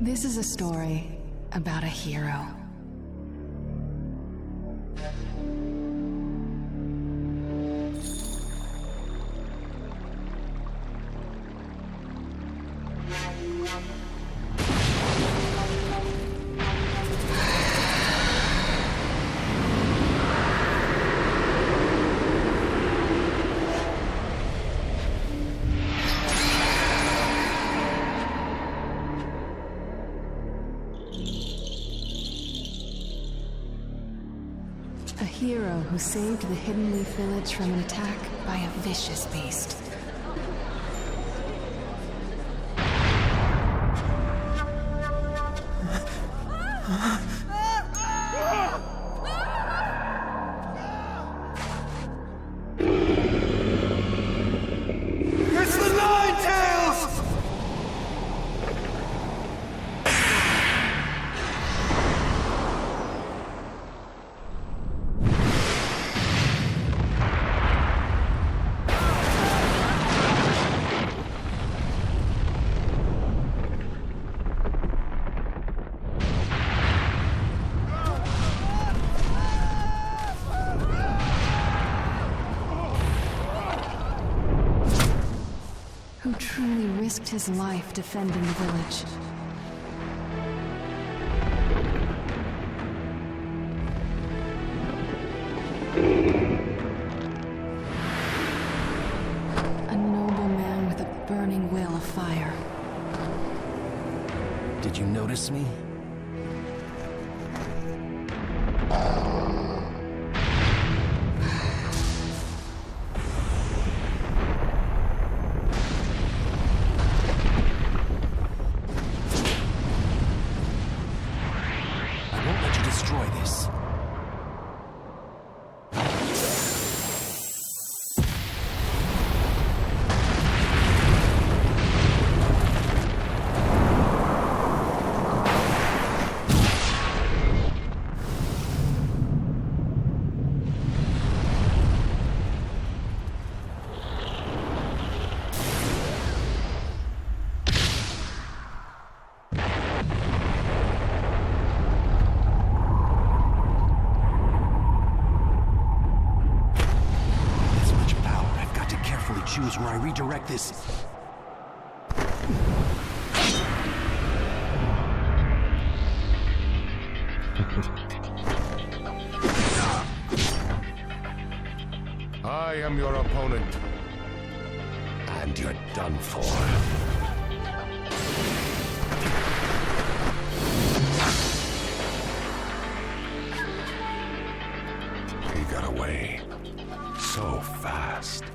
This is a story about a hero. A hero who saved the Hidden Leaf Village from an attack by a vicious beast. It's the Nine-Tails! Who truly risked his life defending the village. A noble man with a burning will of fire. Did you notice me? I won't let you destroy this. Choose where I redirect this. I am your opponent. And you're done for. He got away so fast.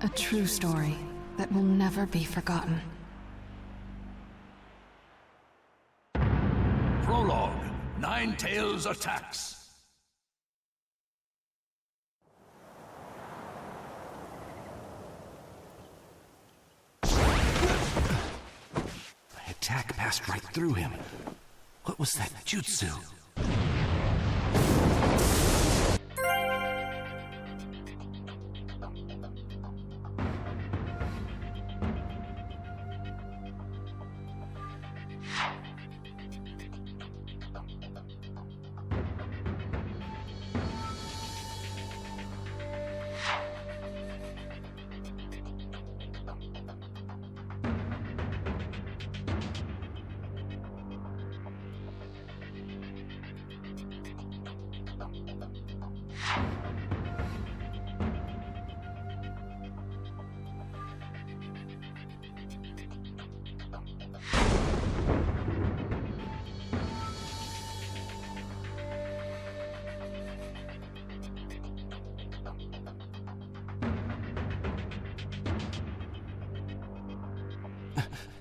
A true story that will never be forgotten. Prologue. Nine-Tails attacks. My attack passed right through him. What was that jutsu?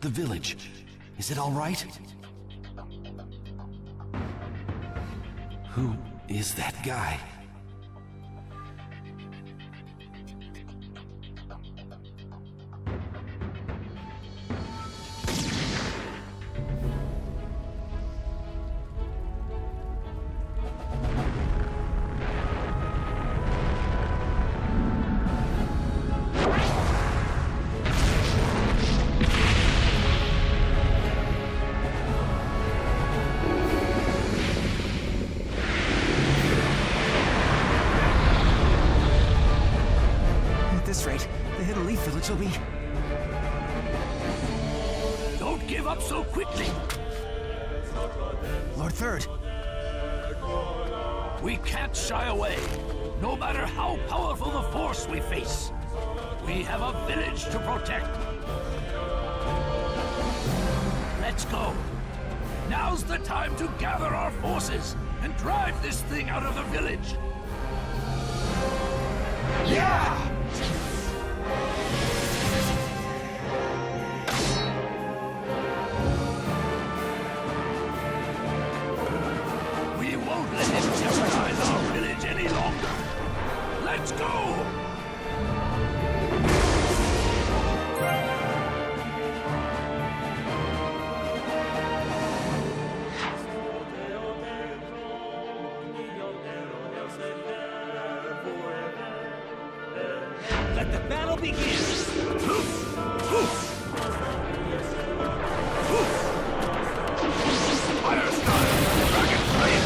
The village. Is it all right? Who is that guy? At this rate, the Hidden Leaf Village will be... Don't give up so quickly. Lord Third, We can't shy away, no matter how powerful the force we face. We have a village to protect. Let's go. Now's the time to gather our forces and drive this thing out of the village. yeah! We won't let him terrorize our village any longer. Let's go! Let the battle begin! Fire style! Dragon flame!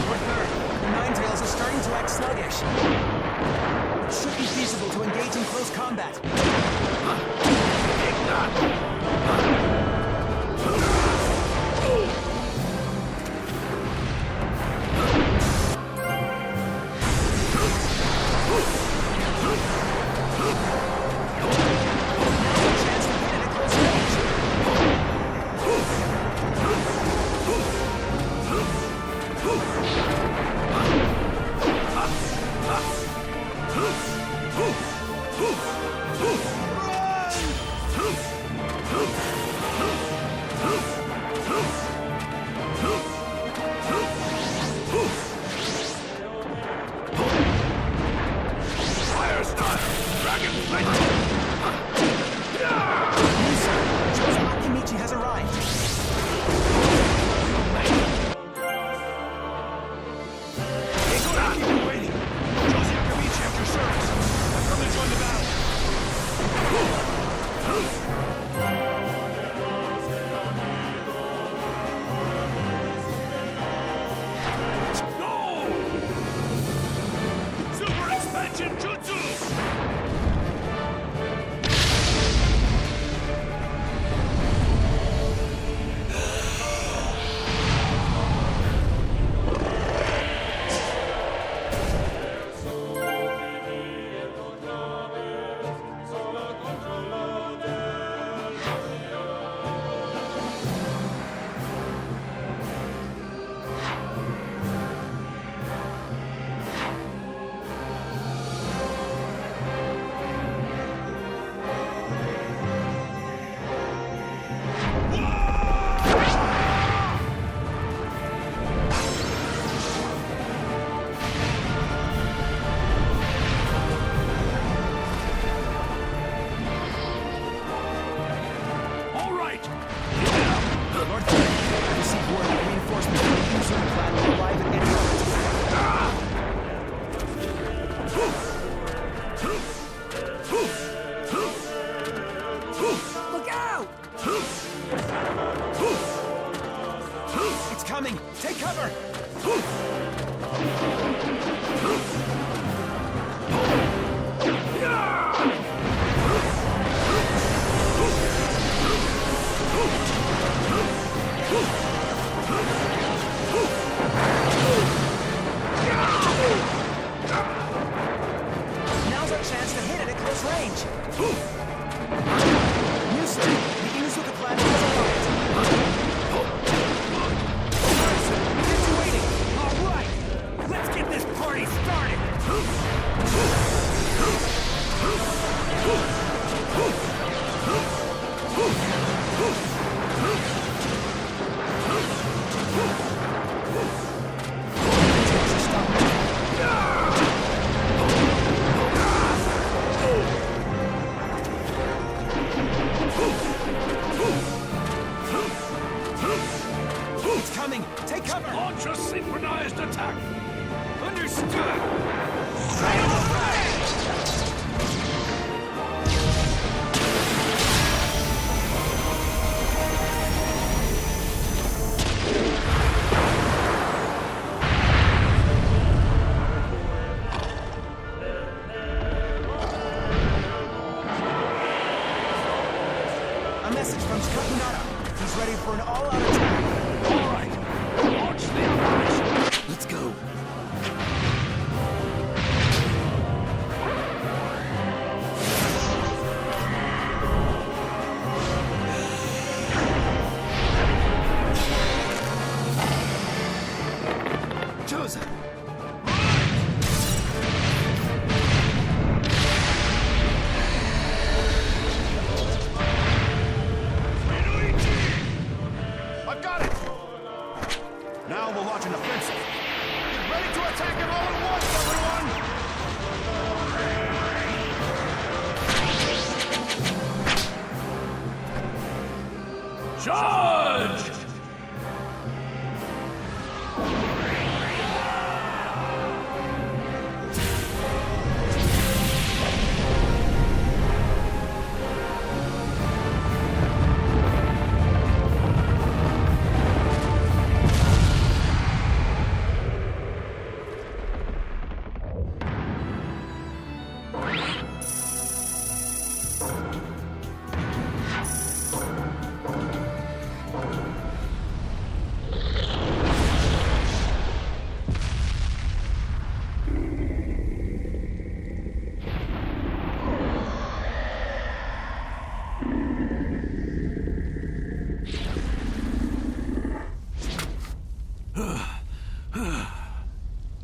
Lord Third, the Ninetales are starting to act sluggish. It should be feasible to engage in close combat. Chance to get in at close range. Fire style! Dragon flame! Chosen Akimichi has arrived. Keep been waiting. Josie Akamichi at your service. I've come to join the battle. Go! Super expansion jutsu! All right, keep it up. Lord Third, I received word that reinforcements from the Usurp clan will arrive at any moment. Look out! It's coming! Take cover! coming! Take cover! Launch a synchronized attack! Understood! A message from Shippuden. He's ready for an all-out attack. All right, launch the operation. Let's go. Chosen. I've got it! Now we'll launch an offensive. Get ready to attack him all at once, everyone! Charge!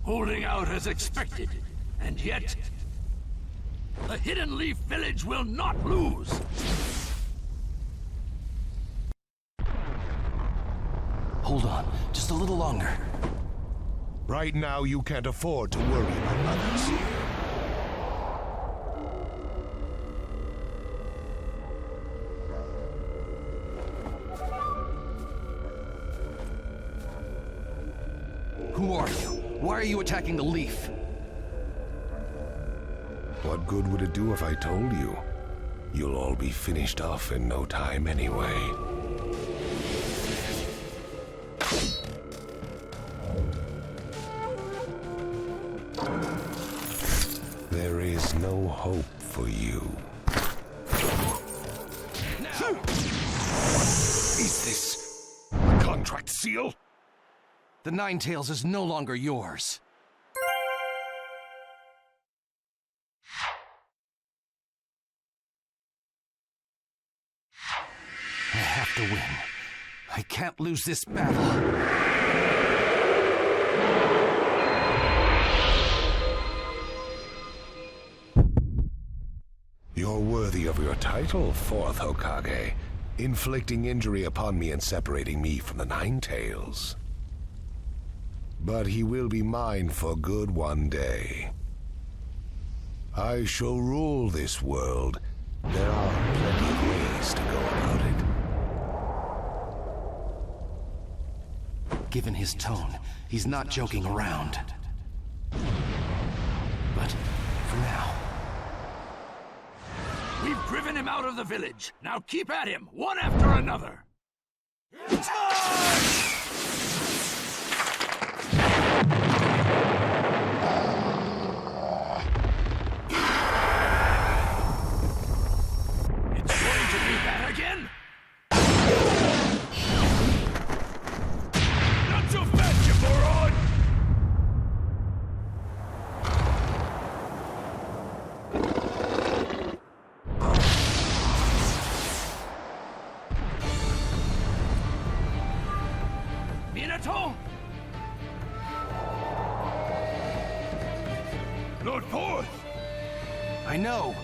Holding out as expected, and yet the Hidden Leaf Village will not lose. Hold on, just a little longer. Right now, you can't afford to worry about others. Who are you? Why are you attacking the leaf? What good would it do if I told you? You'll all be finished off in no time anyway. There is no hope for you. Is this? A contract seal? The Ninetales is no longer yours. I have to win. I can't lose this battle. You're worthy of your title, Fourth Hokage, inflicting injury upon me and separating me from the Ninetales. But he will be mine for good one day. I shall rule this world. There are plenty of ways to go about it. Given his tone, he's not joking around. But for now... We've driven him out of the village. Now keep at him, one after another. It's going to be that again? Not so fast, you moron! Minato? Lord Fourth! I know!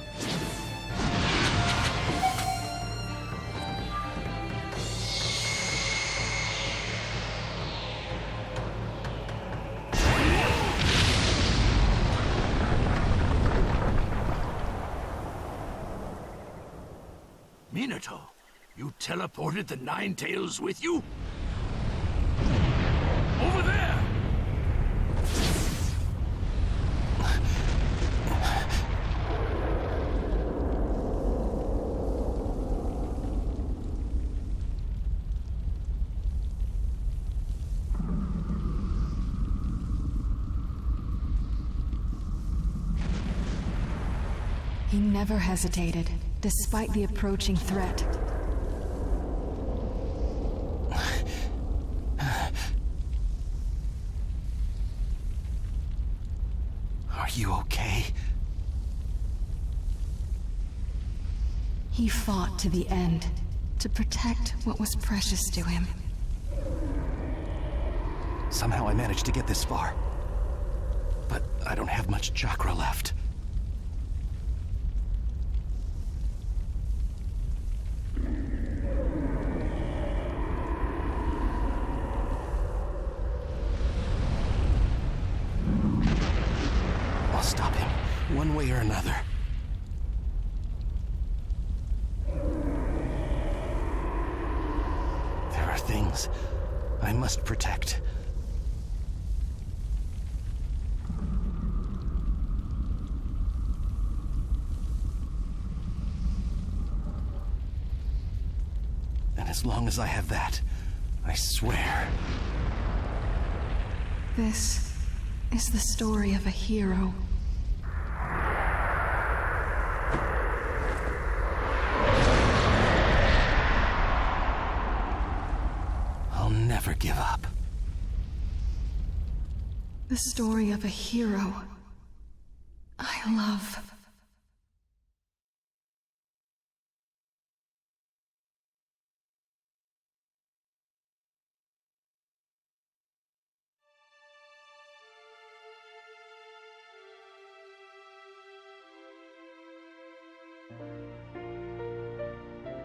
Minato, you teleported the Ninetales with you? He never hesitated, despite the approaching threat. Are you okay? He fought to the end, to protect what was precious to him. Somehow I managed to get this far. But I don't have much chakra left. I'll stop him, one way or another. There are things I must protect. And as long as I have that, I swear. This is the story of a hero. I'll never give up. The story of a hero I love.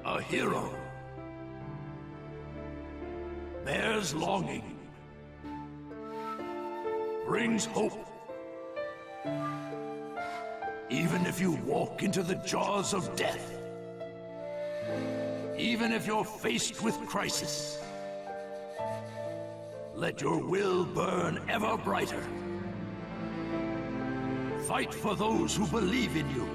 A hero bears longing, brings hope. Even if you walk into the jaws of death, even if you're faced with crisis, let your will burn ever brighter. Fight for those who believe in you.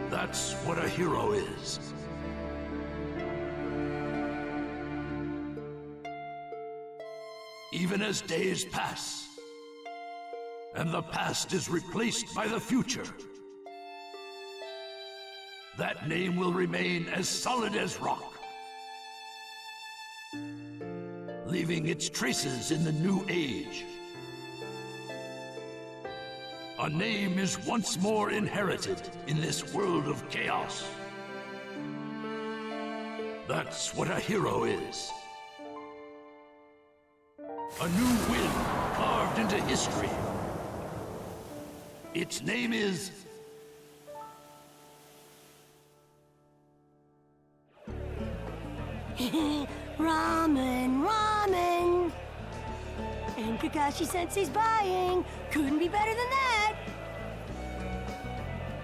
That's what a hero is. Even as days pass, and the past is replaced by the future, that name will remain as solid as rock, leaving its traces in the new age. A name is once more inherited in this world of chaos. That's what a hero is. A new wind carved into history. Its name is... Ramen, ramen! And Kakashi-sensei's buying! Couldn't be better than that!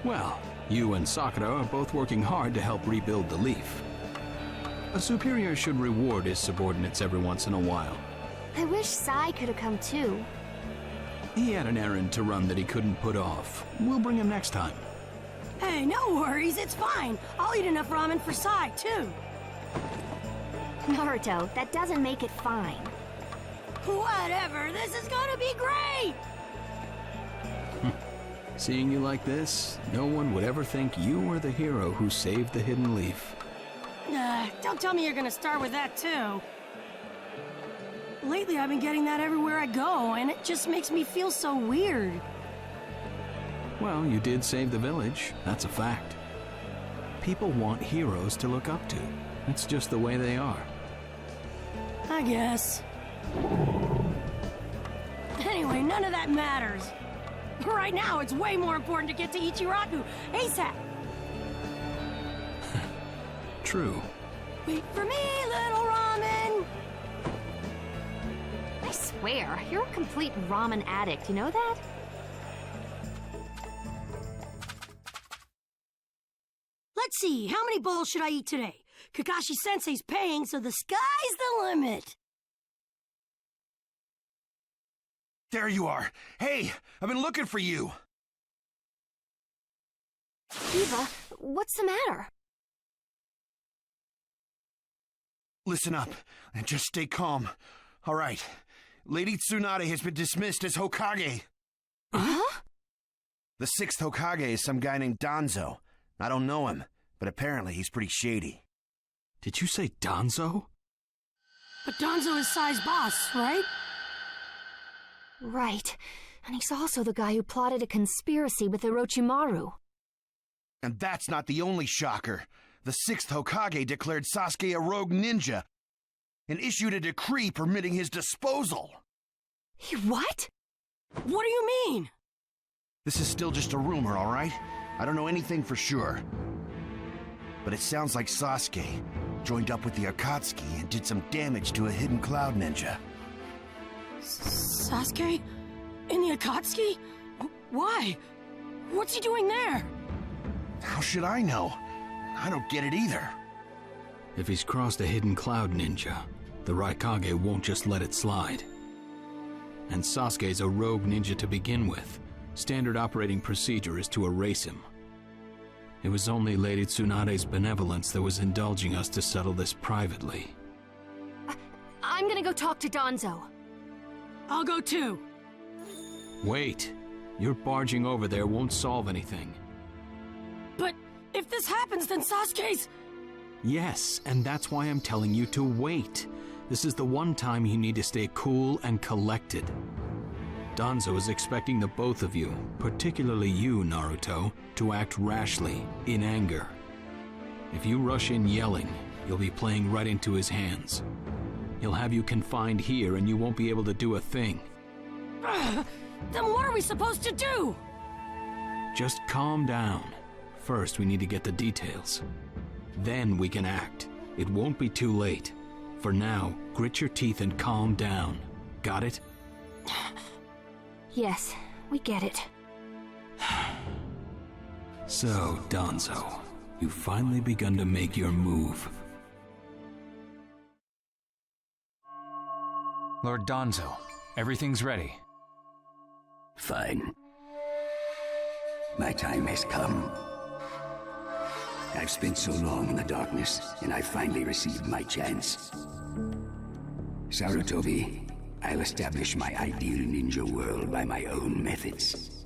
Well, you and Sakura are both working hard to help rebuild the Leaf. A superior should reward his subordinates every once in a while. I wish Sai could have come too. He had an errand to run that he couldn't put off. We'll bring him next time. Hey, no worries, it's fine. I'll eat enough ramen for Sai, too. Naruto, that doesn't make it fine. Whatever, this is gonna be great! Seeing you like this, no one would ever think you were the hero who saved the Hidden Leaf. Don't tell me you're gonna start with that, too. Lately, I've been getting that everywhere I go, and it just makes me feel so weird. Well, you did save the village. That's a fact. People want heroes to look up to. It's just the way they are. I guess. Anyway, none of that matters. Right now, it's way more important to get to Ichiraku ASAP. True. Wait for me, little ramen! I swear, you're a complete ramen addict, you know that? Let's see, how many bowls should I eat today? Kakashi-sensei's paying, so the sky's the limit! There you are. Hey, I've been looking for you. Eva, what's the matter? Listen up, and just stay calm. All right. Lady Tsunade has been dismissed as Hokage. Huh? The 6th Hokage is some guy named Danzo. I don't know him, but apparently he's pretty shady. Did you say Danzo? But Danzo is Sai's boss, right? Right. And he's also the guy who plotted a conspiracy with Orochimaru. And that's not the only shocker. The 6th Hokage declared Sasuke a rogue ninja and issued a decree permitting his disposal. What? What do you mean? This is still just a rumor, all right? I don't know anything for sure. But it sounds like Sasuke joined up with the Akatsuki and did some damage to a hidden cloud ninja. Sasuke? In the Akatsuki? Why? What's he doing there? How should I know? I don't get it either. If he's crossed a hidden cloud ninja, the Raikage won't just let it slide. And Sasuke's a rogue ninja to begin with. Standard operating procedure is to erase him. It was only Lady Tsunade's benevolence that was indulging us to settle this privately. I'm gonna go talk to Danzo. I'll go too. Wait. Your barging over there won't solve anything. But if this happens, then Sasuke's... Yes, and that's why I'm telling you to wait. This is the one time you need to stay cool and collected. Danzo is expecting the both of you, particularly you, Naruto, to act rashly, in anger. If you rush in yelling, you'll be playing right into his hands. He'll have you confined here and you won't be able to do a thing. Then what are we supposed to do? Just calm down. First, we need to get the details. Then we can act. It won't be too late. For now, grit your teeth and calm down. Got it? Yes, we get it. So, Danzo, you've finally begun to make your move. Lord Danzo, everything's ready. Fine. My time has come. I've spent so long in the darkness, and I finally received my chance. Sarutobi, I'll establish my ideal ninja world by my own methods.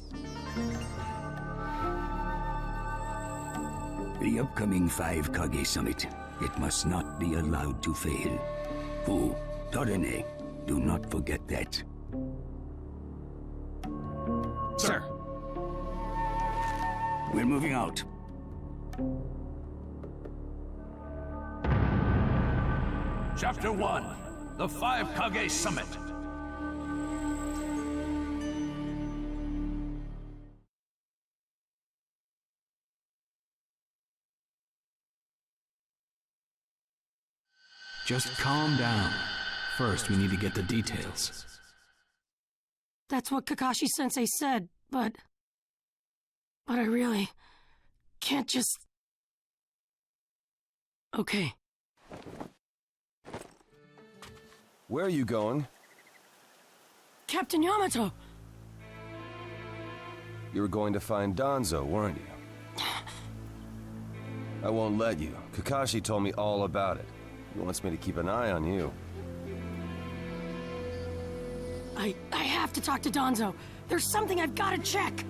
The upcoming 5 Kage Summit, it must not be allowed to fail. Fu, Torene, do not forget that. Sir. We're moving out. Chapter 1, The 5 Kage Summit. Just calm down. First, we need to get the details. That's what Kakashi-sensei said, but I really can't just... Okay. Where are you going? Captain Yamato! You were going to find Danzo, weren't you? I won't let you. Kakashi told me all about it. He wants me to keep an eye on you. I have to talk to Danzo. There's something I've got to check.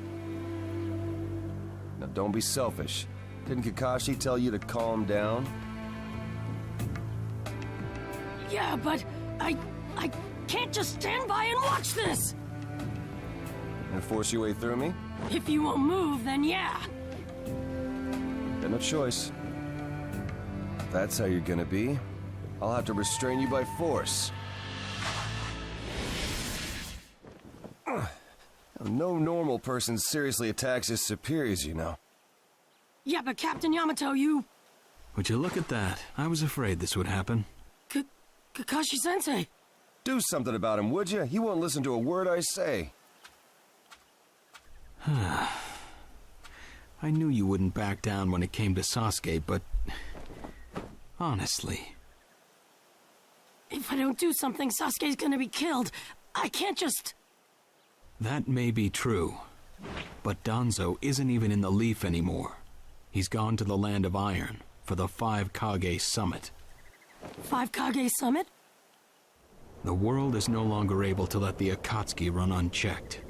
Now don't be selfish. Didn't Kakashi tell you to calm down? Yeah, but I can't just stand by and watch this! And force your way through me? If you won't move, then yeah. Got no choice. If that's how you're gonna be, I'll have to restrain you by force. No normal person seriously attacks his superiors, you know. Yeah, but Captain Yamato, you... Would you look at that? I was afraid this would happen. Kakashi-sensei. Do something about him, would you? He won't listen to a word I say. I knew you wouldn't back down when it came to Sasuke, but... honestly... If I don't do something, Sasuke's gonna be killed. I can't just... That may be true, but Danzo isn't even in the Leaf anymore. He's gone to the Land of Iron for the 5 Kage Summit. 5 Kage Summit? The world is no longer able to let the Akatsuki run unchecked.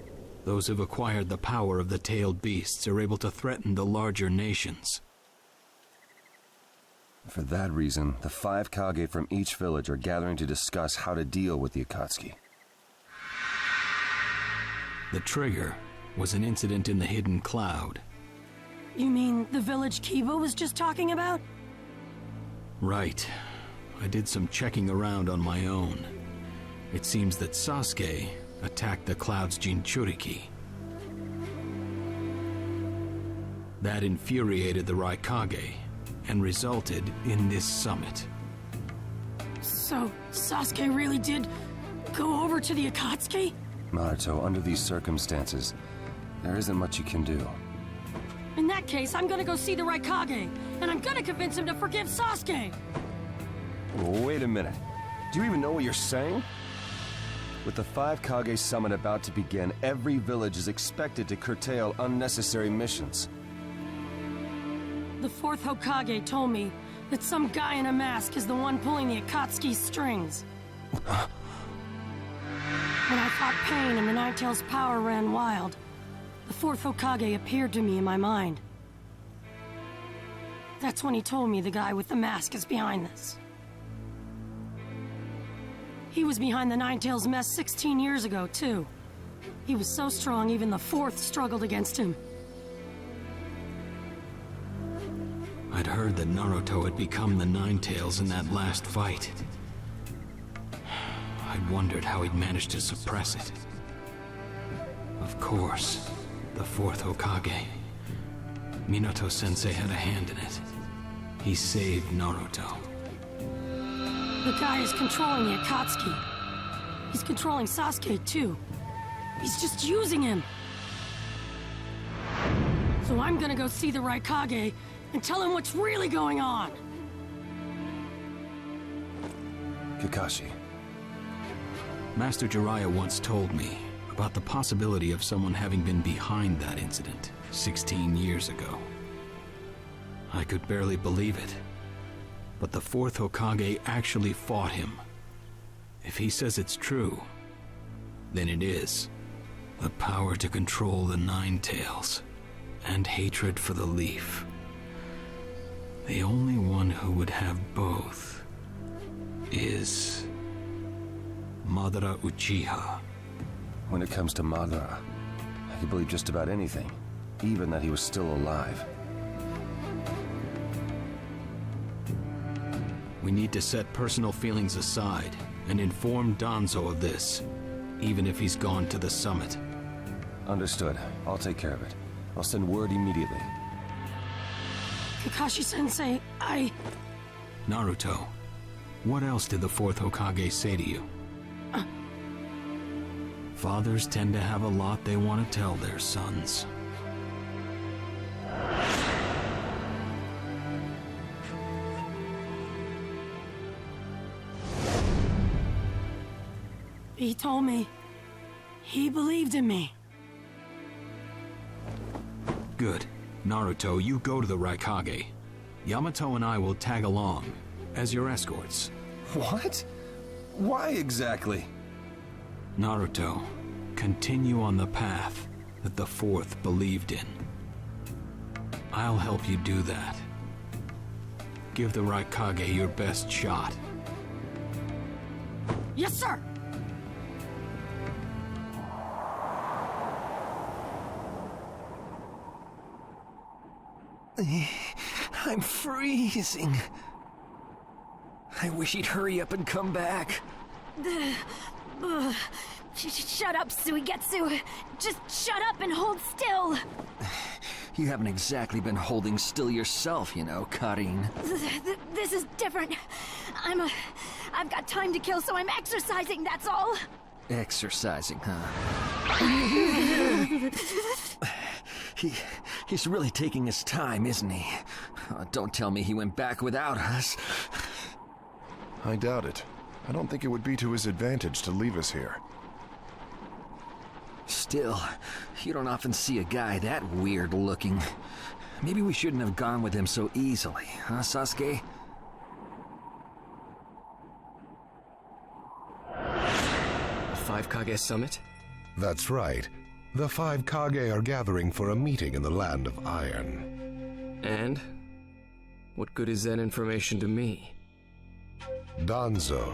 Those who've acquired the power of the tailed beasts are able to threaten the larger nations. For that reason, the 5 Kage from each village are gathering to discuss how to deal with the Akatsuki. The trigger was an incident in the hidden cloud. You mean the village Kiba was just talking about? Right. I did some checking around on my own. It seems that Sasuke attacked the cloud's Jinchuriki. That infuriated the Raikage and resulted in this summit. So, Sasuke really did go over to the Akatsuki? Naruto, under these circumstances, there isn't much you can do. In that case, I'm gonna go see the Raikage, and I'm gonna convince him to forgive Sasuke! Wait a minute. Do you even know what you're saying? With the 5 Kage summit about to begin, every village is expected to curtail unnecessary missions. The 4th Hokage told me that some guy in a mask is the one pulling the Akatsuki's strings. When I fought Pain and the Ninetales' power ran wild, the 4th Hokage appeared to me in my mind. That's when he told me the guy with the mask is behind this. He was behind the Ninetales' mess 16 years ago, too. He was so strong, even the 4th struggled against him. I'd heard that Naruto had become the Ninetales in that last fight. I'd wondered how he'd managed to suppress it. Of course, the 4th Hokage. Minato-sensei had a hand in it. He saved Naruto. The guy is controlling the Akatsuki. He's controlling Sasuke, too. He's just using him. So I'm gonna go see the Raikage and tell him what's really going on. Kakashi. Master Jiraiya once told me about the possibility of someone having been behind that incident 16 years ago. I could barely believe it. But the 4th Hokage actually fought him. If he says it's true, then it is. The power to control the Ninetales, and hatred for the Leaf. The only one who would have both is Madara Uchiha. When it comes to Madara, I can believe just about anything, even that he was still alive. We need to set personal feelings aside and inform Danzo of this, even if he's gone to the summit. Understood. I'll take care of it. I'll send word immediately. Kakashi-sensei, Naruto, what else did the 4th Hokage say to you? Fathers tend to have a lot they want to tell their sons. He told me he believed in me. Good. Naruto, you go to the Raikage. Yamato and I will tag along as your escorts. What? Why exactly? Naruto, continue on the path that the 4th believed in. I'll help you do that. Give the Raikage your best shot. Yes, sir! I'm freezing. I wish he'd hurry up and come back. Shut up, Suigetsu. Just shut up and hold still. You haven't exactly been holding still yourself, you know, Karin. This is different. I've got time to kill, so I'm exercising, that's all. Exercising, huh? He's really taking his time, isn't he? Oh, don't tell me he went back without us. I doubt it. I don't think it would be to his advantage to leave us here. Still, you don't often see a guy that weird looking. Maybe we shouldn't have gone with him so easily, huh, Sasuke? A 5 Kage summit? That's right. The 5 Kage are gathering for a meeting in the Land of Iron. And? What good is that information to me? Danzo,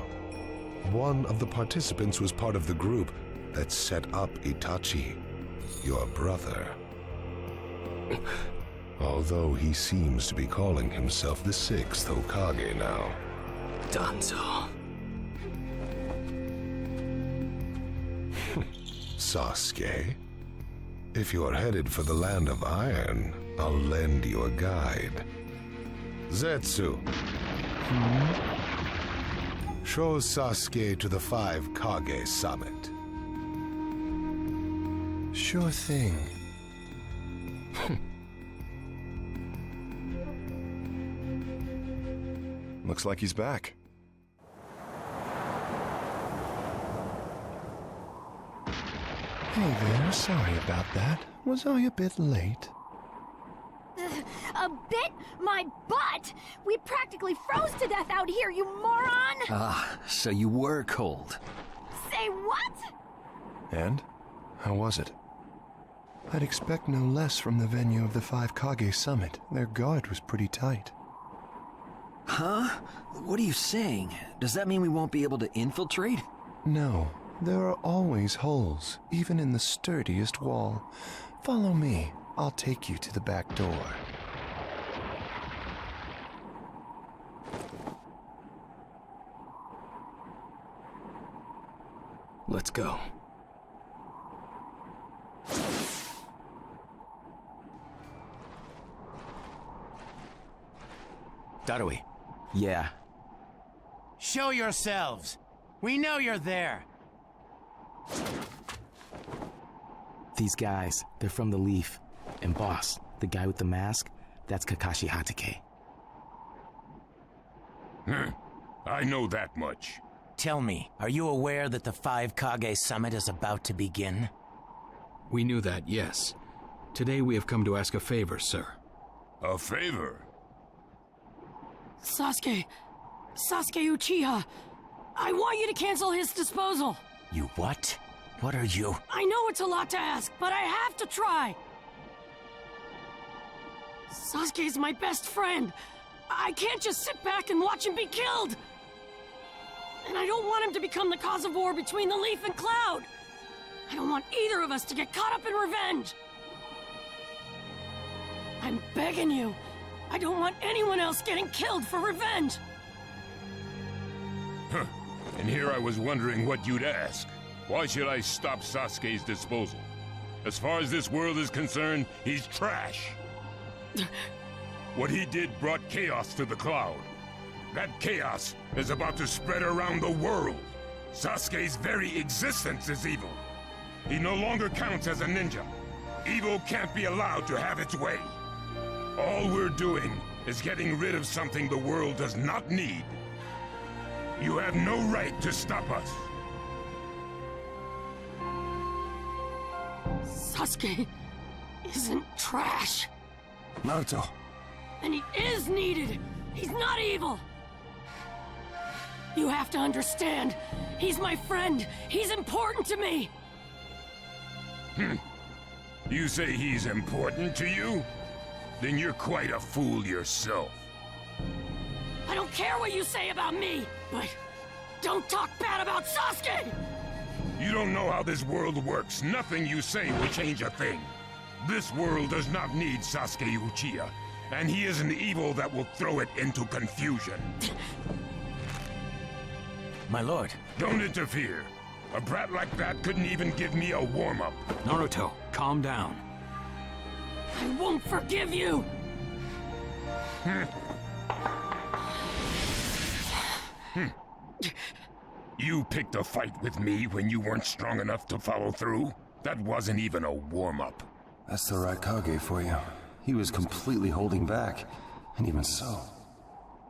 one of the participants, was part of the group that set up Itachi, your brother. Although he seems to be calling himself the 6th Hokage now. Danzo. Sasuke, if you're headed for the Land of Iron, I'll lend you a guide. Zetsu. Show Sasuke to the 5 Kage summit. Sure thing. Looks like he's back. Hey there, sorry about that. Was I a bit late? A bit? My butt! We practically froze to death out here, you moron! Ah, so you were cold. Say what? And? How was it? I'd expect no less from the venue of the 5 Kage summit. Their guard was pretty tight. Huh? What are you saying? Does that mean we won't be able to infiltrate? No, there are always holes, even in the sturdiest wall. Follow me. I'll take you to the back door. Let's go. Darui. Yeah. Show yourselves! We know you're there! These guys, they're from the Leaf. And boss, the guy with the mask, that's Kakashi Hatake. I know that much. Tell me, are you aware that the 5 Kage summit is about to begin? We knew that, yes. Today we have come to ask a favor, sir. A favor? Sasuke Uchiha, I want you to cancel his disposal. You what? What are you? I know it's a lot to ask, but I have to try. Sasuke's my best friend. I can't just sit back and watch him be killed. And I don't want him to become the cause of war between the Leaf and Cloud. I don't want either of us to get caught up in revenge. I'm begging you. I don't want anyone else getting killed for revenge. Huh. And here I was wondering what you'd ask. Why should I stop Sasuke's disposal? As far as this world is concerned, he's trash. What he did brought chaos to the Cloud. That chaos is about to spread around the world. Sasuke's very existence is evil. He no longer counts as a ninja. Evil can't be allowed to have its way. All we're doing is getting rid of something the world does not need. You have no right to stop us. Sasuke isn't trash. Naruto. And he is needed. He's not evil. You have to understand. He's my friend. He's important to me. You say he's important to you? Then you're quite a fool yourself. I don't care what you say about me, but don't talk bad about Sasuke! You don't know how this world works. Nothing you say will change a thing. This world does not need Sasuke Uchiha, and he is an evil that will throw it into confusion. My lord. Don't interfere. A brat like that couldn't even give me a warm-up. Naruto, calm down. I won't forgive you! You picked a fight with me when you weren't strong enough to follow through? That wasn't even a warm-up. That's the Raikage for you. He was completely holding back. And even so...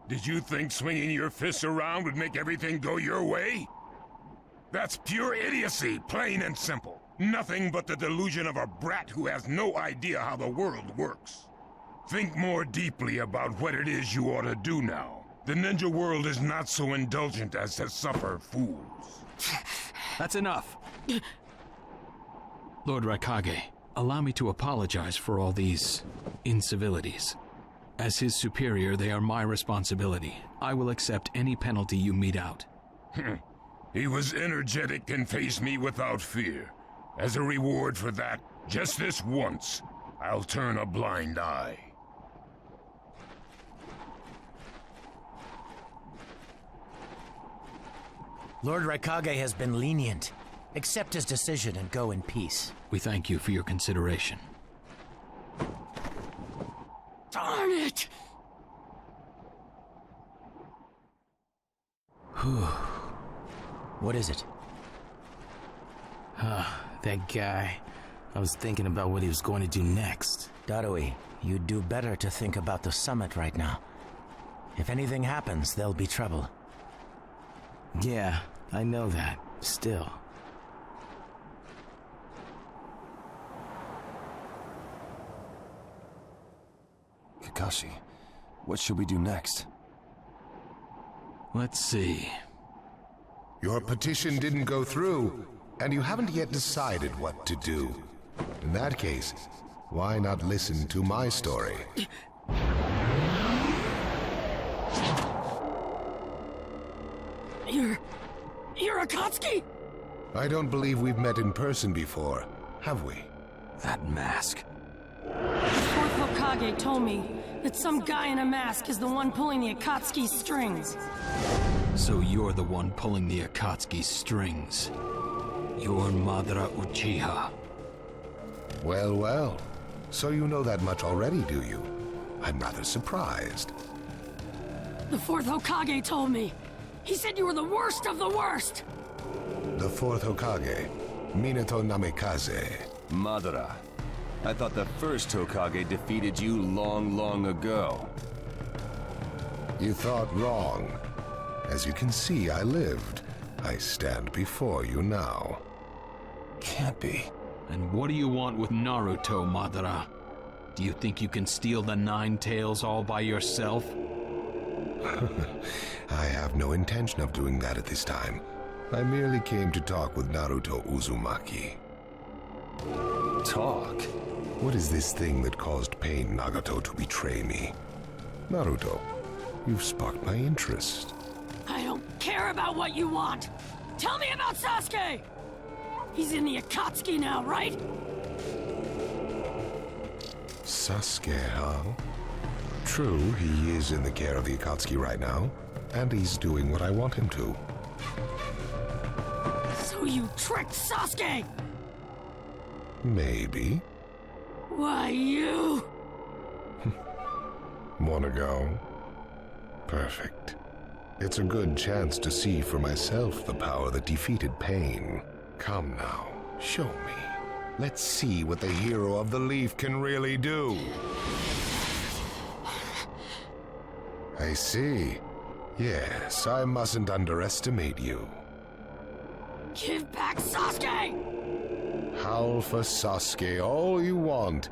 Did you think swinging your fists around would make everything go your way? That's pure idiocy, plain and simple. Nothing but the delusion of a brat who has no idea how the world works. Think more deeply about what it is you ought to do now. The ninja world is not so indulgent as to suffer fools. That's enough. Lord Raikage, allow me to apologize for all these incivilities. As his superior, they are my responsibility. I will accept any penalty you mete out. He was energetic and faced me without fear. As a reward for that, just this once, I'll turn a blind eye. Lord Raikage has been lenient. Accept his decision and go in peace. We thank you for your consideration. Darn it! What is it? That guy. I was thinking about what he was going to do next. Darui, you'd do better to think about the summit right now. If anything happens, there'll be trouble. Yeah, I know that. Still. Kakashi, what should we do next? Let's see. Your petition didn't go through, and you haven't yet decided what to do. In that case, why not listen to my story? You're Akatsuki? I don't believe we've met in person before, have we? That mask. The fourth Hokage told me that some guy in a mask is the one pulling the Akatsuki strings. So you're the one pulling the Akatsuki strings. You're Madara Uchiha. Well, well. So you know that much already, do you? I'm rather surprised. The fourth Hokage told me. He said you were the worst of the worst. The fourth Hokage, Minato Namikaze. Madara. I thought the first Hokage defeated you long ago. You thought wrong. As you can see, I lived. I stand before you now. Can't be. And what do you want with Naruto, Madara? Do you think you can steal the Nine Tails all by yourself? I have no intention of doing that at this time. I merely came to talk with Naruto Uzumaki. Talk? What is this thing that caused Pain Nagato to betray me? Naruto, you've sparked my interest. I don't care about what you want. Tell me about Sasuke! He's in the Akatsuki now, right? Sasuke, huh? True, he is in the care of the Akatsuki right now, and he's doing what I want him to. So you tricked Sasuke! Maybe. Why, you... Wanna go? Perfect. It's a good chance to see for myself the power that defeated Pain. Come now, show me. Let's see what the hero of the leaf can really do. I see. Yes, I mustn't underestimate you. Give back Sasuke! Howl for Sasuke all you want,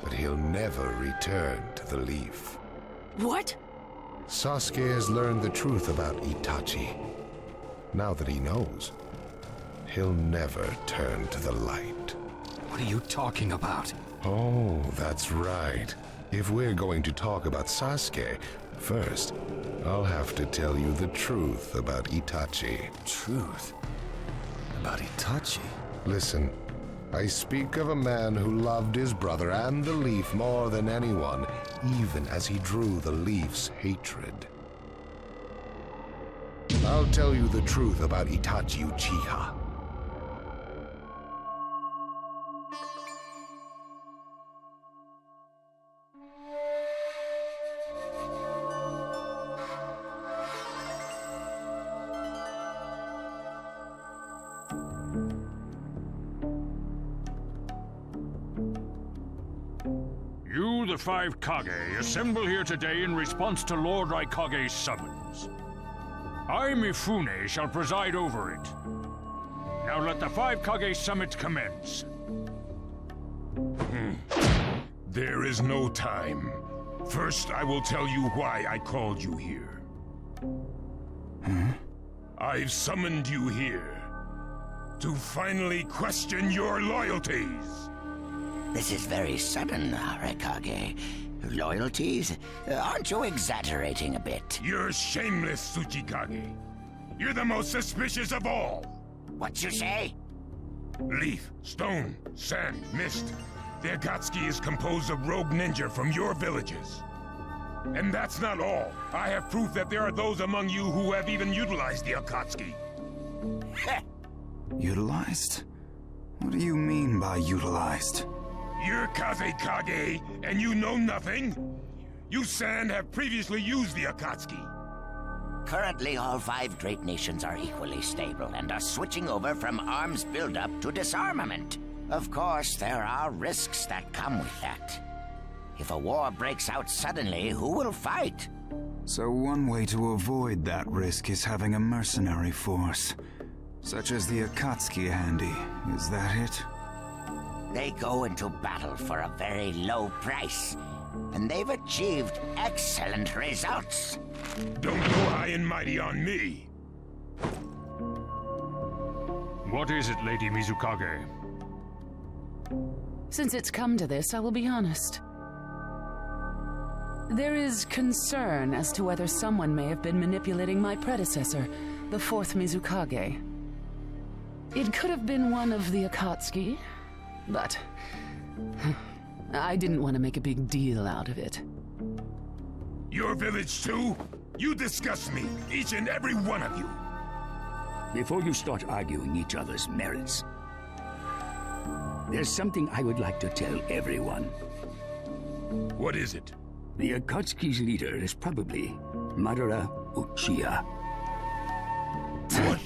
but he'll never return to the leaf. What? Sasuke has learned the truth about Itachi. Now that he knows, he'll never turn to the light. What are you talking about? Oh, that's right. If we're going to talk about Sasuke, first, I'll have to tell you the truth about Itachi. Truth? About Itachi? Listen, I speak of a man who loved his brother and the leaf more than anyone, even as he drew the leaf's hatred. I'll tell you the truth about Itachi Uchiha. You, the five Kage, assemble here today in response to Lord Raikage's summons. I, Mifune, shall preside over it. Now let the five Kage summit commence. There is no time. First, I will tell you why I called you here. I've summoned you here To finally question your loyalties. This is very sudden, Arakage. Loyalties? Aren't you exaggerating a bit? You're shameless, Tsuchikage. You're the most suspicious of all. What you say? Leaf, stone, sand, mist. The Akatsuki is composed of rogue ninja from your villages. And that's not all. I have proof that there are those among you who have even utilized the Akatsuki. Utilized? What do you mean by utilized? You're Kazekage, and you know nothing? You Sand have previously used the Akatsuki. Currently, all 5 great nations are equally stable and are switching over from arms buildup to disarmament. Of course, there are risks that come with that. If a war breaks out suddenly, who will fight? So one way to avoid that risk is having a mercenary force, such as the Akatsuki handy. Is that it? They go into battle for a very low price, and they've achieved excellent results. Don't go high and mighty on me. What is it, Lady Mizukage? Since it's come to this, I will be honest. There is concern as to whether someone may have been manipulating my predecessor, the 4th Mizukage. It could have been one of the Akatsuki, but I didn't want to make a big deal out of it. Your village too? You disgust me, each and every one of you. Before you start arguing each other's merits, there's something I would like to tell everyone. What is it? The Akatsuki's leader is probably Madara Uchiha. What?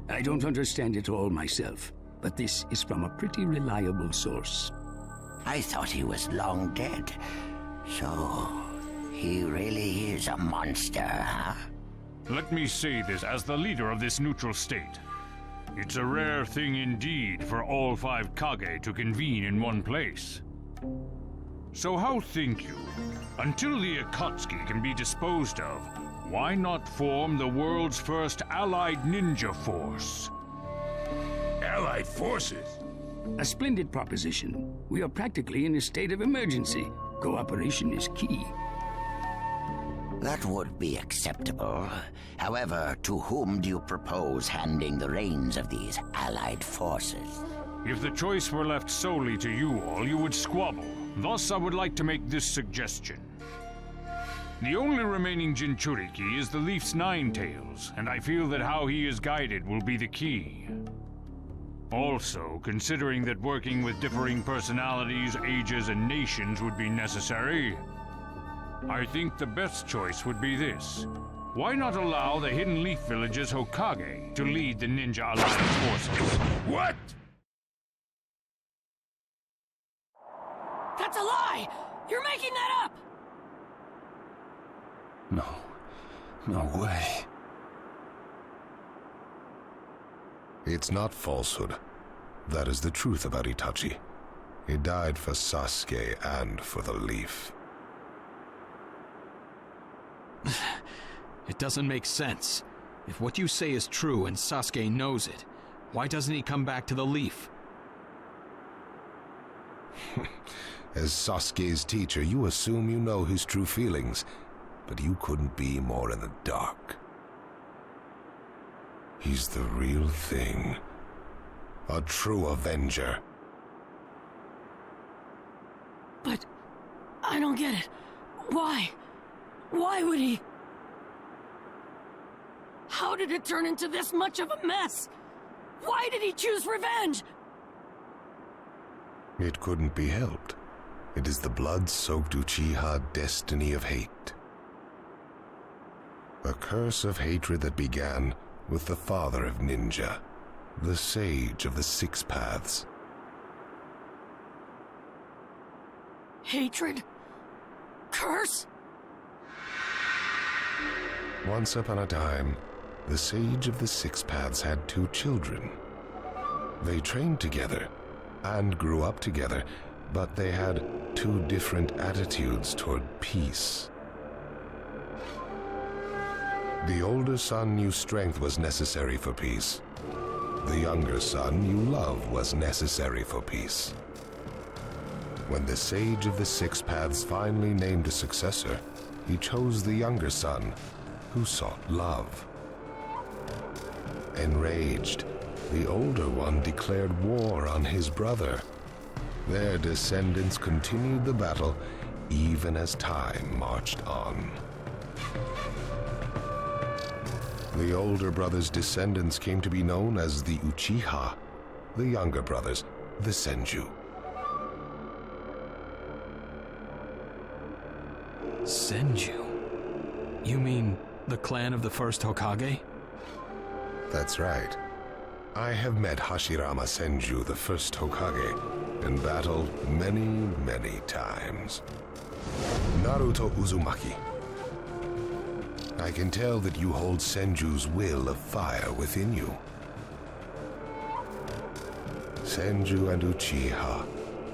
I don't understand it all myself, but this is from a pretty reliable source. I thought he was long dead. So, he really is a monster, huh? Let me say this as the leader of this neutral state. It's a rare thing indeed for all 5 Kage to convene in one place. So how think you? Until the Akatsuki can be disposed of, why not form the world's first allied ninja force? Allied forces? A splendid proposition. We are practically in a state of emergency. Cooperation is key. That would be acceptable. However, to whom do you propose handing the reins of these allied forces? If the choice were left solely to you all, you would squabble. Thus, I would like to make this suggestion. The only remaining Jinchuriki is the Leaf's 9 tails, and I feel that how he is guided will be the key. Also, considering that working with differing personalities, ages, and nations would be necessary, I think the best choice would be this. Why not allow the Hidden Leaf Village's Hokage to lead the Ninja Alliance forces? What? That's a lie! You're making that up! No way. It's not falsehood. That is the truth about Itachi. He died for Sasuke and for the Leaf. It doesn't make sense. If what you say is true and Sasuke knows it, why doesn't he come back to the Leaf? As Sasuke's teacher, you assume you know his true feelings, but you couldn't be more in the dark. He's the real thing. A true Avenger. But I don't get it. Why? Why would he? How did it turn into this much of a mess? Why did he choose revenge? It couldn't be helped. It is the blood-soaked Uchiha destiny of hate. A curse of hatred that began with the father of ninja, the sage of the 6 paths. Hatred? Curse? Once upon a time, the sage of the 6 paths had 2 children. They trained together and grew up together, but they had 2 different attitudes toward peace. The older son knew strength was necessary for peace, The younger son you love was necessary for peace. When the Sage of the Six Paths finally named a successor, he chose the younger son, who sought love. Enraged, the older one declared war on his brother. Their descendants continued the battle even as time marched on. The older brother's descendants came to be known as the Uchiha, the younger brothers, the Senju. Senju? You mean the clan of the first Hokage? That's right. I have met Hashirama Senju, the first Hokage, in battle many, many times. Naruto Uzumaki. I can tell that you hold Senju's will of fire within you. Senju and Uchiha,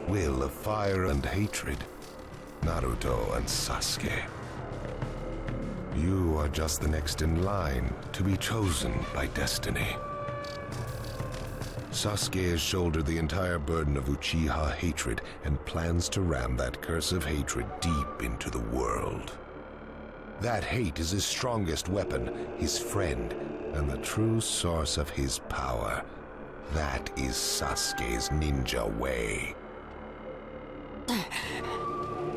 will of fire and hatred. Naruto and Sasuke. You are just the next in line to be chosen by destiny. Sasuke has shouldered the entire burden of Uchiha hatred and plans to ram that curse of hatred deep into the world. That hate is his strongest weapon, his friend, and the true source of his power. That is Sasuke's ninja way.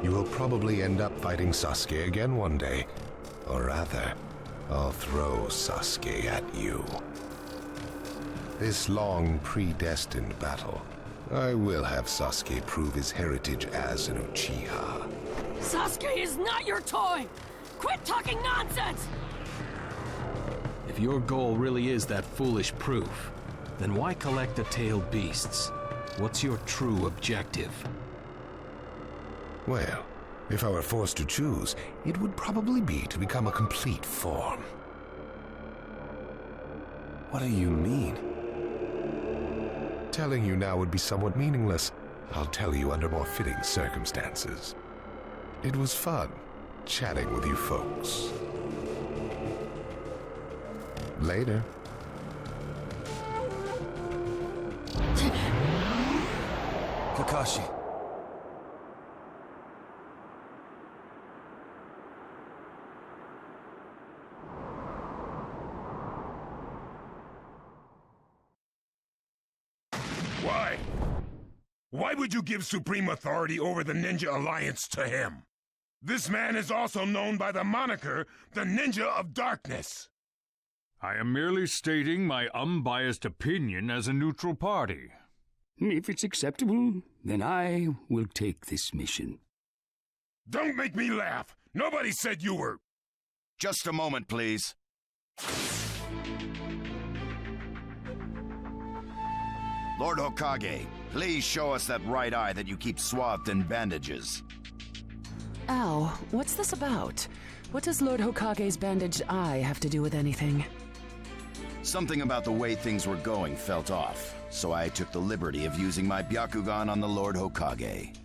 You will probably end up fighting Sasuke again one day. Or rather, I'll throw Sasuke at you. This long, predestined battle, I will have Sasuke prove his heritage as an Uchiha. Sasuke is not your toy! Quit talking nonsense! If your goal really is that foolish proof, then why collect the tailed beasts? What's your true objective? Well, if I were forced to choose, it would probably be to become a complete form. What do you mean? Telling you now would be somewhat meaningless. I'll tell you under more fitting circumstances. It was fun chatting with you folks. Later. Kakashi. Why? Why would you give supreme authority over the Ninja Alliance to him? This man is also known by the moniker, the Ninja of Darkness. I am merely stating my unbiased opinion as a neutral party. If it's acceptable, then I will take this mission. Don't make me laugh! Nobody said you were... Just a moment, please. Lord Hokage, please show us that right eye that you keep swathed in bandages. Ow, what's this about? What does Lord Hokage's bandaged eye have to do with anything? Something about the way things were going felt off, so I took the liberty of using my Byakugan on the Lord Hokage.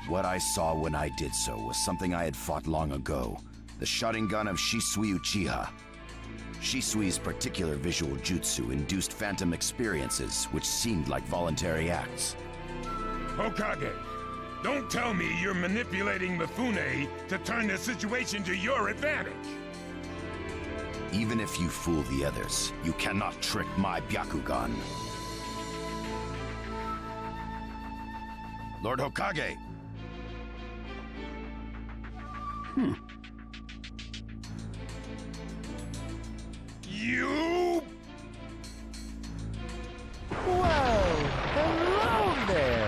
What I saw when I did so was something I had fought long ago, the Sharingan of Shisui Uchiha. Shisui's particular visual jutsu induced phantom experiences which seemed like voluntary acts. Hokage, don't tell me you're manipulating Mifune to turn the situation to your advantage. Even if you fool the others, you cannot trick my Byakugan. Lord Hokage! You... Whoa! Hello there!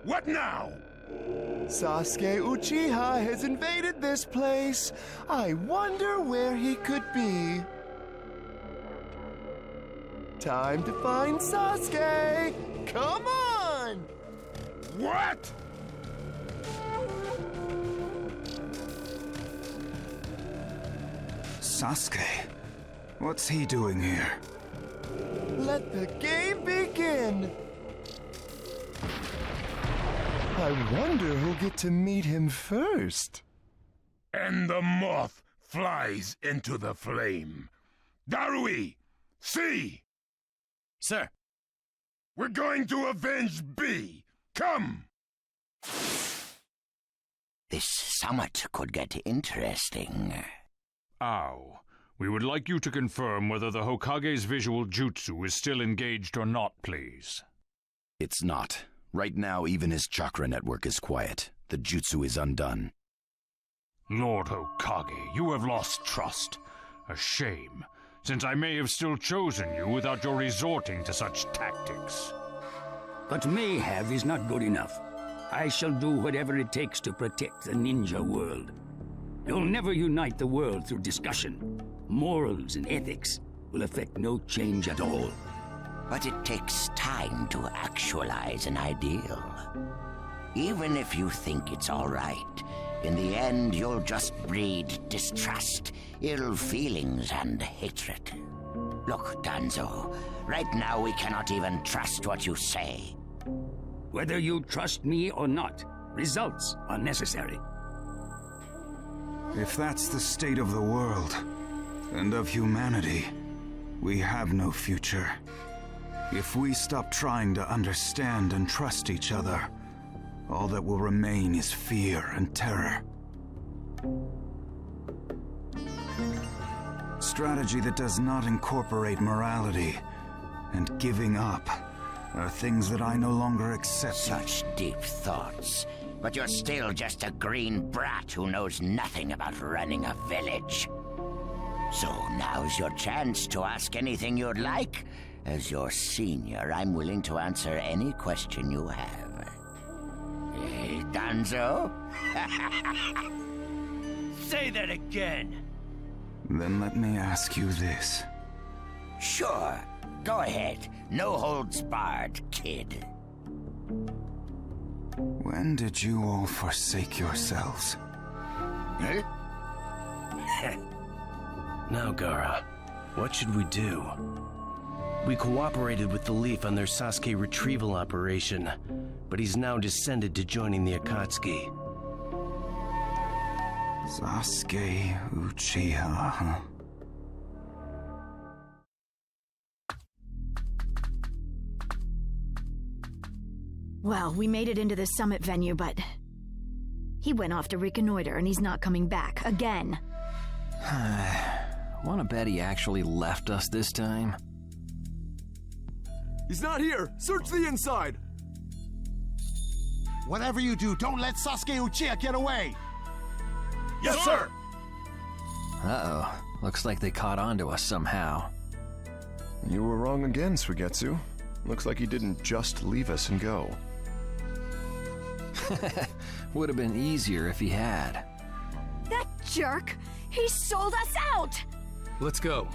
What now? Sasuke Uchiha has invaded this place. I wonder where he could be. Time to find Sasuke! Come on! What? Sasuke? What's he doing here? Let the game begin! I wonder who'll get to meet him first. And the moth flies into the flame. Darui! See! Sir. We're going to avenge B! Come! This summit could get interesting. Ow. We would like you to confirm whether the Hokage's visual jutsu is still engaged or not, please. It's not. Right now, even his chakra network is quiet. The jutsu is undone. Lord Hokage, you have lost trust. A shame, since I may have still chosen you without your resorting to such tactics. But may have is not good enough. I shall do whatever it takes to protect the ninja world. You'll never unite the world through discussion. Morals and ethics will affect no change at all. But it takes time to actualize an ideal. Even if you think it's all right, in the end you'll just breed distrust, ill feelings, and hatred. Look, Danzo, right now we cannot even trust what you say. Whether you trust me or not, results are necessary. If that's the state of the world, and of humanity, we have no future. If we stop trying to understand and trust each other, all that will remain is fear and terror. Strategy that does not incorporate morality and giving up are things that I no longer accept. Such deep thoughts. But you're still just a green brat who knows nothing about running a village. So now's your chance to ask anything you'd like. As your senior, I'm willing to answer any question you have. Hey, Danzo? Say that again. Then let me ask you this. Sure. Go ahead. No holds barred, kid. When did you all forsake yourselves? Huh? Now, Gaara, what should we do? We cooperated with the Leaf on their Sasuke retrieval operation, but he's now descended to joining the Akatsuki. Sasuke Uchiha, huh? Well, we made it into the summit venue, but he went off to reconnoiter and he's not coming back again. Wanna bet he actually left us this time? He's not here! Search the inside! Whatever you do, don't let Sasuke Uchiha get away! Yes, sir! Uh-oh. Looks like they caught on to us somehow. You were wrong again, Suigetsu. Looks like he didn't just leave us and go. Would have been easier if he had. That jerk! He sold us out! Let's go.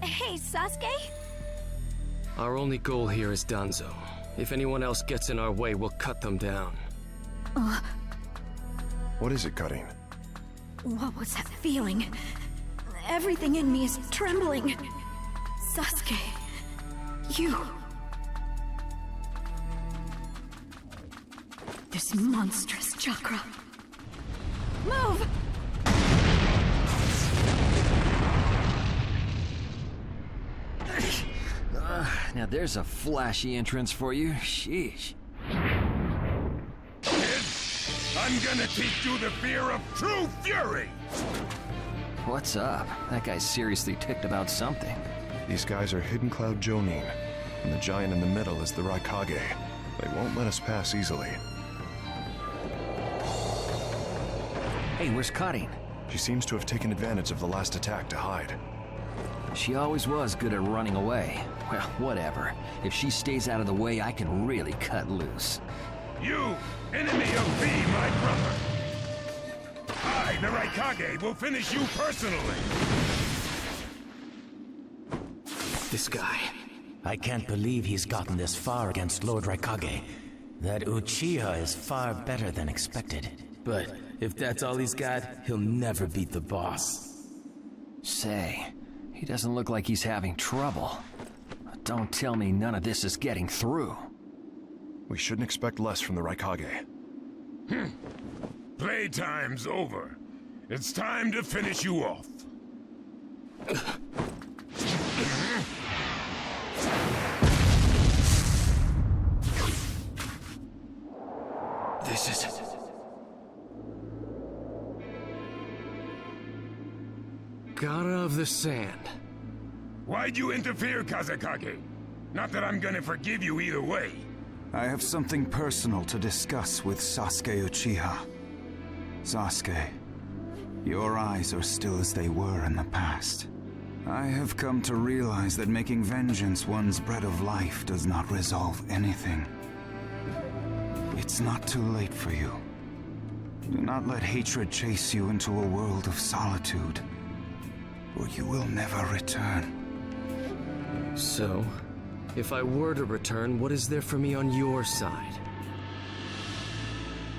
Hey, Sasuke? Our only goal here is Danzo. If anyone else gets in our way, we'll cut them down. What is it, Cutting? What was that feeling? Everything in me is trembling. Sasuke, you... This monstrous chakra. Move! Now there's a flashy entrance for you. Sheesh. I'm gonna teach you the fear of true fury! What's up? That guy's seriously ticked about something. These guys are Hidden Cloud Jonin, and the giant in the middle is the Raikage. They won't let us pass easily. Hey, where's Cutting? She seems to have taken advantage of the last attack to hide. She always was good at running away. Well, whatever. If she stays out of the way, I can really cut loose. You, enemy of B, my brother! I, the Raikage, will finish you personally! This guy. I can't believe he's gotten this far against Lord Raikage. That Uchiha is far better than expected. But if that's all he's got, he'll never beat the boss. Say, he doesn't look like he's having trouble. Don't tell me none of this is getting through. We shouldn't expect less from the Raikage. Playtime's over. It's time to finish you off. This is... Gara of the Sand. Why'd you interfere, Kazekage? Not that I'm gonna forgive you either way. I have something personal to discuss with Sasuke Uchiha. Sasuke, your eyes are still as they were in the past. I have come to realize that making vengeance one's bread of life does not resolve anything. It's not too late for you. Do not let hatred chase you into a world of solitude, or you will never return. So, if I were to return, what is there for me on your side?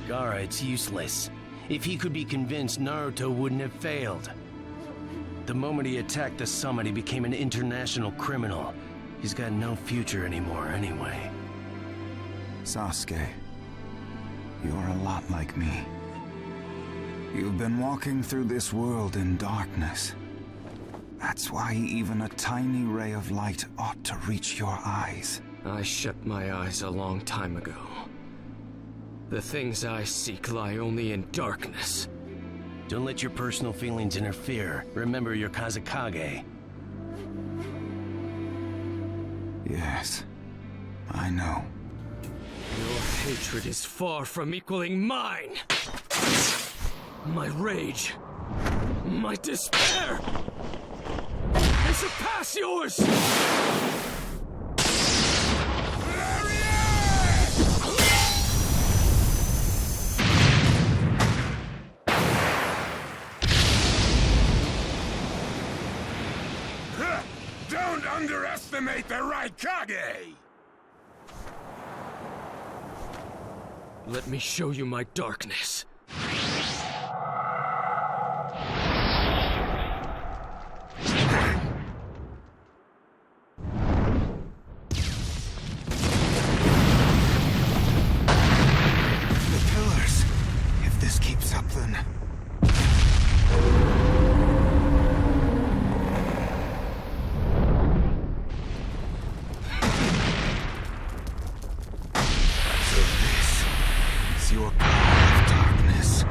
Gara, it's useless. If he could be convinced, Naruto wouldn't have failed. The moment he attacked the summit, he became an international criminal. He's got no future anymore, anyway. Sasuke, you're a lot like me. You've been walking through this world in darkness. That's why even a tiny ray of light ought to reach your eyes. I shut my eyes a long time ago. The things I seek lie only in darkness. Don't let your personal feelings interfere. Remember your Kazekage. Yes, I know. Your hatred is far from equaling mine! My rage, my despair, they surpass yours! Don't underestimate the Raikage! Let me show you my darkness. The pillars. If this keeps up, then... your power of darkness.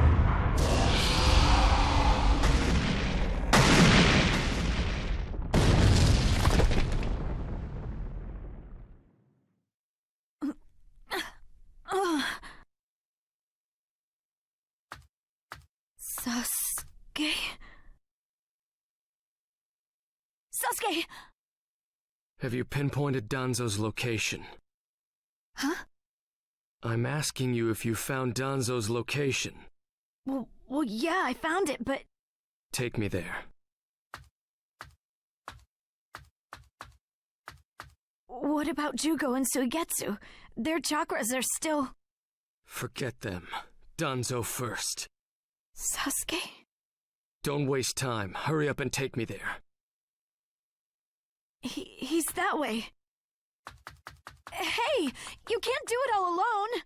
Sasuke? Sasuke! Have you pinpointed Danzo's location? Huh? I'm asking you if you found Danzo's location. Well, yeah, I found it, but... Take me there. What about Jugo and Suigetsu? Their chakras are still... Forget them. Danzo first. Sasuke? Don't waste time. Hurry up and take me there. He's that way. Hey! You can't do it all alone!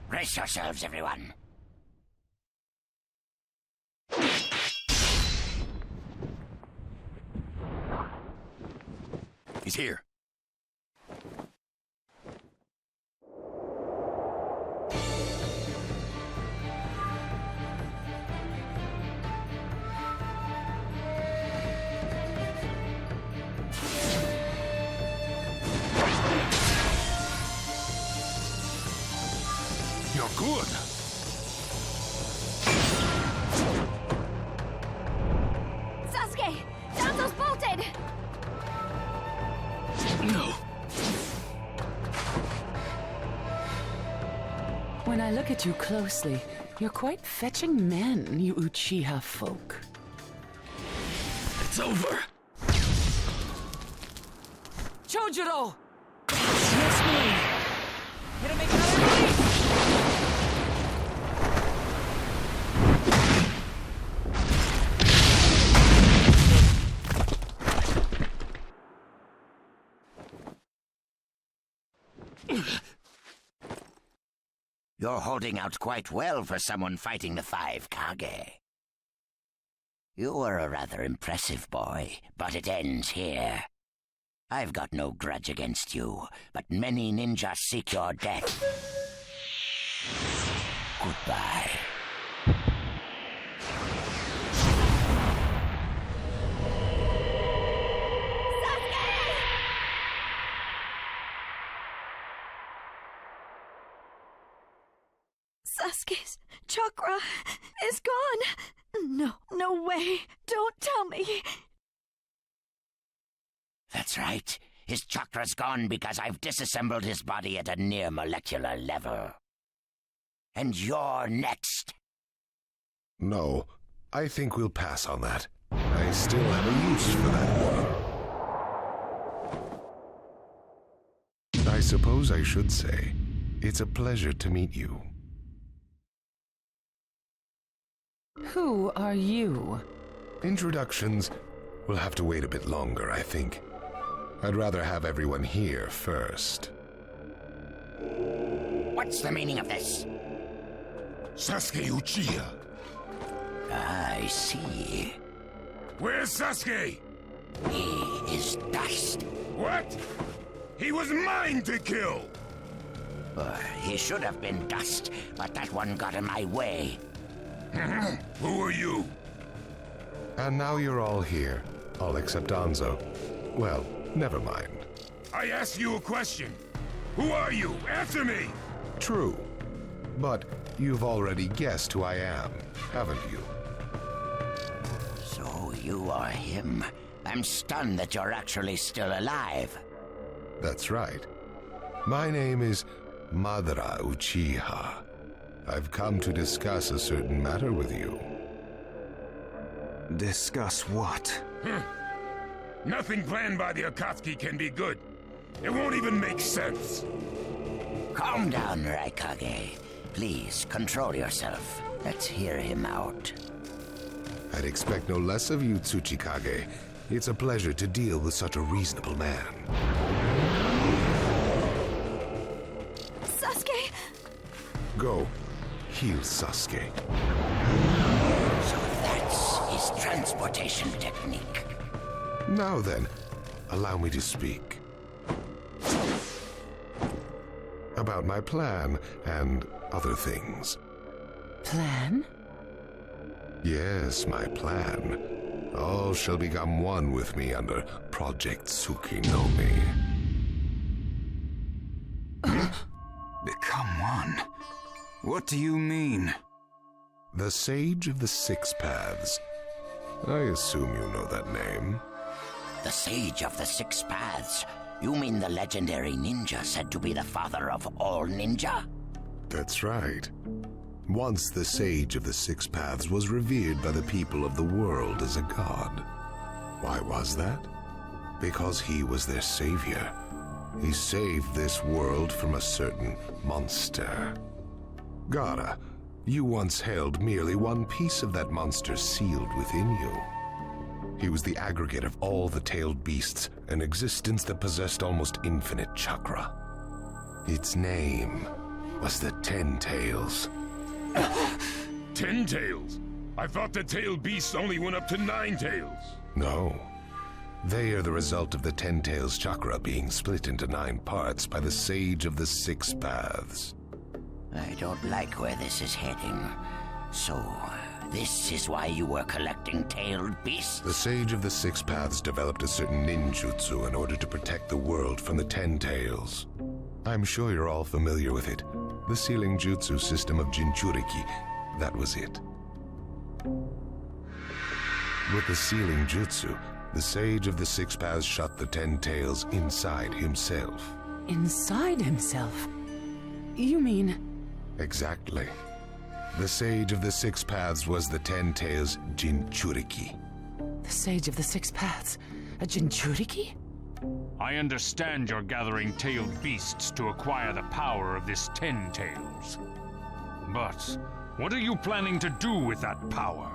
Brace yourselves, everyone. He's here. You're good. Sasuke! Danzo's bolted! No. When I look at you closely, you're quite fetching men, you Uchiha folk. It's over. Chojuro! Yes, me! Gonna make another release! You're holding out quite well for someone fighting the 5 Kage. You were a rather impressive boy, but it ends here. I've got no grudge against you, but many ninjas seek your death. Goodbye. Sasuke's chakra is gone. No way. Don't tell me. That's right. His chakra's gone because I've disassembled his body at a near molecular level. And you're next. No, I think we'll pass on that. I still have a use for that woman. I suppose I should say, it's a pleasure to meet you. Who are you? Introductions will have to wait a bit longer, I think. I'd rather have everyone here first. What's the meaning of this? Sasuke Uchiha. I see. Where's Sasuke? He is dust. What? He was mine to kill! He should have been dust, but that one got in my way. Who are you? And now you're all here, all except Danzo. Well, never mind. I asked you a question. Who are you? Answer me! True. But you've already guessed who I am, haven't you? So you are him. I'm stunned that you're actually still alive. That's right. My name is Madara Uchiha. I've come to discuss a certain matter with you. Discuss what? Nothing planned by the Akatsuki can be good. It won't even make sense. Calm down, Raikage. Please, control yourself. Let's hear him out. I'd expect no less of you, Tsuchikage. It's a pleasure to deal with such a reasonable man. Sasuke! Go. Heal Sasuke. So that's his transportation technique. Now then, allow me to speak. About my plan and other things. Plan? Yes, my plan. All shall become one with me under Project Tsukinome. Become one? What do you mean? The Sage of the Six Paths. I assume you know that name. The Sage of the Six Paths? You mean the legendary ninja said to be the father of all ninja? That's right. Once the Sage of the Six Paths was revered by the people of the world as a god. Why was that? Because he was their savior. He saved this world from a certain monster. Gaara, you once held merely one piece of that monster sealed within you. He was the aggregate of all the tailed beasts, an existence that possessed almost infinite chakra. Its name was the 10 Tails. 10 tails? I thought the tailed beasts only went up to 9 tails. No. They are the result of the 10 Tails chakra being split into 9 parts by the Sage of the Six Paths. I don't like where this is heading. So, this is why you were collecting tailed beasts? The Sage of the Six Paths developed a certain ninjutsu in order to protect the world from the 10 Tails. I'm sure you're all familiar with it. The sealing jutsu system of Jinchuriki. That was it. With the sealing jutsu, the Sage of the Six Paths shut the 10 Tails inside himself. Inside himself? You mean... Exactly. The Sage of the Six Paths was the 10 Tails Jinchuriki. The Sage of the Six Paths? A Jinchuriki? I understand you're gathering tailed beasts to acquire the power of this 10 Tails. But what are you planning to do with that power?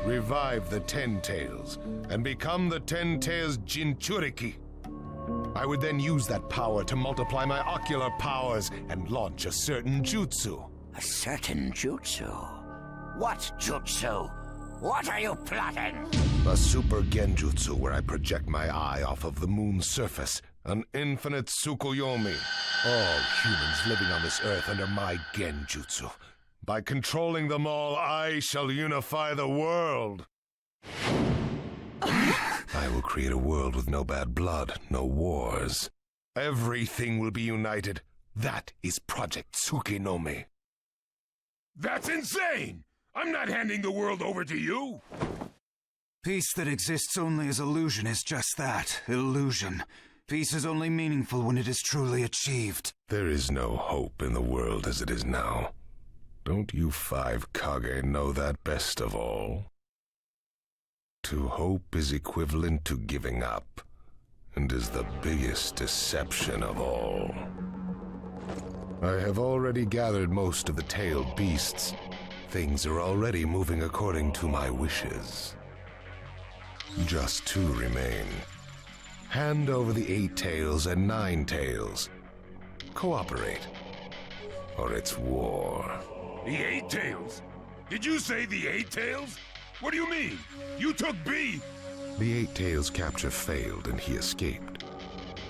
Revive the 10 Tails and become the 10 Tails Jinchuriki. I would then use that power to multiply my ocular powers and launch a certain jutsu. A certain jutsu? What jutsu? What are you plotting? A super genjutsu where I project my eye off of the moon's surface. An infinite Tsukuyomi. All humans living on this earth under my genjutsu. By controlling them all, I shall unify the world. I will create a world with no bad blood, no wars. Everything will be united. That is Project Tsukinomi. That's insane! I'm not handing the world over to you! Peace that exists only as illusion is just that, illusion. Peace is only meaningful when it is truly achieved. There is no hope in the world as it is now. Don't you 5 Kage know that best of all? To hope is equivalent to giving up, and is the biggest deception of all. I have already gathered most of the tailed beasts. Things are already moving according to my wishes. Just 2 remain. Hand over the 8 tails and 9 tails. Cooperate, or it's war. The 8 tails? Did you say the 8 tails? What do you mean? You took B! The 8 tails capture failed and he escaped.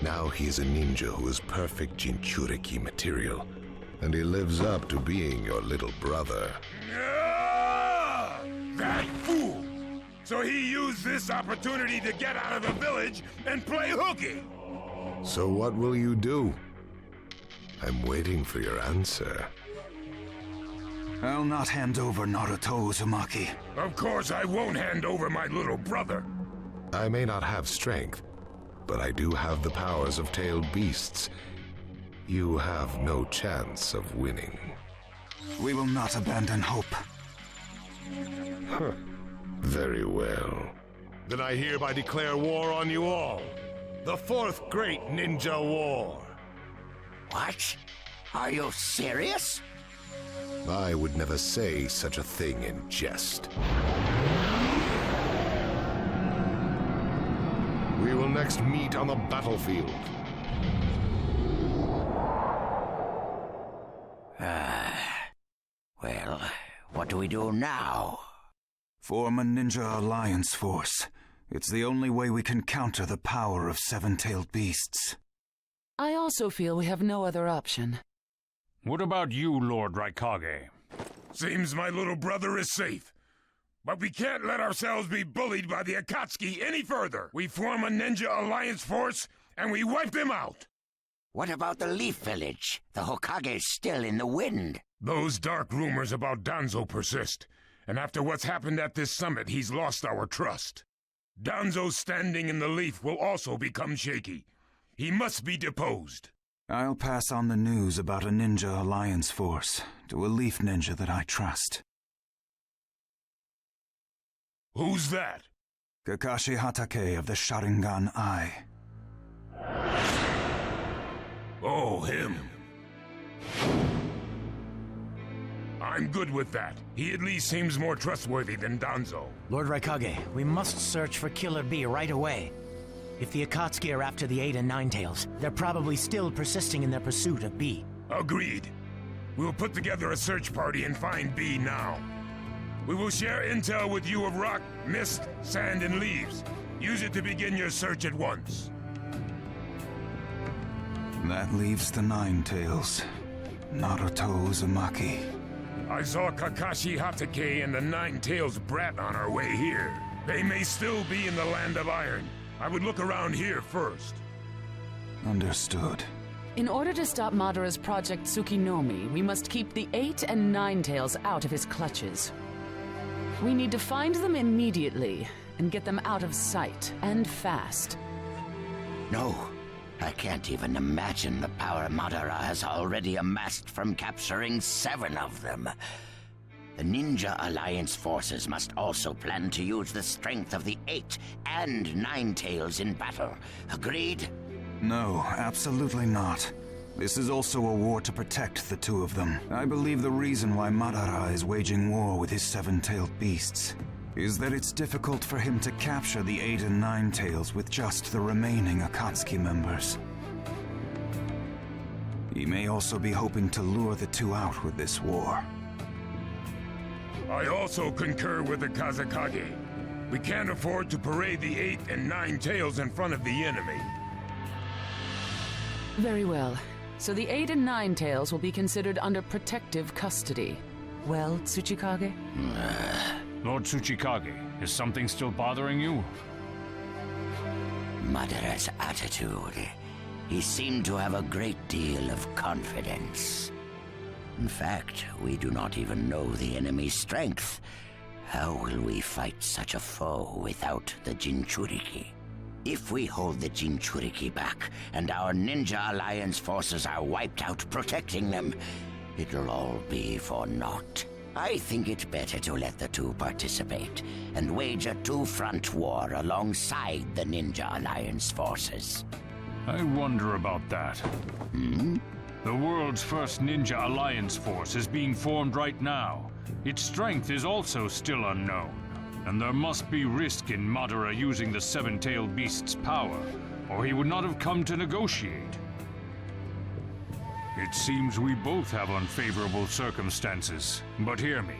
Now he is a ninja who is perfect Jinchuriki material, and he lives up to being your little brother. Ah! That fool! So he used this opportunity to get out of the village and play hooky! So what will you do? I'm waiting for your answer. I'll not hand over Naruto Uzumaki. Of course I won't hand over my little brother. I may not have strength, but I do have the powers of tailed beasts. You have no chance of winning. We will not abandon hope. Huh. Very well. Then I hereby declare war on you all. The 4th Great Ninja War. What? Are you serious? I would never say such a thing in jest. We will next meet on the battlefield. Well, what do we do now? Form a ninja alliance force. It's the only way we can counter the power of 7-tailed beasts. I also feel we have no other option. What about you, Lord Raikage? Seems my little brother is safe. But we can't let ourselves be bullied by the Akatsuki any further. We form a ninja alliance force, and we wipe them out. What about the Leaf Village? The Hokage's still in the wind. Those dark rumors about Danzo persist. And after what's happened at this summit, he's lost our trust. Danzo's standing in the Leaf will also become shaky. He must be deposed. I'll pass on the news about a ninja alliance force to a Leaf ninja that I trust. Who's that? Kakashi Hatake of the Sharingan Eye. Oh, him. I'm good with that. He at least seems more trustworthy than Danzo. Lord Raikage, we must search for Killer B right away. If the Akatsuki are after the 8 and 9 tails, they're probably still persisting in their pursuit of B. Agreed. We'll put together a search party and find B now. We will share intel with you of rock, mist, sand, and leaves. Use it to begin your search at once. That leaves the 9 tails. Naruto Uzumaki. I saw Kakashi Hatake and the 9 tails brat on our way here. They may still be in the Land of Iron. I would look around here first. Understood. In order to stop Madara's Project Tsukinomi, we must keep the 8 and 9 tails out of his clutches. We need to find them immediately and get them out of sight, and fast. No, I can't even imagine the power Madara has already amassed from capturing 7 of them. The Ninja Alliance forces must also plan to use the strength of the 8 and 9 tails in battle. Agreed? No, absolutely not. This is also a war to protect the 2 of them. I believe the reason why Madara is waging war with his 7-tailed beasts is that it's difficult for him to capture the 8 and 9 tails with just the remaining Akatsuki members. He may also be hoping to lure the two out with this war. I also concur with the Kazekage. We can't afford to parade the 8 and 9 tails in front of the enemy. Very well. So the 8 and 9 tails will be considered under protective custody. Well, Tsuchikage? Lord Tsuchikage, is something still bothering you? Madara's attitude. He seemed to have a great deal of confidence. In fact, we do not even know the enemy's strength. How will we fight such a foe without the Jinchuriki? If we hold the Jinchuriki back, and our Ninja Alliance forces are wiped out protecting them, it'll all be for naught. I think it better to let the two participate, and wage a two-front war alongside the Ninja Alliance forces. I wonder about that. The world's first Ninja Alliance force is being formed right now. Its strength is also still unknown, and there must be risk in Madara using the seven-tailed beast's power, or he would not have come to negotiate. It seems we both have unfavorable circumstances, but hear me.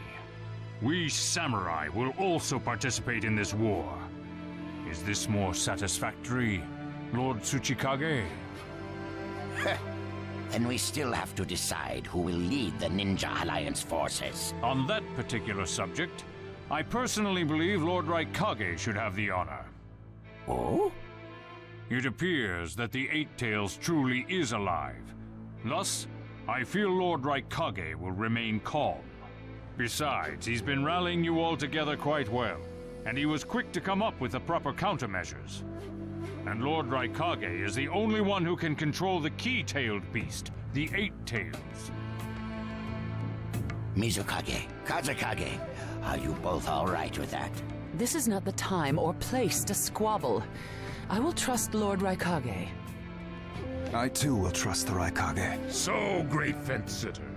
We samurai will also participate in this war. Is this more satisfactory, Lord Tsuchikage? Then we still have to decide who will lead the Ninja Alliance forces. On that particular subject, I personally believe Lord Raikage should have the honor. Oh? It appears that the Eight Tails truly is alive. Thus, I feel Lord Raikage will remain calm. Besides, he's been rallying you all together quite well, and he was quick to come up with the proper countermeasures. And Lord Raikage is the only one who can control the key-tailed beast, the Eight Tails. Mizukage, Kazekage, are you both all right with that? This is not the time or place to squabble. I will trust Lord Raikage. I too will trust the Raikage. So, great fence-sitter.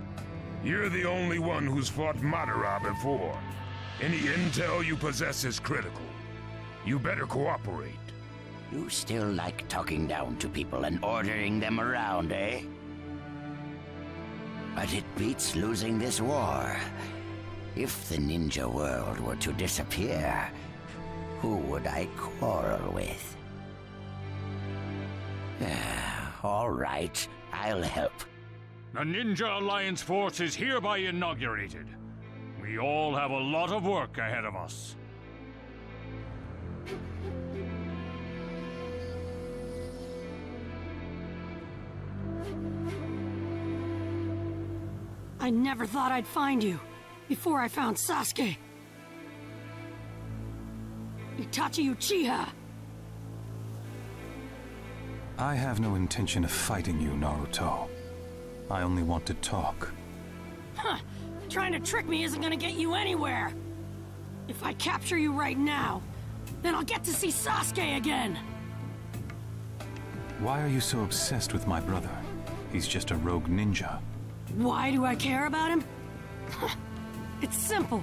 You're the only one who's fought Madara before. Any intel you possess is critical. You better cooperate. You still like talking down to people and ordering them around, eh? But it beats losing this war. If the ninja world were to disappear, who would I quarrel with? All right, I'll help. The Ninja Alliance force is hereby inaugurated. We all have a lot of work ahead of us. I never thought I'd find you before I found Sasuke. Itachi Uchiha. I have no intention of fighting you, Naruto. I only want to talk. Huh. Trying to trick me isn't gonna get you anywhere. If I capture you right now, then I'll get to see Sasuke again. Why are you so obsessed with my brother? He's just a rogue ninja. Why do I care about him? It's simple.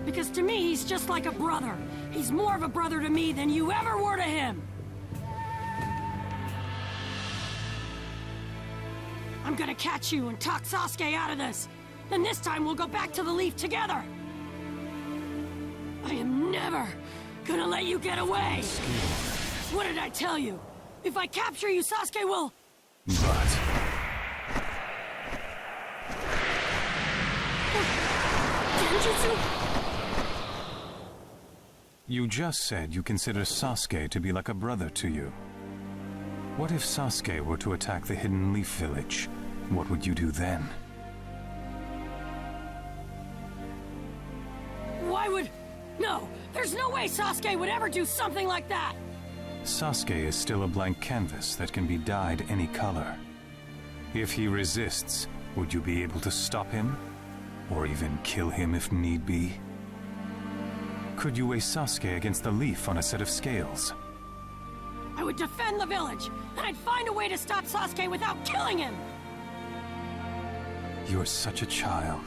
Because to me, he's just like a brother. He's more of a brother to me than you ever were to him. I'm gonna catch you and talk Sasuke out of this. Then this time we'll go back to the Leaf together. I am never gonna let you get away. What did I tell you? If I capture you, Sasuke will... But... Genjutsu? You just said you consider Sasuke to be like a brother to you. What if Sasuke were to attack the Hidden Leaf Village? What would you do then? Why would... No, there's no way Sasuke would ever do something like that! Sasuke is still a blank canvas that can be dyed any color. If he resists, would you be able to stop him? Or even kill him if need be? Could you weigh Sasuke against the Leaf on a set of scales? I would defend the village, and I'd find a way to stop Sasuke without killing him! You're such a child.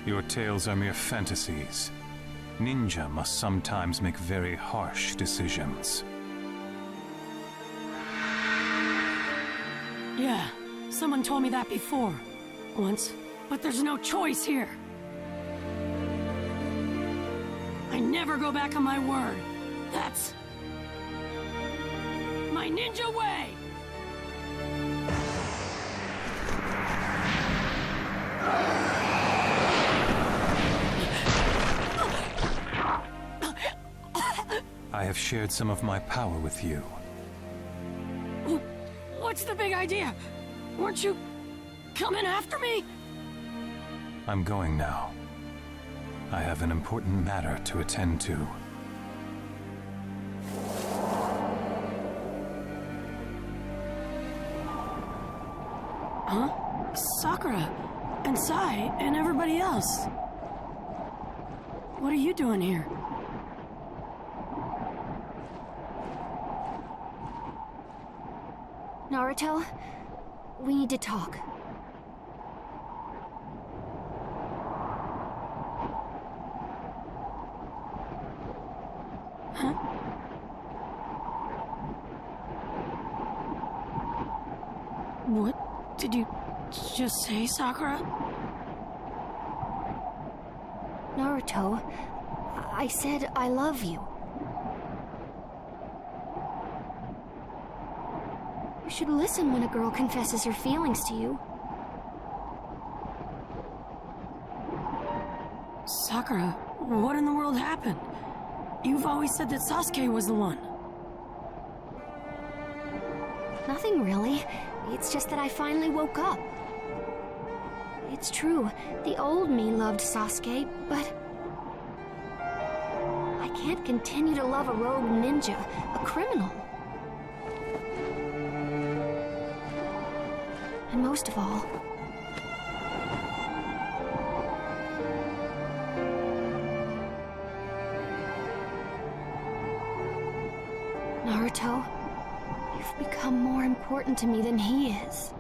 Your tales are mere fantasies. Ninja must sometimes make very harsh decisions. Yeah, someone told me that before. Once. But there's no choice here. I never go back on my word. That's my ninja way! I have shared some of my power with you. What's the big idea? Weren't you coming after me? I'm going now. I have an important matter to attend to. Huh? Sakura, and Sai, and everybody else. What are you doing here? Naruto, we need to talk. Huh? What did you just say, Sakura? Naruto, I said I love you. You should listen when a girl confesses her feelings to you. Sakura, what in the world happened? You've always said that Sasuke was the one. Nothing really. It's just that I finally woke up. It's true, the old me loved Sasuke, but I can't continue to love a rogue ninja, a criminal. And most of all, Naruto, you've become more important to me than he is.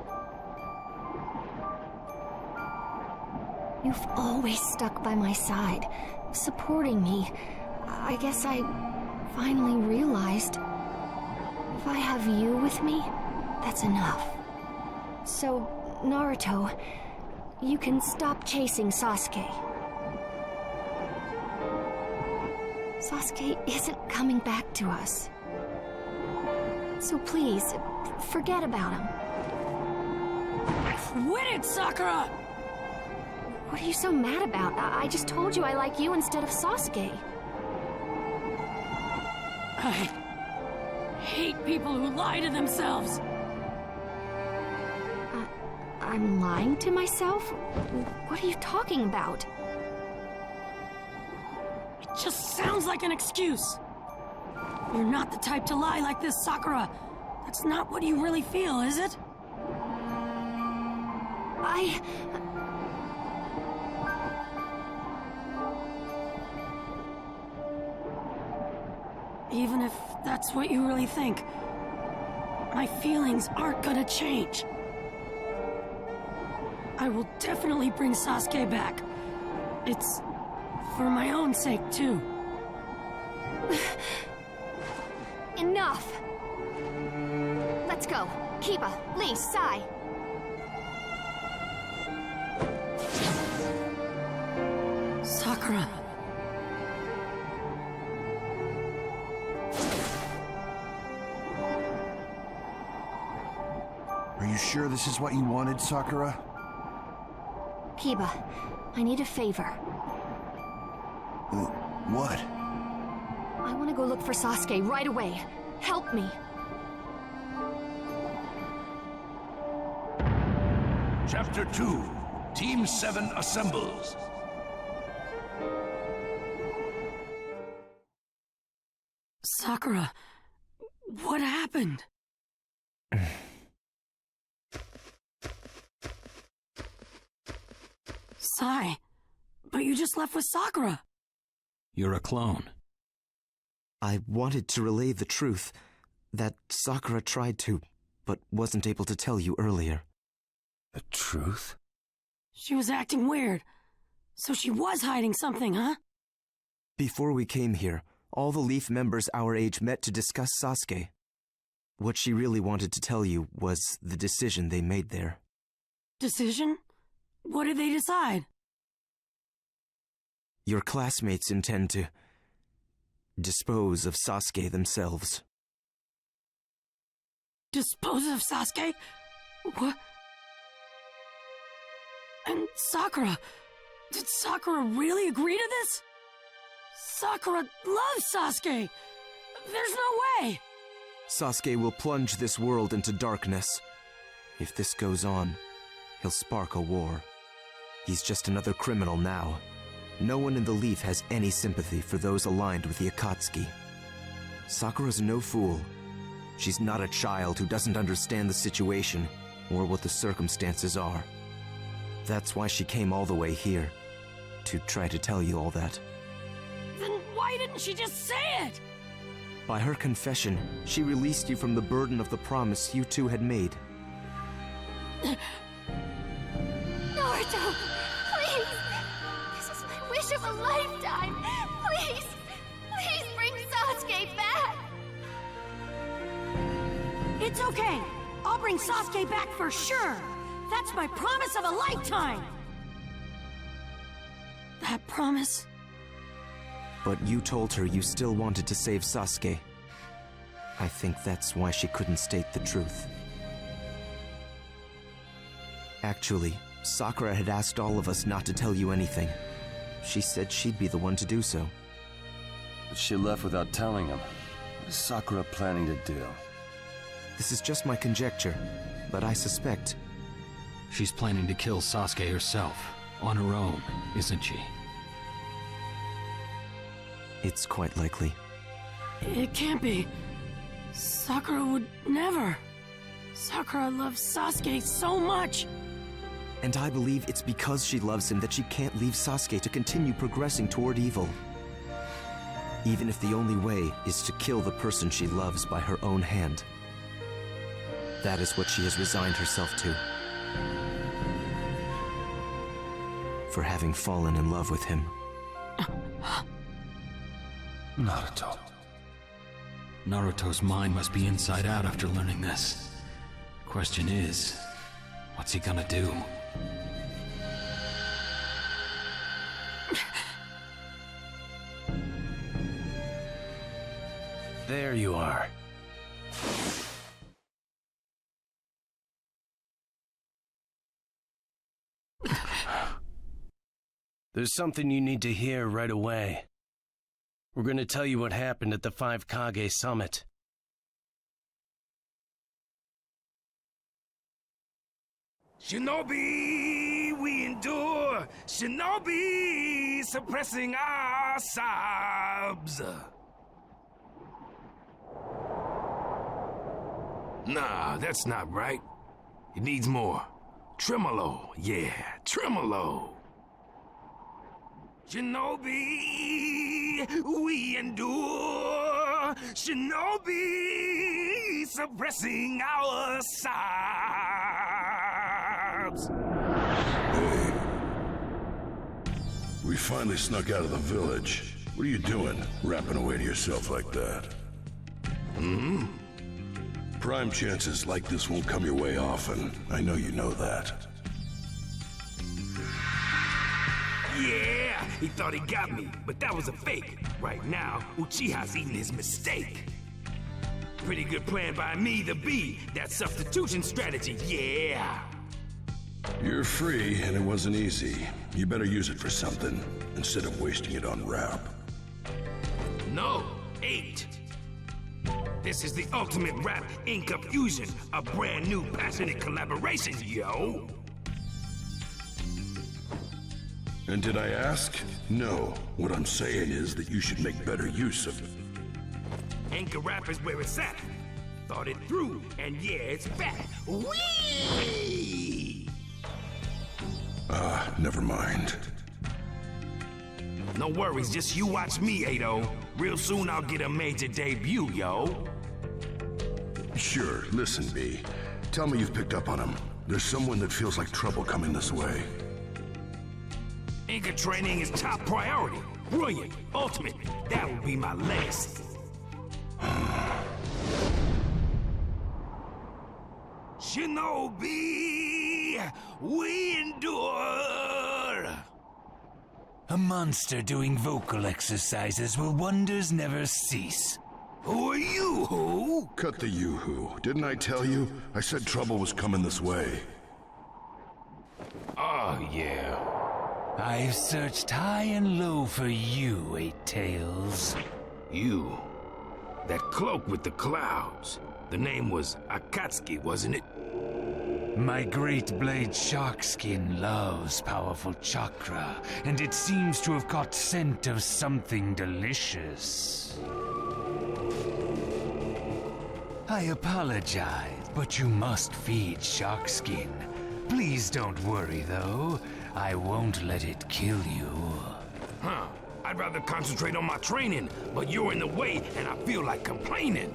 You've always stuck by my side, supporting me. I guess I finally realized if I have you with me, that's enough. So, Naruto, you can stop chasing Sasuke. Sasuke isn't coming back to us. So please, forget about him. Quit it, Sakura! What are you so mad about? I just told you I like you instead of Sasuke. I hate people who lie to themselves. I'm lying to myself? What are you talking about? It just sounds like an excuse. You're not the type to lie like this, Sakura. That's not what you really feel, is it? Even if that's what you really think, my feelings aren't gonna change. I will definitely bring Sasuke back. It's for my own sake, too. Enough! Let's go. Kiba, Lee, Sai. Sakura. Are you sure this is what you wanted, Sakura? Kiba, I need a favor. What? I want to go look for Sasuke right away. Help me. Chapter 2. Team 7 assembles. Sakura, what happened? Sai, but you just left with Sakura. You're a clone. I wanted to relay the truth that Sakura tried to, but wasn't able to tell you earlier. The truth? She was acting weird. So she was hiding something, huh? Before we came here, all the Leaf members our age met to discuss Sasuke. what she really wanted to tell you was the decision they made there. Decision? What did they decide? Your classmates intend to dispose of Sasuke themselves. Dispose of Sasuke? What? And Sakura? Did Sakura really agree to this? Sakura loves Sasuke! There's no way! Sasuke will plunge this world into darkness. If this goes on, he'll spark a war. He's just another criminal now. No one in the Leaf has any sympathy for those aligned with the Akatsuki. Sakura's no fool. She's not a child who doesn't understand the situation or what the circumstances are. That's why she came all the way here, to try to tell you all that. Then why didn't she just say it? By her confession, she released you from the burden of the promise you two had made. Naruto, please! This is my wish of a lifetime! Please! Please bring Sasuke back! It's okay. I'll bring Sasuke back for sure. That's my promise of a lifetime. That promise? But you told her you still wanted to save Sasuke. I think that's why she couldn't state the truth. Actually, Sakura had asked all of us not to tell you anything. She said she'd be the one to do so. But she left without telling him. What is Sakura planning to do? This is just my conjecture, but I suspect... She's planning to kill Sasuke herself, on her own, isn't she? It's quite likely. It can't be. Sakura would never. Sakura loves Sasuke so much. And I believe it's because she loves him that she can't leave Sasuke to continue progressing toward evil. Even if the only way is to kill the person she loves by her own hand. That is what she has resigned herself to. For having fallen in love with him. Naruto. Naruto's mind must be inside out after learning this. Question is, what's he gonna do? There you are. There's something you need to hear right away. We're going to tell you what happened at the 5 Kage Summit. Shinobi, we endure. Shinobi, suppressing our sobs. Nah, that's not right. It needs more. Tremolo, yeah, tremolo. Shinobi, we endure. Shinobi, suppressing our sobs. Hey. We finally snuck out of the village. What are you doing, rapping away to yourself like that? Hmm? Prime chances like this won't come your way often. I know you know that. Yeah, he thought he got me, but that was a fake. Right now, Uchiha's eating his mistake. Pretty good plan by me, the B. That substitution strategy, yeah. You're free, and it wasn't easy. You better use it for something, instead of wasting it on rap. No, 8. This is the ultimate rap ink-up fusion, a brand new passionate collaboration, yo. And did I ask? No. What I'm saying is that you should make better use of it. Anchor rap is where it's at. Thought it through, and yeah, it's back. Whee! Never mind. No worries, just you watch me, Ado. Real soon I'll get a major debut, yo. Sure, listen, B. Tell me you've picked up on him. There's someone that feels like trouble coming this way. Anchor training is top priority. Brilliant, ultimate. That will be my legacy. Shinobi, we endure. A monster doing vocal exercises will wonders never cease. Who are you, who? Cut the yoo-hoo. Didn't I tell you? I said trouble was coming this way. Oh, yeah. I've searched high and low for you, Eight Tails. You. That cloak with the clouds. The name was Akatsuki, wasn't it? My great blade Sharkskin loves powerful chakra, and it seems to have caught scent of something delicious. I apologize, but you must feed Sharkskin. Please don't worry, though. I won't let it kill you. Huh. I'd rather concentrate on my training, but you're in the way and I feel like complaining.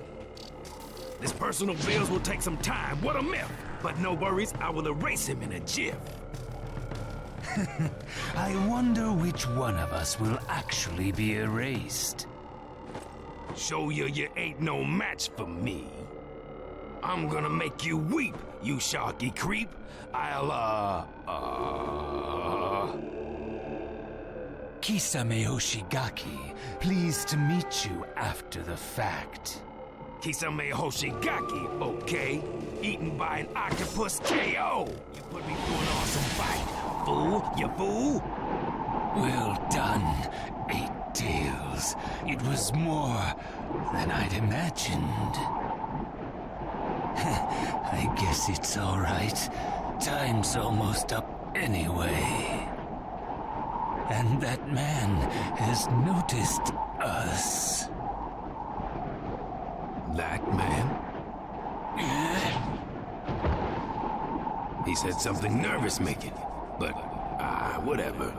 This personal bills will take some time, what a myth! But no worries, I will erase him in a jiff. I wonder which one of us will actually be erased. Show you ain't no match for me. I'm gonna make you weep, you sharky creep. Kisame Hoshigaki, pleased to meet you after the fact. Kisame Hoshigaki, okay? Eaten by an octopus KO! You put me through an awesome fight, fool, you fool! Well done, Eight Tails. It was more than I'd imagined. I guess it's all right. Time's almost up anyway. And that man has noticed us. That man? He said something nervous making, but whatever.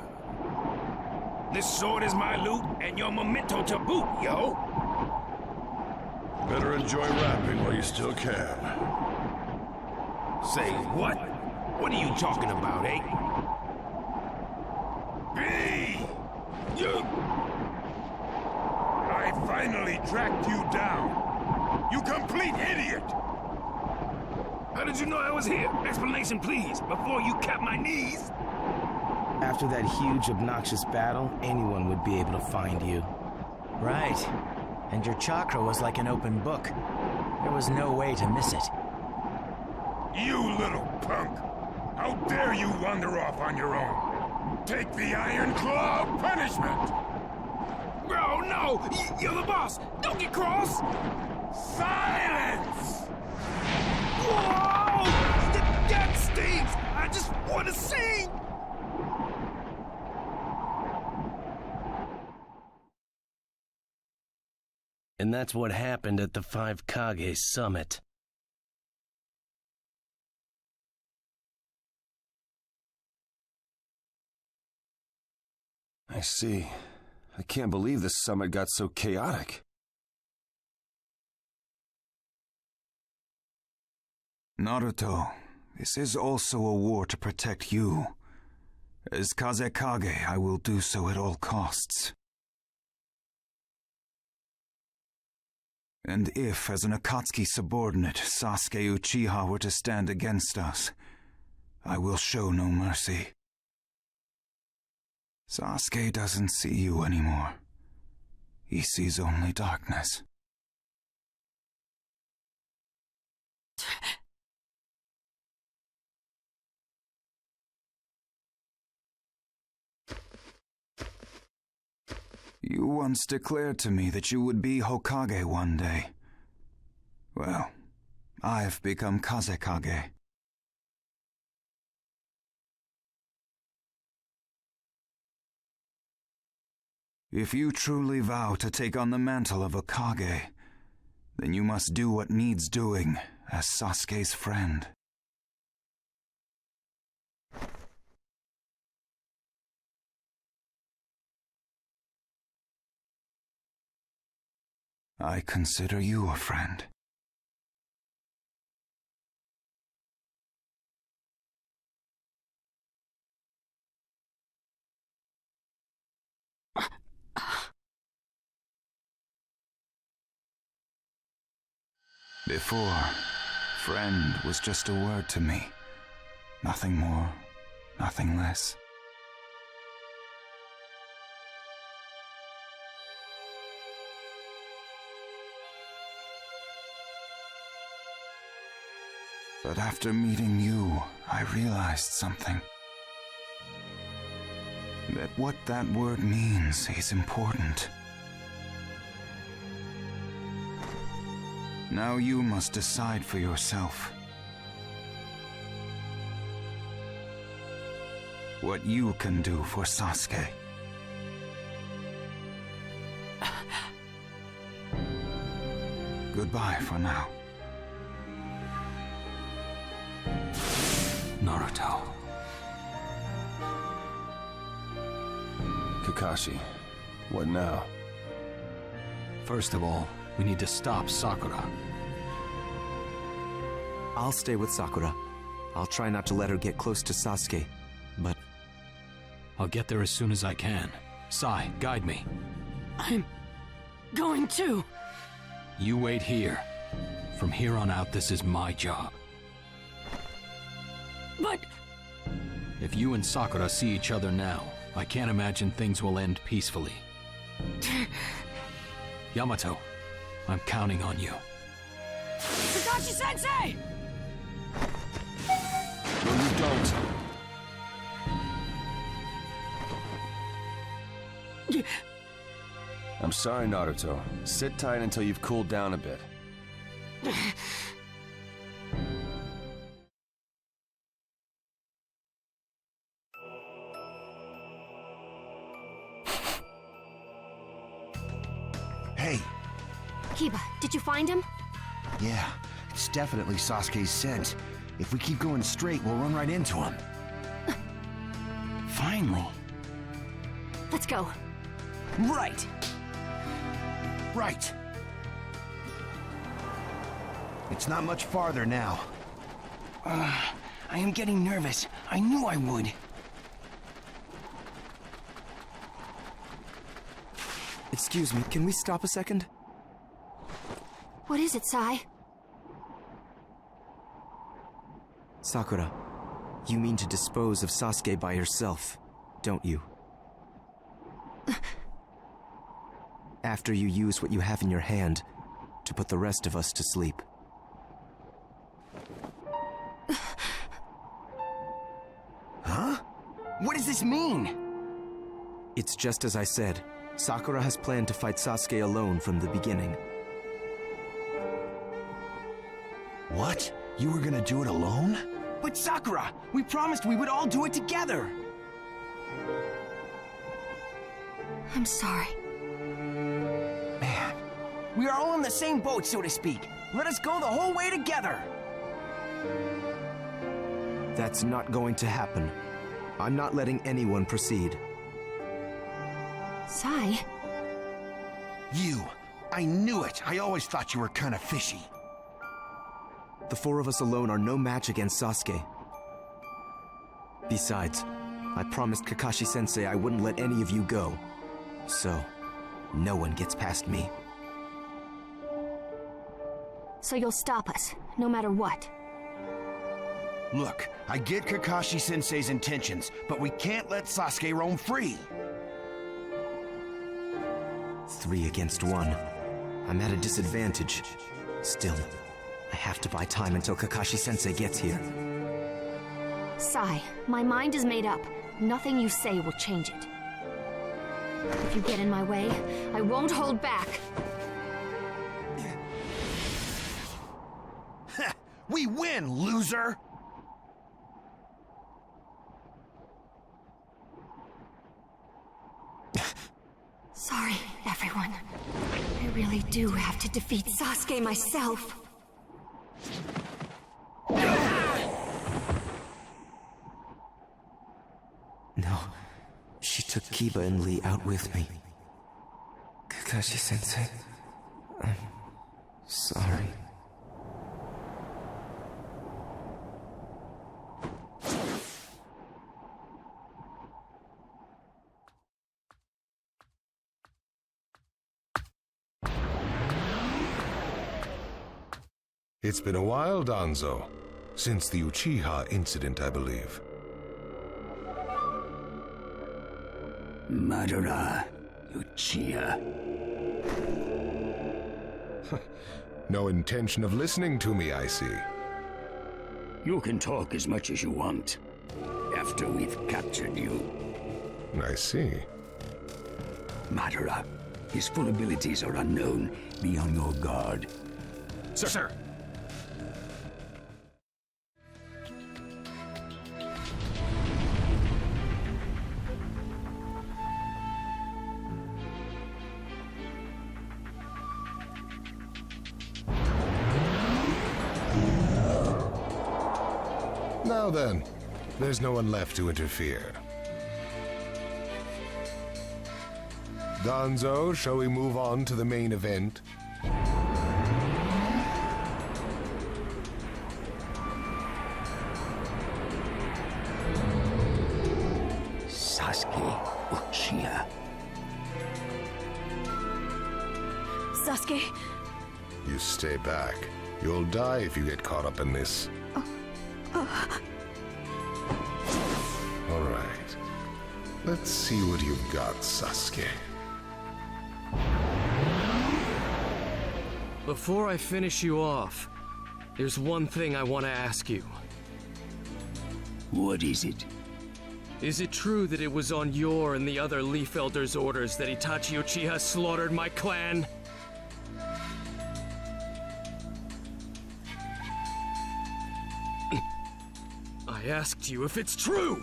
This sword is my loot, and your memento to boot, yo! Better enjoy rapping while you still can. Say what? What are you talking about, eh? B! You! I finally tracked you down. You complete idiot! How did you know I was here? Explanation, please, before you cap my knees! After that huge, obnoxious battle, anyone would be able to find you. Right. And your chakra was like an open book. There was no way to miss it. You little punk! How dare you wander off on your own? Take the Iron Claw of punishment! Bro, no! You're the boss! Don't get cross! Silence! Whoa! That stings! I just want to sing! And that's what happened at the Five Kage Summit. I see. I can't believe this summit got so chaotic. Naruto, this is also a war to protect you. As Kazekage, I will do so at all costs. And if, as an Akatsuki subordinate, Sasuke Uchiha were to stand against us, I will show no mercy. Sasuke doesn't see you anymore. He sees only darkness. You once declared to me that you would be Hokage one day. Well, I've become Kazekage. If you truly vow to take on the mantle of Hokage, then you must do what needs doing as Sasuke's friend. I consider you a friend. Before, Friend was just a word to me. Nothing more, nothing less. But after meeting you, I realized something. That what that word means is important. Now you must decide for yourself. What you can do for Sasuke. Goodbye for now. Naruto. Kakashi, what now? First of all, we need to stop Sakura. I'll stay with Sakura. I'll try not to let her get close to Sasuke, but... I'll get there as soon as I can. Sai, guide me. I'm going to. You wait here. From here on out, this is my job. But... If you and Sakura see each other now, I can't imagine things will end peacefully. Yamato, I'm counting on you. Kakashi-sensei! No, you don't. I'm sorry, Naruto. Sit tight until you've cooled down a bit. Hey. Kiba, did you find him? Yeah, it's definitely Sasuke's scent. If we keep going straight, we'll run right into him. Finally. Let's go. Right. Right. It's not much farther now. I am getting nervous. I knew I would. Excuse me, can we stop a second? What is it, Sai? Sakura, you mean to dispose of Sasuke by yourself, don't you? After you use what you have in your hand to put the rest of us to sleep. Huh? What does this mean? It's just as I said. Sakura has planned to fight Sasuke alone from the beginning. What? You were gonna do it alone? But Sakura, we promised we would all do it together. I'm sorry. Man, we are all in the same boat, so to speak. Let us go the whole way together. That's not going to happen. I'm not letting anyone proceed. Sai? You! I knew it! I always thought you were kinda fishy. The four of us alone are no match against Sasuke. Besides, I promised Kakashi-sensei I wouldn't let any of you go. So, no one gets past me. So you'll stop us, no matter what? Look, I get Kakashi-sensei's intentions, but we can't let Sasuke roam free. 3 against 1. I'm at a disadvantage. Still, I have to buy time until Kakashi-sensei gets here. Sai, my mind is made up. Nothing you say will change it. If you get in my way, I won't hold back. We win, loser! Sorry, everyone. I really do have to defeat Sasuke myself. No, she took Kiba and Lee out with me. Kakashi-sensei, I'm sorry. It's been a while, Danzo. Since the Uchiha incident, I believe. Madara, Uchiha. No intention of listening to me, I see. You can talk as much as you want, after we've captured you. I see. Madara, his full abilities are unknown. Be on your guard. Sir. Now then, there's no one left to interfere. Danzo, shall we move on to the main event? Sasuke Uchiha. Sasuke. You stay back. You'll die if you get caught up in this. All right. Let's see what you've got, Sasuke. Before I finish you off, there's one thing I want to ask you. What is it? Is it true that it was on your and the other Leaf Elders' orders that Itachi Uchiha slaughtered my clan? I asked you if it's true!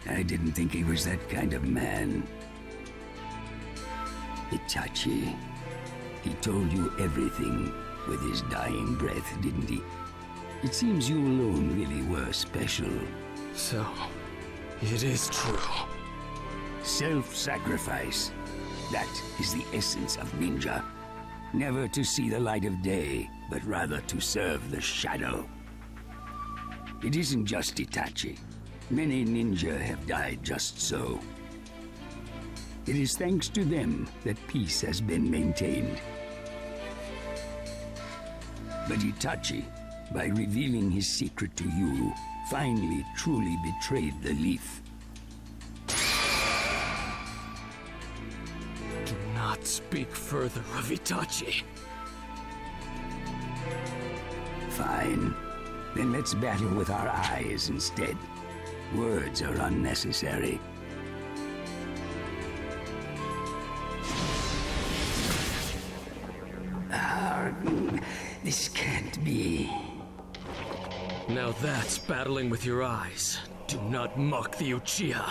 I didn't think he was that kind of man. Itachi, he told you everything with his dying breath, didn't he? It seems you alone really were special. So, it is true. Self-sacrifice. That is the essence of ninja. Never to see the light of day, but rather to serve the shadow. It isn't just Itachi. Many ninja have died just so. It is thanks to them that peace has been maintained. But Itachi, by revealing his secret to you, finally truly betrayed the Leaf. Do not speak further of Itachi. Fine. Then let's battle with our eyes instead. Words are unnecessary. This can't be. Now that's battling with your eyes. Do not mock the Uchiha.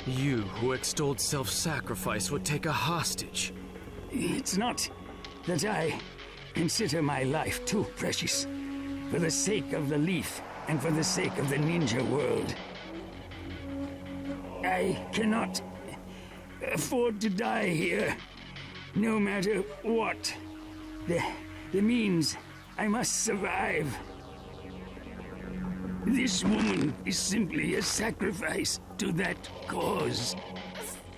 You, who extolled self-sacrifice, would take a hostage. It's not that I consider my life too precious. For the sake of the Leaf, and for the sake of the ninja world. I cannot afford to die here, no matter what. The means, I must survive. This woman is simply a sacrifice to that cause.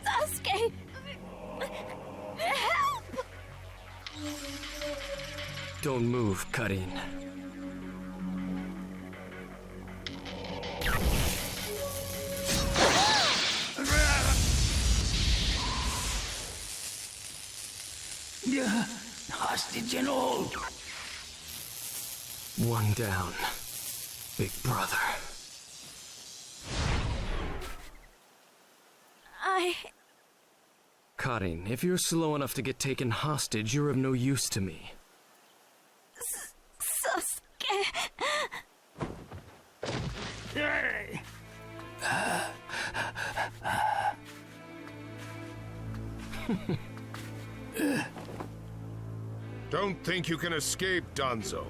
Sasuke! Help! Don't move, Karin. Hostage and all. One down, big brother. Karin, if you're slow enough to get taken hostage, you're of no use to me. Sasuke... Don't think you can escape, Danzo.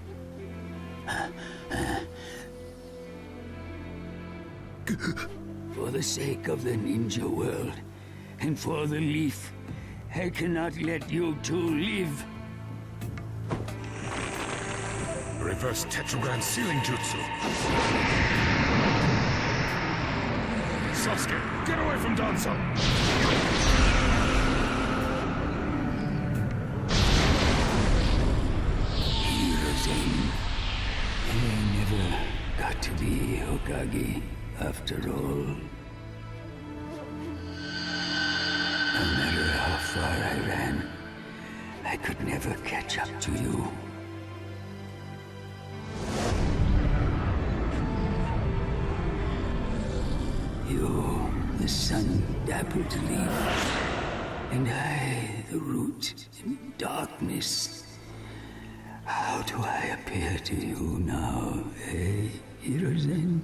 For the sake of the ninja world, and for the Leaf, I cannot let you two live. Reverse Tetragram Sealing Jutsu. Sasuke, get away from Danzo! Hiruzen. I never got to be Hokage after all. No matter how far I ran, I could never catch up to you. You, the sun-dappled leaf, and I, the root in darkness. How do I appear to you now, eh, Hiruzen?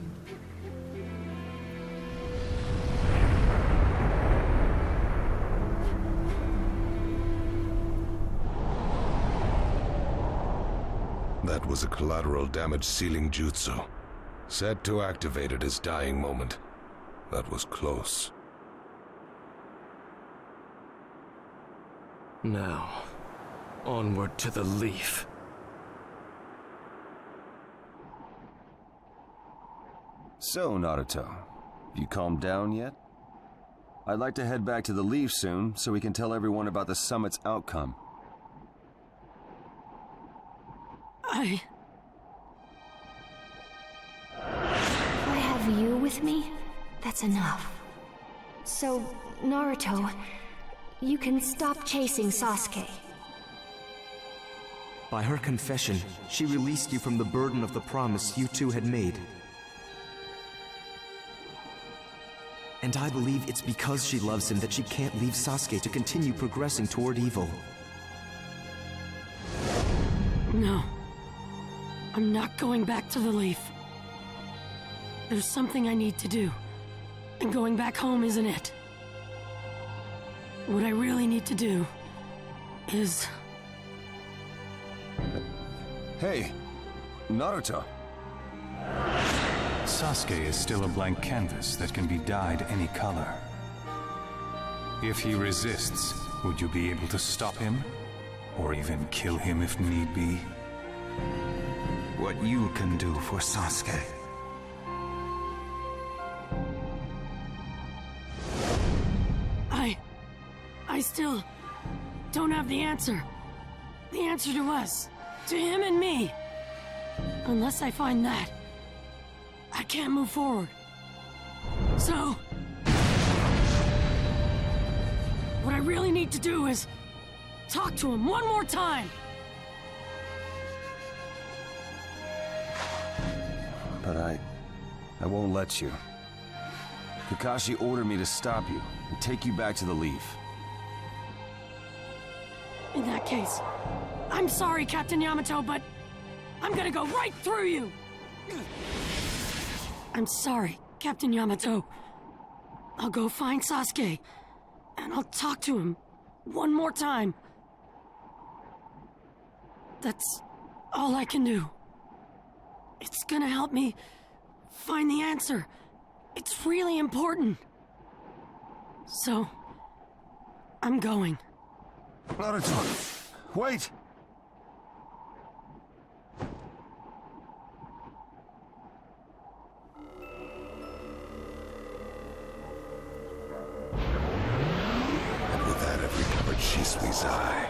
That was a collateral damage sealing jutsu. Set to activate at his dying moment. That was close. Now, onward to the leaf. So, Naruto, you calmed down yet? I'd like to head back to the leaf soon, so we can tell everyone about the summit's outcome. If I have you with me, that's enough. So, Naruto, you can stop chasing Sasuke. By her confession, she released you from the burden of the promise you two had made. And I believe it's because she loves him that she can't leave Sasuke to continue progressing toward evil. No. I'm not going back to the leaf. There's something I need to do. And going back home isn't it. What I really need to do is... Hey, Naruto. Sasuke is still a blank canvas that can be dyed any color. If he resists, would you be able to stop him? Or even kill him if need be? What you can do for Sasuke. I still don't have the answer. The answer to us. To him and me. Unless I find that, I can't move forward. So, what I really need to do is talk to him one more time. But I won't let you. Kakashi ordered me to stop you and take you back to the leaf. In that case, I'm sorry, Captain Yamato, but I'm gonna go right through you! I'm sorry, Captain Yamato. I'll go find Sasuke, and I'll talk to him one more time. That's all I can do. It's gonna help me find the answer. It's really important. So, I'm going. Naruto, wait! And with that, I've recovered Shisui's eye.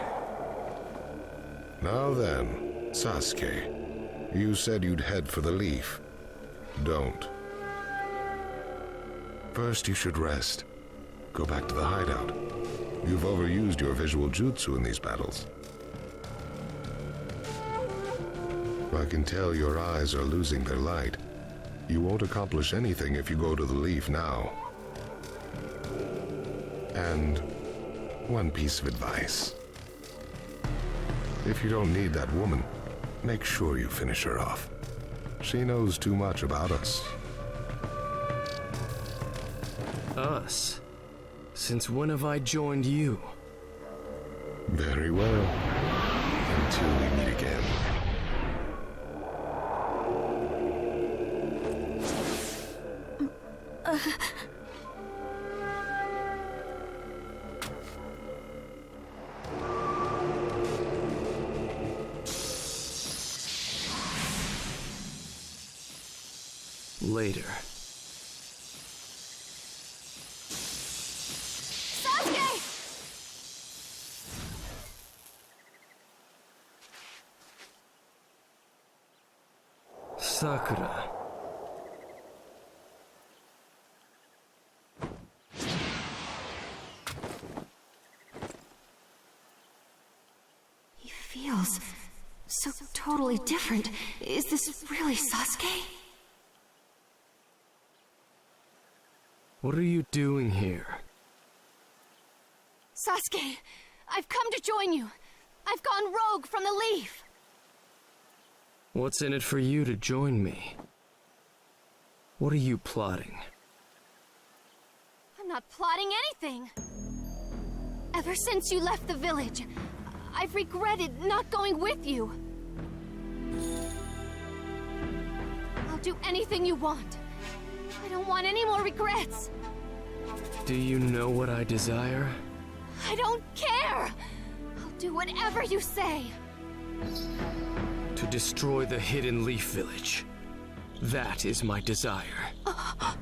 Now then, Sasuke, you said you'd head for the leaf. Don't. First, you should rest. Go back to the hideout. You've overused your visual jutsu in these battles. I can tell your eyes are losing their light. You won't accomplish anything if you go to the leaf now. And one piece of advice. If you don't need that woman, make sure you finish her off. She knows too much about us. Us? Since when have I joined you? Very well. Until we meet again. later. Sasuke! Sakura. He feels so totally different. Is this really Sasuke? What are you doing here? Sasuke, I've come to join you. I've gone rogue from the Leaf. What's in it for you to join me? What are you plotting? I'm not plotting anything. Ever since you left the village, I've regretted not going with you. I'll do anything you want. I don't want any more regrets. Do you know what I desire? I don't care! I'll do whatever you say. To destroy the Hidden Leaf Village. That is my desire.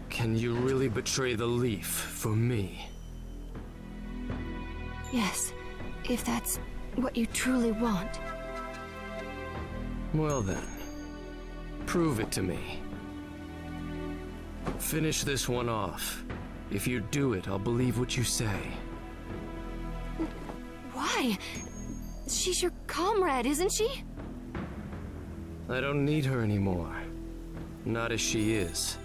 Can you really betray the Leaf for me? Yes, if that's what you truly want. Well then, prove it to me. Finish this one off. If you do it, I'll believe what you say. Why? She's your comrade, isn't she? I don't need her anymore. Not as she is.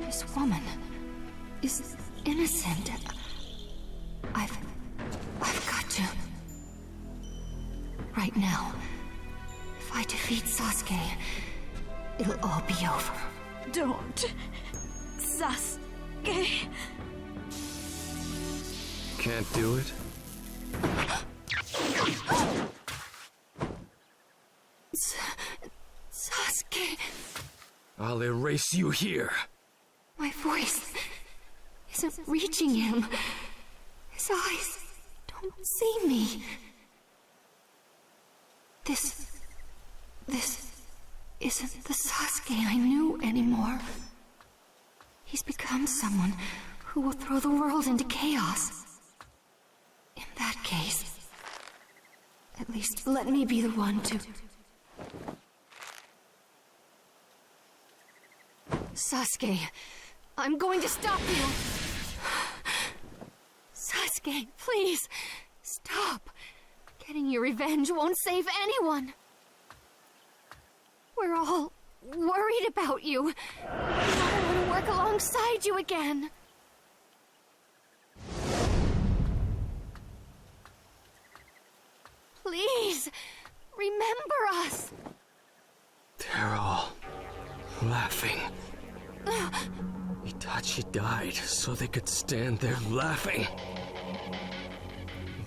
This woman is innocent. I've got to. Right now, if I defeat Sasuke, it'll all be over. Don't. Sasuke. Can't do it? Sasuke. I'll erase you here. My voice isn't reaching him. His eyes don't see me. This isn't the Sasuke I knew anymore. He's become someone who will throw the world into chaos. In that case, at least let me be the one to... Sasuke, I'm going to stop you. Sasuke, please, stop. Getting your revenge won't save anyone. We're all worried about you. I want to work alongside you again. Please, remember us. They're all laughing. Itachi died so they could stand there laughing.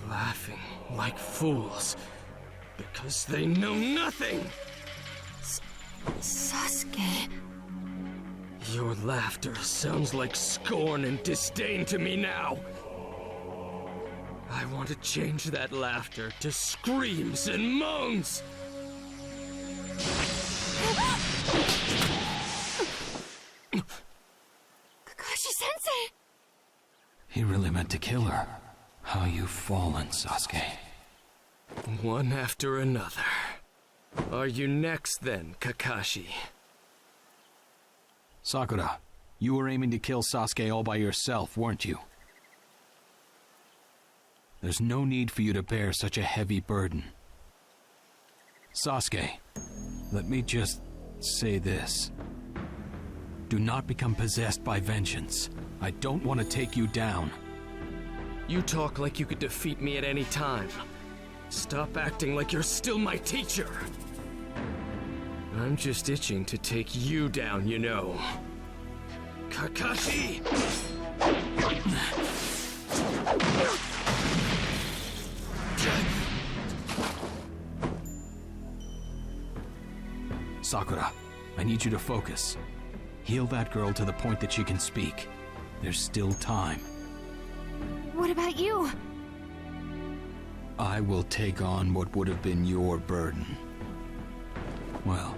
Laughing like fools because they know nothing. Sasuke. Your laughter sounds like scorn and disdain to me now. I want to change that laughter to screams and moans. Kakashi-sensei! He really meant to kill her. How you've fallen, Sasuke. One after another. Are you next then, Kakashi? Sakura, you were aiming to kill Sasuke all by yourself, weren't you? There's no need for you to bear such a heavy burden. Sasuke, let me just say this. Do not become possessed by vengeance. I don't want to take you down. You talk like you could defeat me at any time. Stop acting like you're still my teacher. I'm just itching to take you down, you know. Kakashi! Sakura, I need you to focus. Heal that girl to the point that she can speak. There's still time. What about you? I will take on what would have been your burden. Well,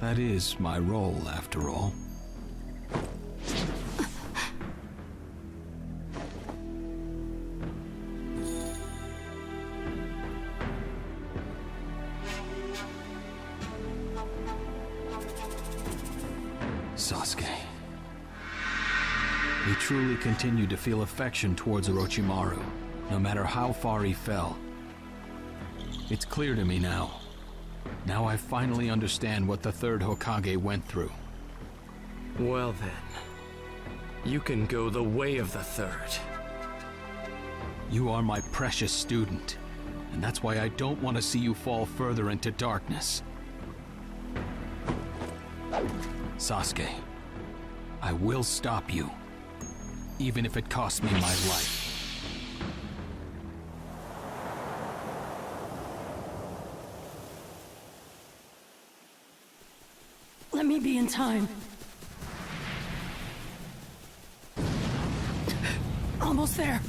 that is my role, after all. Sasuke. He truly continued to feel affection towards Orochimaru, no matter how far he fell. It's clear to me now. Now I finally understand what the third Hokage went through. Well then, you can go the way of the third. You are my precious student, and that's why I don't want to see you fall further into darkness. Sasuke, I will stop you, even if it costs me my life. Let me be in time. Almost there.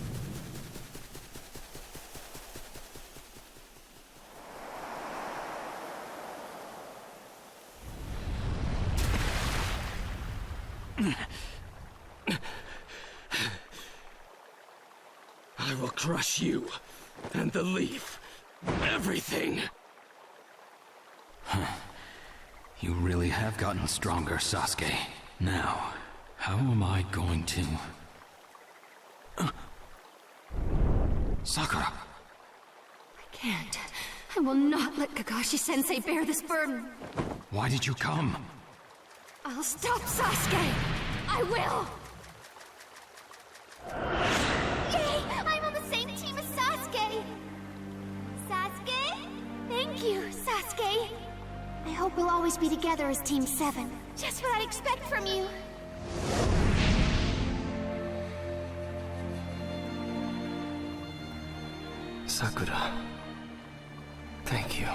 I will crush you and the leaf. Everything. You really have gotten stronger, Sasuke. Now, how am I going to... Sakura! I can't. I will not let Kakashi-sensei bear this burden. Why did you come? I'll stop Sasuke! I will! Yay! I'm on the same team as Sasuke! Sasuke? Thank you, Sasuke. I hope we'll always be together as Team 7. Just what I'd expect from you. Sakura. Thank you.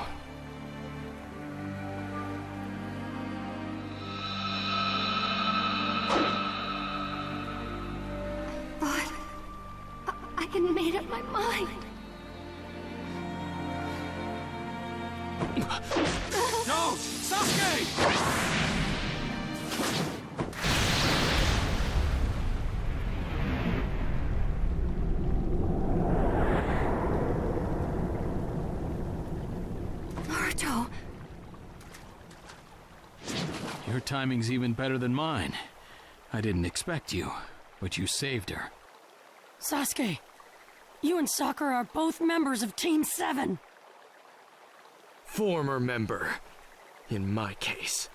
I can made up my mind. No! Sasuke! Naruto! Your timing's even better than mine. I didn't expect you, but you saved her. Sasuke, you and Sakura are both members of Team 7. Former member, in my case.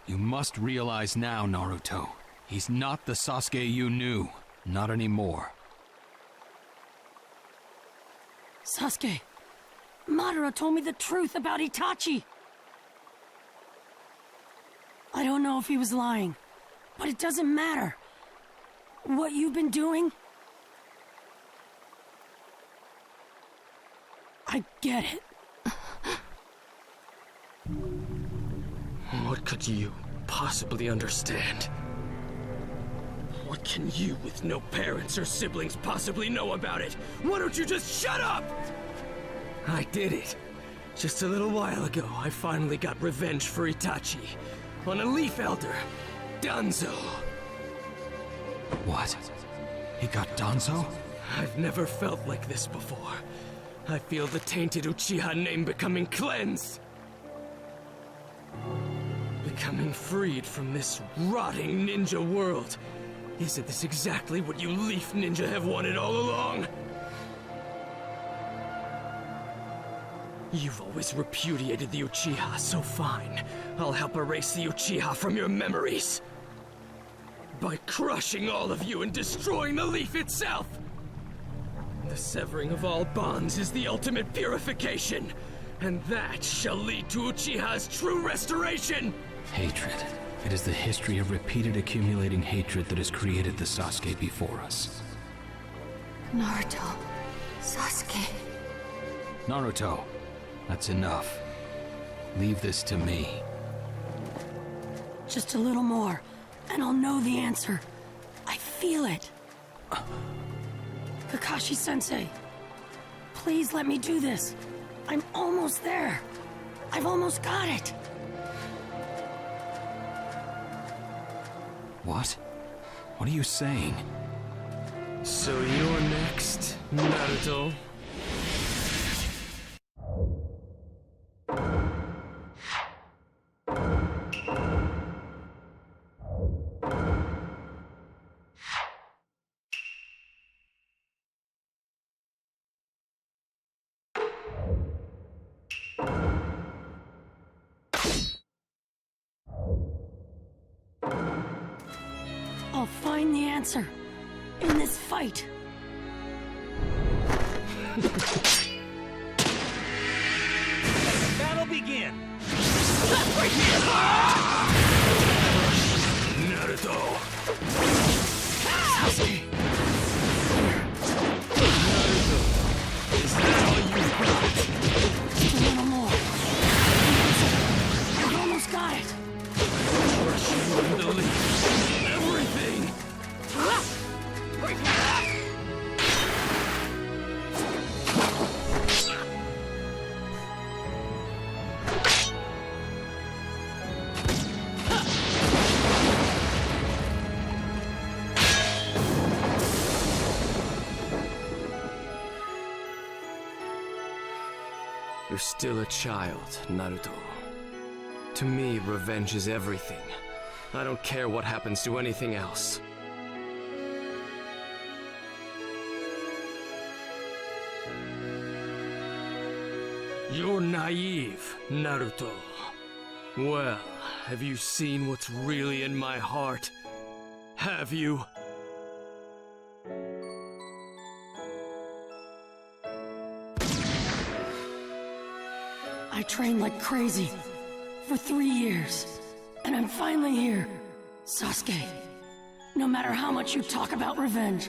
You must realize now, Naruto. He's not the Sasuke you knew. Not anymore. Sasuke, Madara told me the truth about Itachi. I don't know if he was lying, but it doesn't matter. What you've been doing... I get it. What could you possibly understand? What can you with no parents or siblings possibly know about it? Why don't you just shut up? I did it. Just a little while ago, I finally got revenge for Itachi. On a Leaf Elder, Danzo. What? He got Danzo? I've never felt like this before. I feel the tainted Uchiha name becoming cleansed. Becoming freed from this rotting ninja world. Isn't this exactly what you Leaf Ninja have wanted all along? You've always repudiated the Uchiha, so fine. I'll help erase the Uchiha from your memories. By crushing all of you and destroying the Leaf itself! The severing of all bonds is the ultimate purification, and that shall lead to Uchiha's true restoration! Hatred. It is the history of repeated accumulating hatred that has created the Sasuke before us. Naruto. Sasuke. Naruto, that's enough. Leave this to me. Just a little more, and I'll know the answer. I feel it. Kakashi-sensei, please let me do this. I'm almost there. I've almost got it. What? What are you saying? So you're next, Naruto. I'll find the answer in this fight. Battle begin! Naruto! Sasuke! Naruto, is that all you've got? Just a little more. I've almost got it. Crush you and delete everything! You're still a child, Naruto. To me, revenge is everything. I don't care what happens to anything else. You're naive, Naruto. Well, have you seen what's really in my heart? Have you? I trained like crazy for 3 years, and I'm finally here. Sasuke, no matter how much you talk about revenge,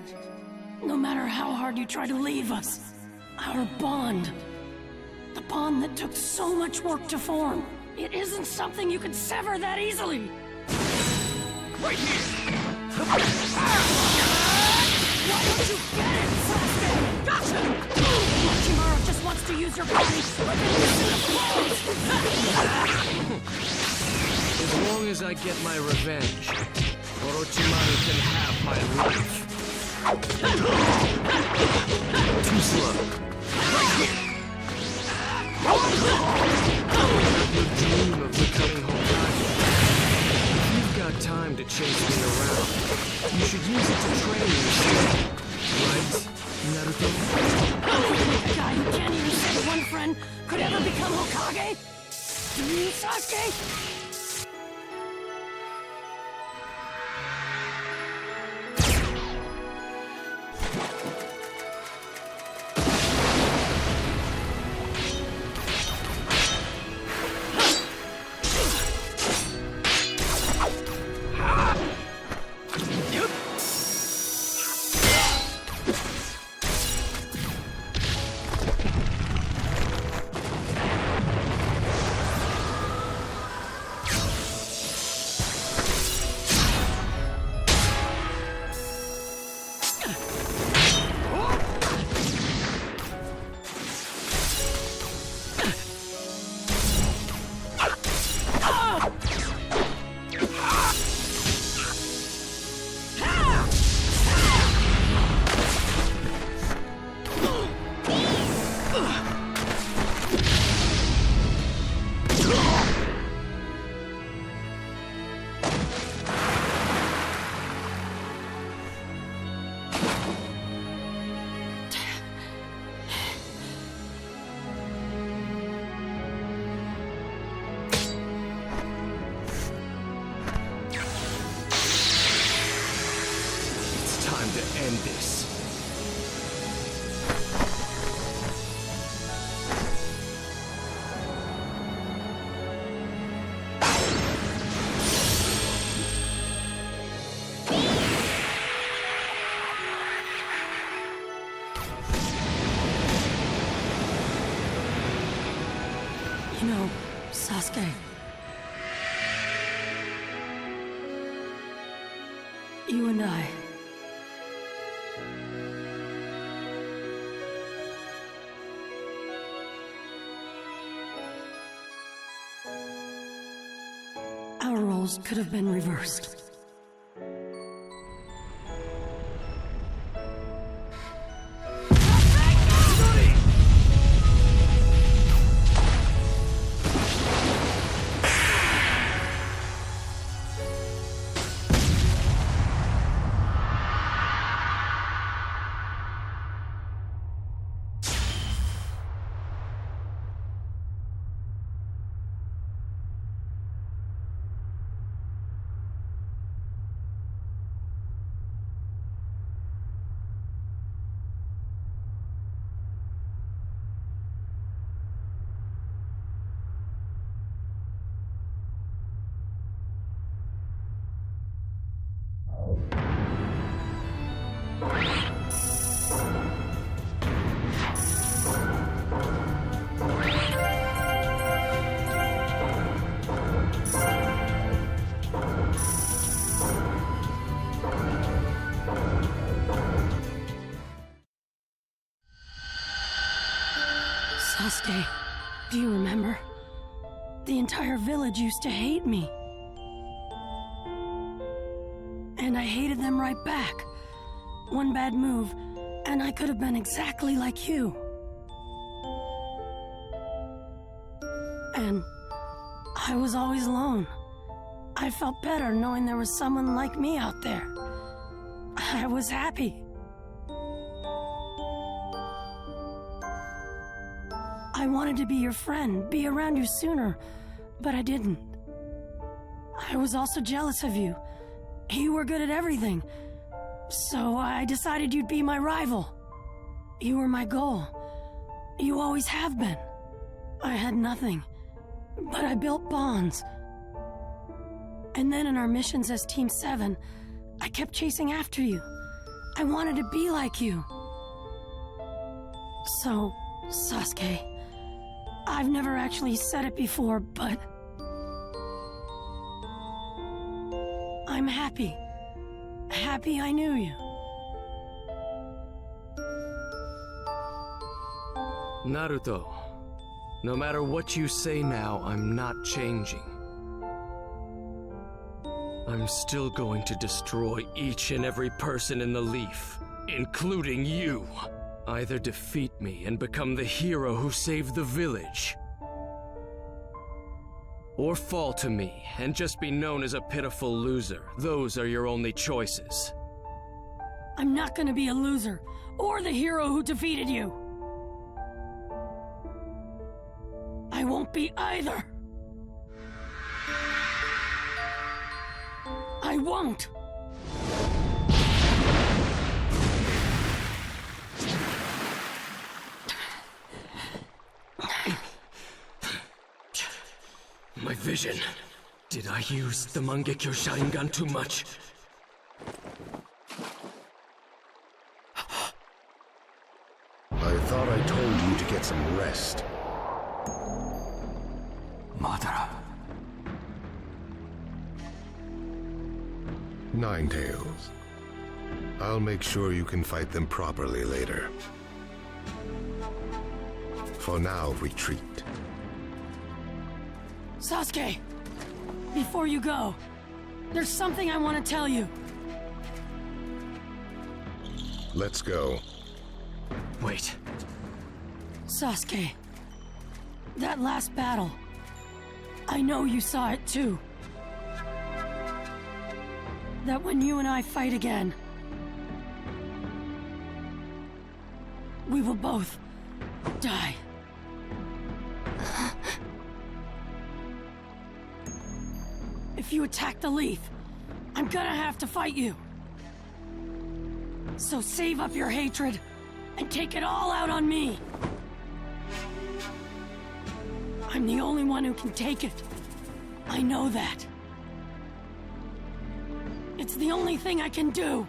no matter how hard you try to leave us, our bond, the bond that took so much work to form, it isn't something you can sever that easily. Right here! Why don't you get it, Sasuke? Gotcha! Orochimaru just wants to use your body like a suit of clothes! As long as I get my revenge, Orochimaru can have my life. Too slow. Right here! You dream of becoming Hokage. If you've got time to chase me around, you should use it to train yourself. Right, Naruto? A guy who can't even say one friend could ever become Hokage? Do you, Sasuke? End this. You know, Sasuke, You and I. Our roles could have been reversed. Sasuke, do you remember? The entire village used to hate me. And I hated them right back. One bad move, and I could have been exactly like you. And I was always alone. I felt better knowing there was someone like me out there. I was happy. I wanted to be your friend, be around you sooner, but I didn't. I was also jealous of you. You were good at everything, so I decided you'd be my rival. You were my goal. You always have been. I had nothing, but I built bonds. And then in our missions as Team 7, I kept chasing after you. I wanted to be like you. So, Sasuke, I've never actually said it before, but I'm happy. Happy I knew you. Naruto, no matter what you say now, I'm not changing. I'm still going to destroy each and every person in the Leaf, including you. Either defeat me and become the hero who saved the village, or fall to me and just be known as a pitiful loser. Those are your only choices. I'm not gonna be a loser, or the hero who defeated you. I won't be either. I won't. My vision. Did I use the Mangekyo Sharingan too much? I thought I told you to get some rest. Madara. Ninetales. I'll make sure you can fight them properly later. For now, retreat. Sasuke, before you go, there's something I want to tell you. Let's go. Wait. Sasuke, that last battle, I know you saw it too. That when you and I fight again, we will both die. If you attack the Leaf, I'm gonna have to fight you. So save up your hatred and take it all out on me. I'm the only one who can take it. I know that. It's the only thing I can do.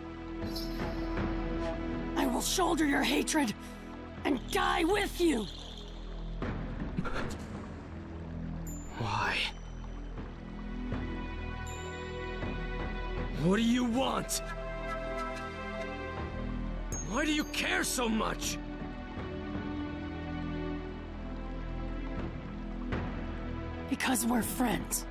I will shoulder your hatred and die with you. Why? What do you want? Why do you care so much? Because we're friends.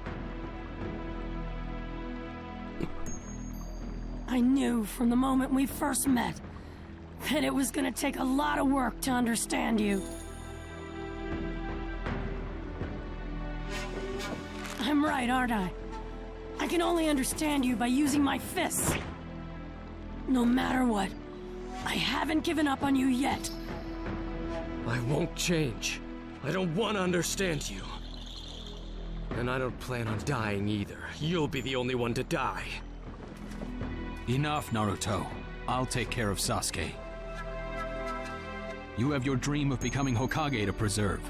I knew from the moment we first met that it was gonna take a lot of work to understand you. I'm right, aren't I? I can only understand you by using my fists. No matter what, I haven't given up on you yet. I won't change. I don't want to understand you. And I don't plan on dying either. You'll be the only one to die. Enough, Naruto. I'll take care of Sasuke. You have your dream of becoming Hokage to preserve.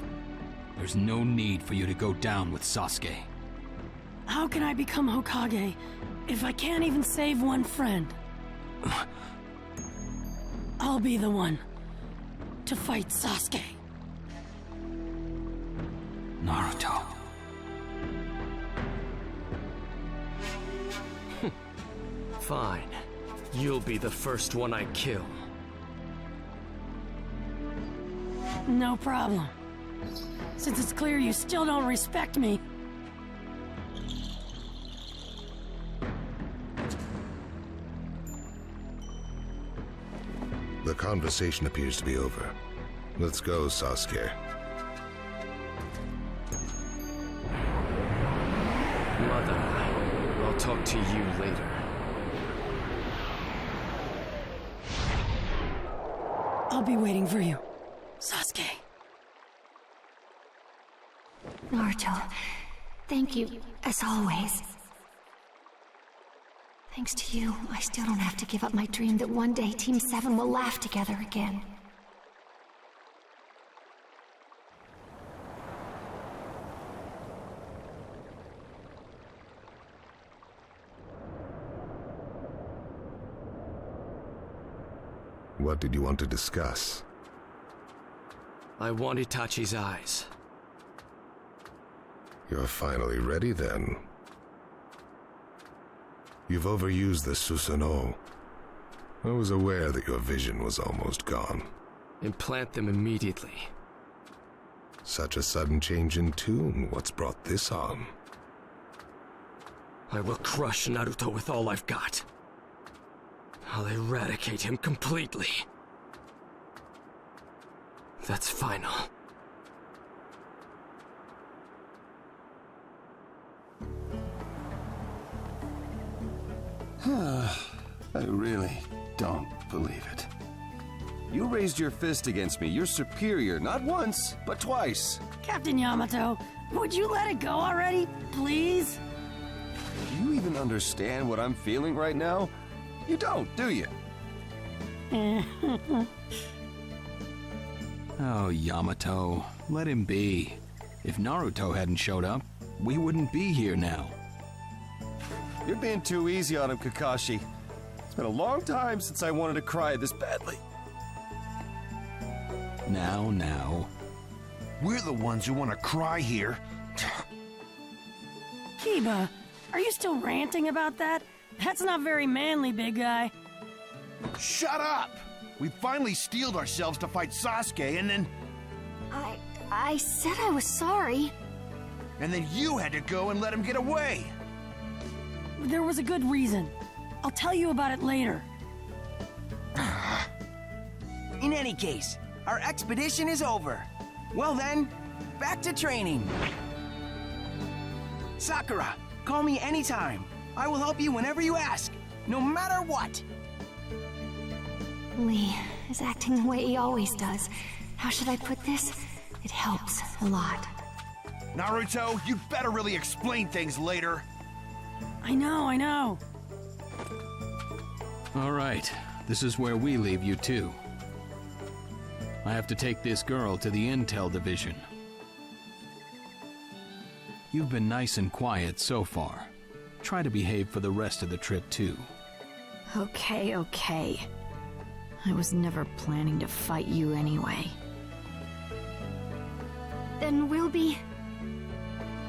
There's no need for you to go down with Sasuke. How can I become Hokage if I can't even save one friend? I'll be the one to fight Sasuke. Naruto. Fine. You'll be the first one I kill. No problem. Since it's clear you still don't respect me. The conversation appears to be over. Let's go, Sasuke. Mother, I'll talk to you later. I'll be waiting for you, Sasuke. Naruto, thank you, as always. Thanks to you, I still don't have to give up my dream that one day Team 7 will laugh together again. What did you want to discuss? I want Itachi's eyes. You're finally ready, then. You've overused the Susanoo. I was aware that your vision was almost gone. Implant them immediately. Such a sudden change in tune. What's brought this on? I will crush Naruto with all I've got. I'll eradicate him completely. That's final. I really don't believe it. You raised your fist against me. You're superior, not once, but twice. Captain Yamato, would you let it go already, please? Do you even understand what I'm feeling right now? You don't, do you? Oh, Yamato, let him be. If Naruto hadn't showed up, we wouldn't be here now. You're being too easy on him, Kakashi. It's been a long time since I wanted to cry this badly. Now. We're the ones who want to cry here. Kiba, are you still ranting about that? That's not very manly, big guy. Shut up! We finally steeled ourselves to fight Sasuke, and then... I said I was sorry. And then you had to go and let him get away. There was a good reason. I'll tell you about it later. In any case, our expedition is over. Well then, back to training. Sakura, call me anytime. I will help you whenever you ask, no matter what. Lee is acting the way he always does. How should I put this? It helps a lot. Naruto, you'd better really explain things later. I know. All right, this is where we leave you too. I have to take this girl to the Intel Division. You've been nice and quiet so far. Try to behave for the rest of the trip too. Okay. I was never planning to fight you anyway. Then we'll be...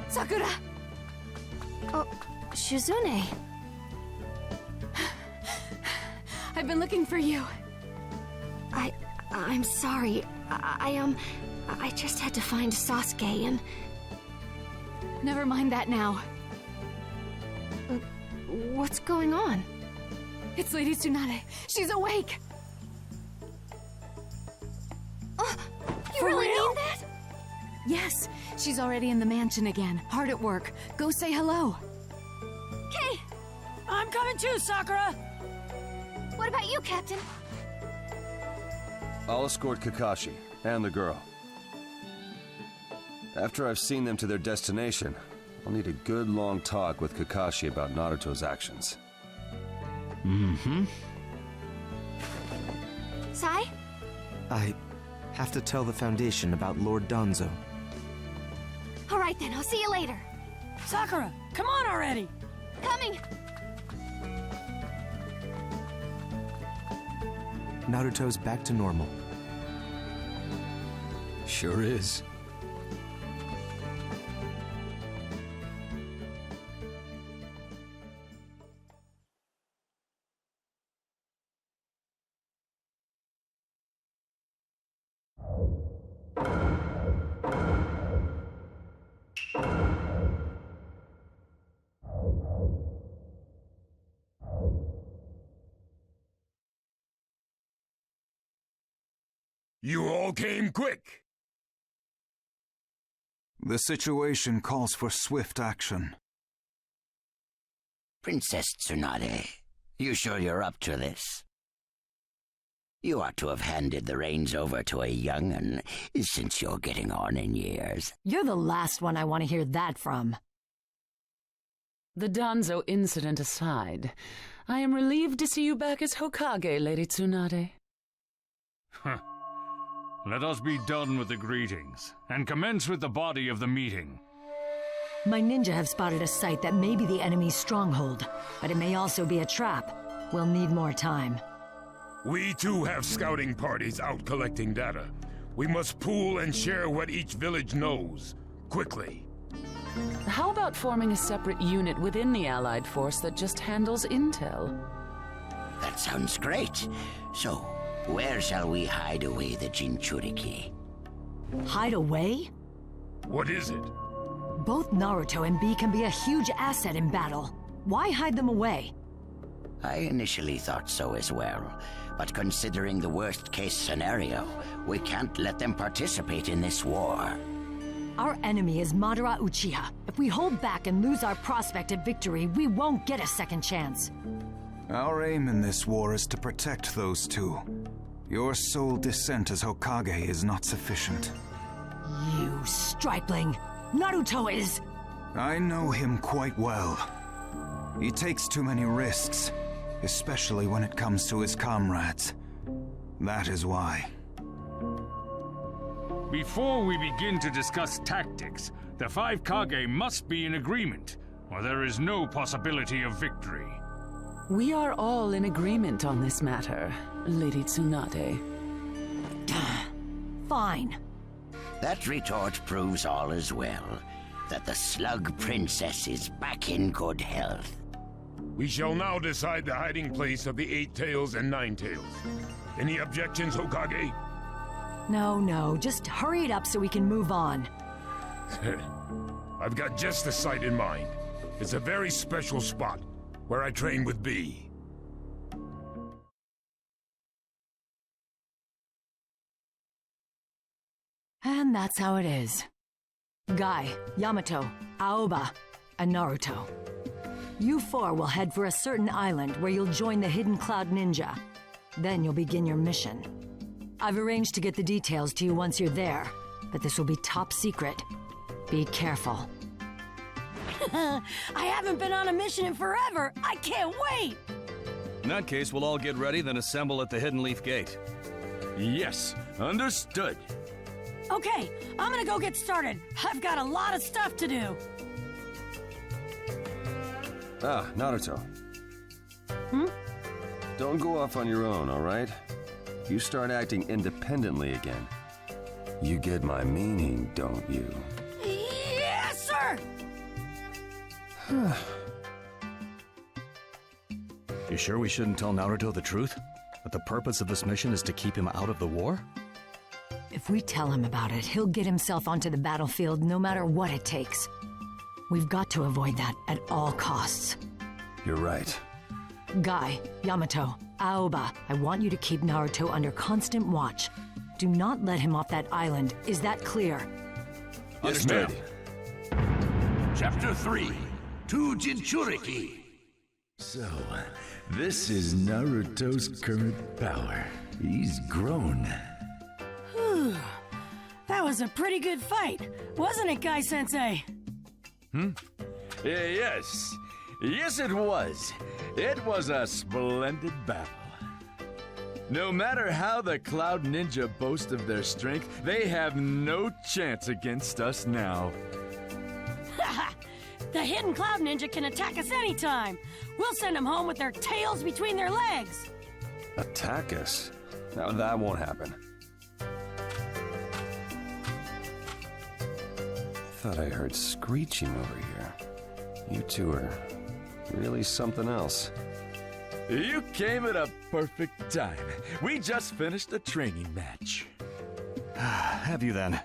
Sakura! Oh, Shizune. I've been looking for you. I'm sorry. I just had to find Sasuke and... Never mind that now. What's going on? It's Lady Tsunade. She's awake! You really mean that? Yes, she's already in the mansion again, hard at work. Go say hello. Okay. I'm coming too, Sakura! What about you, Captain? I'll escort Kakashi and the girl. After I've seen them to their destination, I'll need a good long talk with Kakashi about Naruto's actions. Mm-hmm. Sai? I have to tell the Foundation about Lord Danzo. All right then, I'll see you later. Sakura, come on already! Coming! Naruto's back to normal. Sure is. You all came quick! The situation calls for swift action. Princess Tsunade, you sure you're up to this? You ought to have handed the reins over to a young'un, since you're getting on in years. You're the last one I want to hear that from. The Danzo incident aside, I am relieved to see you back as Hokage, Lady Tsunade. Huh. Let us be done with the greetings, and commence with the body of the meeting. My ninja have spotted a site that may be the enemy's stronghold, but it may also be a trap. We'll need more time. We too have scouting parties out collecting data. We must pool and share what each village knows. Quickly. How about forming a separate unit within the Allied force that just handles intel? That sounds great. So, where shall we hide away the Jinchuriki? Hide away? What is it? Both Naruto and Bee can be a huge asset in battle. Why hide them away? I initially thought so as well, but considering the worst-case scenario, we can't let them participate in this war. Our enemy is Madara Uchiha. If we hold back and lose our prospect at victory, we won't get a second chance. Our aim in this war is to protect those two. Your sole descent as Hokage is not sufficient. You stripling! Naruto is... I know him quite well. He takes too many risks, especially when it comes to his comrades. That is why. Before we begin to discuss tactics, the 5 Kage must be in agreement, or there is no possibility of victory. We are all in agreement on this matter, Lady Tsunade. Fine. That retort proves all as well, that the Slug Princess is back in good health. We shall now decide the hiding place of the 8 Tails and 9 Tails. Any objections, Hokage? No, just hurry it up so we can move on. I've got just the site in mind. It's a very special spot, where I train with Bee. And that's how it is. Guy, Yamato, Aoba, and Naruto. You 4 will head for a certain island where you'll join the Hidden Cloud Ninja. Then you'll begin your mission. I've arranged to get the details to you once you're there, but this will be top secret. Be careful. I haven't been on a mission in forever! I can't wait! In that case, we'll all get ready, then assemble at the Hidden Leaf Gate. Yes, understood. Okay, I'm gonna go get started. I've got a lot of stuff to do. Ah, Naruto. Don't go off on your own, all right? You start acting independently again. You get my meaning, don't you? Yes, sir! You sure we shouldn't tell Naruto the truth? That the purpose of this mission is to keep him out of the war? If we tell him about it, he'll get himself onto the battlefield no matter what it takes. We've got to avoid that at all costs. You're right. Guy, Yamato, Aoba, I want you to keep Naruto under constant watch. Do not let him off that island. Is that clear? Yes, ma'am. Chapter 3, To Jinchuriki. So, this is Naruto's current power. He's grown. Whew. That was a pretty good fight, wasn't it, Guy-sensei? Yes. Yes, it was. It was a splendid battle. No matter how the Cloud Ninja boast of their strength, they have no chance against us now. The hidden Cloud Ninja can attack us anytime. We'll send them home with their tails between their legs. Attack us? Now that won't happen. I thought I heard screeching over here. You two are really something else. You came at a perfect time. We just finished a training match. Have you then?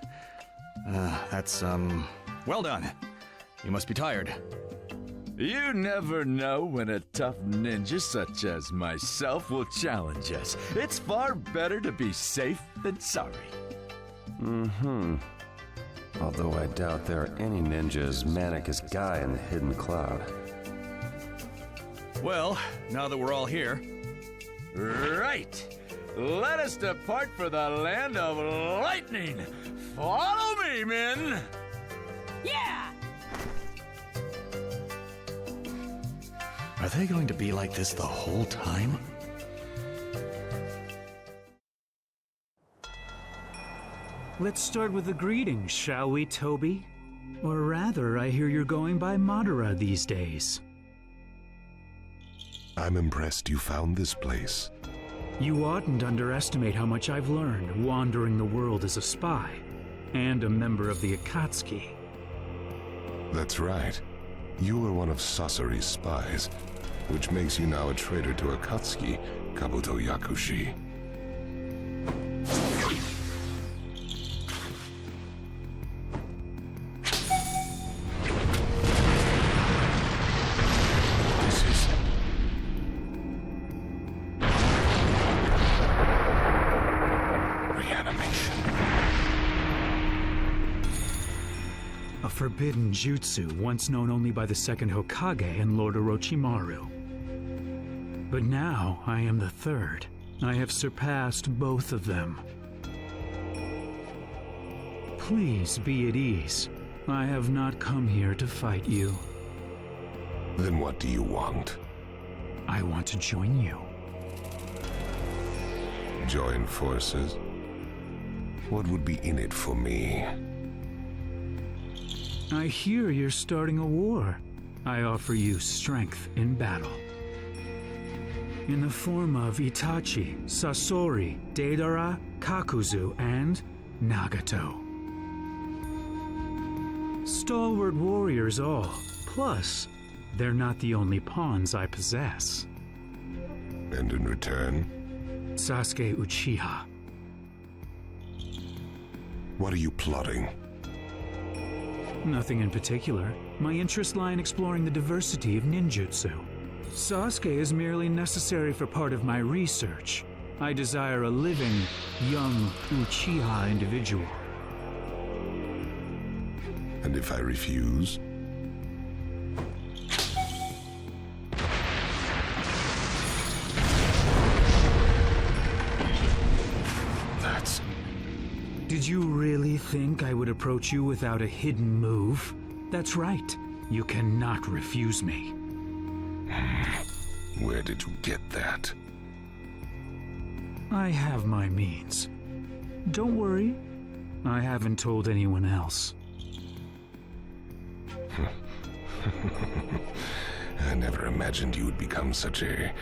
That's, well done. You must be tired. You never know when a tough ninja such as myself will challenge us. It's far better to be safe than sorry. Although I doubt there are any ninjas as manic as Guy in the Hidden Cloud. Well, now that we're all here... Right! Let us depart for the land of lightning! Follow me, men! Yeah! Are they going to be like this the whole time? Let's start with the greetings, shall we, Toby? Or rather, I hear you're going by Madara these days. I'm impressed you found this place. You oughtn't underestimate how much I've learned wandering the world as a spy, and a member of the Akatsuki. That's right. You were one of Sasori's spies, which makes you now a traitor to Akatsuki, Kabuto Yakushi. Forbidden jutsu once known only by the second Hokage and Lord Orochimaru. But now I am the third. I have surpassed both of them. Please be at ease. I have not come here to fight you. Then what do you want? I want to join you. Join forces? What would be in it for me? I hear you're starting a war. I offer you strength in battle. In the form of Itachi, Sasori, Deidara, Kakuzu, and Nagato. Stalwart warriors all. Plus, they're not the only pawns I possess. And in return? Sasuke Uchiha. What are you plotting? Nothing in particular. My interests lie in exploring the diversity of ninjutsu. Sasuke is merely necessary for part of my research. I desire a living, young Uchiha individual. And if I refuse? Did you really think I would approach you without a hidden move? That's right. You cannot refuse me. Where did you get that? I have my means. Don't worry. I haven't told anyone else. I never imagined you would become such a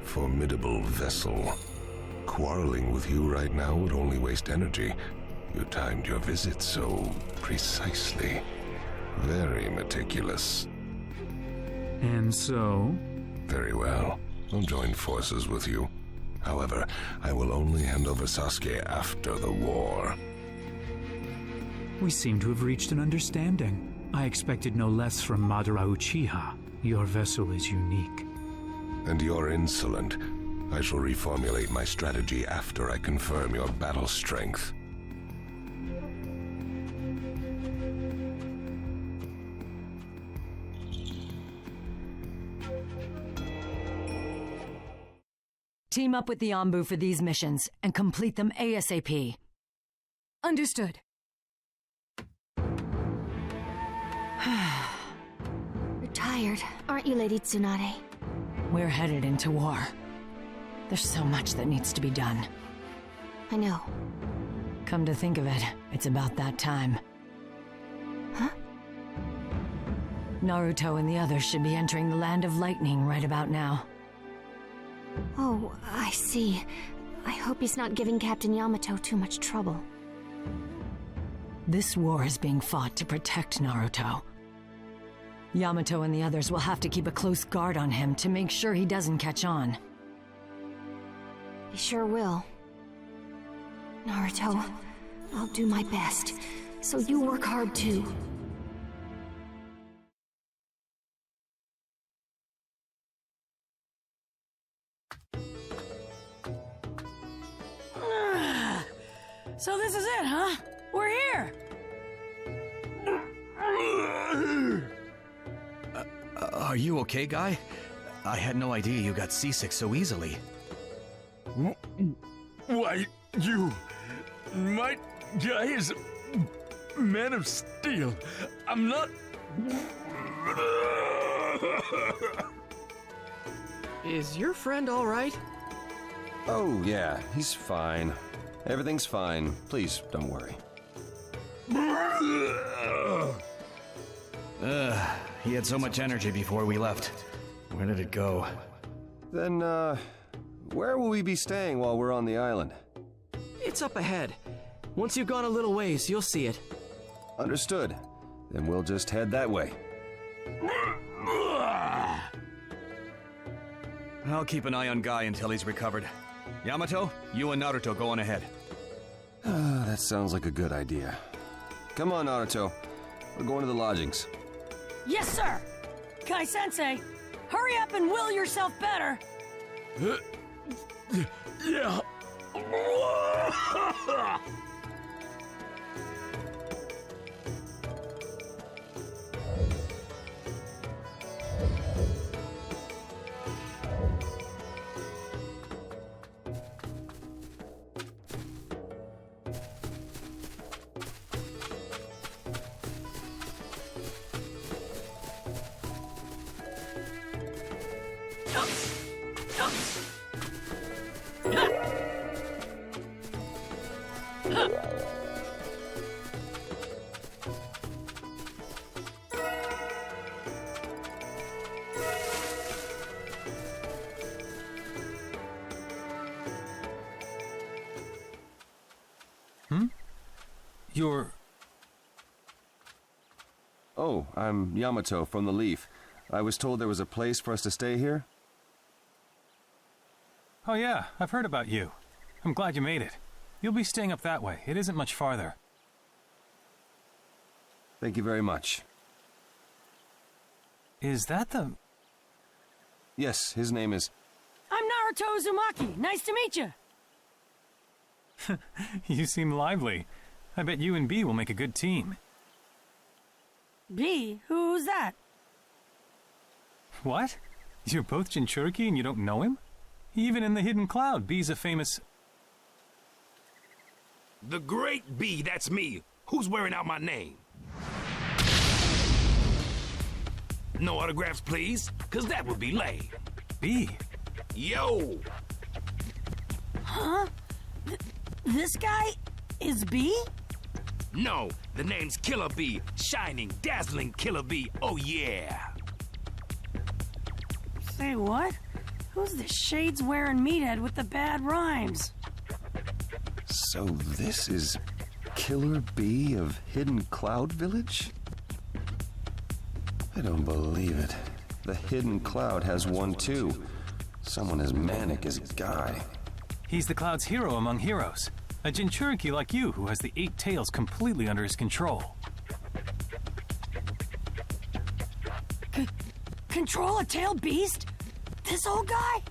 formidable vessel. Quarreling with you right now would only waste energy. You timed your visit so precisely. Very meticulous. And so? Very well. I'll join forces with you. However, I will only hand over Sasuke after the war. We seem to have reached an understanding. I expected no less from Madara Uchiha. Your vessel is unique. And you're insolent. I shall reformulate my strategy after I confirm your battle strength. Team up with the Anbu for these missions and complete them ASAP. Understood. You're tired, aren't you, Lady Tsunade? We're headed into war. There's so much that needs to be done. I know. Come to think of it, it's about that time. Huh? Naruto and the others should be entering the Land of Lightning right about now. Oh, I see. I hope he's not giving Captain Yamato too much trouble. This war is being fought to protect Naruto. Yamato and the others will have to keep a close guard on him to make sure he doesn't catch on. He sure will. Naruto, I'll do my best, so you work hard too. So this is it, huh? We're here! Are you okay, Guy? I had no idea you got seasick so easily. Why, you... My guy is a man of steel. I'm not... Is your friend all right? Oh, yeah, he's fine. Everything's fine. Please, don't worry. He had so much energy before we left. Where did it go? Then, where will we be staying while we're on the island? It's up ahead. Once you've gone a little ways, you'll see it. Understood. Then we'll just head that way. I'll keep an eye on Guy until he's recovered. Yamato, you and Naruto go on ahead. That sounds like a good idea. Come on, Naruto. We're going to the lodgings. Yes, sir! Kai-sensei, hurry up and will yourself better! Yeah. You're... Oh, I'm Yamato from the Leaf. I was told there was a place for us to stay here. Oh yeah, I've heard about you. I'm glad you made it. You'll be staying up that way. It isn't much farther. Thank you very much. Is that the... Yes, his name is... I'm Naruto Uzumaki. Nice to meet you. You seem lively. I bet you and B will make a good team. B? Who's that? What? You're both Jinchuriki and you don't know him? Even in the Hidden Cloud, B's a famous... The Great B, that's me. Who's wearing out my name? No autographs, please, because that would be lame. B? Yo! Huh? This guy is B? No, the name's Killer B. Shining, dazzling Killer B. Oh, yeah. Say what? Who's the shades-wearing meathead with the bad rhymes? So this is Killer B of Hidden Cloud Village? I don't believe it. The Hidden Cloud has one too. Someone as manic as Guy. He's the Cloud's hero among heroes. A Jinchuriki like you who has the 8 tails completely under his control. Control a tailed beast? This old guy?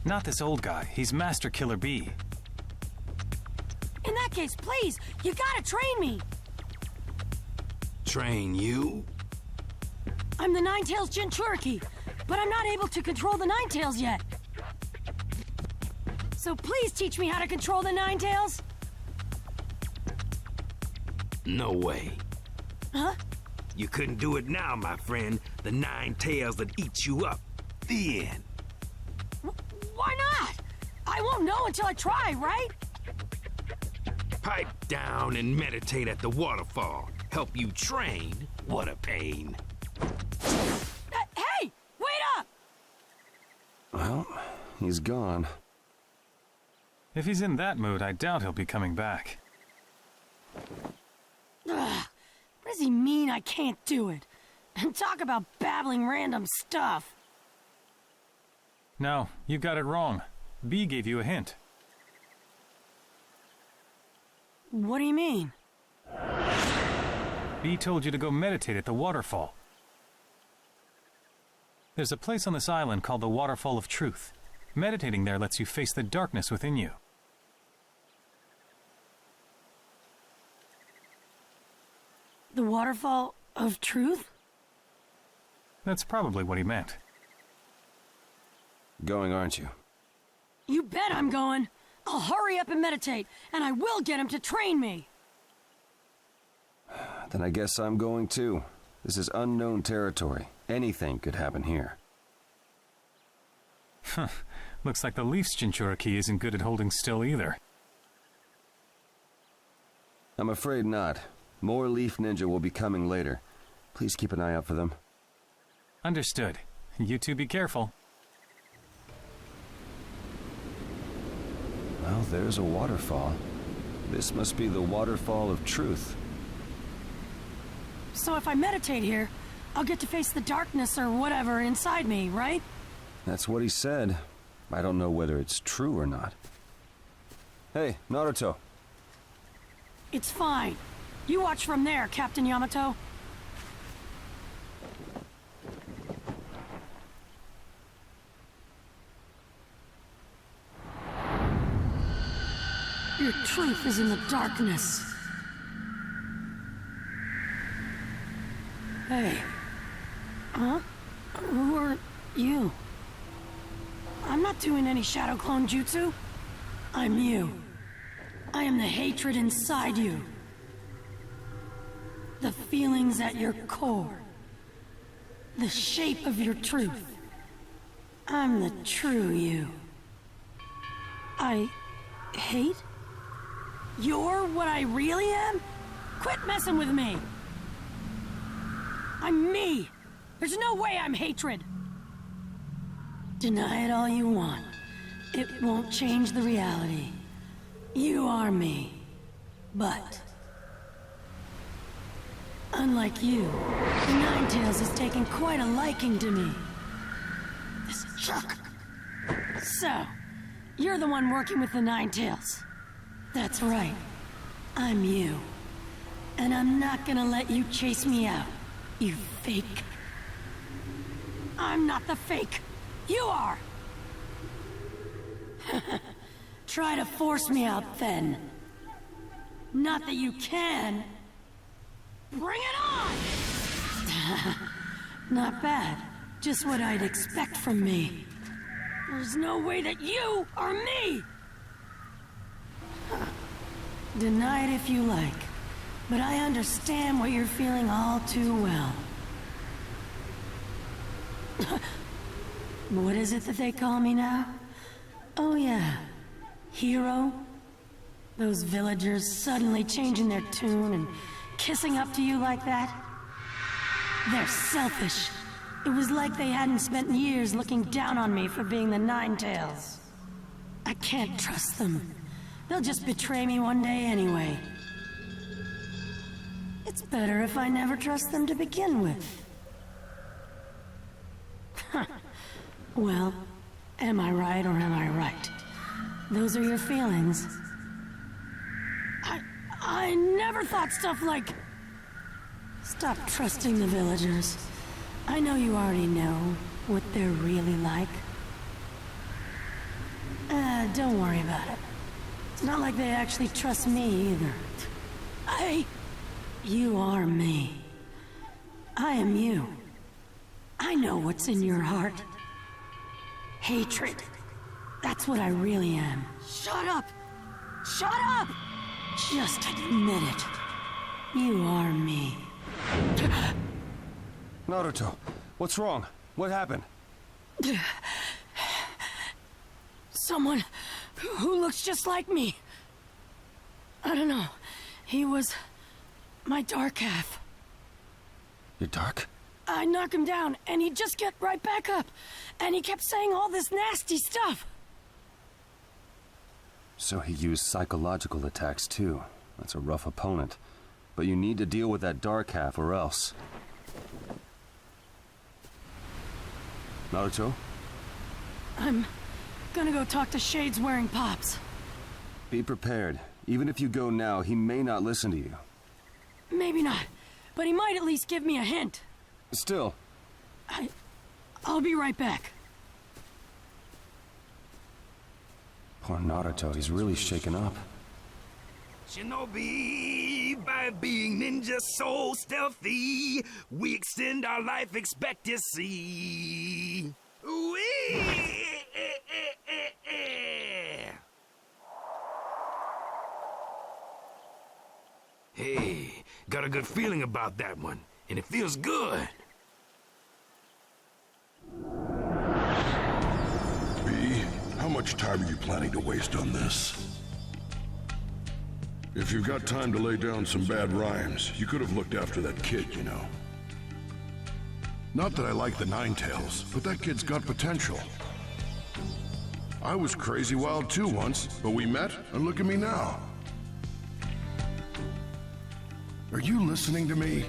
Not this old guy. He's Master Killer Bee. In that case, please, you gotta train me. Train you? I'm the Nine-Tails Jinchuriki, but I'm not able to control the Nine-Tails yet. So please teach me how to control the Nine-Tails. No way. Huh? You couldn't do it now, my friend. The 9 tails that eat you up. The end. Why not? I won't know until I try, right? Pipe down and meditate at the waterfall. Help you train? What a pain. Hey! Wait up! Well, he's gone. If he's in that mood, I doubt he'll be coming back. Ugh. What does he mean I can't do it? And talk about babbling random stuff. No, you got it wrong. B gave you a hint. What do you mean? B told you to go meditate at the waterfall. There's a place on this island called the Waterfall of Truth. Meditating there lets you face the darkness within you. The Waterfall of Truth? That's probably what he meant. Going, aren't you? You bet I'm going. I'll hurry up and meditate, and I will get him to train me. Then I guess I'm going too. This is unknown territory. Anything could happen here. Looks like the Leaf's Jinchuriki isn't good at holding still either. I'm afraid not. More Leaf Ninja will be coming later. Please keep an eye out for them. Understood. You two be careful. Well, there's a waterfall. This must be the Waterfall of Truth. So if I meditate here, I'll get to face the darkness or whatever inside me, right? That's what he said. I don't know whether it's true or not. Hey, Naruto. It's fine. You watch from there, Captain Yamato. Your truth is in the darkness. Hey. Huh? Who are you? I'm not doing any shadow clone jutsu. I'm you. I am the hatred inside you. The feelings at your core. The shape of your truth. I'm the true you. I hate? You're what I really am? Quit messing with me! I'm me! There's no way I'm hatred! Deny it all you want. It won't change the reality. You are me. But unlike you, Ninetails has taken quite a liking to me. This jerk. So, you're the one working with the Ninetails. That's right. I'm you. And I'm not gonna let you chase me out, you fake. I'm not the fake. You are! Try to force me out then. Not that you can. Bring it on! Not bad. Just what I'd expect from me. There's no way that you are me! Deny it if you like, but I understand what you're feeling all too well. What is it that they call me now? Oh yeah, hero? Those villagers suddenly changing their tune and kissing up to you like that? They're selfish. It was like they hadn't spent years looking down on me for being the Ninetails. I can't trust them. They'll just betray me one day anyway. It's better if I never trust them to begin with. Well, Am I right or am I right? Those are your feelings. I never thought stuff like... Stop trusting the villagers. I know you already know what they're really like. Don't worry about it. It's not like they actually trust me either. You are me. I am you. I know what's in your heart. Hatred. That's what I really am. Shut up! Shut up! Just admit it. You are me. Naruto, what's wrong? What happened? Someone who looks just like me. I don't know. He was my dark half. You're dark? I knock him down, and he'd just get right back up. And he kept saying all this nasty stuff. So he used psychological attacks too. That's a rough opponent. But you need to deal with that dark half or else. Naruto? I'm gonna go talk to Shades wearing Pops. Be prepared. Even if you go now, he may not listen to you. Maybe not, but he might at least give me a hint. Still. I'll be right back. Poor Naruto, he's really shaken up. Shinobi, by being ninja so stealthy, we extend our life expectancy. Wee! Hey, got a good feeling about that one, and it feels good. B, how much time are you planning to waste on this? If you've got time to lay down some bad rhymes, you could have looked after that kid, you know. Not that I like the Ninetales, but that kid's got potential. I was crazy wild too once, but we met, and look at me now. Are you listening to me?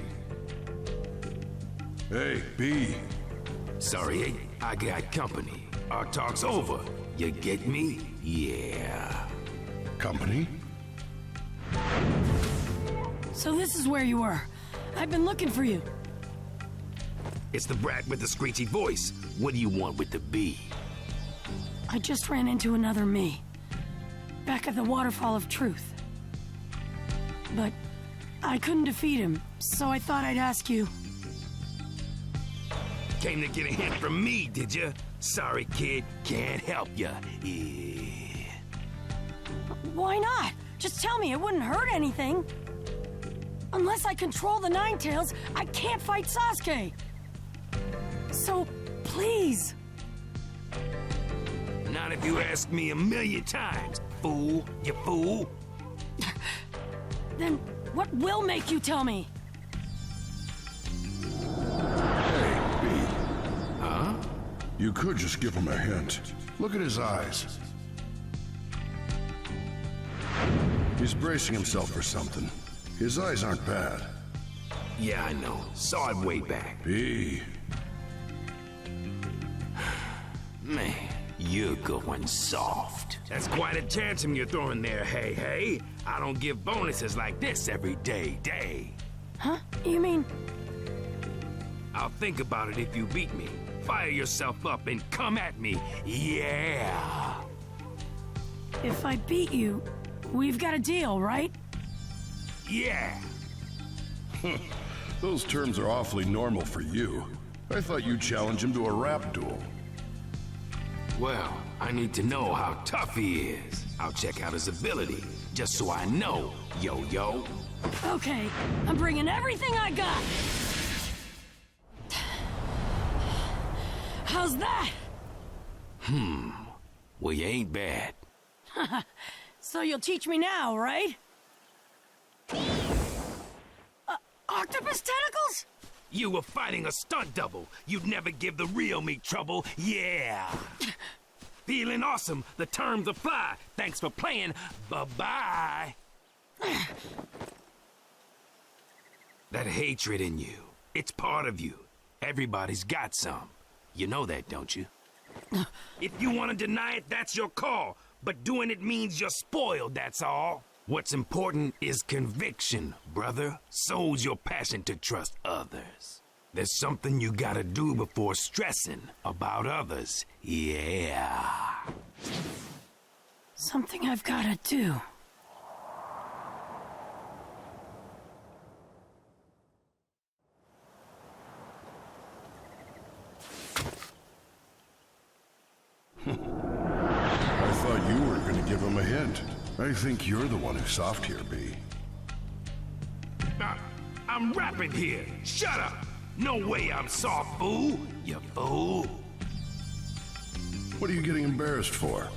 Hey, B. Sorry, I got company. Our talk's over. You get me? Yeah. Company? So this is where you were. I've been looking for you. It's the brat with the screechy voice. What do you want with the bee? I just ran into another me. Back at the Waterfall of Truth. But I couldn't defeat him, so I thought I'd ask you. Came to get a hint from me, did you? Sorry, kid. Can't help ya. Yeah. Why not? Just tell me, it wouldn't hurt anything. Unless I control the Ninetales, I can't fight Sasuke. So, please. Not if you ask me a million times, fool. You fool. Then what will make you tell me? Hey, B. Huh? You could just give him a hint. Look at his eyes. He's bracing himself for something. His eyes aren't bad. Yeah, I know. Saw it way back. B. Man, you're going soft. That's quite a tantrum you're throwing there, hey. I don't give bonuses like this every day. Huh? You mean... I'll think about it if you beat me. Fire yourself up and come at me. Yeah. If I beat you, we've got a deal, right? Yeah. Those terms are awfully normal for you. I thought you'd challenge him to a rap duel. Well, I need to know how tough he is. I'll check out his ability, just so I know, yo. Okay, I'm bringing everything I got. How's that? Well, you ain't bad. So you'll teach me now, right? Octopus tentacles? You were fighting a stunt double. You'd never give the real me trouble. Yeah. Feeling awesome. The terms apply. Thanks for playing. Bye-bye. That hatred in you, it's part of you. Everybody's got some. You know that, don't you? If you want to deny it, that's your call. But doing it means you're spoiled, that's all. What's important is conviction, brother. So's your passion to trust others. There's something you gotta do before stressing about others. Yeah. Something I've gotta do. I thought you were gonna give him a hint. I think you're the one who's soft here, B. I'm rapping here. Shut up. No way I'm soft, fool. You fool. What are you getting embarrassed for?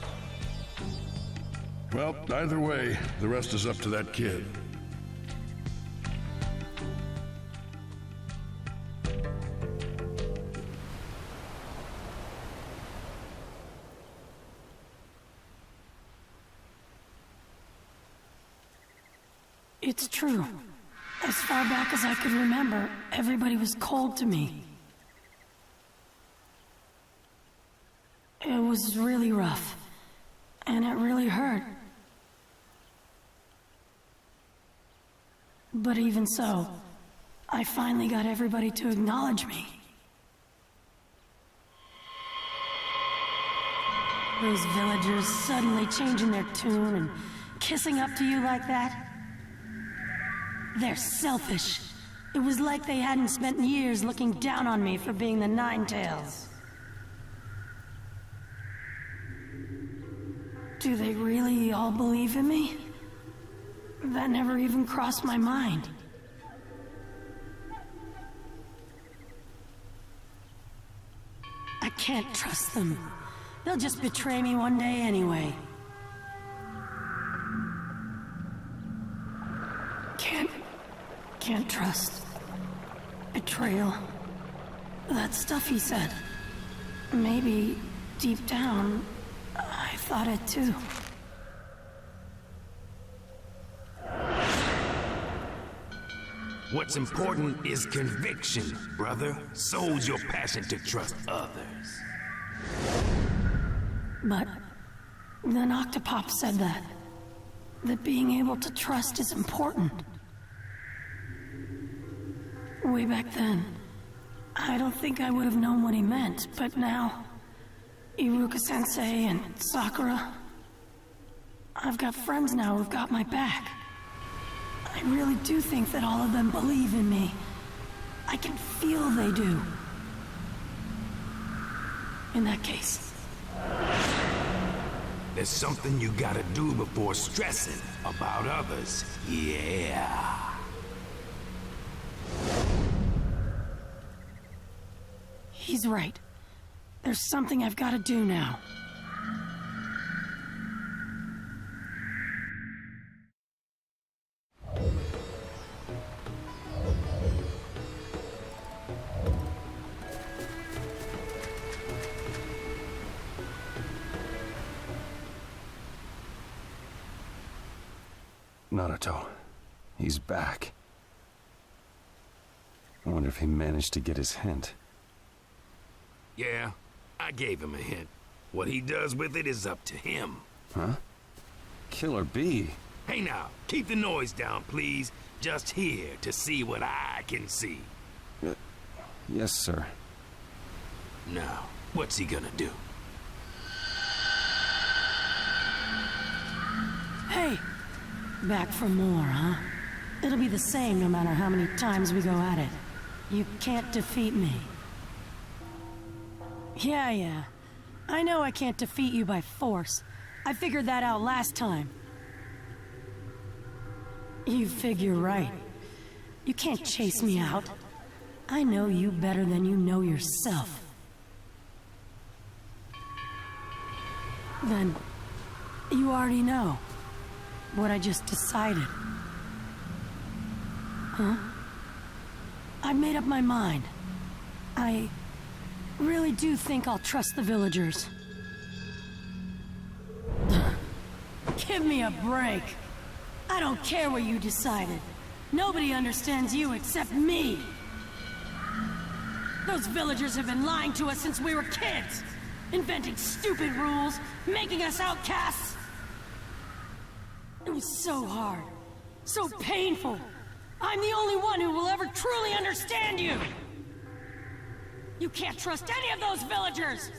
Well, either way, the rest is up to that kid. It's true. As far back as I could remember, everybody was cold to me. It was really rough, and it really hurt. But even so, I finally got everybody to acknowledge me. Those villagers suddenly changing their tune and kissing up to you like that. They're selfish. It was like they hadn't spent years looking down on me for being the Ninetales. Do they really all believe in me? That never even crossed my mind. I can't trust them. They'll just betray me one day anyway. Can't trust. Betrayal. That stuff he said. Maybe, deep down, I thought it too. What's important is conviction, brother. So's your passion to trust others. But then Octopop said that being able to trust is important. Way back then, I don't think I would have known what he meant, but now, Iruka-sensei and Sakura, I've got friends now who've got my back. I really do think that all of them believe in me. I can feel they do. In that case, there's something you gotta do before stressing about others. Yeah. he's right. There's something I've got to do now. Naruto. He's back. I wonder if he managed to get his hint. Yeah, I gave him a hint. What he does with it is up to him. Huh? Killer Bee. Hey now, keep the noise down, please. Just here to see what I can see. Yes, sir. Now, what's he gonna do? Hey! Back for more, huh? It'll be the same no matter how many times we go at it. You can't defeat me. Yeah. I know I can't defeat you by force. I figured that out last time. You figure right. You can't chase me out. I know you better than you know yourself. Then, you already know what I just decided. Huh? I made up my mind. I really do think I'll trust the villagers. Give me a break. I don't care what you decided. Nobody understands you except me. Those villagers have been lying to us since we were kids. inventing stupid rules, making us outcasts. It was so hard, so painful. I'm the only one who will ever truly understand you. You can't trust any of those villagers.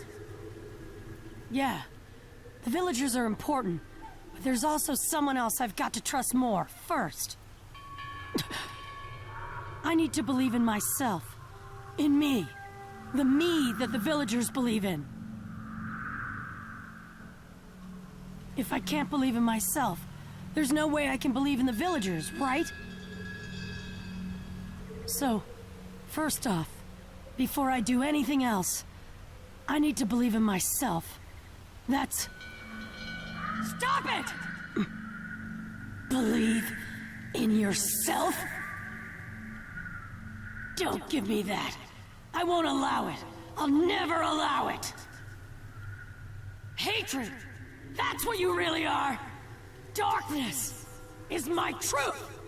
Yeah, the villagers are important, but there's also someone else I've got to trust more first. I need to believe in myself, in me, the me that the villagers believe in. If I can't believe in myself, there's no way I can believe in the villagers, right? So, first off, before I do anything else, I need to believe in myself. That's... Stop it! Believe in yourself? Don't give me that. I won't allow it. I'll never allow it. Hatred! That's what you really are! Darkness is my truth!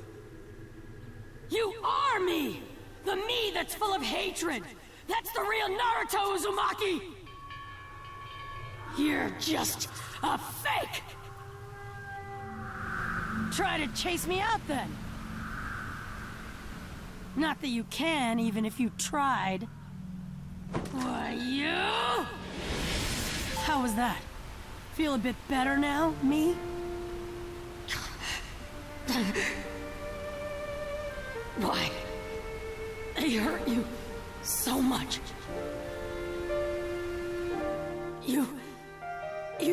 You are me! The me that's full of hatred! That's the real Naruto Uzumaki! You're just a fake! Try to chase me out then. Not that you can, even if you tried. Why, you? How was that? Feel a bit better now, me? Why? I hurt you so much. You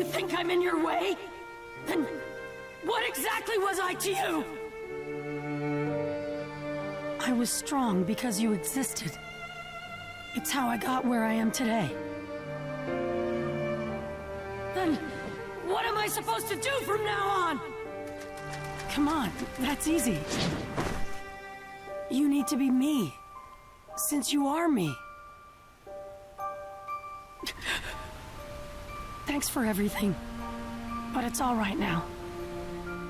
think I'm in your way? Then what exactly was I to you? I was strong because you existed. It's how I got where I am today. Then what am I supposed to do from now on? Come on, that's easy. You need to be me, since you are me. Thanks for everything, but it's all right now.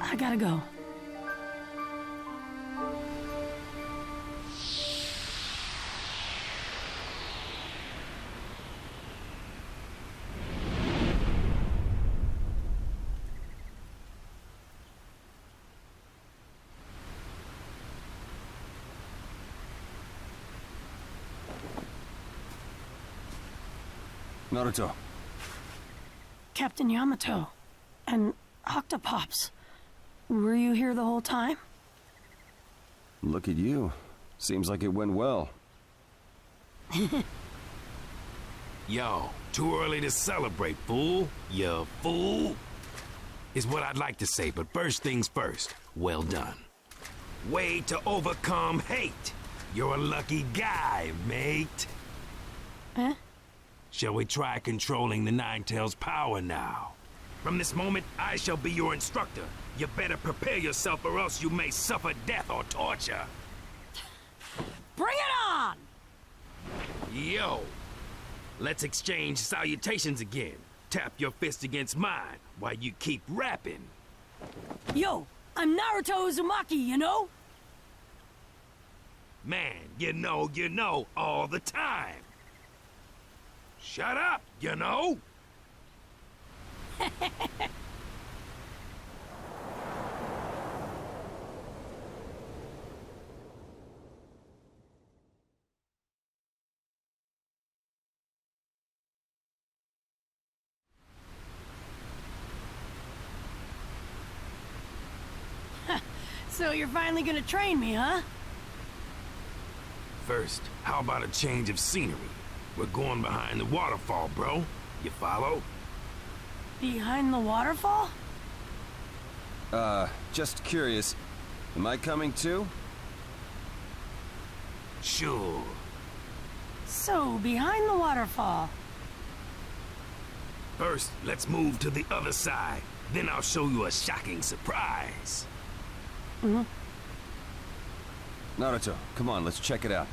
I gotta go. Naruto. Captain Yamato and Octopops. Were you here the whole time? Look at you. Seems like it went well. Yo, too early to celebrate, fool. You fool. Is what I'd like to say, but first things first. Well done. Way to overcome hate. You're a lucky guy, mate. Huh? Shall we try controlling the Nine-Tails' power now? From this moment, I shall be your instructor. You better prepare yourself or else you may suffer death or torture. Bring it on! Yo, let's exchange salutations again. Tap your fist against mine while you keep rapping. Yo, I'm Naruto Uzumaki, you know? Man, you know all the time. Shut up, you know? So you're finally gonna train me, huh? First, how about a change of scenery? We're going behind the waterfall, bro. You follow? Behind the waterfall? Just curious. Am I coming too? Sure. So, behind the waterfall. First, let's move to the other side. Then I'll show you a shocking surprise. Mm-hmm. Naruto, come on, let's check it out.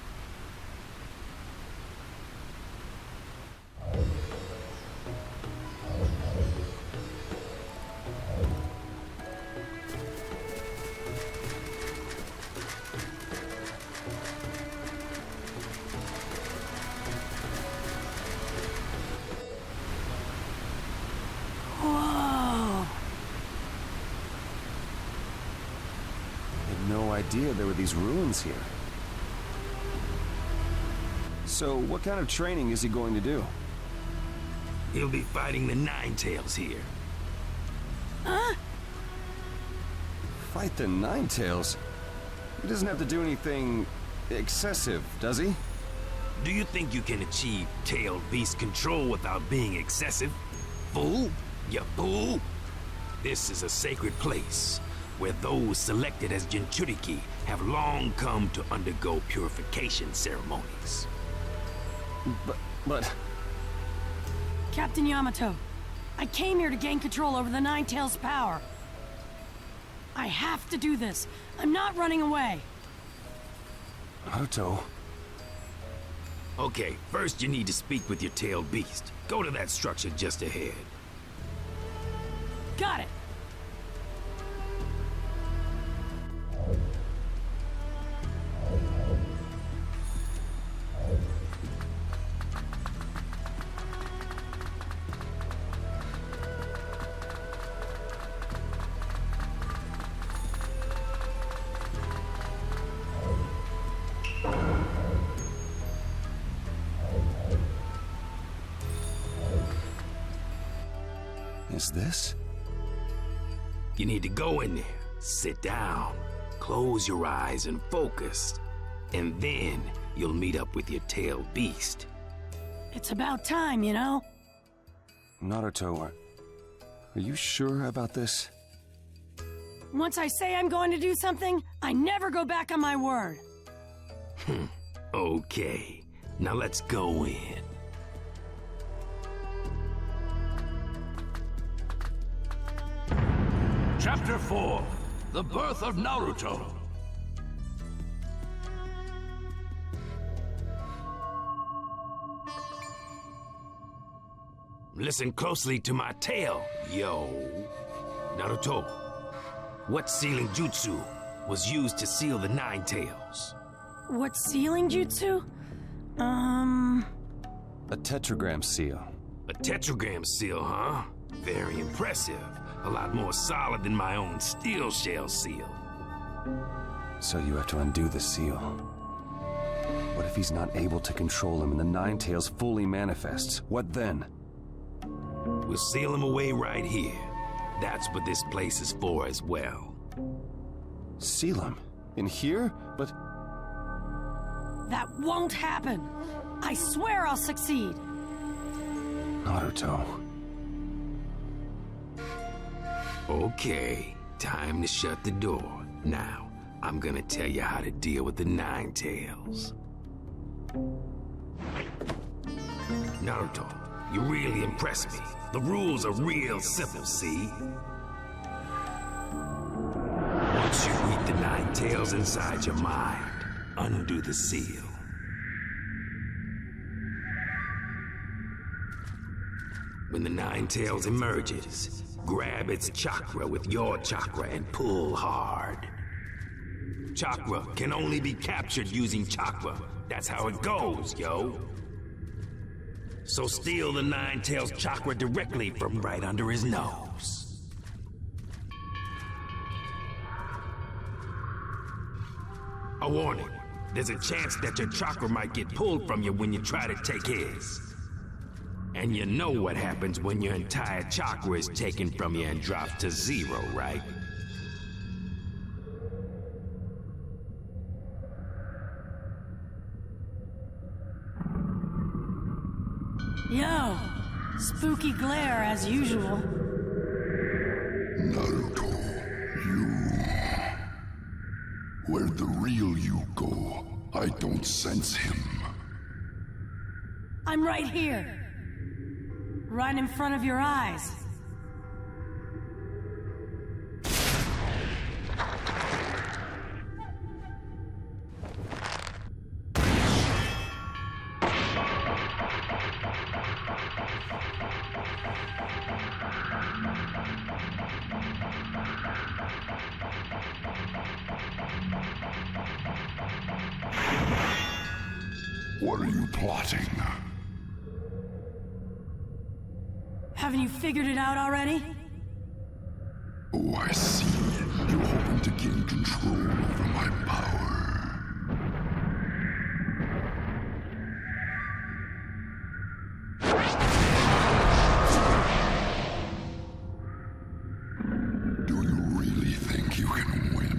idea there were these ruins here. So, what kind of training is he going to do? He'll be fighting the Ninetales here. Huh? Fight the Ninetales? He doesn't have to do anything excessive, does he? Do you think you can achieve tailed beast control without being excessive? Fool? You fool? This is a sacred place where those selected as Jinchuriki have long come to undergo purification ceremonies. But... Captain Yamato, I came here to gain control over the Ninetales' power. I have to do this. I'm not running away. Naruto... Okay, first you need to speak with your tailed beast. Go to that structure just ahead. Got it. Is this? You need to go in there, sit down, close your eyes and focus. And then you'll meet up with your tailed beast. It's about time, you know? Naruto, are you sure about this? Once I say I'm going to do something, I never go back on my word. Okay, now let's go in. Chapter 4, The Birth of Naruto. Listen closely to my tale, yo. Naruto, what sealing jutsu was used to seal the Ninetales? What sealing jutsu? A tetragram seal. A tetragram seal, huh? Very impressive. A lot more solid than my own steel shell seal. So you have to undo the seal. What if he's not able to control him and the Ninetales fully manifests? What then? We'll seal him away right here. That's what this place is for as well. Seal him? In here? But... That won't happen. I swear I'll succeed. Naruto... Okay, time to shut the door. Now, I'm gonna tell you how to deal with the Ninetales. Naruto, you really impress me. The rules are real simple, see? Once you read the Ninetales inside your mind, undo the seal. When the Ninetales emerges, grab its chakra with your chakra and pull hard. Chakra can only be captured using chakra. That's how it goes, yo. So steal the Ninetales chakra directly from right under his nose. A warning. There's a chance that your chakra might get pulled from you when you try to take his. And you know what happens when your entire chakra is taken from you and drops to zero, right? Yo, spooky glare as usual. Naruto, where'd the real you go? I don't sense him. I'm right here. Right in front of your eyes. What are you plotting? Haven't you figured it out already? Oh, I see. You hope time to gain control over my power. Do you really think you can win?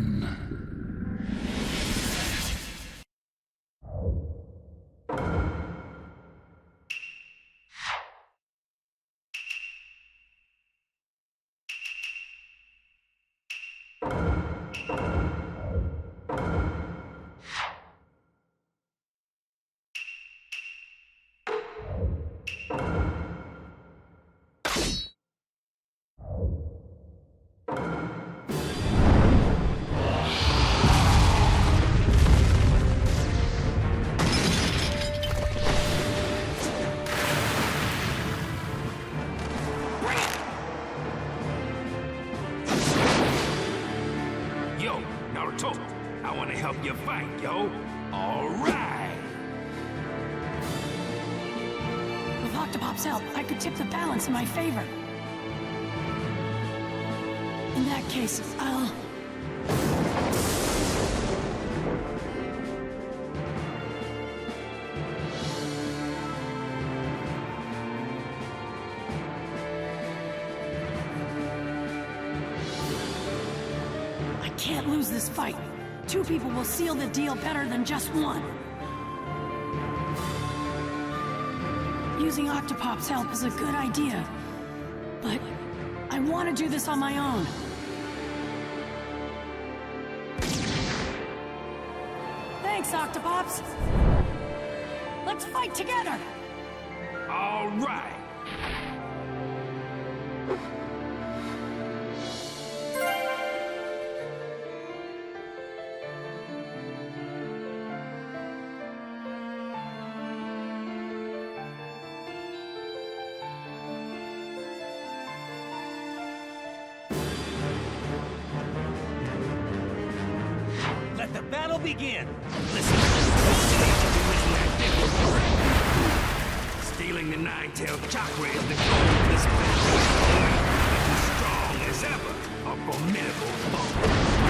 Yo, Naruto, I want to help you fight, yo. All right. With Octopop's help, I could tip the balance in my favor. In that case, I'll... I can't lose this fight. Two people will seal the deal better than just one. Using Octopop's help is a good idea, but I want to do this on my own. Thanks, Octopops. Let's fight together. All right. Let the battle begin! Stealing the Nine-Tailed chakra is the goal of this battle. As strong as ever, a formidable foe.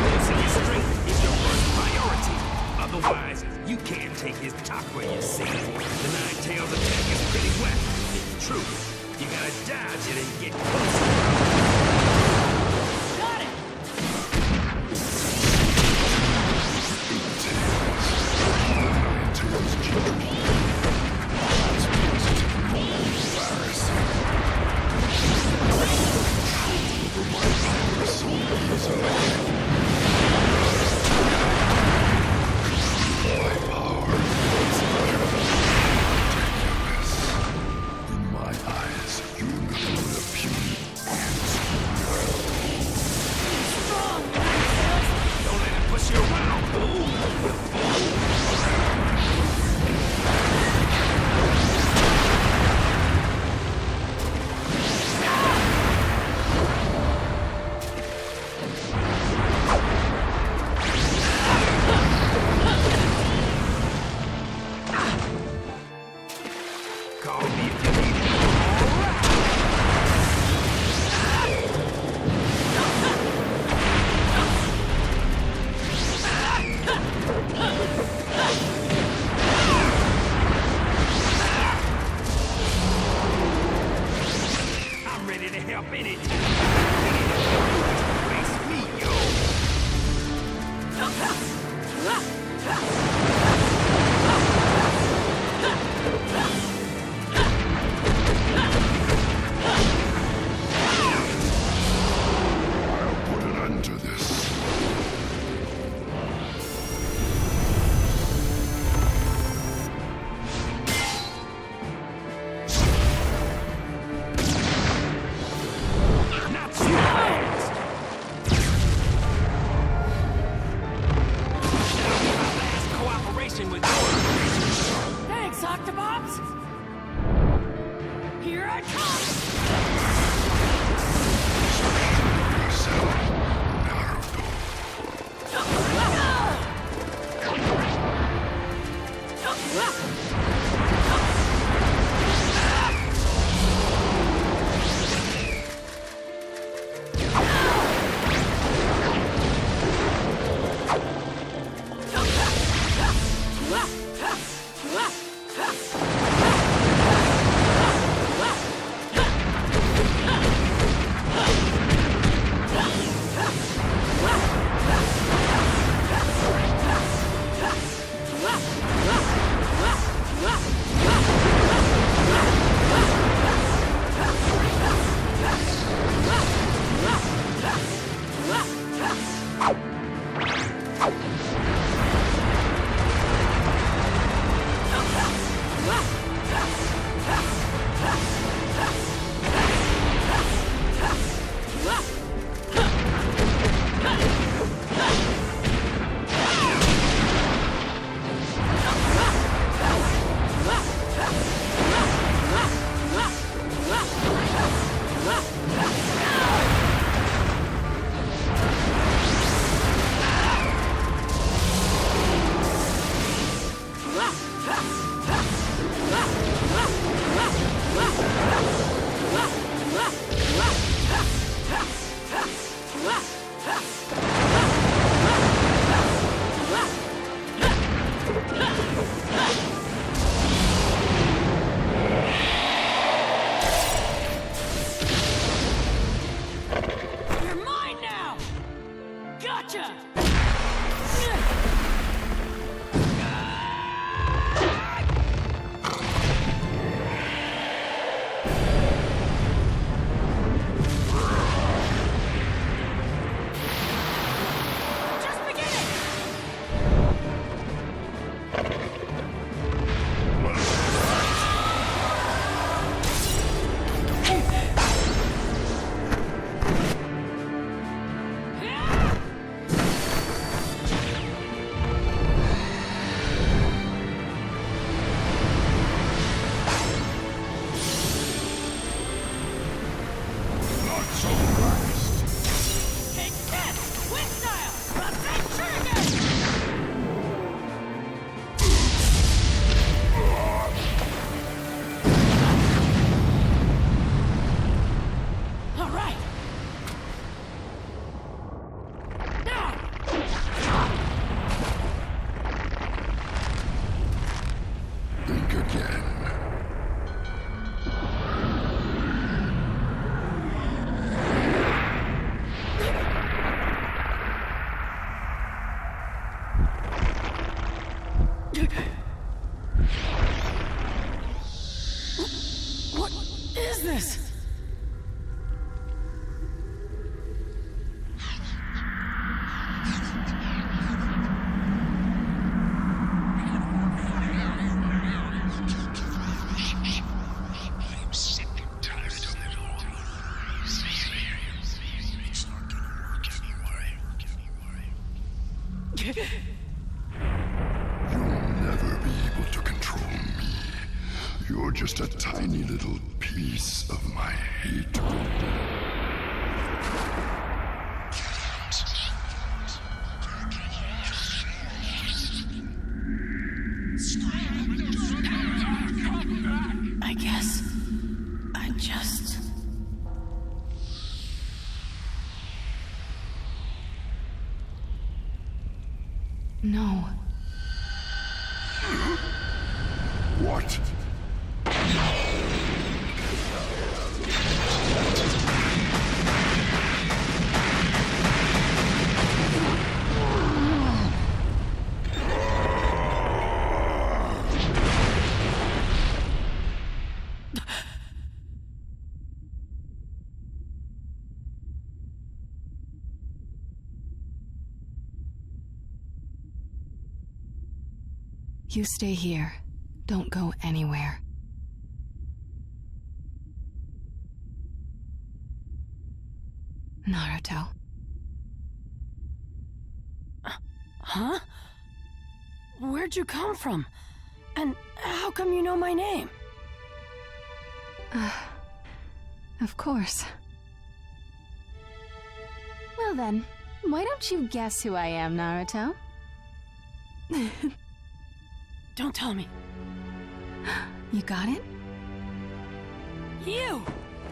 Losing his strength is your first priority. Otherwise, you can't take his chakra, you see. The Nine-Tailed attack is pretty wet. It's true. You gotta dodge it and get closer. Got it! In my eyes, you are nothing but a puny ant. Strong, Don't let him push you around, fool. Gotcha! What is this? You're just a tiny little piece of my hatred. I guess I just... No. What? You stay here. Don't go anywhere. Naruto. Huh? Where'd you come from? And how come you know my name? Of course. Well then, why don't you guess who I am, Naruto? Don't tell me. You got it? You!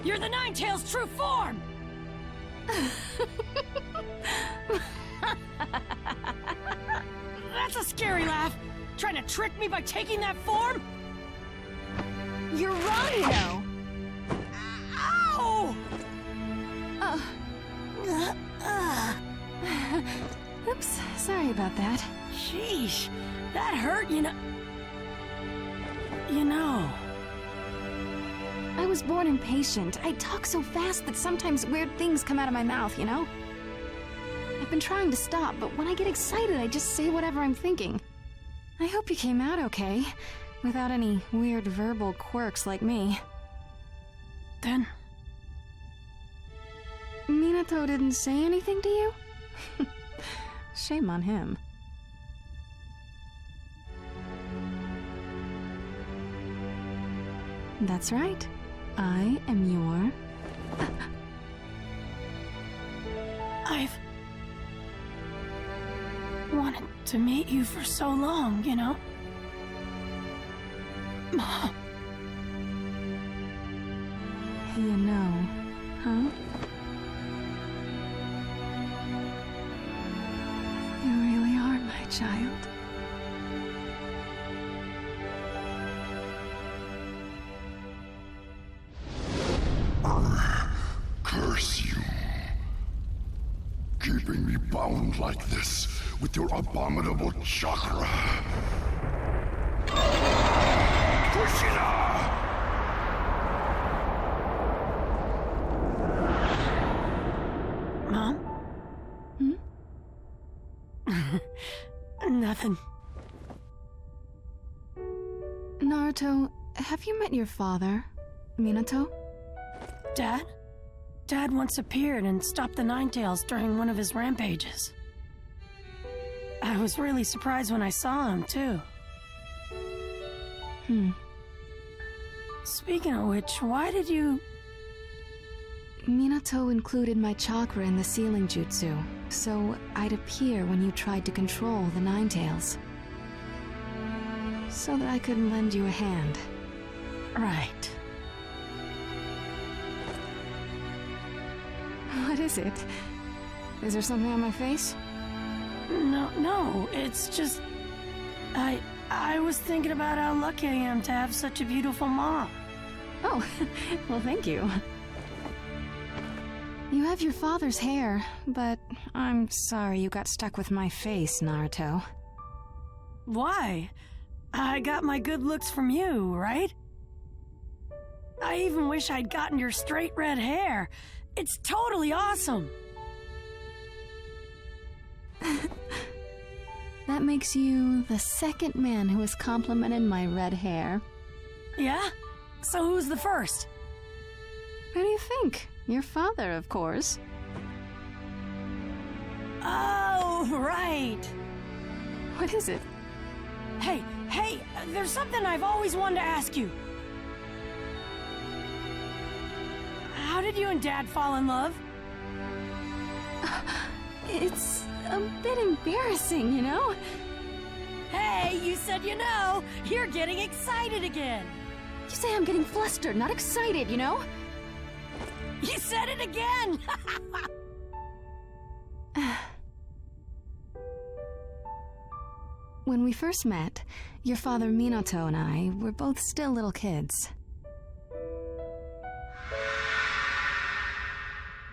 You're the Ninetales' true form! That's a scary laugh! Trying to trick me by taking that form? You're wrong, you know! Ow! Oops, sorry about that. Sheesh, that hurt, you know. You know. I was born impatient. I talk so fast that sometimes weird things come out of my mouth, you know? I've been trying to stop, but when I get excited, I just say whatever I'm thinking. I hope you came out okay, without any weird verbal quirks like me. Then? Minato didn't say anything to you? Shame on him. That's right. I am your... I've wanted to meet you for so long, you know? Mom. You know, huh? You really are my child. Curse you. Keeping me bound like this with your abominable chakra. Kushina! Mom? Nothing. Naruto, have you met your father, Minato? Dad? Dad once appeared and stopped the Ninetales during one of his rampages. I was really surprised when I saw him, too. Speaking of which, why did you... Minato included my chakra in the sealing jutsu, so I'd appear when you tried to control the Ninetales. So that I could lend you a hand. Right. What is it? Is there something on my face? No, it's just... I was thinking about how lucky I am to have such a beautiful mom. Oh, well, thank you. You have your father's hair, but I'm sorry you got stuck with my face, Naruto. Why? I got my good looks from you, right? I even wish I'd gotten your straight red hair. It's totally awesome! That makes you the second man who has complimented my red hair. Yeah? So who's the first? Who do you think? Your father, of course. Oh, right! What is it? Hey, there's something I've always wanted to ask you. How did you and Dad fall in love? It's a bit embarrassing, you know? Hey, you said you know! You're getting excited again! You say I'm getting flustered, not excited, you know? You said it again! When we first met, your father Minato and I were both still little kids.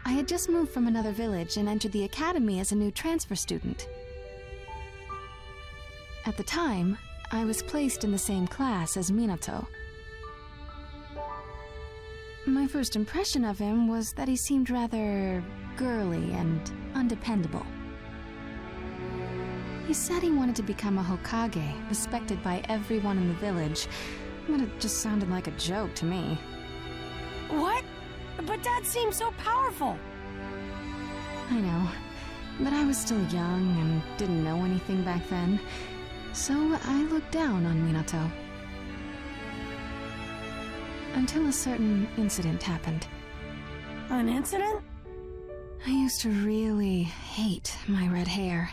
I had just moved from another village and entered the academy as a new transfer student. At the time, I was placed in the same class as Minato. My first impression of him was that he seemed rather girly and undependable. He said he wanted to become a Hokage, respected by everyone in the village, but it just sounded like a joke to me. What? But Dad seemed so powerful! I know, but I was still young and didn't know anything back then, so I looked down on Minato. Until a certain incident happened. An incident? I used to really hate my red hair,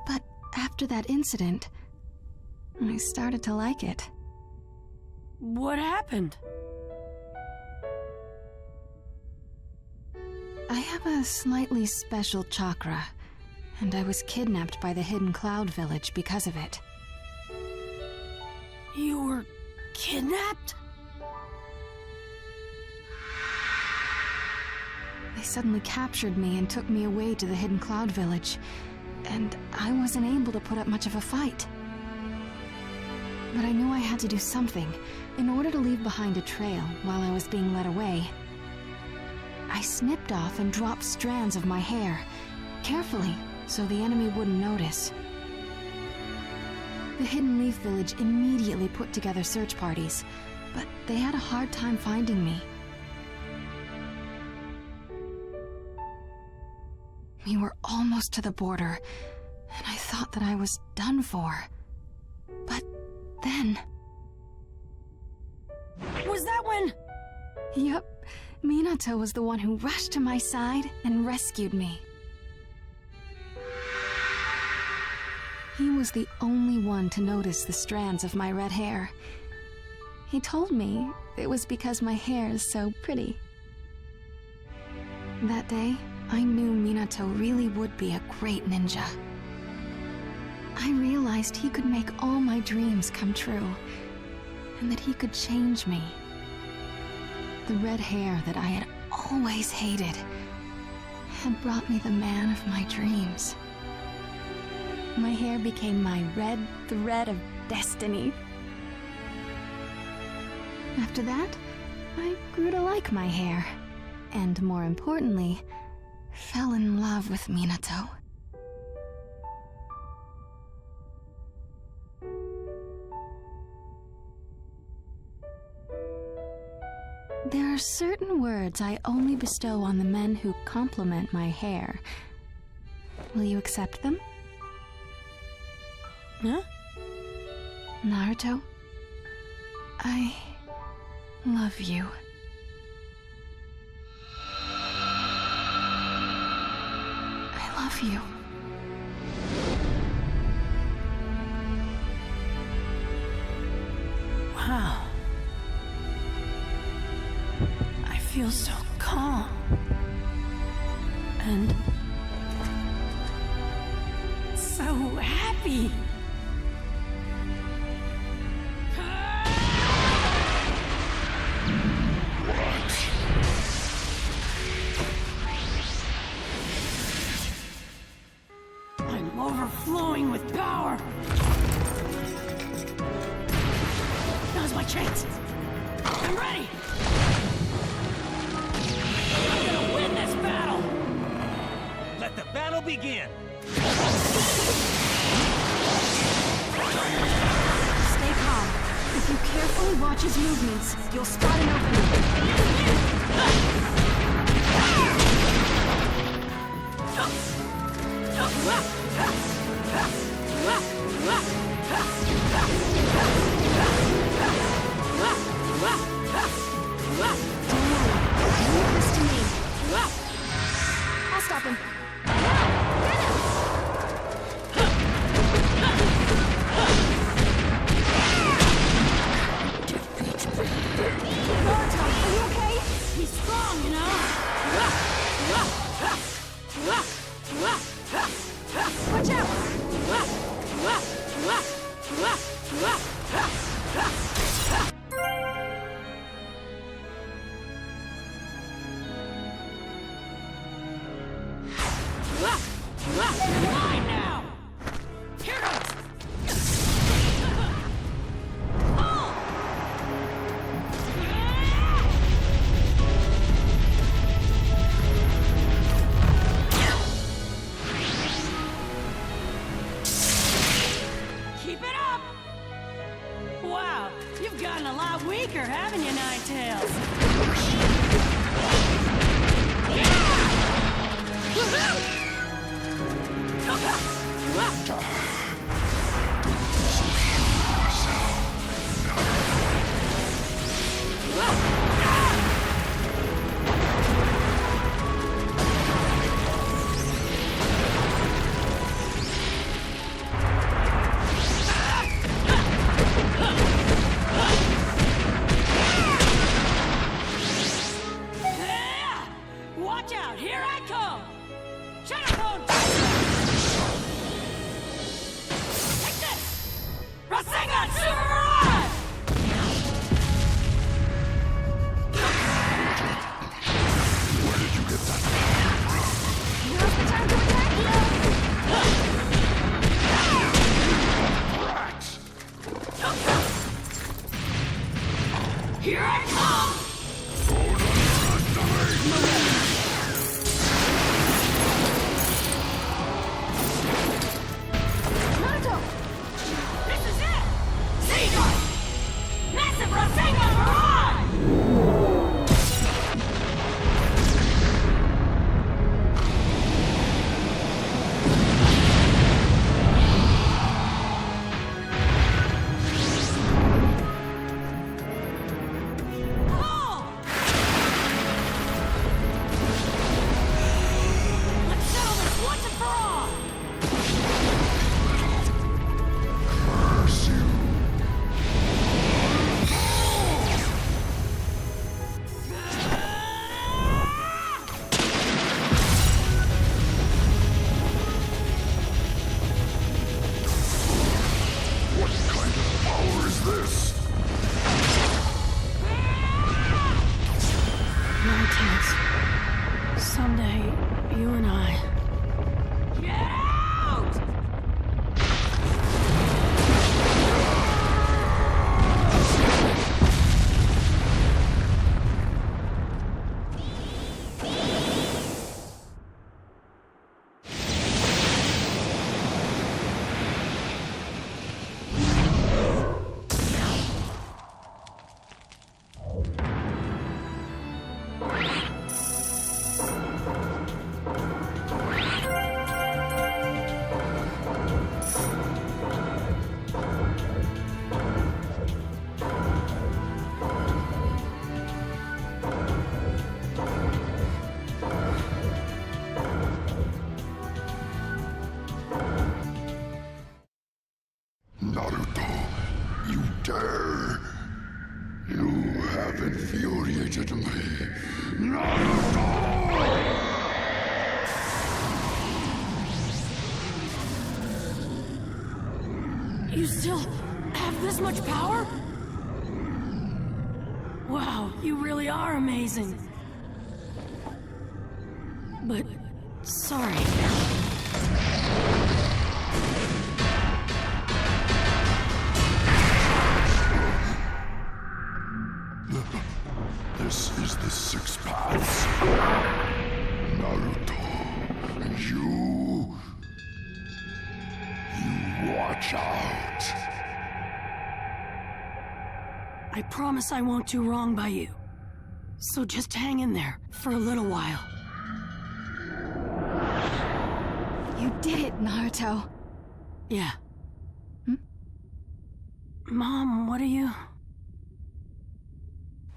but after that incident, I started to like it. What happened? I have a slightly special chakra, and I was kidnapped by the Hidden Cloud Village because of it. You were kidnapped? They suddenly captured me and took me away to the Hidden Cloud Village, and I wasn't able to put up much of a fight. But I knew I had to do something in order to leave behind a trail while I was being led away. I snipped off and dropped strands of my hair, carefully, so the enemy wouldn't notice. The Hidden Leaf Village immediately put together search parties, but they had a hard time finding me. We were almost to the border, and I thought that I was done for. But then... Was that when... Yep. Minato was the one who rushed to my side and rescued me. He was the only one to notice the strands of my red hair. He told me it was because my hair is so pretty. That day, I knew Minato really would be a great ninja. I realized he could make all my dreams come true, and that he could change me. The red hair that I had always hated had brought me the man of my dreams. My hair became my red thread of destiny. After that, I grew to like my hair, and more importantly, fell in love with Minato. There are certain words I only bestow on the men who compliment my hair. Will you accept them? Huh? Naruto, I love you. I love you. Wow. I feel so calm. And so happy. I'm overflowing with power. Now's my chance. I'm ready. I'm gonna win this battle. Let the battle begin. Stay calm. If you carefully watch his movements, you'll spot an opening. Leave this to me. I'll stop him. Naruto, are you okay? He's strong, you know? Watch out! Mine now! Here goes! Keep it up! Wow, you've gotten a lot weaker, haven't you, Ninetales? Woohoo! have infuriated me. Naruto! You still have this much power? Wow, you really are amazing. But, sorry. This is the six paths. Naruto, you watch out. I promise I won't do wrong by you. So just hang in there for a little while. You did it, Naruto. Yeah. Mom, what are you...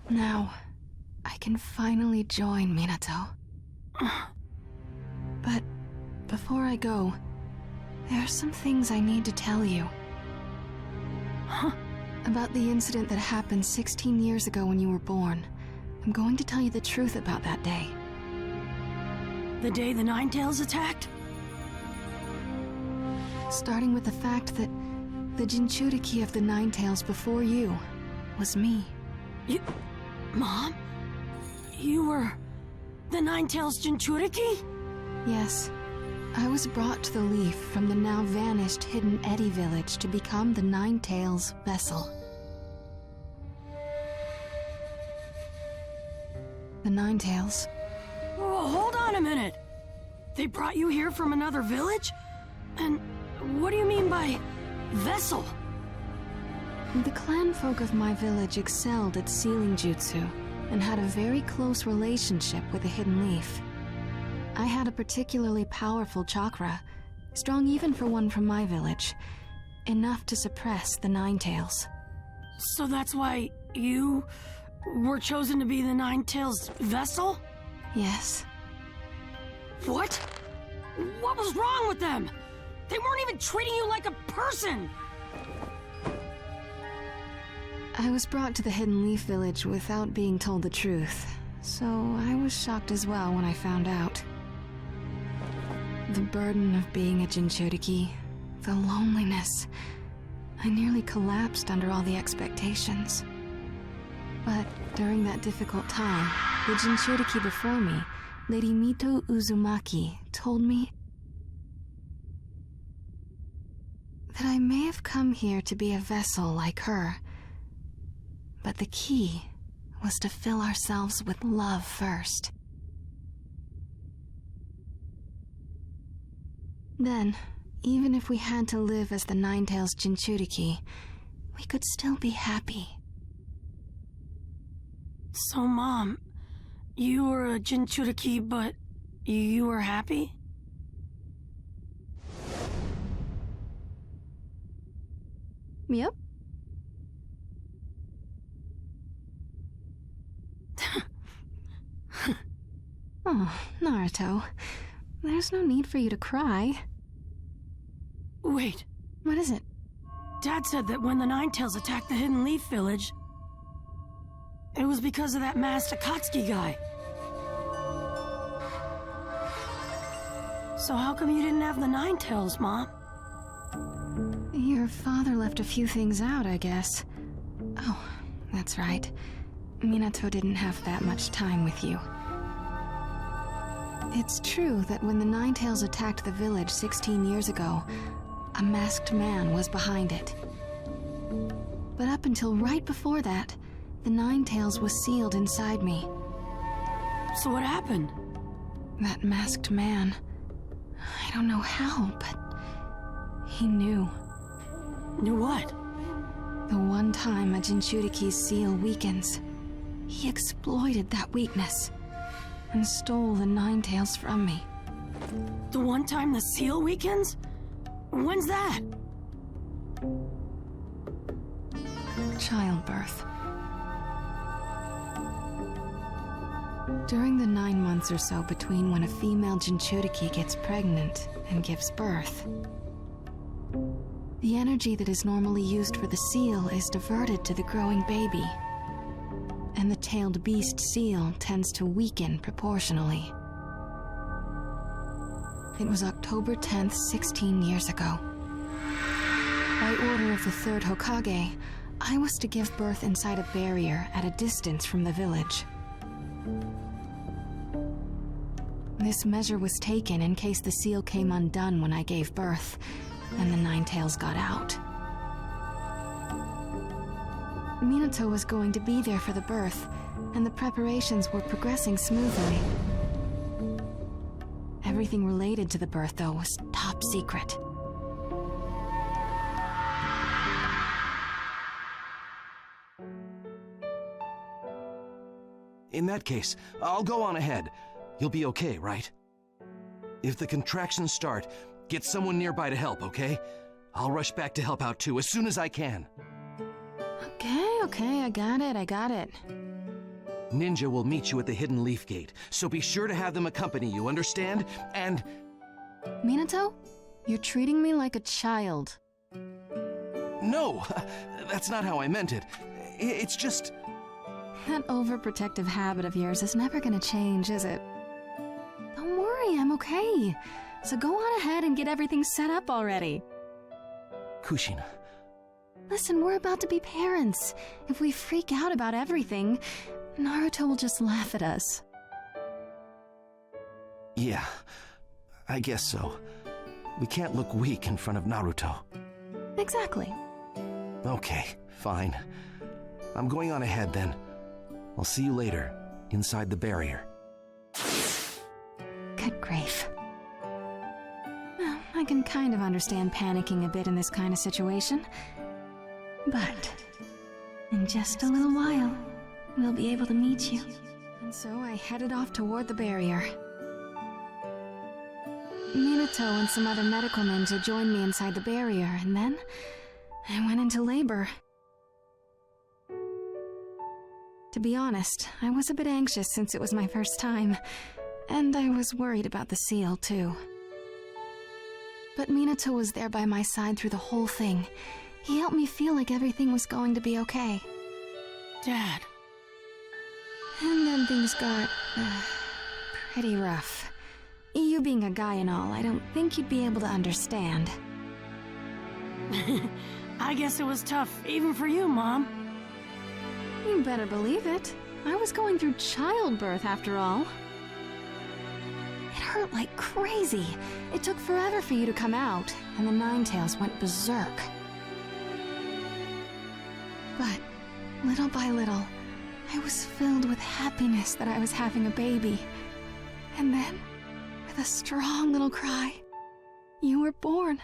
Now, I can finally join Minato. But before I go, there are some things I need to tell you. About the incident that happened 16 years ago when you were born. I'm going to tell you the truth about that day. The day the Ninetales attacked? Starting with the fact that the Jinchuriki of the Ninetales before you was me. Mom? You were the Ninetales Jinchuriki? Yes. I was brought to the Leaf from the now vanished Hidden Eddy village to become the Ninetales vessel. The Ninetales. Whoa, hold on a minute. They brought you here from another village? And what do you mean by vessel? The clan folk of my village excelled at sealing jutsu and had a very close relationship with the Hidden Leaf. I had a particularly powerful chakra, strong even for one from my village, enough to suppress the Ninetales. So that's why you were chosen to be the Ninetales vessel? Yes. What? What was wrong with them? They weren't even treating you like a person! I was brought to the Hidden Leaf village without being told the truth, so I was shocked as well when I found out. The burden of being a Jinchuriki, the loneliness. I nearly collapsed under all the expectations. But during that difficult time, the Jinchuriki before me, Lady Mito Uzumaki, told me that I may have come here to be a vessel like her. But the key was to fill ourselves with love first. Then, even if we had to live as the Ninetales Jinchuriki, we could still be happy. So, Mom, you were a Jinchuriki, but you were happy? Yep. Oh, Naruto. There's no need for you to cry. Wait. What is it? Dad said that when the Ninetales attacked the Hidden Leaf village, it was because of that masked Akatsuki guy. So how come you didn't have the Ninetales, Mom? Your father left a few things out, I guess. Oh, that's right. Minato didn't have that much time with you. It's true that when the Ninetales attacked the village 16 years ago, a masked man was behind it. But up until right before that, the Ninetales was sealed inside me. So what happened? That masked man... I don't know how, but... he knew. Knew what? The one time a Jinchuriki's seal weakens, he exploited that weakness and stole the Ninetales from me. The one time the seal weakens? When's that? Childbirth. During the 9 months or so between when a female Jinchuriki gets pregnant and gives birth, the energy that is normally used for the seal is diverted to the growing baby. and the tailed beast seal tends to weaken proportionally. It was October 10th, 16 years ago. By order of the third Hokage, I was to give birth inside a barrier at a distance from the village. This measure was taken in case the seal came undone when I gave birth, and the Ninetales got out. Minato was going to be there for the birth, and the preparations were progressing smoothly. Everything related to the birth, though, was top secret. In that case, I'll go on ahead. You'll be okay, right? If the contractions start, get someone nearby to help, okay? I'll rush back to help out too, as soon as I can. Okay, I got it. Ninja will meet you at the Hidden Leaf Gate, so be sure to have them accompany you, understand? And... Minato, you're treating me like a child. No, that's not how I meant it. It's just... That overprotective habit of yours is never gonna change, is it? Don't worry, I'm okay. So go on ahead and get everything set up already. Kushina. Listen, we're about to be parents. If we freak out about everything, Naruto will just laugh at us. Yeah, I guess so. We can't look weak in front of Naruto. Exactly. Okay, fine. I'm going on ahead then. I'll see you later, inside the barrier. Good grief. Well, I can kind of understand panicking a bit in this kind of situation. But in just a little while, we'll be able to meet you. And so I headed off toward the barrier. Minato and some other medical ninja joined me inside the barrier, and then I went into labor. To be honest, I was a bit anxious since it was my first time, and I was worried about the seal, too. But Minato was there by my side through the whole thing. He helped me feel like everything was going to be okay. Dad. And then things got, pretty rough. You being a guy and all, I don't think you'd be able to understand. I guess it was tough, even for you, Mom. You better believe it. I was going through childbirth, after all. It hurt like crazy. It took forever for you to come out, and the Ninetales went berserk. But, little by little, I was filled with happiness that I was having a baby. And then, with a strong little cry, you were born.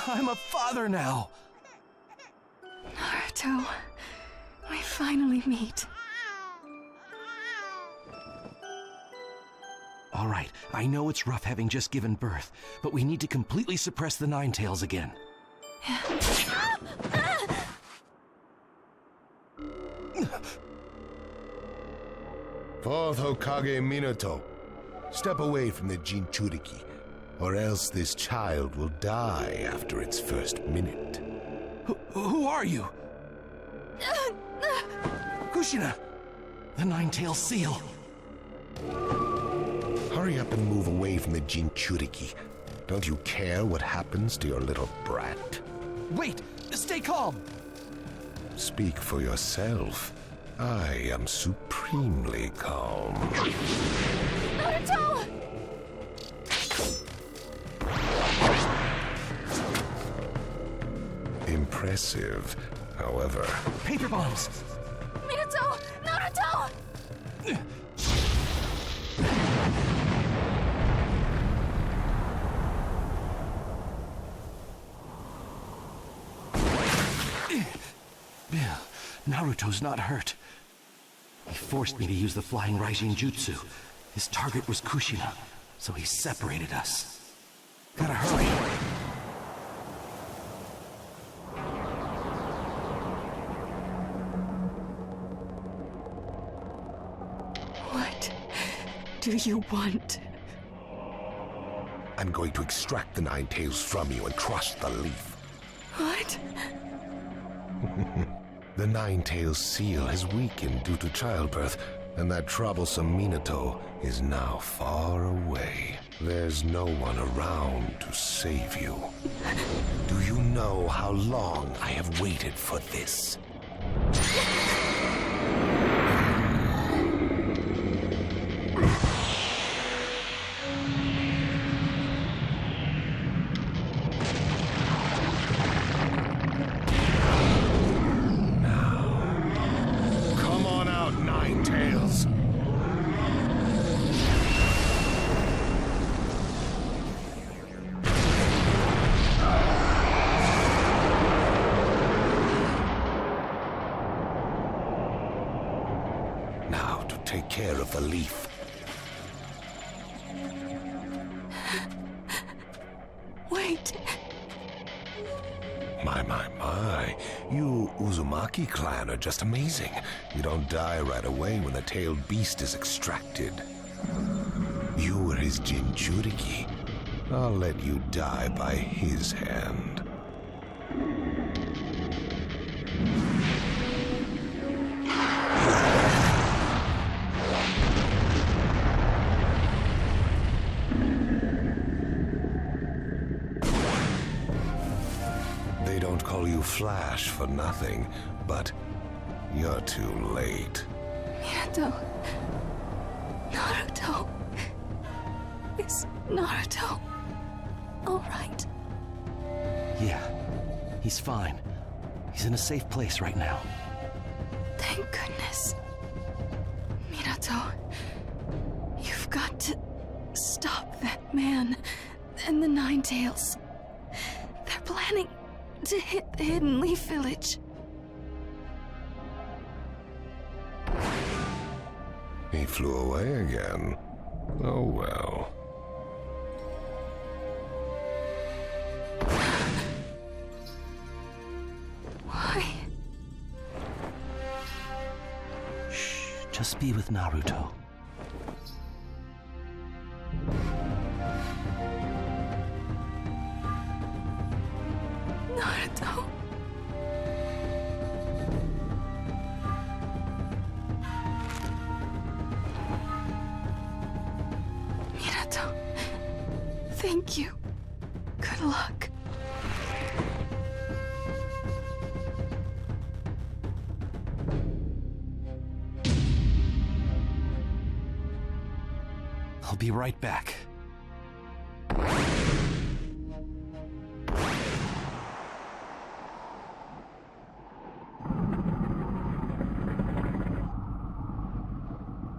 I'm a father now! Naruto, we finally meet. All right, I know it's rough having just given birth, but we need to completely suppress the Ninetales again. Fourth Hokage Minato, step away from the Jinchuriki, or else this child will die after its first minute. Who are you? Kushina! The Ninetale seal! Hurry up and move away from the Jinchuriki. Don't you care what happens to your little brat? Wait! Stay calm! Speak for yourself. I am supremely calm. Naruto! Impressive, however. Paper bombs! Minato! Naruto! Naruto's not hurt. He forced me to use the flying Raijin Jutsu. His target was Kushina, so he separated us. Gotta hurry. What do you want? I'm going to extract the Nine Tails from you and crush the leaf. What? The Nine Tails seal has weakened due to childbirth, and that troublesome Minato is now far away. There's no one around to save you. Do you know how long I have waited for this? Take care of the leaf. Wait. My. You Uzumaki clan are just amazing. You don't die right away when the tailed beast is extracted. You were his Jinchuriki. I'll let you die by his hand. They don't call you Flash for nothing, but you're too late. Minato. Naruto. Is Naruto all right? Yeah, he's fine. He's in a safe place right now. Thank goodness. Minato, you've got to stop that man and the Nine Tails. They're planning to hit the Hidden Leaf Village. He flew away again. Oh well. Why? Shh, just be with Naruto. Naruto. Minato. Thank you. Good luck. I'll be right back.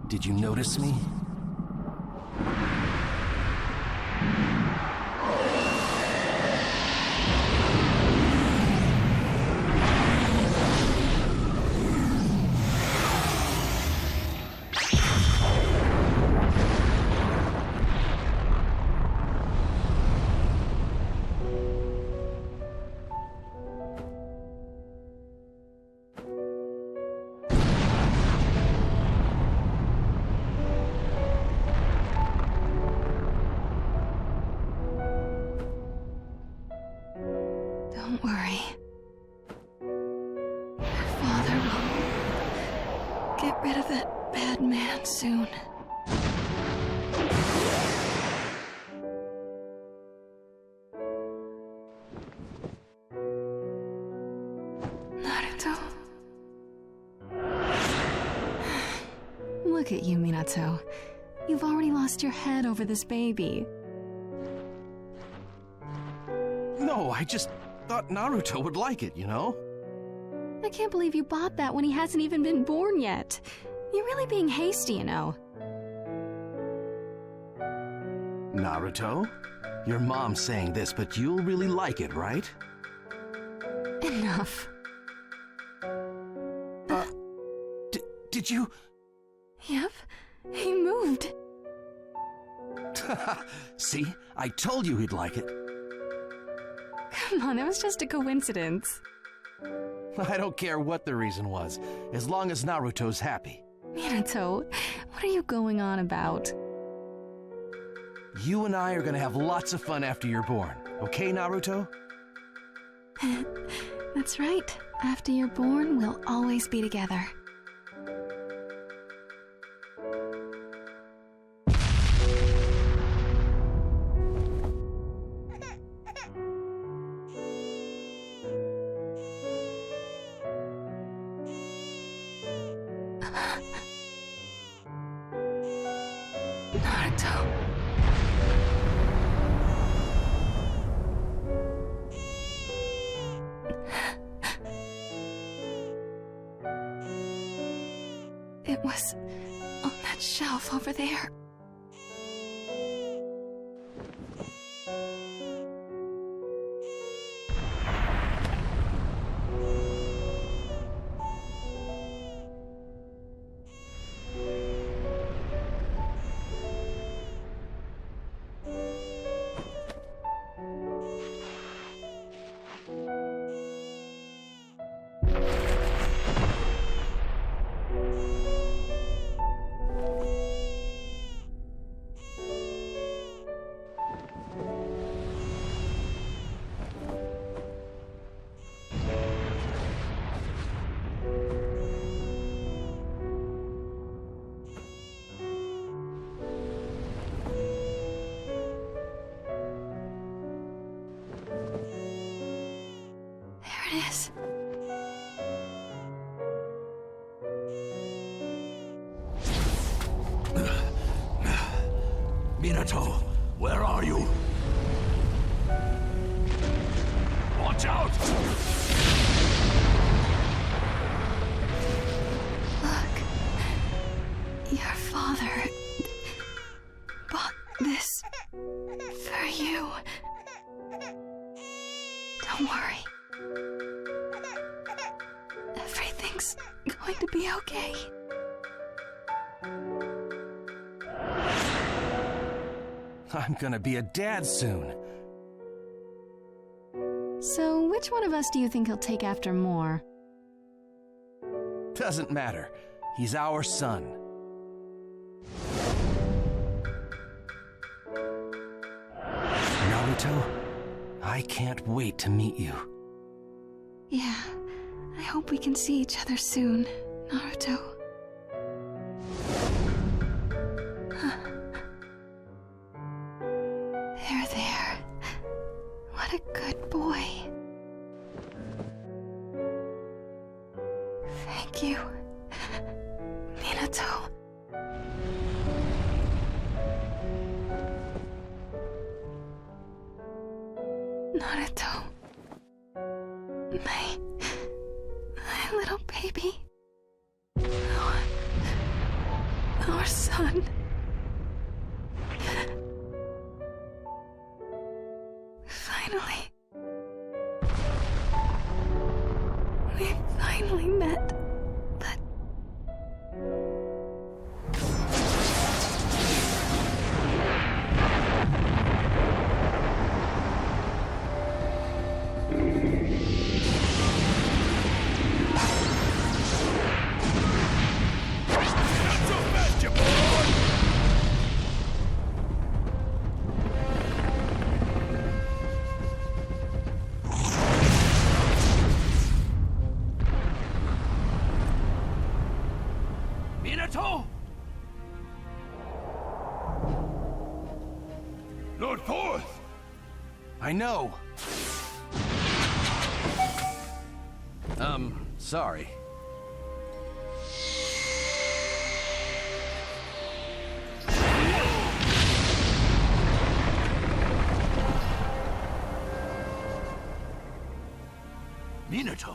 Did you notice me? Don't worry. Your father will get rid of that bad man soon. Naruto. Look at you, Minato. You've already lost your head over this baby. No, I just thought Naruto would like it, you know? I can't believe you bought that when he hasn't even been born yet. You're really being hasty, you know. Naruto? Your mom's saying this, but you'll really like it, right? Enough. Did you? Yep, he moved. See? I told you he'd like it. Come on, it was just a coincidence. I don't care what the reason was, as long as Naruto's happy. Minato, what are you going on about? You and I are gonna have lots of fun after you're born. Okay, Naruto? That's right. After you're born, we'll always be together. Naruto. It was on that shelf over there. There it is. Minato, where are you? Watch out! Look. Your father bought this for you. Don't worry. Everything's going to be okay. I'm gonna be a dad soon. So, which one of us do you think he'll take after more? Doesn't matter. He's our son. Naruto, I can't wait to meet you. Yeah, I hope we can see each other soon, Naruto. There. What a good boy. Thank you, Minato. Naruto. My little baby. Our son. Finally. We finally met. But Minato? Lord Fourth! I know. Sorry. Minato,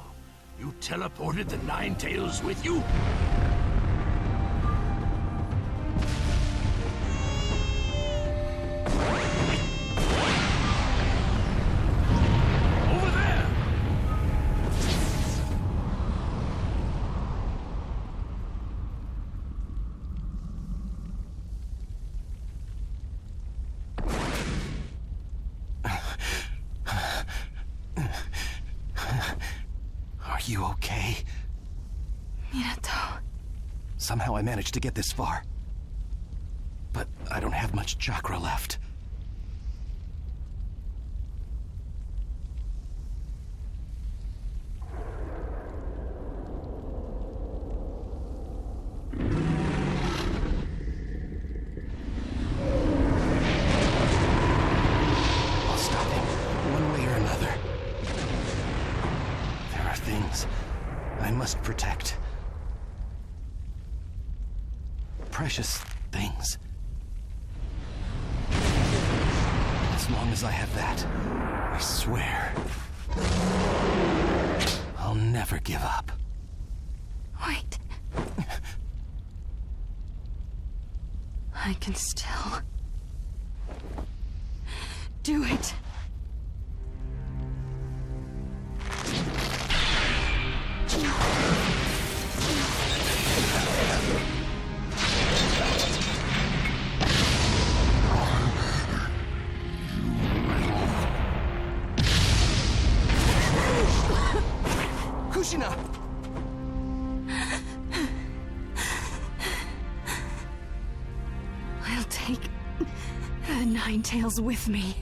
you teleported the Nine Tails with you? Over there! Are you okay? Minato. Somehow I managed to get this far. But I don't have much chakra left. I must protect. Precious things. As long as I have that, I swear, I'll never give up. Wait. I can still do it. Kushina! I'll take the Nine Tails with me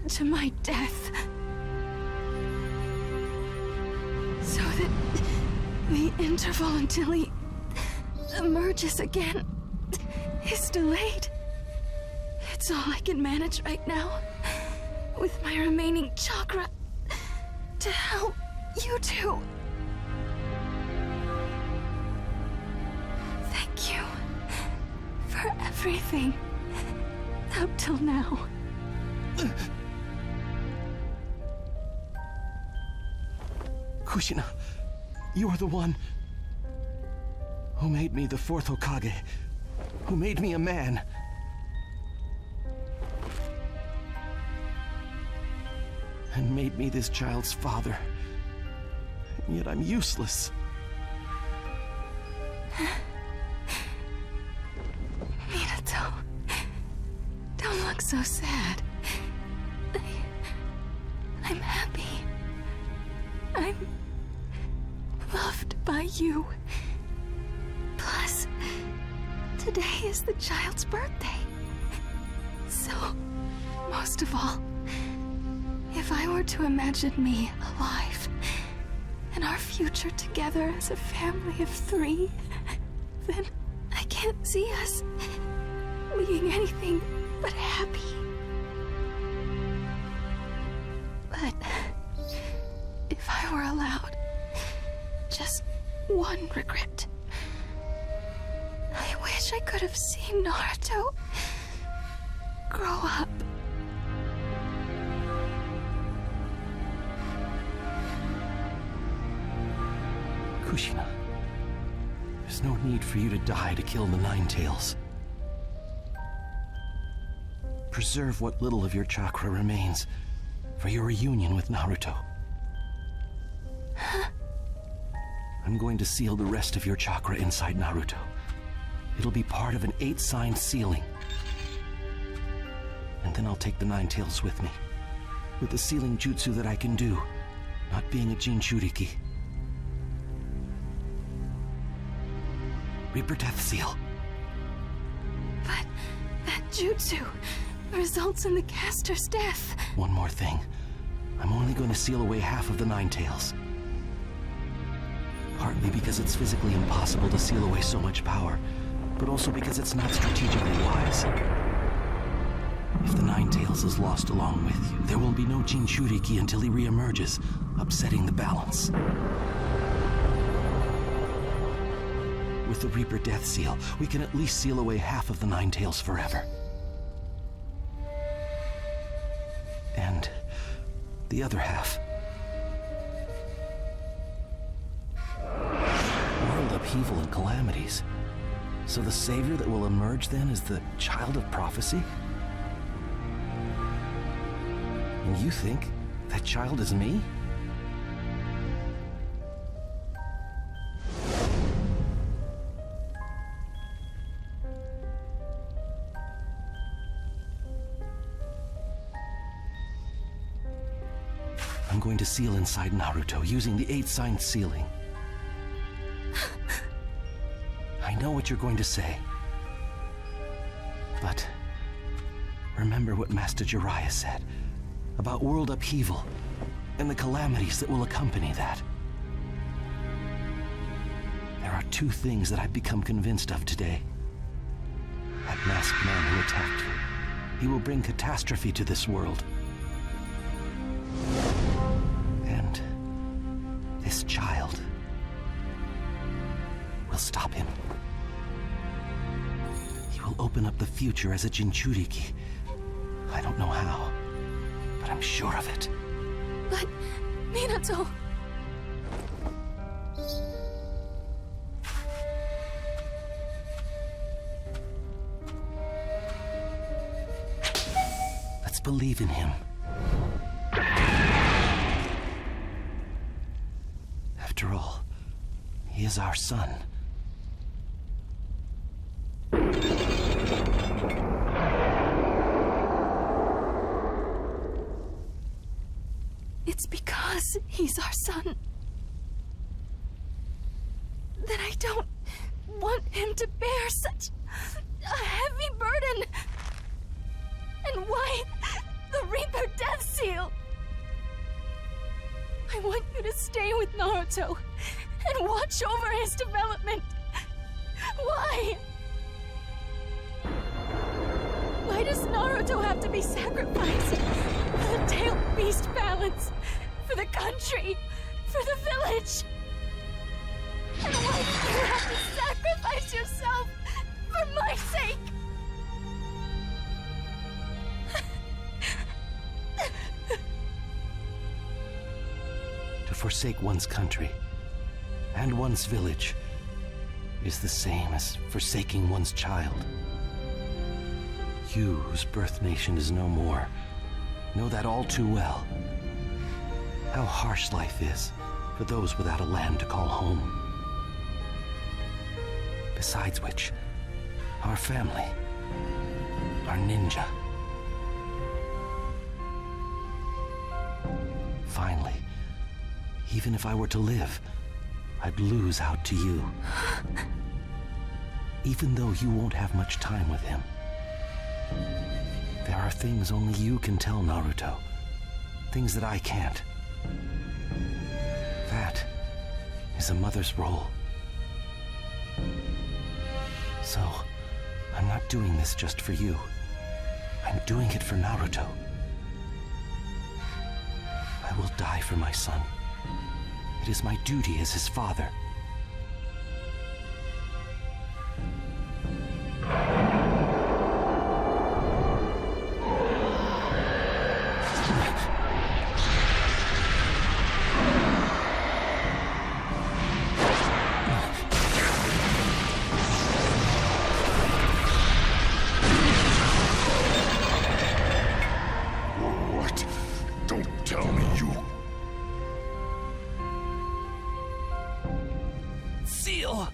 to my death. So that the interval until he emerges again is delayed. It's all I can manage right now, with my remaining chakra, to help you two. Thank you for everything up till now. Kushina, you are the one who made me the fourth Hokage, who made me a man. And made me this child's father. And yet I'm useless. Minato, don't look so sad. I'm happy. I'm loved by you. Plus, today is the child's birthday. So, most of all, if I were to imagine me alive, and our future together as a family of 3, then I can't see us being anything but happy. But if I were allowed just one regret, I wish I could have seen Naruto grow up. Kushina, there's no need for you to die to kill the Nine Tails. Preserve what little of your chakra remains for your reunion with Naruto. I'm going to seal the rest of your chakra inside Naruto. It'll be part of an 8-sign sealing. And then I'll take the Nine Tails with me. With the sealing jutsu that I can do, not being a Jinchuriki. Reaper Death Seal. But that jutsu results in the caster's death. One more thing. I'm only going to seal away half of the Nine Tails. Partly because it's physically impossible to seal away so much power, but also because it's not strategically wise. If the Nine Tails is lost along with you, there will be no Jinchuriki until he reemerges, upsetting the balance. With the Reaper Death Seal, we can at least seal away half of the Nine Tails forever. And the other half. World upheaval and calamities. So the savior that will emerge then is the child of prophecy? And you think that child is me? I'm going to seal inside Naruto using the 8-sign sealing. I know what you're going to say. But remember what Master Jiraiya said about world upheaval and the calamities that will accompany that. There are 2 things that I've become convinced of today. That masked man who attacked you, he will bring catastrophe to this world. And this child, stop him. He will open up the future as a Jinchuriki. I don't know how, but I'm sure of it. But, Minato... Let's believe in him. After all, he is our son. It's because he's our son that I don't want him to bear such a heavy burden. And why the Reaper Death Seal? I want you to stay with Naruto and watch over his development. Why? Why does Naruto have to be sacrificed? For the tailed beast balance, for the country, for the village. And why do you have to sacrifice yourself for my sake? To forsake one's country and one's village is the same as forsaking one's child. You, whose birth nation is no more, know that all too well. How harsh life is for those without a land to call home. Besides which, our family, our ninja. Finally, even if I were to live, I'd lose out to you. Even though you won't have much time with him. There are things only you can tell Naruto. Things that I can't. That is a mother's role. So, I'm not doing this just for you. I'm doing it for Naruto. I will die for my son. It is my duty as his father. What? Don't tell me you... Seal!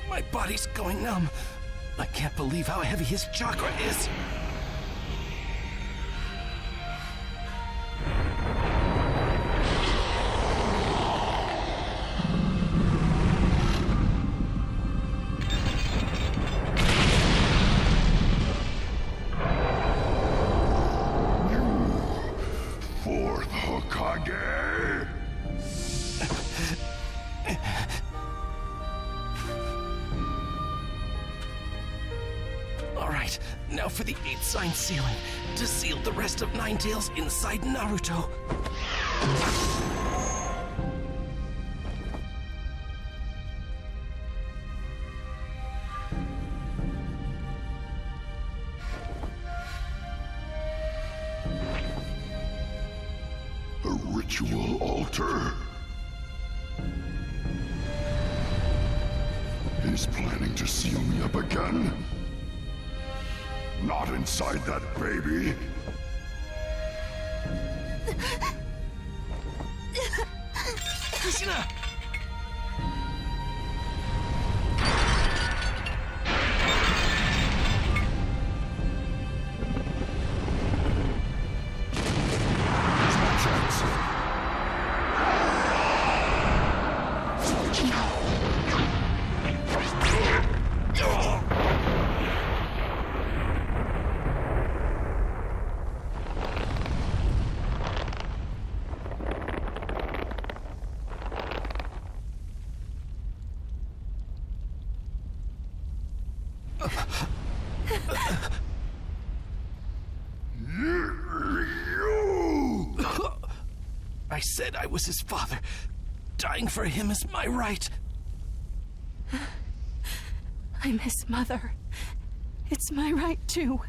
My body's going numb. I can't believe how heavy his chakra is. Fourth Hokage! All right, now for the 8-sign sealing to seal the rest of Ninetales inside Naruto. A ritual altar? He's planning to seal me up again? Not inside that baby! Kushina! I said I was his father. Dying for him is my right. I'm his mother. It's my right, too.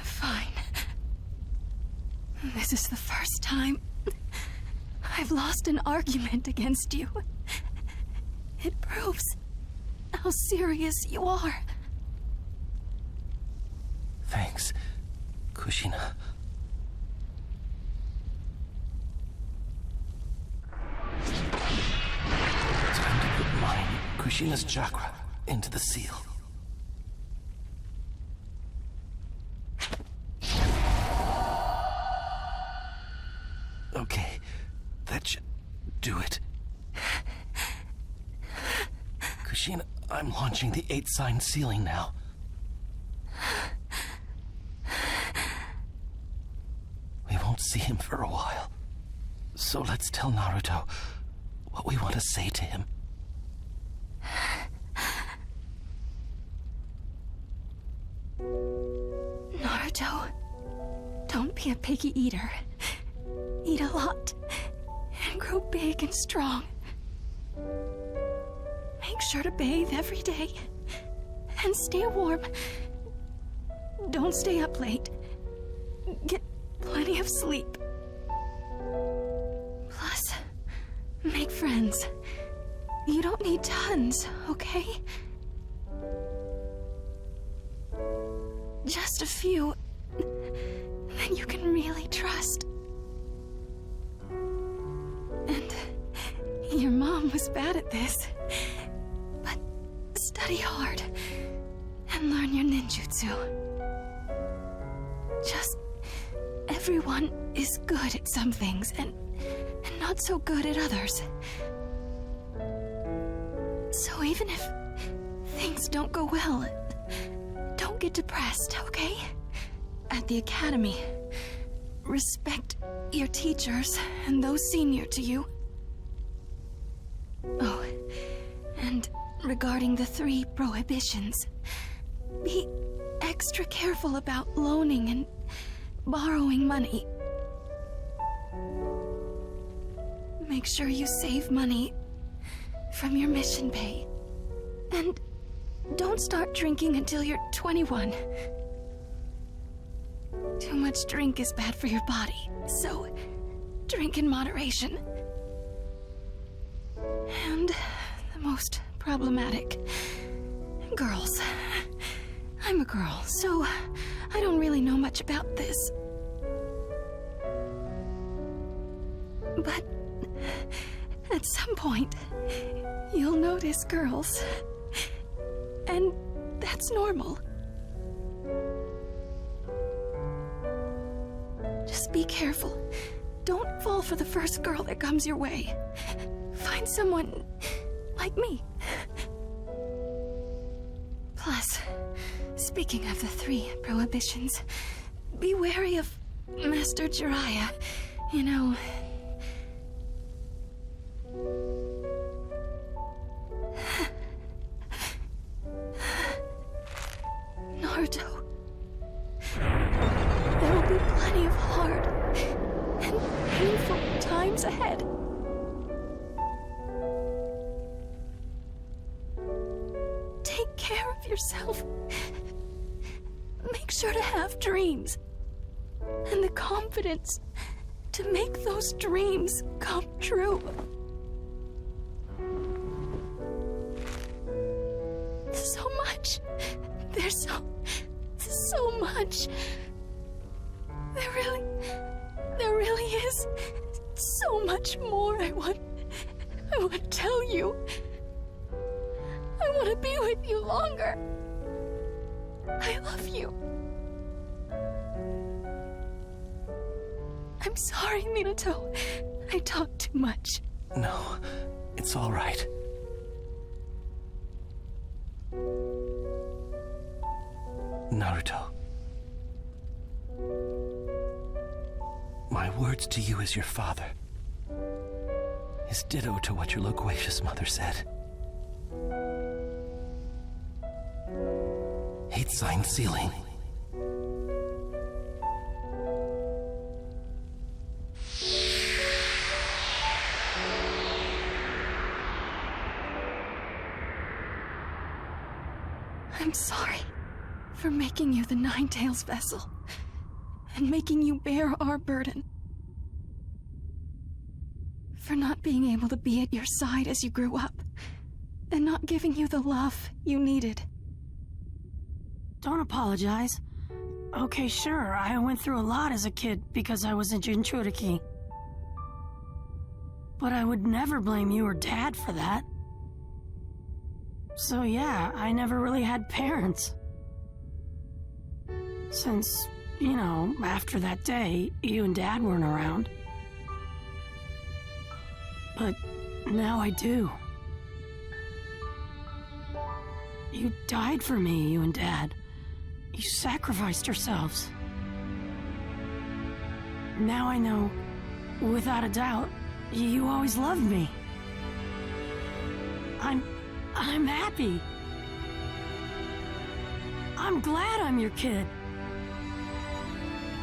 Fine. This is the first time I've lost an argument against you. It proves how serious you are. Thanks, Kushina. Time to put mine, Kushina's chakra, into the seal. Okay, that should do it. Kushina, I'm launching the 8-sign sealing now. We won't see him for a while. So let's tell Naruto what we want to say to him. Naruto, don't be a picky eater. Eat a lot and grow big and strong. Make sure to bathe every day and stay warm. Don't stay up late. Get plenty of sleep. Plus, make friends. You don't need tons, okay? Just a few that you can really trust. And your mom was bad at this. But study hard and learn your ninjutsu. Just everyone is good at some things and not so good at others. So even if things don't go well, don't get depressed, okay? At the academy, respect your teachers and those senior to you. Oh, and regarding the 3 prohibitions, be extra careful about loaning and borrowing money. Make sure you save money from your mission pay. And don't start drinking until you're 21. Too much drink is bad for your body, so drink in moderation. And the most problematic, girls. I'm a girl, so I don't really know much about this. But at some point, you'll notice girls. And that's normal. Just be careful. Don't fall for the first girl that comes your way. Find someone like me. Plus, speaking of the 3 prohibitions, be wary of Master Jiraiya. You know... Naruto. There will be plenty of hard and painful times ahead. Take care of yourself. Make sure to have dreams. And the confidence to make those dreams come true. So much. There's so much. There really is so much more I want to tell you. I want to be with you longer. I love you. I'm sorry, Minato. I talk too much. No, it's all right. Naruto. My words to you as your father is ditto to what your loquacious mother said. Hate sign sealing. I'm sorry for making you the Nine-Tails vessel and making you bear our burden. For not being able to be at your side as you grew up and not giving you the love you needed. Don't apologize. Okay, sure, I went through a lot as a kid because I was a Jinchuriki. But I would never blame you or Dad for that. So yeah, I never really had parents. Since, you know, after that day, you and Dad weren't around. But now I do. You died for me, you and Dad. You sacrificed yourselves. Now I know, without a doubt, you always loved me. I'm happy. I'm glad I'm your kid.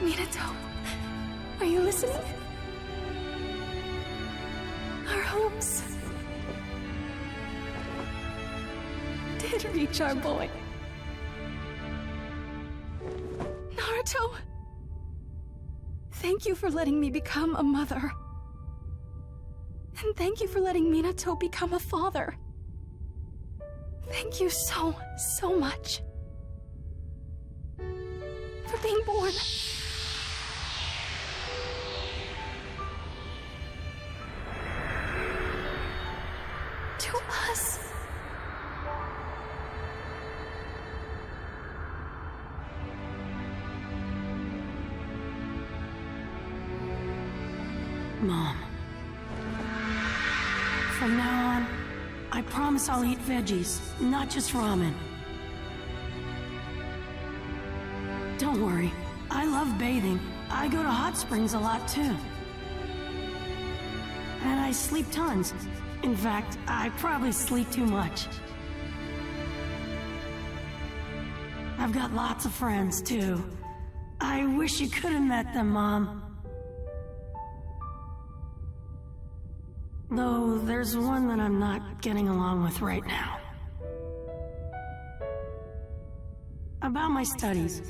Minato, are you listening? Our hopes did reach our boy. Naruto, thank you for letting me become a mother. And thank you for letting Minato become a father. Thank you so, so much for being born. To us. Mom. From now on, I promise I'll eat veggies, not just ramen. Don't worry, I love bathing. I go to hot springs a lot too. And I sleep tons. In fact, I probably sleep too much. I've got lots of friends too. I wish you could have met them, Mom. Though there's one that I'm not getting along with right now. About my studies.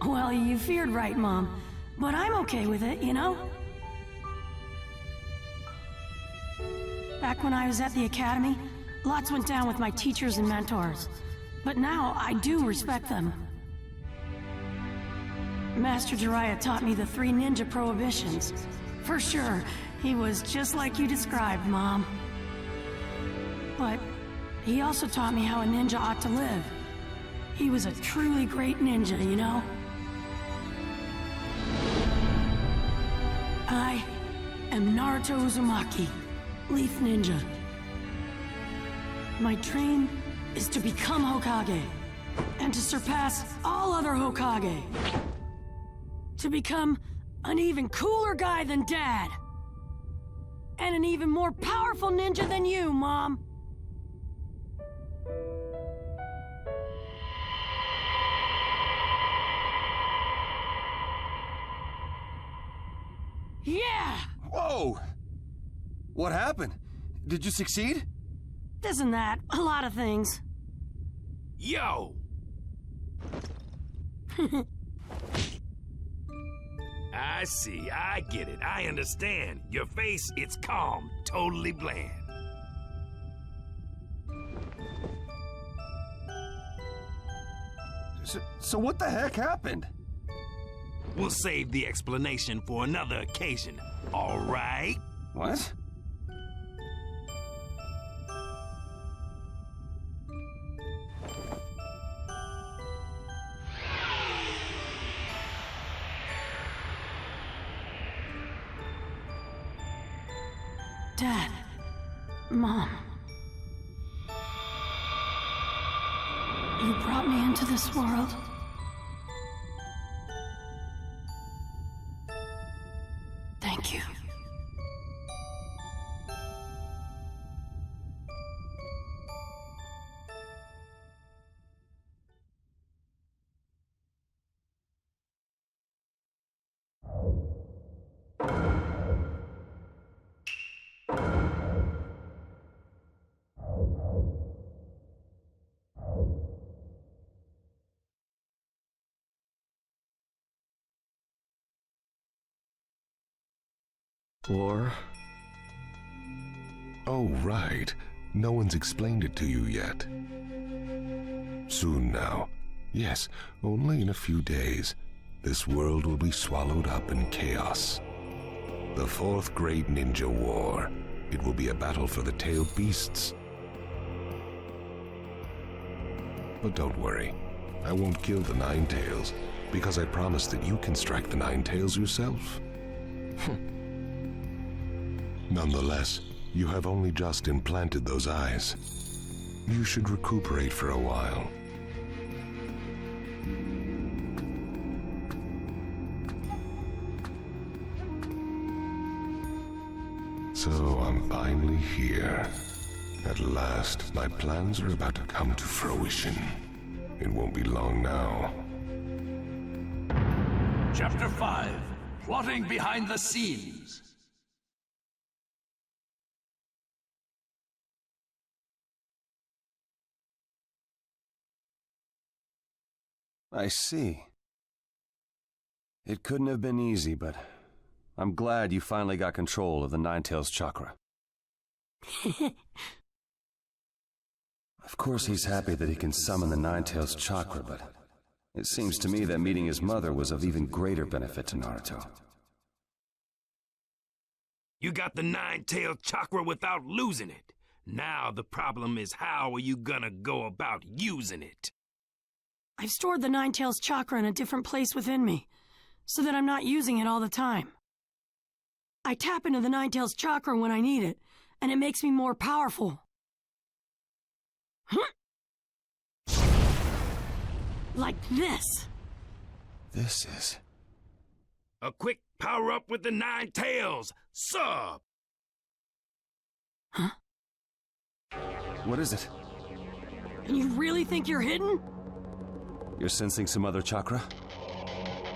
Well, you feared right, Mom. But I'm okay with it, you know? Back when I was at the academy, lots went down with my teachers and mentors. But now I do respect them. Master Jiraiya taught me the 3 ninja prohibitions. For sure, he was just like you described, Mom. But he also taught me how a ninja ought to live. He was a truly great ninja, you know? I am Naruto Uzumaki, Leaf Ninja. My dream is to become Hokage, and to surpass all other Hokage. To become an even cooler guy than Dad. And an even more powerful ninja than you, Mom. Yeah! Whoa! What happened? Did you succeed? This and that. A lot of things. Yo! I see, I get it, I understand. Your face, it's calm, totally bland. So what the heck happened? We'll save the explanation for another occasion, all right? What? Dad. Mom. You brought me into this world. Thank you. Or... Oh, right. No one's explained it to you yet. Soon now. Yes, only in a few days. This world will be swallowed up in chaos. The fourth great ninja war. It will be a battle for the tailed beasts. But don't worry. I won't kill the Nine Tails, because I promise that you can strike the Nine Tails yourself. Nonetheless, you have only just implanted those eyes. You should recuperate for a while. So I'm finally here. At last, my plans are about to come to fruition. It won't be long now. Chapter 5, Plotting Behind the Scenes. I see. It couldn't have been easy, but I'm glad you finally got control of the Nine-Tails chakra. Of course he's happy that he can summon the Nine-Tails chakra, but it seems to me that meeting his mother was of even greater benefit to Naruto. You got the Nine-Tailed chakra without losing it. Now the problem is, how are you gonna go about using it? I've stored the Nine-Tails chakra in a different place within me, so that I'm not using it all the time. I tap into the Nine-Tails chakra when I need it, and it makes me more powerful. Like this. This is... A quick power-up with the Nine Tails! Sub! Huh? What is it? And you really think you're hidden? You're sensing some other chakra?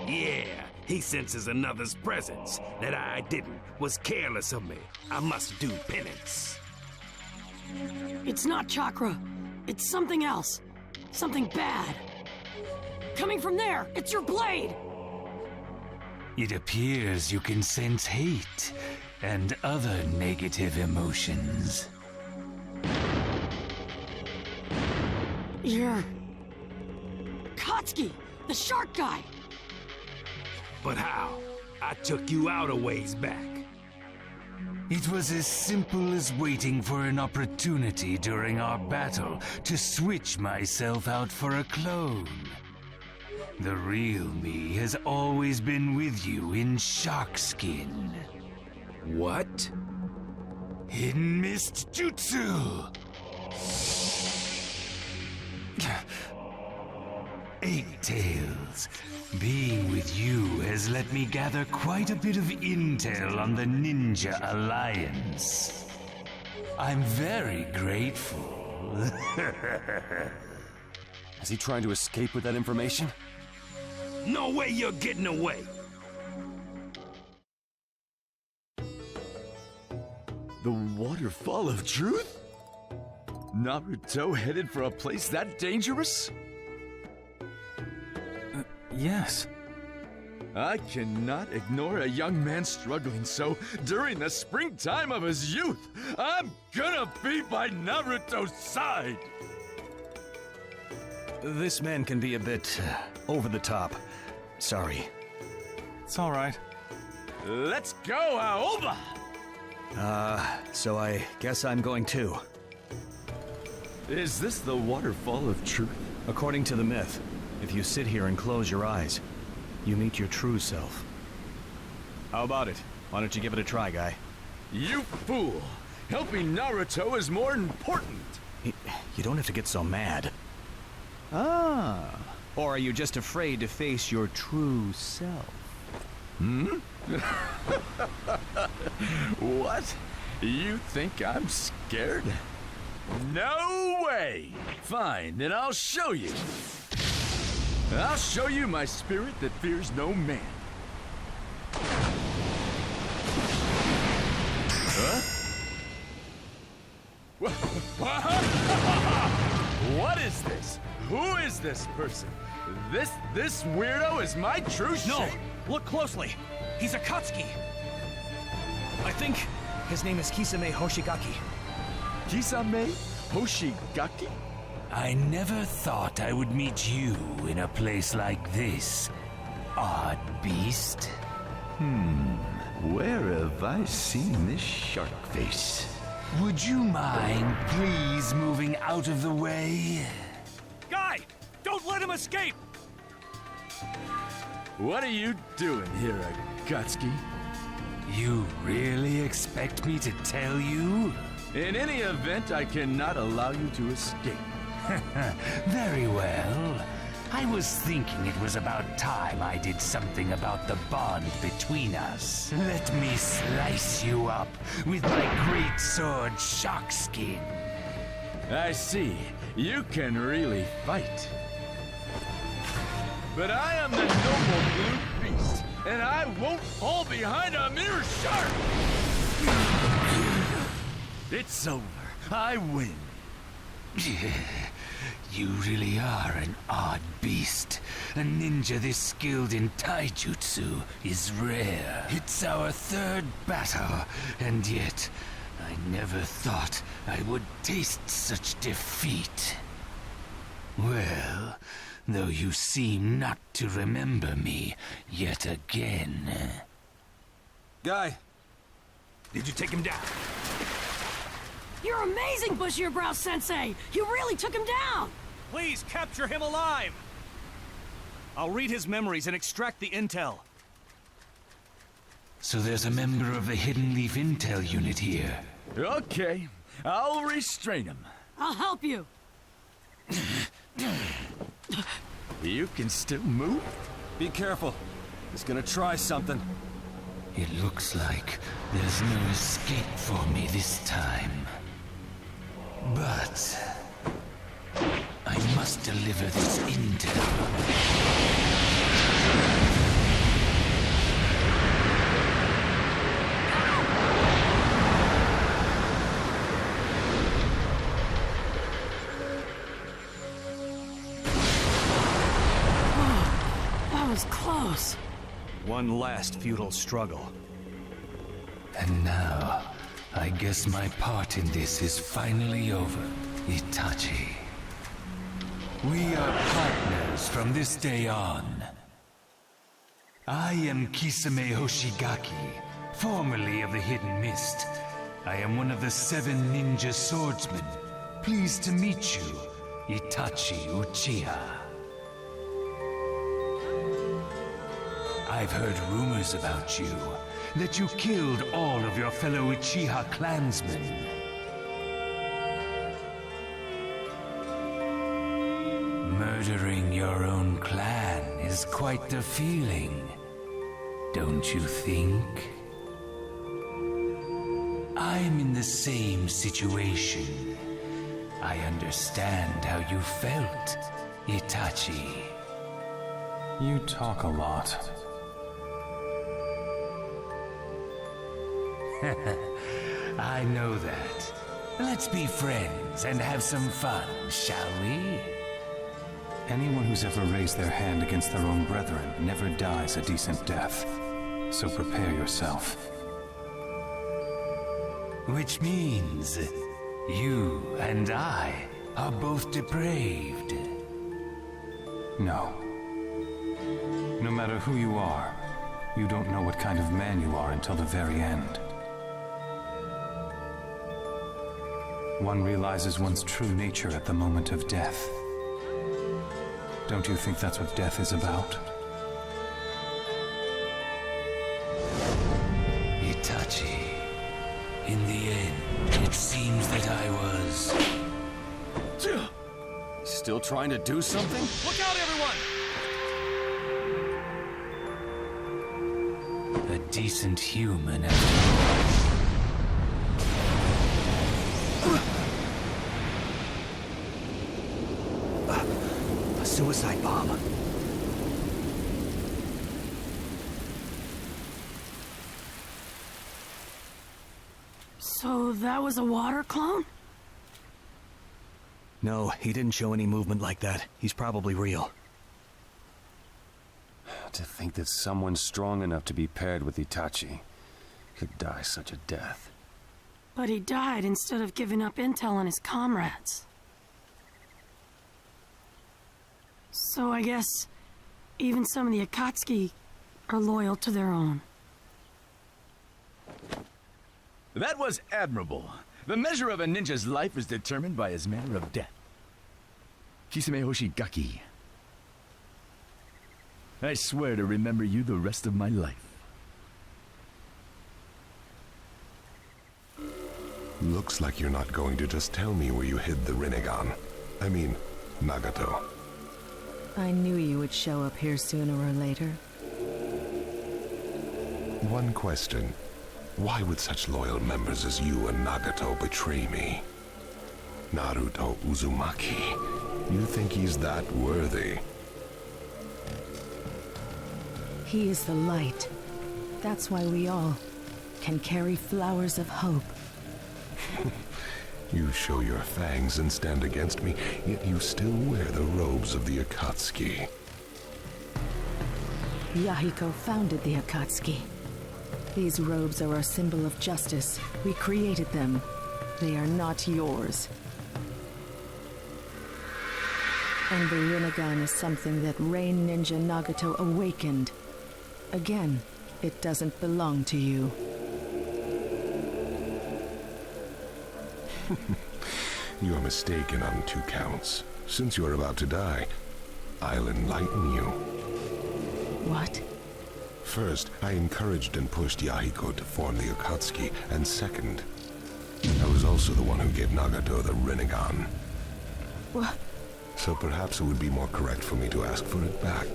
Yeah, he senses another's presence. That I didn't. Was careless of me. I must do penance. It's not chakra. It's something else. Something bad. Coming from there! It's your blade! It appears you can sense hate and other negative emotions. You're... Katsuki! The shark guy! But how? I took you out a ways back. It was as simple as waiting for an opportunity during our battle to switch myself out for a clone. The real me has always been with you in shark skin. What? Hidden Mist Jutsu! 8 Tails. Being with you has let me gather quite a bit of intel on the Ninja Alliance. I'm very grateful. Is he trying to escape with that information? No way you're getting away! The Waterfall of Truth? Naruto headed for a place that dangerous? Yes. I cannot ignore a young man struggling so during the springtime of his youth. I'm gonna be by Naruto's side! This man can be a bit over the top. Sorry. It's all right. Let's go, Aoba! So I guess I'm going too. Is this the Waterfall of Truth? According to the myth, if you sit here and close your eyes, you meet your true self. How about it? Why don't you give it a try, guy? You fool! Helping Naruto is more important! You don't have to get so mad. Ah. Or are you just afraid to face your true self? Hmm? What? You think I'm scared? No way! Fine, then I'll show you. I'll show you my spirit that fears no man. Huh? What is this? Who is this person? This weirdo is my true shape. No! Look closely! He's Akatsuki! I think his name is Kisame Hoshigaki. Kisame Hoshigaki? I never thought I would meet you in a place like this, odd beast. Where have I seen this shark face? Would you mind please moving out of the way? Guy! Don't let him escape! What are you doing here, Akatsuki? You really expect me to tell you? In any event, I cannot allow you to escape. Very well. I was thinking it was about time I did something about the bond between us. Let me slice you up with my great sword Sharkskin. I see. You can really fight. But I am the noble blue beast, and I won't fall behind a mere shark! It's over. I win. You really are an odd beast. A ninja this skilled in taijutsu is rare. It's our third battle, and yet I never thought I would taste such defeat. Well, though you seem not to remember me yet again. Guy, did you take him down? You're amazing, Bushier-Brow Sensei! You really took him down! please capture him alive! I'll read his memories and extract the intel. So there's a member of the Hidden Leaf Intel unit here. Okay, I'll restrain him. I'll help you. You can still move? Be careful. He's gonna try something. It looks like there's no escape for me this time. But I must deliver this intel. That was close. One last futile struggle. And now, I guess my part in this is finally over, Itachi. We are partners from this day on. I am Kisame Hoshigaki, formerly of the Hidden Mist. I am one of the 7 ninja swordsmen. Pleased to meet you, Itachi Uchiha. I've heard rumors about you, that you killed all of your fellow Uchiha clansmen. Murdering your own clan is quite the feeling, don't you think? I'm in the same situation. I understand how you felt, Itachi. You talk a lot. I know that. Let's be friends and have some fun, shall we? Anyone who's ever raised their hand against their own brethren never dies a decent death. So prepare yourself. Which means you and I are both depraved. No. No matter who you are, you don't know what kind of man you are until the very end. One realizes one's true nature at the moment of death. Don't you think that's what death is about? Itachi, in the end, it seems that I was... Still trying to do something? Look out, everyone! a decent human after all. A suicide bomb. So that was a water clone? No, he didn't show any movement like that. He's probably real. To think that someone strong enough to be paired with Itachi could die such a death. But he died instead of giving up intel on his comrades. So I guess even some of the Akatsuki are loyal to their own. That was admirable. The measure of a ninja's life is determined by his manner of death. Kisame Hoshigaki. I swear to remember you the rest of my life. Looks like you're not going to just tell me where you hid the Rinnegan. I mean, Nagato. I knew you would show up here sooner or later. One question. Why would such loyal members as you and Nagato betray me? Naruto Uzumaki. You think he's that worthy? He is the light. That's why we all can carry flowers of hope. You show your fangs and stand against me, yet you still wear the robes of the Akatsuki. Yahiko founded the Akatsuki. These robes are a symbol of justice. We created them. They are not yours. And the Rinnegan is something that Rain Ninja Nagato awakened. Again, it doesn't belong to you. You're mistaken on 2 counts. Since you're about to die, I'll enlighten you. What? First, I encouraged and pushed Yahiko to form the Akatsuki, and second, I was also the one who gave Nagato the Rinnegan. What? So perhaps it would be more correct for me to ask for it back.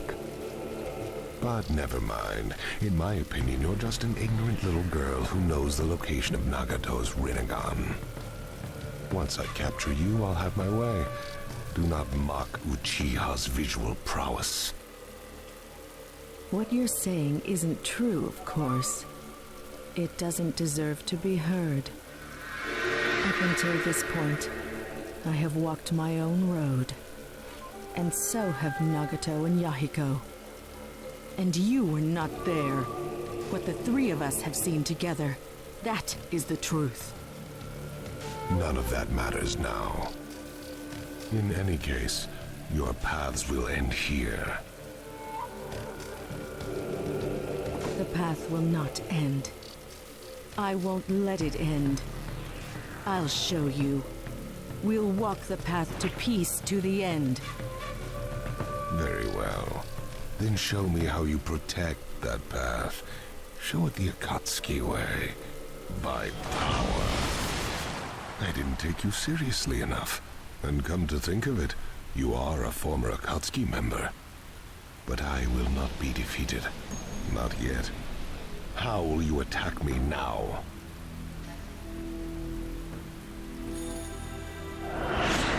But never mind. In my opinion, you're just an ignorant little girl who knows the location of Nagato's Rinnegan. Once I capture you, I'll have my way. Do not mock Uchiha's visual prowess. What you're saying isn't true, of course. It doesn't deserve to be heard. Up until this point, I have walked my own road. And so have Nagato and Yahiko. And you were not there. What the 3 of us have seen together, that is the truth. None of that matters now. In any case, your paths will end here. The path will not end. I won't let it end. I'll show you. We'll walk the path to peace to the end. Very well. Then show me how you protect that path. Show it the Akatsuki way. By power. I didn't take you seriously enough. And come to think of it, you are a former Akatsuki member. But I will not be defeated. Not yet. How will you attack me now?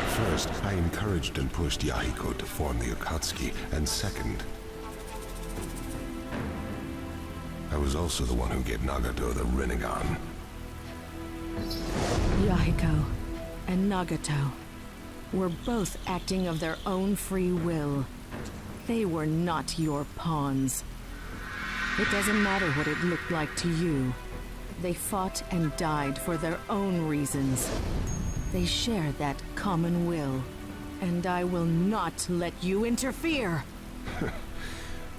First, I encouraged and pushed Yahiko to form the Akatsuki, and second, I was also the one who gave Nagato the Rinnegan. Yahiko and Nagato were both acting of their own free will. They were not your pawns. It doesn't matter what it looked like to you. They fought and died for their own reasons. They share that common will, and I will not let you interfere.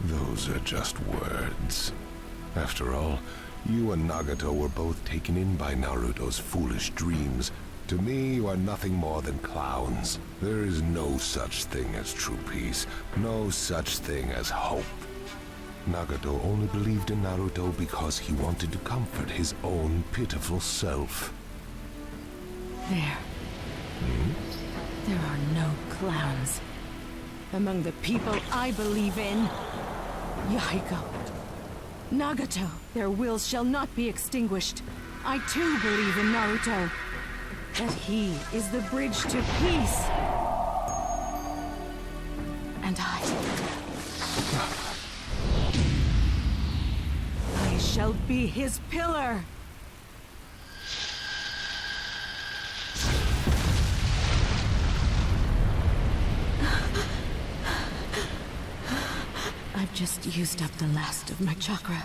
Those are just words. After all, you and Nagato were both taken in by Naruto's foolish dreams. To me, you are nothing more than clowns. There is no such thing as true peace, no such thing as hope. Nagato only believed in Naruto because he wanted to comfort his own pitiful self. There. There are no clowns. Among the people I believe in, Yahiko, Nagato, their wills shall not be extinguished. I too believe in Naruto. That he is the bridge to peace. And I shall be his pillar. I've just used up the last of my chakra,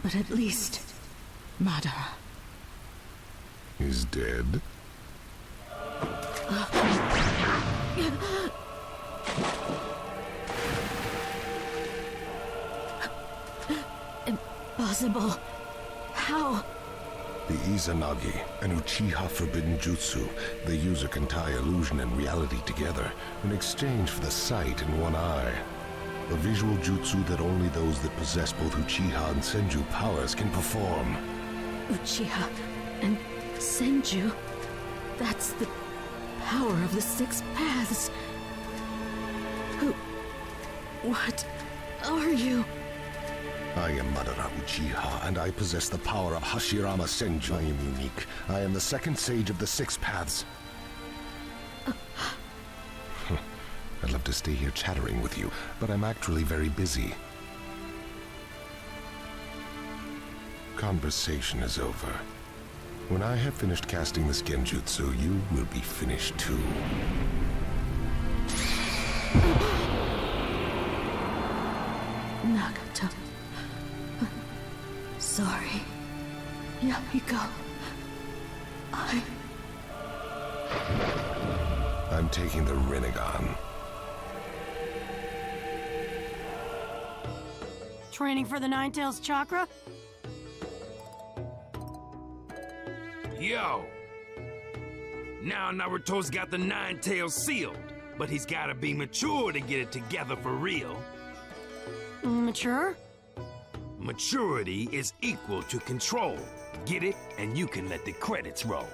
but at least Madara. Is dead? Impossible. How? The Izanagi, an Uchiha forbidden jutsu. The user can tie illusion and reality together in exchange for the sight in one eye. A visual jutsu that only those that possess both Uchiha and Senju powers can perform. Uchiha and Senju. That's the power of the six paths. What are you? I am Madara Uchiha, and I possess the power of Hashirama Senju. I am unique. I am the second sage of the six paths. I'd love to stay here chattering with you, but I'm actually very busy. Conversation is over. When I have finished casting this genjutsu, you will be finished too. Nagato. Sorry. Yamiko. I'm taking the Rinnegan. Training for the Nine-Tails chakra? Yo! Now Naruto's got the Nine-Tails sealed, but he's gotta be mature to get it together for real. Mature? Maturity is equal to control. Get it, and you can let the credits roll.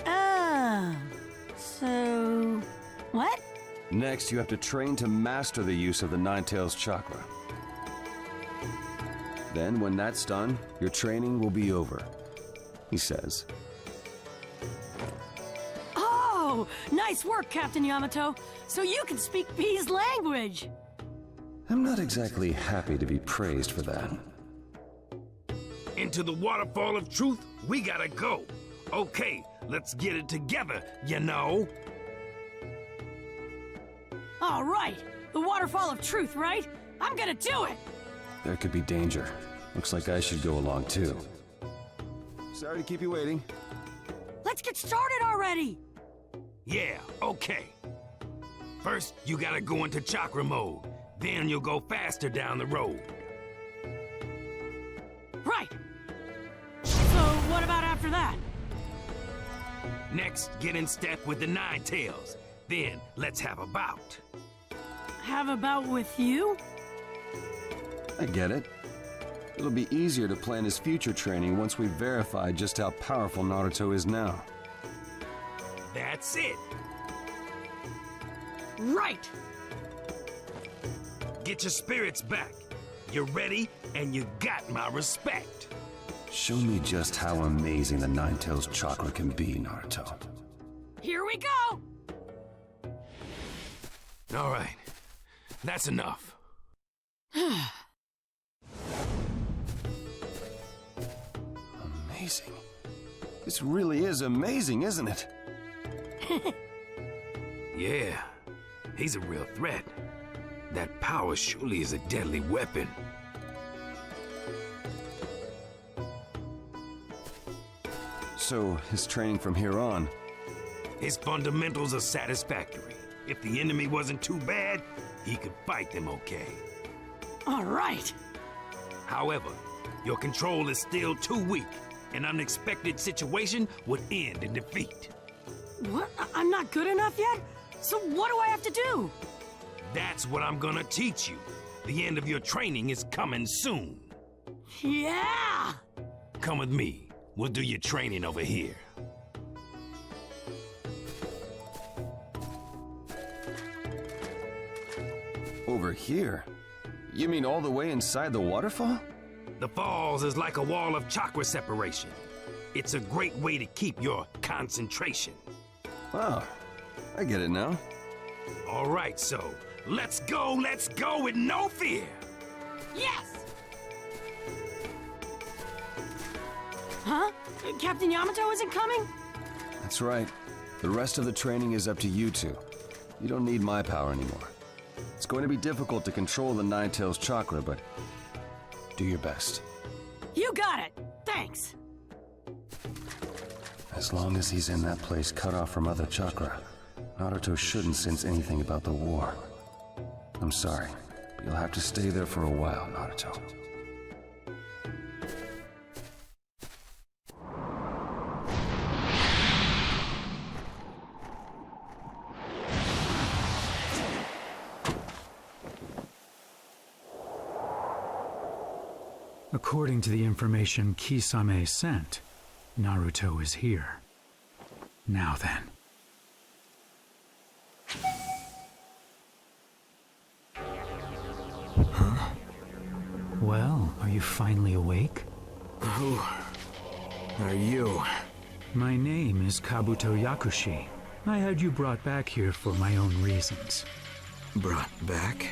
Ah. So... what? Next, you have to train to master the use of the Nine-Tails chakra. Then, when that's done, your training will be over, he says. Oh! Nice work, Captain Yamato. So you can speak B's language. I'm not exactly happy to be praised for that. Into the waterfall of truth, we gotta go. Okay, let's get it together, you know. All right, the waterfall of truth, right? I'm gonna do it. There could be danger. Looks like I should go along too. Sorry to keep you waiting. Let's get started already. Yeah, okay. First, you gotta go into chakra mode. Then you'll go faster down the road. Right. So what about after that? Next, get in step with the Nine-Tails. Then, let's have a bout. Have a bout with you? I get it. It'll be easier to plan his future training once we've verified just how powerful Naruto is now. That's it. Right. Get your spirits back. You're ready, and you got my respect. Show me just how amazing the Nine-Tails chakra can be, Naruto. Here we go! All right. That's enough. Amazing. This really is amazing, isn't it? Yeah, he's a real threat. That power surely is a deadly weapon. So, his training from here on? His fundamentals are satisfactory. If the enemy wasn't too bad, he could fight them okay. All right. However, your control is still too weak. An unexpected situation would end in defeat. What? I'm not good enough yet? So what do I have to do? That's what I'm gonna teach you. The end of your training is coming soon. Yeah! Come with me. We'll do your training over here. Over here? You mean all the way inside the waterfall? The falls is like a wall of chakra separation. It's a great way to keep your concentration. Wow, I get it now. All right, so let's go with no fear. Yes! Huh? Captain Yamato isn't coming? That's right. The rest of the training is up to you two. You don't need my power anymore. It's going to be difficult to control the Nine-Tails chakra, but do your best. You got it! Thanks. As long as he's in that place cut off from other chakra, Naruto shouldn't sense anything about the war. I'm sorry, but you'll have to stay there for a while, Naruto. According to the information Kisame sent, Naruto is here. Now then. Huh? Well, are you finally awake? Who are you? My name is Kabuto Yakushi. I had you brought back here for my own reasons. Brought back?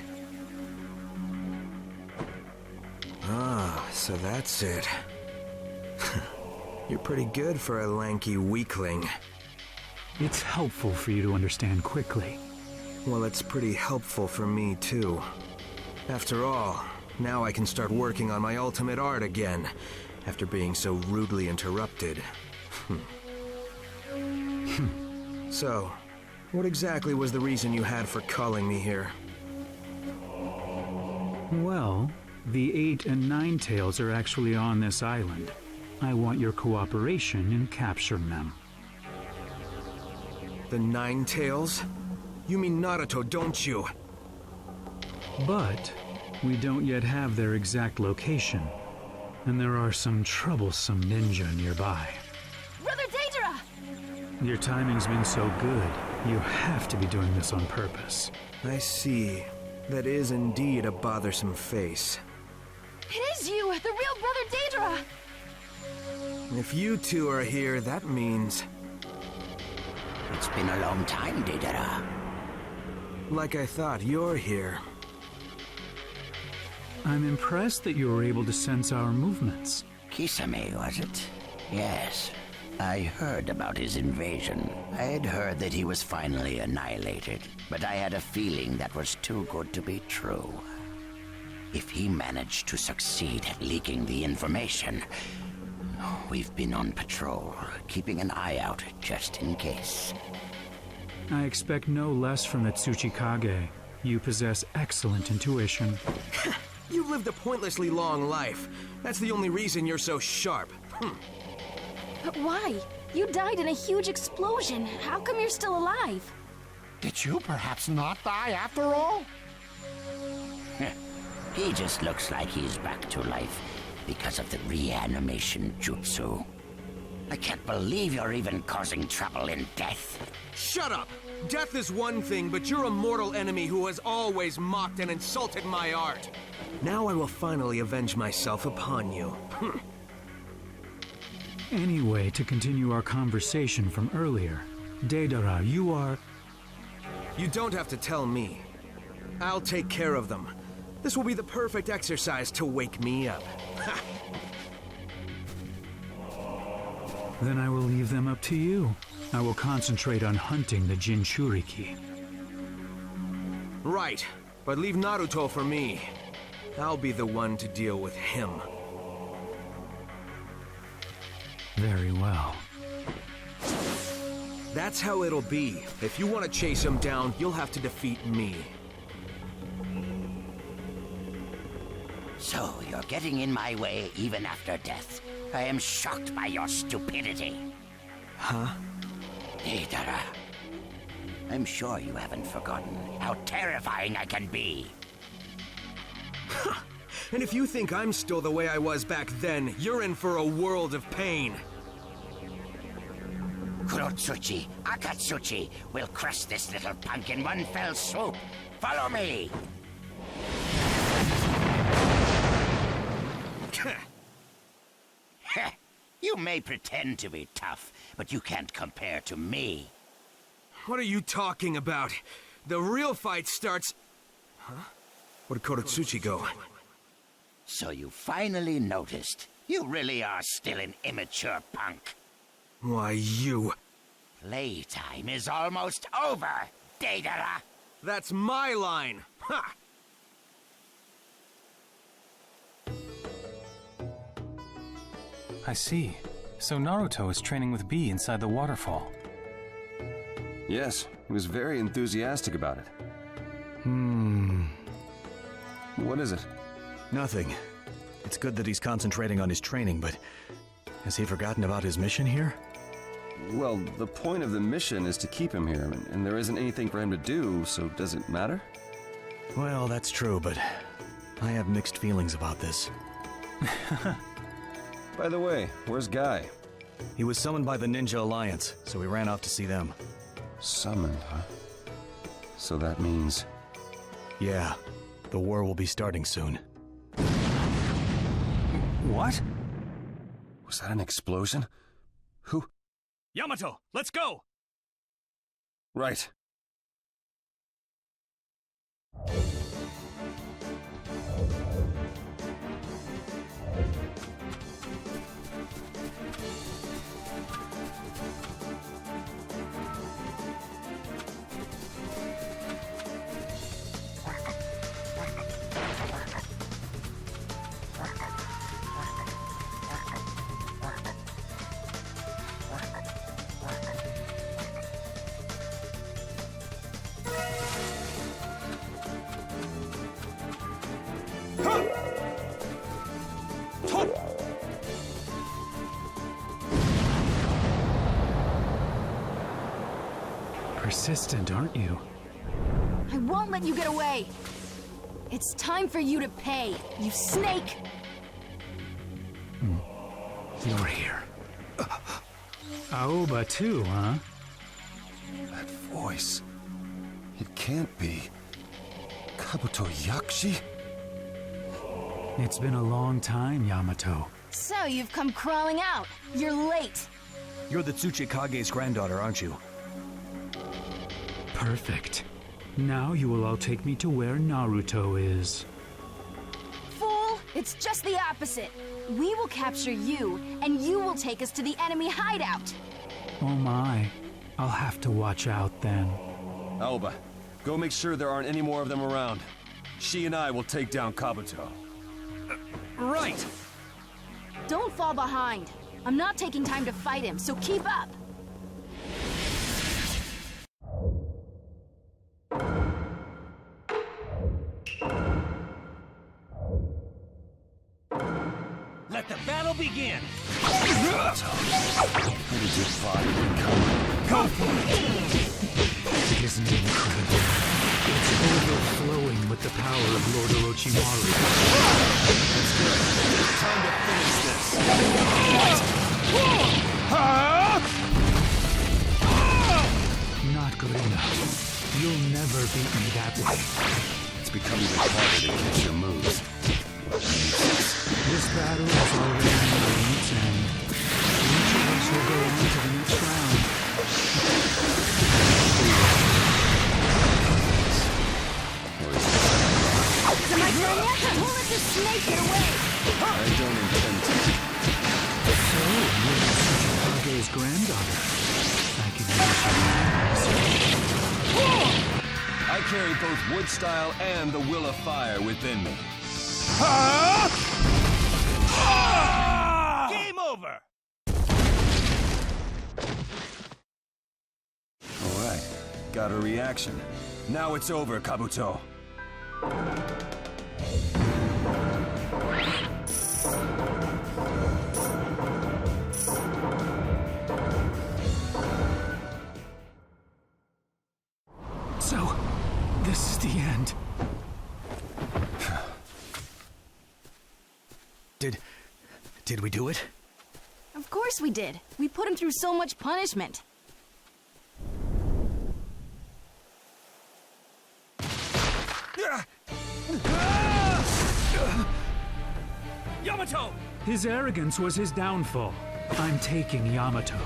Ah, so that's it. You're pretty good for a lanky weakling. It's helpful for you to understand quickly. Well, it's pretty helpful for me, too. After all, now I can start working on my ultimate art again, after being so rudely interrupted. So, what exactly was the reason you had for calling me here? Well, the 8 and 9 tails are actually on this island. I want your cooperation in capturing them. The 9 tails? You mean Naruto, don't you? But we don't yet have their exact location, and there are some troublesome ninja nearby. Brother Deidara! Your timing's been so good, you have to be doing this on purpose. I see. That is indeed a bothersome face. It is you, the real Brother Deidara! If you two are here, that means... It's been a long time, Deidara. Like I thought, you're here. I'm impressed that you were able to sense our movements. Kisame, was it? Yes. I heard about his invasion. I had heard that he was finally annihilated, but I had a feeling that was too good to be true. If he managed to succeed at leaking the information, we've been on patrol, keeping an eye out just in case. I expect no less from the Tsuchikage. You possess excellent intuition. You've lived a pointlessly long life. That's the only reason you're so sharp. But why? You died in a huge explosion. How come you're still alive? Did you perhaps not die after all? He just looks like he's back to life because of the reanimation jutsu. I can't believe you're even causing trouble in death. Shut up! Death is one thing, but you're a mortal enemy who has always mocked and insulted my art. Now I will finally avenge myself upon you. Anyway, to continue our conversation from earlier, Deidara, you are... You don't have to tell me. I'll take care of them. This will be the perfect exercise to wake me up. Then I will leave them up to you. I will concentrate on hunting the Jinchuriki. Right, but leave Naruto for me. I'll be the one to deal with him. Very well. That's how it'll be. If you want to chase him down, you'll have to defeat me. So, you're getting in my way even after death. I am shocked by your stupidity. Huh? Deidara, I'm sure you haven't forgotten how terrifying I can be. And if you think I'm still the way I was back then, you're in for a world of pain. Kurotsuchi, Akatsuchi will crush this little punk in one fell swoop. Follow me! You may pretend to be tough, but you can't compare to me. What are you talking about? The real fight starts... Huh? Where'd Kurotsuchi go? So you finally noticed. You really are still an immature punk. Why, you... Playtime is almost over, Deidara. That's my line! Ha! I see. So Naruto is training with B inside the waterfall. Yes, he was very enthusiastic about it. What is it? Nothing. It's good that he's concentrating on his training, but has he forgotten about his mission here? Well, the point of the mission is to keep him here, and there isn't anything for him to do, so does it matter? Well, that's true, but I have mixed feelings about this. By the way, where's Guy? He was summoned by the Ninja Alliance, so we ran off to see them. Summoned, huh? So that means... Yeah, the war will be starting soon. What? Was that an explosion? Who? Yamato, let's go! Right. Persistent, aren't you? I won't let you get away! It's time for you to pay, you snake! You're here. Aoba too, huh? That voice... It can't be... Kabuto Yakshi? It's been a long time, Yamato. So you've come crawling out. You're late. You're the Tsuchikage's granddaughter, aren't you? Perfect. Now you will all take me to where Naruto is. Fool! It's just the opposite. We will capture you, and you will take us to the enemy hideout. Oh my. I'll have to watch out then. Aoba, go make sure there aren't any more of them around. She and I will take down Kabuto. Right! Don't fall behind. I'm not taking time to fight him, so keep up. Let the battle begin! Where did your body become? Go for It isn't incredible. It's overflowing with the power of Lord Orochimaru. That's good. Time to finish this. Not good enough. You'll never beat me that way. It's becoming even harder to catch your moves. This battle is already nearing its end. Each of us will go on to the next round. Is it my turn yet? Who let this snake get away? I don't intend to. So, you're Tsuchikage's granddaughter. I can use you. I carry both wood style and the will of fire within me. Game over! Alright, got a reaction. Now it's over, Kabuto. So, this is the end. Did we do it? Of course we did. We put him through so much punishment. Yamato! His arrogance was his downfall. I'm taking Yamato.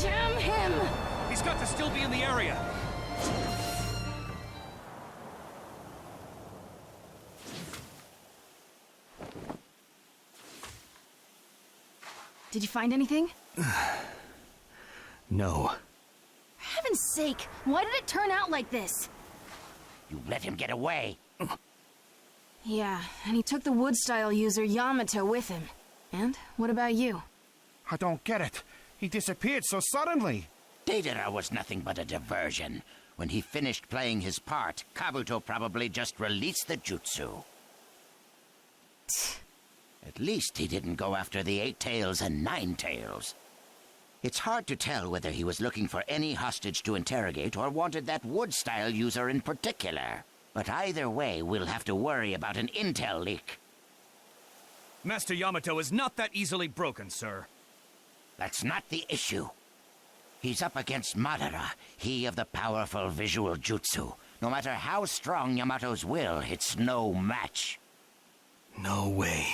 Damn him! He's got to still be in the area. Did you find anything? No. For heaven's sake, why did it turn out like this? You let him get away. Yeah, and he took the wood-style user Yamato with him. And what about you? I don't get it. He disappeared so suddenly. Deidara was nothing but a diversion. When he finished playing his part, Kabuto probably just released the jutsu. At least he didn't go after the 8 tails and 9 tails. It's hard to tell whether he was looking for any hostage to interrogate or wanted that wood-style user in particular. But either way, we'll have to worry about an intel leak. Master Yamato is not that easily broken, sir. That's not the issue. He's up against Madara, he of the powerful visual jutsu. No matter how strong Yamato's will, it's no match. No way.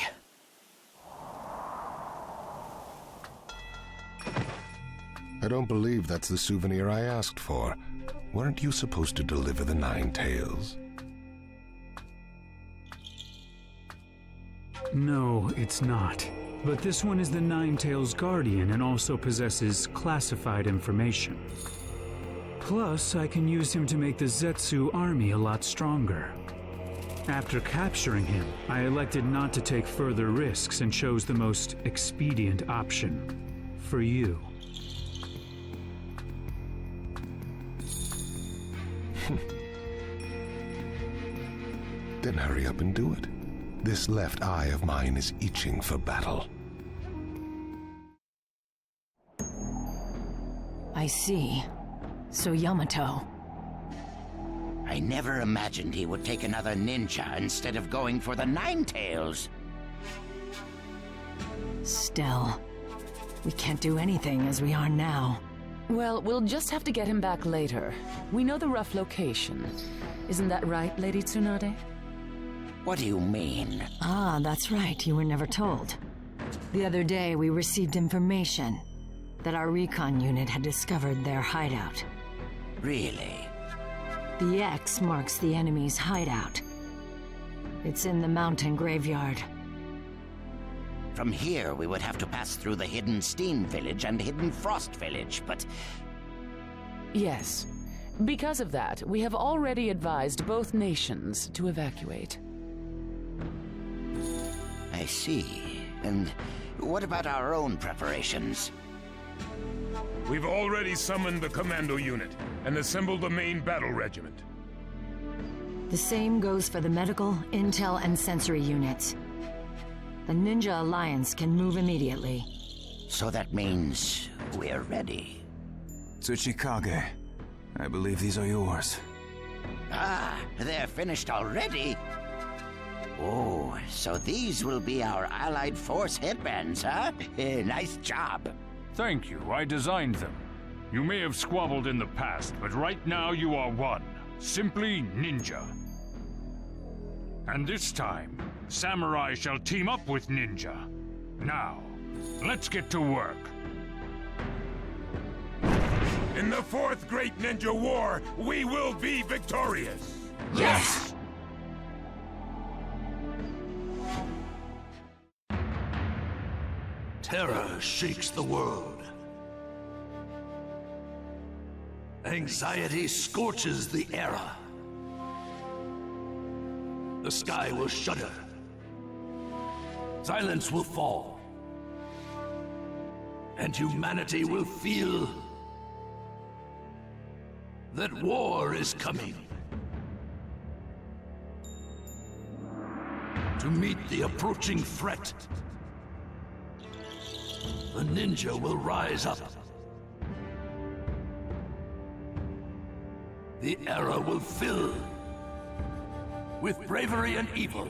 I don't believe that's the souvenir I asked for. Weren't you supposed to deliver the 9 tails? No, it's not. But this one is the 9 tails guardian and also possesses classified information. Plus, I can use him to make the Zetsu army a lot stronger. After capturing him, I elected not to take further risks and chose the most expedient option. For you. Then hurry up and do it. This left eye of mine is itching for battle. I see. So Yamato. I never imagined he would take another ninja instead of going for the 9 tails. Still, we can't do anything as we are now. Well, we'll just have to get him back later. We know the rough location. Isn't that right, Lady Tsunade? What do you mean? Ah, that's right. You were never told. The other day, we received information that our recon unit had discovered their hideout. Really? The X marks the enemy's hideout. It's in the mountain graveyard. From here, we would have to pass through the Hidden Steam Village and Hidden Frost Village, but... Yes. Because of that, we have already advised both nations to evacuate. I see. And what about our own preparations? We've already summoned the commando unit and assembled the main battle regiment. The same goes for the medical, intel, and sensory units. The Ninja Alliance can move immediately. So that means we're ready. Tsuchikage, I believe these are yours. Ah, they're finished already? Oh, so these will be our Allied Force headbands, huh? Nice job. Thank you, I designed them. You may have squabbled in the past, but right now you are one. Simply ninja. And this time, samurai shall team up with ninja. Now, let's get to work. In the 4th Great Ninja War, we will be victorious! Yes! Terror shakes the world. Anxiety scorches the era. The sky will shudder. Silence will fall. And humanity will feel that war is coming. To meet the approaching threat, the ninja will rise up. The era will fill with bravery and evil.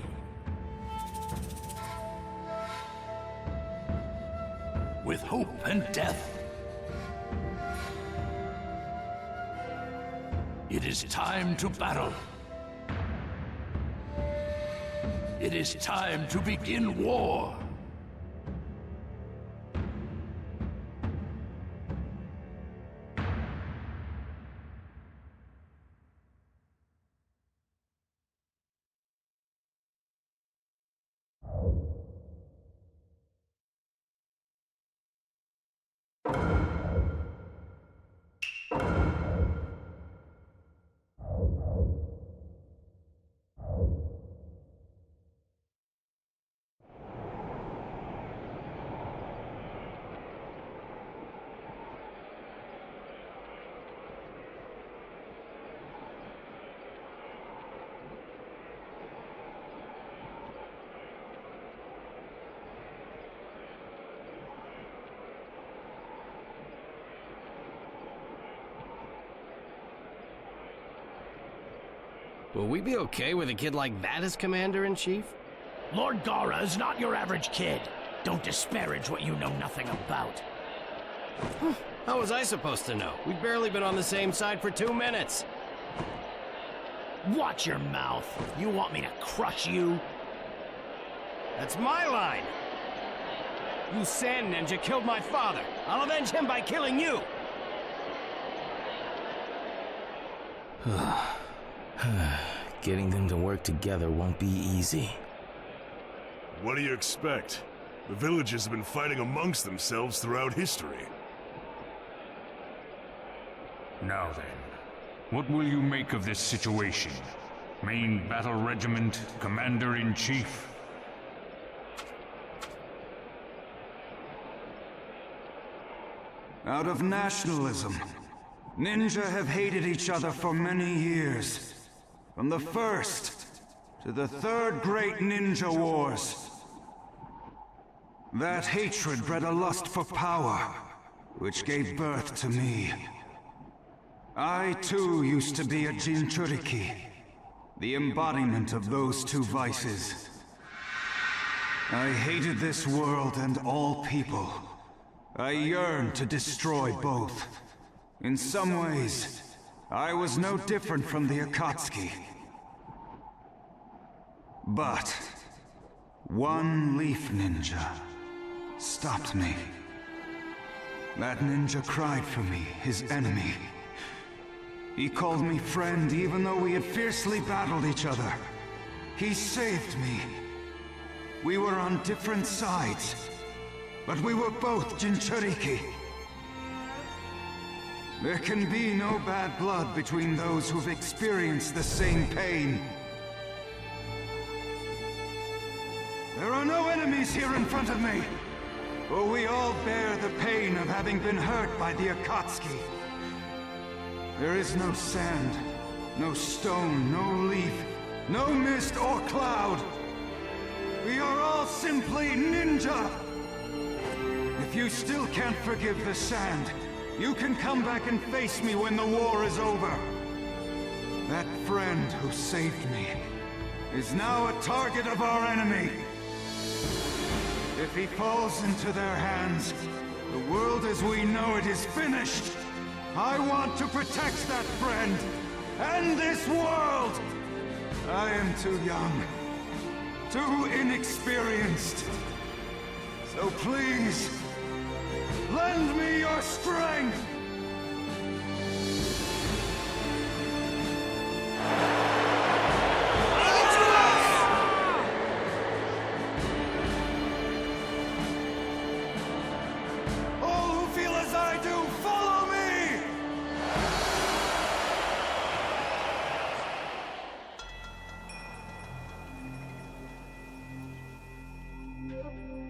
With hope and death. It is time to battle. It is time to begin war. Will we be okay with a kid like that as Commander-in-Chief? Lord Gara is not your average kid. Don't disparage what you know nothing about. How was I supposed to know? We've barely been on the same side for 2 minutes. Watch your mouth. You want me to crush you? That's my line. You sand ninja killed my father. I'll avenge him by killing you. Getting them to work together won't be easy. What do you expect? The villages have been fighting amongst themselves throughout history. Now then, what will you make of this situation? Main Battle Regiment, Commander-in-Chief? Out of nationalism, ninja have hated each other for many years. From the first to the third great ninja wars. That hatred bred a lust for power, which gave birth to me. I too used to be a Jinchuriki, the embodiment of those two vices. I hated this world and all people. I yearned to destroy both. In some ways, I was no different from the Akatsuki. But one leaf ninja stopped me. That ninja cried for me, his enemy. He called me friend even though we had fiercely battled each other. He saved me. We were on different sides, but we were both Jinchuriki. There can be no bad blood between those who've experienced the same pain. There are no enemies here in front of me, for we all bear the pain of having been hurt by the Akatsuki. There is no sand, no stone, no leaf, no mist or cloud. We are all simply ninja. If you still can't forgive the sand, you can come back and face me when the war is over. That friend who saved me is now a target of our enemy. If he falls into their hands, the world as we know it is finished. I want to protect that friend, and this world! I am too young, too inexperienced. So please, lend me your strength!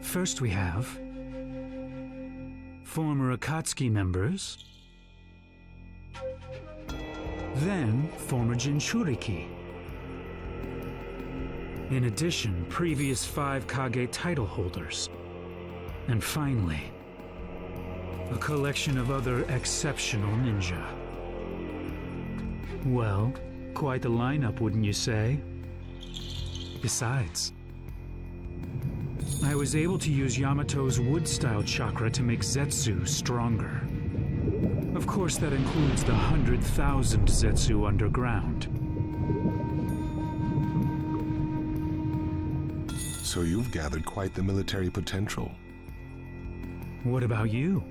First we have former Akatsuki members, then former Jinchuriki. In addition, previous 5 Kage title holders. And finally, a collection of other exceptional ninja. Well, quite the lineup, wouldn't you say? Besides, I was able to use Yamato's wood-style chakra to make Zetsu stronger. Of course, that includes the 100,000 Zetsu underground. So you've gathered quite the military potential. What about you?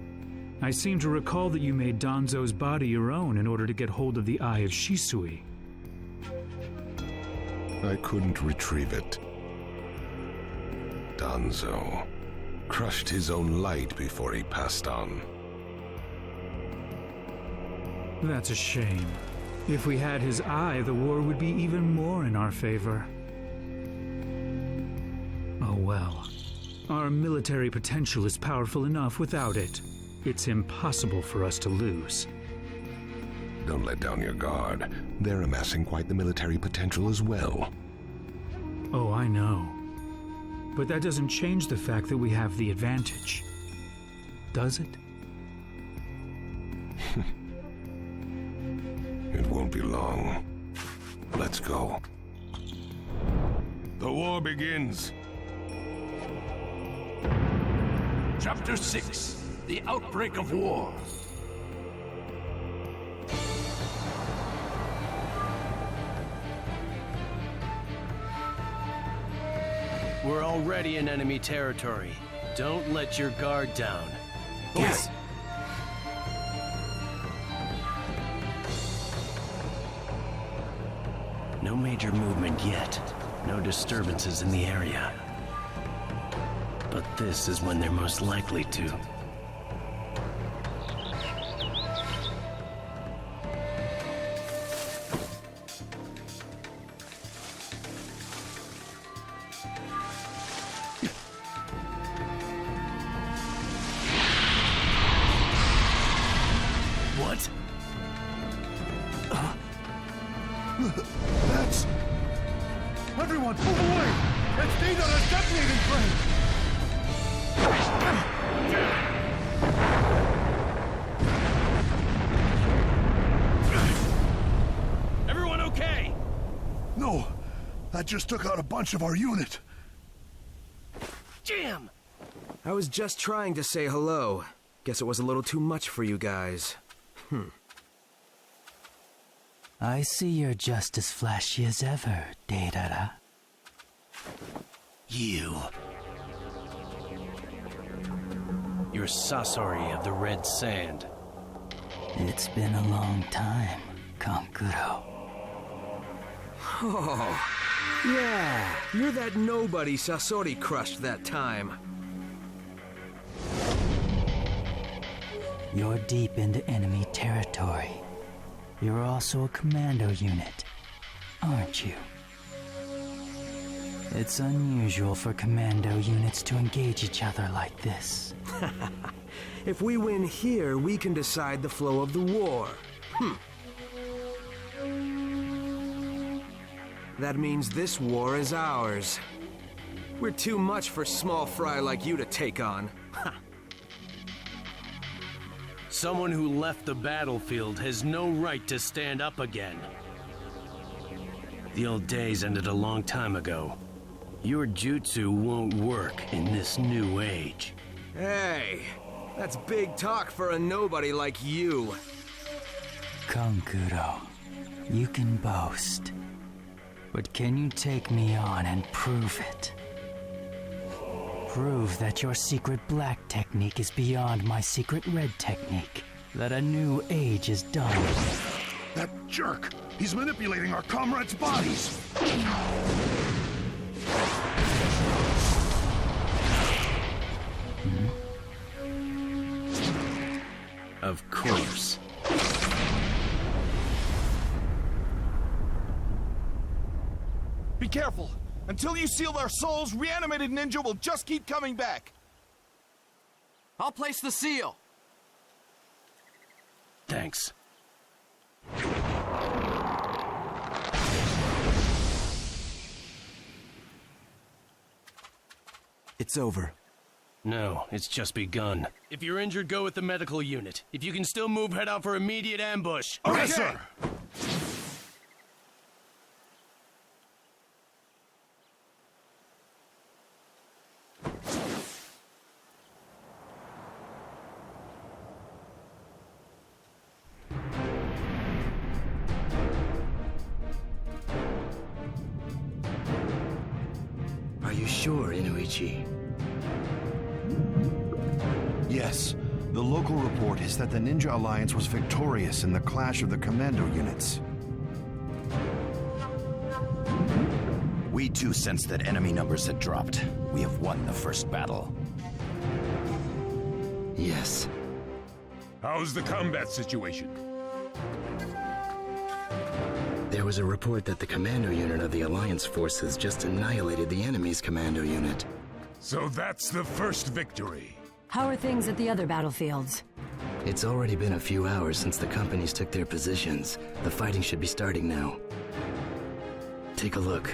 I seem to recall that you made Danzo's body your own in order to get hold of the Eye of Shisui. I couldn't retrieve it. Danzo crushed his own light before he passed on. That's a shame. If we had his eye, the war would be even more in our favor. Oh well. Our military potential is powerful enough without it. It's impossible for us to lose. Don't let down your guard. They're amassing quite the military potential as well. Oh, I know. But that doesn't change the fact that we have the advantage. Does it? It won't be long. Let's go. The war begins. Chapter 6, The Outbreak of War. We're already in enemy territory. Don't let your guard down. Yes. No major movement yet. No disturbances in the area. But this is when they're most likely to. What? That's... Everyone, move away! It's Data that's detonating frame! Everyone okay? No, that just took out a bunch of our unit. Jam! I was just trying to say hello. Guess it was a little too much for you guys. I see you're just as flashy as ever, Deidara. You. You're Sasori of the Red Sand. It's been a long time, Kankuro. Oh, yeah, you're that nobody Sasori crushed that time. You're deep into enemy territory. You're also a commando unit, aren't you? It's unusual for commando units to engage each other like this. If we win here, we can decide the flow of the war. That means this war is ours. We're too much for small fry like you to take on. Someone who left the battlefield has no right to stand up again. The old days ended a long time ago. Your jutsu won't work in this new age. Hey, that's big talk for a nobody like you. Kankuro, you can boast. But can you take me on and prove it? Prove that your secret black technique is beyond my secret red technique. That a new age is done. That jerk! He's manipulating our comrades' bodies! Of course. Be careful! Until you seal their souls, reanimated ninja will just keep coming back! I'll place the seal. Thanks. It's over. No, it's just begun. If you're injured, go with the medical unit. If you can still move, head out for immediate ambush. Okay, sir! Are you sure, Inuichi? Yes. The local report is that the Ninja Alliance was victorious in the clash of the commando units. We too sensed that enemy numbers had dropped. We have won the first battle. Yes. How's the combat situation? There was a report that the commando unit of the Alliance forces just annihilated the enemy's commando unit. So that's the first victory. How are things at the other battlefields? It's already been a few hours since the companies took their positions. The fighting should be starting now. Take a look.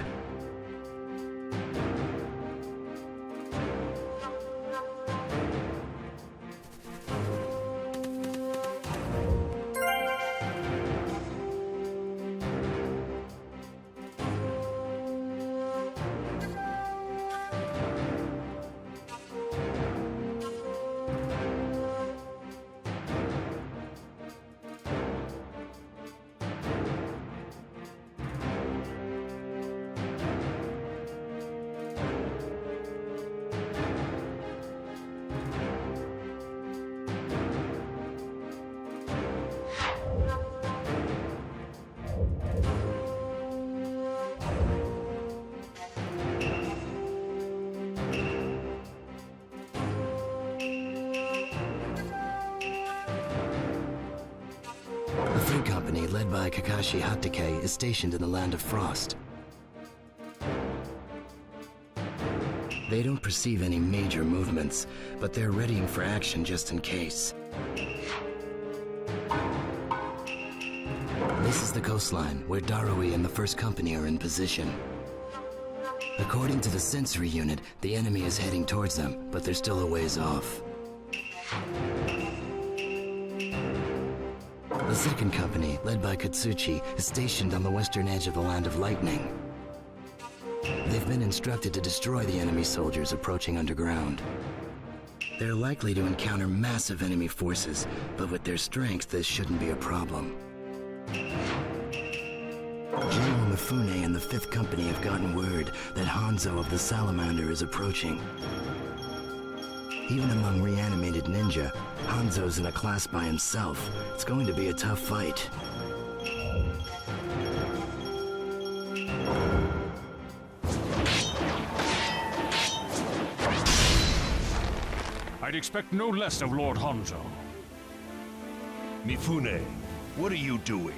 led by Kakashi Hatake, is stationed in the Land of Frost. They don't perceive any major movements, but they're readying for action just in case. This is the coastline, where Darui and the First Company are in position. According to the sensory unit, the enemy is heading towards them, but they're still a ways off. The Second Company, led by Katsuchi, is stationed on the western edge of the Land of Lightning. They've been instructed to destroy the enemy soldiers approaching underground. They're likely to encounter massive enemy forces, but with their strength, this shouldn't be a problem. General Mifune and the Fifth Company have gotten word that Hanzo of the Salamander is approaching. Even among reanimated ninja, Hanzo's in a class by himself. It's going to be a tough fight. I'd expect no less of Lord Hanzo. Mifune, what are you doing?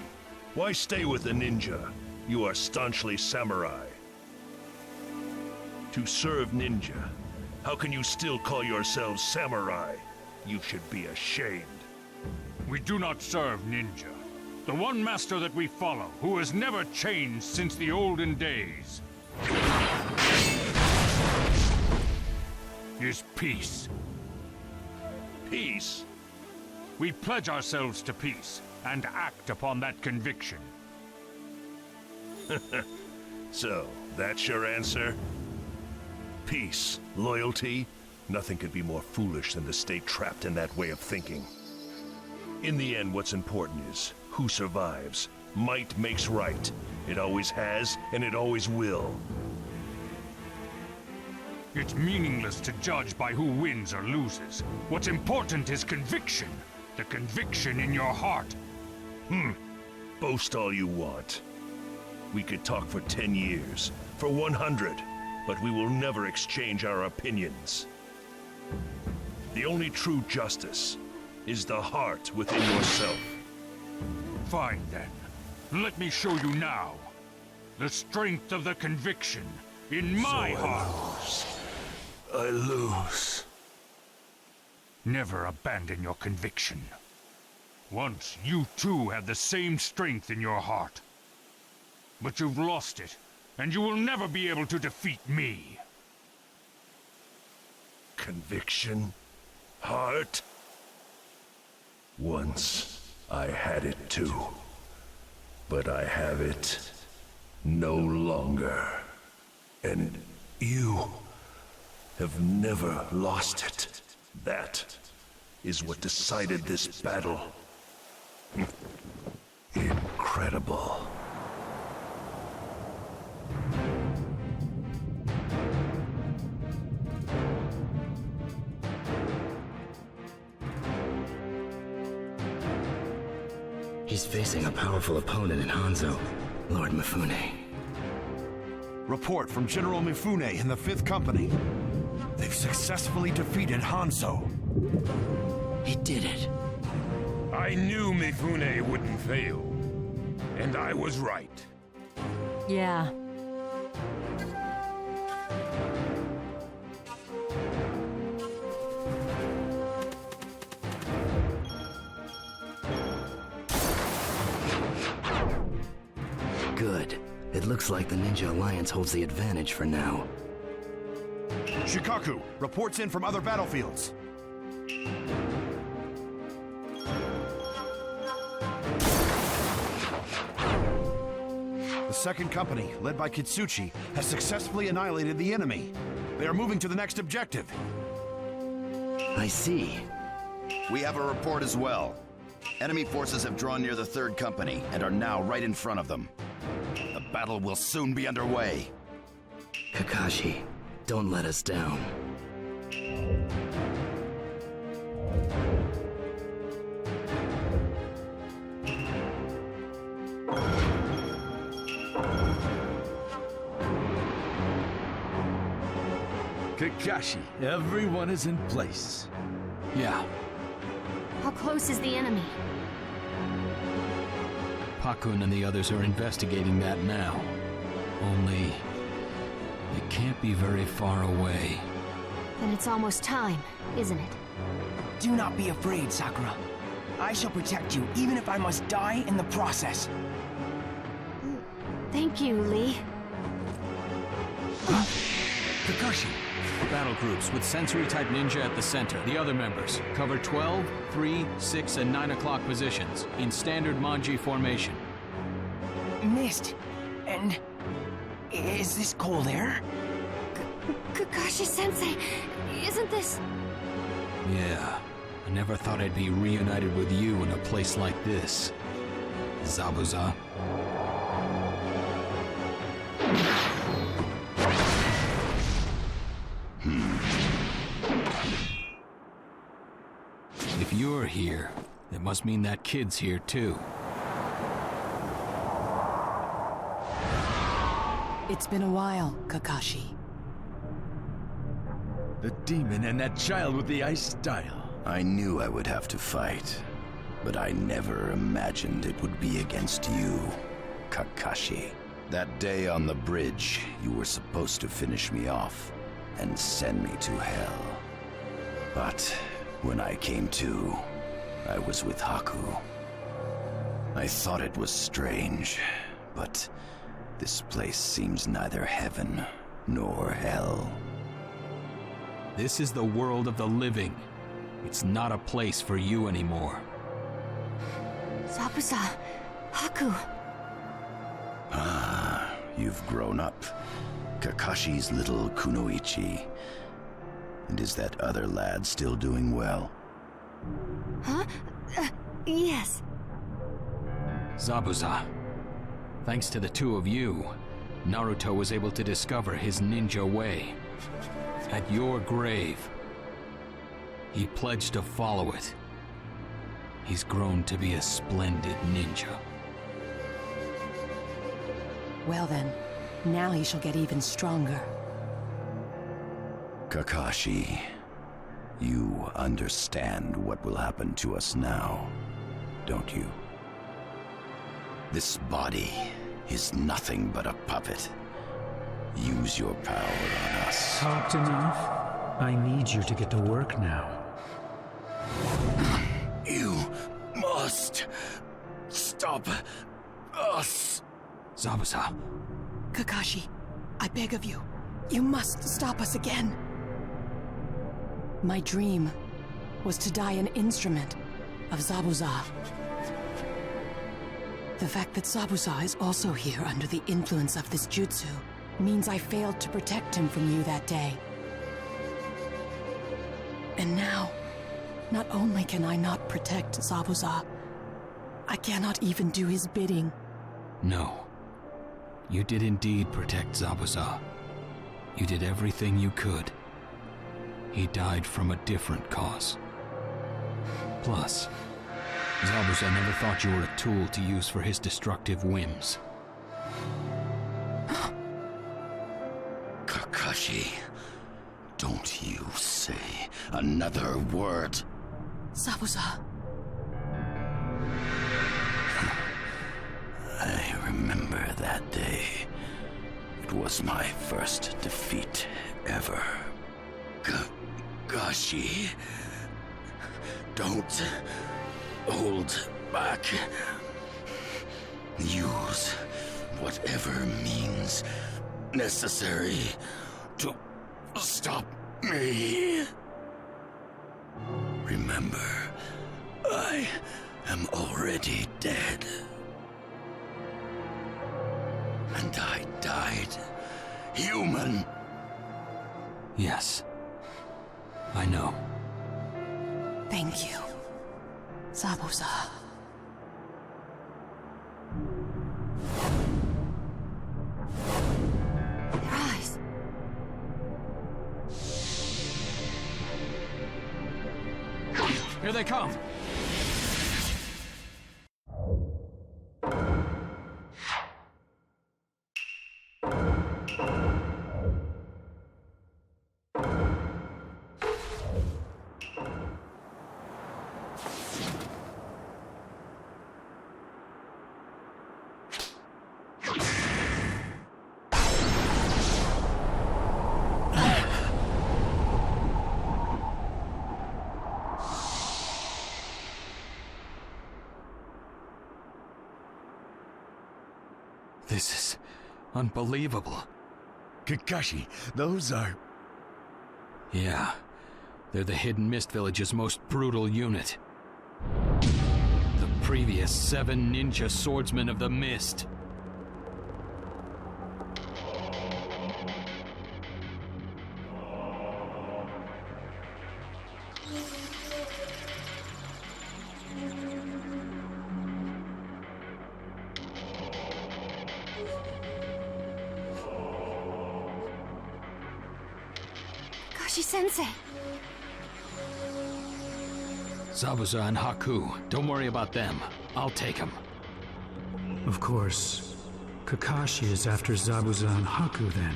Why stay with the ninja? You are staunchly samurai. To serve ninja, how can you still call yourselves samurai? You should be ashamed. We do not serve ninja. The one master that we follow, who has never changed since the olden days, is peace. Peace? We pledge ourselves to peace and act upon that conviction. So, that's your answer? Peace, loyalty, nothing could be more foolish than to stay trapped in that way of thinking. In the end, what's important is who survives. Might makes right. It always has, and it always will. It's meaningless to judge by who wins or loses. What's important is conviction. The conviction in your heart. Boast all you want. We could talk for 10 years, for 100, but we will never exchange our opinions. The only true justice is the heart within yourself. Fine then. Let me show you now. The strength of the conviction in my heart. I lose. Never abandon your conviction. Once, you too had the same strength in your heart. But you've lost it, and you will never be able to defeat me. Conviction? Heart? Once, I had it too. But I have it no longer. And you have never lost it. That is what decided this battle. Incredible. He's facing a powerful opponent in Hanzo, Lord Mifune. Report from General Mifune in the Fifth Company. They've successfully defeated Hanzo. He did it. I knew Mifune wouldn't fail. And I was right. Yeah. Good. It looks like the Ninja Alliance holds the advantage for now. Shikaku, reports in from other battlefields. The Second Company, led by Kitsuchi, has successfully annihilated the enemy. They are moving to the next objective. I see. We have a report as well. Enemy forces have drawn near the Third Company and are now right in front of them. The battle will soon be underway. Kakashi, don't let us down. Kakashi, everyone is in place. Yeah. How close is the enemy? Pakun and the others are investigating that now. Only... it can't be very far away. Then it's almost time, isn't it? Do not be afraid, Sakura. I shall protect you, even if I must die in the process. Thank you, Lee. Kakashi. Battle groups with sensory-type ninja at the center. The other members cover 12, 3, 6, and 9 o'clock positions in standard manji formation. Missed. And... is this cold air? Kakashi-sensei, isn't this... Yeah, I never thought I'd be reunited with you in a place like this. Zabuza. If you're here, it must mean that kid's here too. It's been a while, Kakashi. The demon and that child with the ice style. I knew I would have to fight, but I never imagined it would be against you, Kakashi. That day on the bridge, you were supposed to finish me off and send me to hell. But when I came to, I was with Haku. I thought it was strange, but this place seems neither heaven nor hell. This is the world of the living. It's not a place for you anymore. Zabuza, Haku. Ah, you've grown up. Kakashi's little Kunoichi. And is that other lad still doing well? Huh? Yes. Zabuza. Thanks to the two of you, Naruto was able to discover his ninja way. At your grave, he pledged to follow it. He's grown to be a splendid ninja. Well then, now he shall get even stronger. Kakashi, you understand what will happen to us now, don't you? This body is nothing but a puppet. Use your power on us. Talked enough? I need you to get to work now. You must stop us. Zabuza. Kakashi, I beg of you, you must stop us again. My dream was to die an instrument of Zabuza. The fact that Zabuza is also here under the influence of this jutsu means I failed to protect him from you that day. And now, not only can I not protect Zabuza, I cannot even do his bidding. No. You did indeed protect Zabuza. You did everything you could. He died from a different cause. Plus, Zabuza never thought you were a tool to use for his destructive whims. Kakashi, don't you say another word. Zabuza. I remember that day. It was my first defeat ever. Kakashi, don't hold back. Use whatever means necessary to stop me. Remember, I am already dead. And I died human. Yes. I know. Thank you, Zabuza. Their eyes. Here they come! This is unbelievable. Kakashi, those are... Yeah, they're the Hidden Mist Village's most brutal unit. The previous 7 ninja swordsmen of the Mist. Sensei. Zabuza and Haku, don't worry about them. I'll take them. Of course. Kakashi is after Zabuza and Haku then.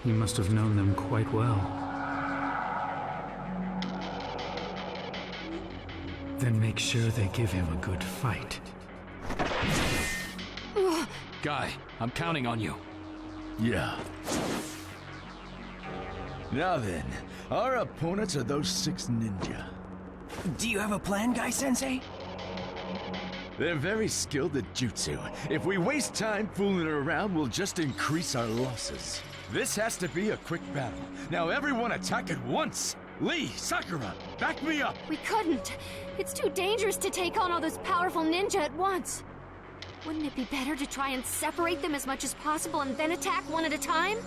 He must have known them quite well. Then make sure they give him a good fight. Guy, I'm counting on you. Yeah. Now then, our opponents are those 6 ninja. Do you have a plan, Guy-sensei? They're very skilled at jutsu. If we waste time fooling around, we'll just increase our losses. This has to be a quick battle. Now everyone attack at once! Lee, Sakura, back me up! We couldn't. It's too dangerous to take on all those powerful ninja at once. Wouldn't it be better to try and separate them as much as possible and then attack one at a time?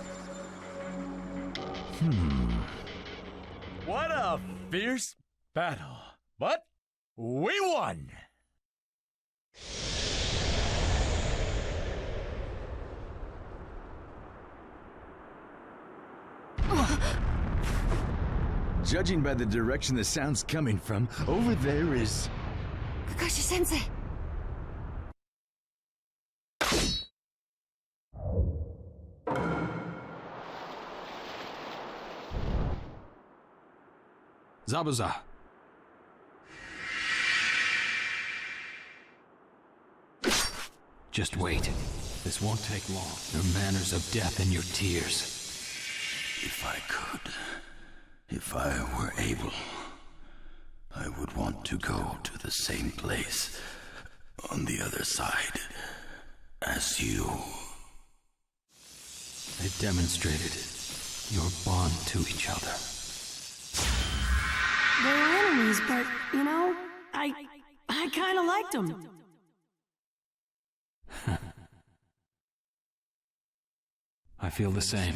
What a fierce battle. But we won! Judging by the direction the sound's coming from, over there is... Kakashi-sensei! Zabuza. Just wait. This won't take long. Your manners of death and your tears. If I could, if I were able, I would want to go to the same place on the other side as you. They've demonstrated your bond to each other. They're enemies, but, you know, I kind of liked them. I feel the same.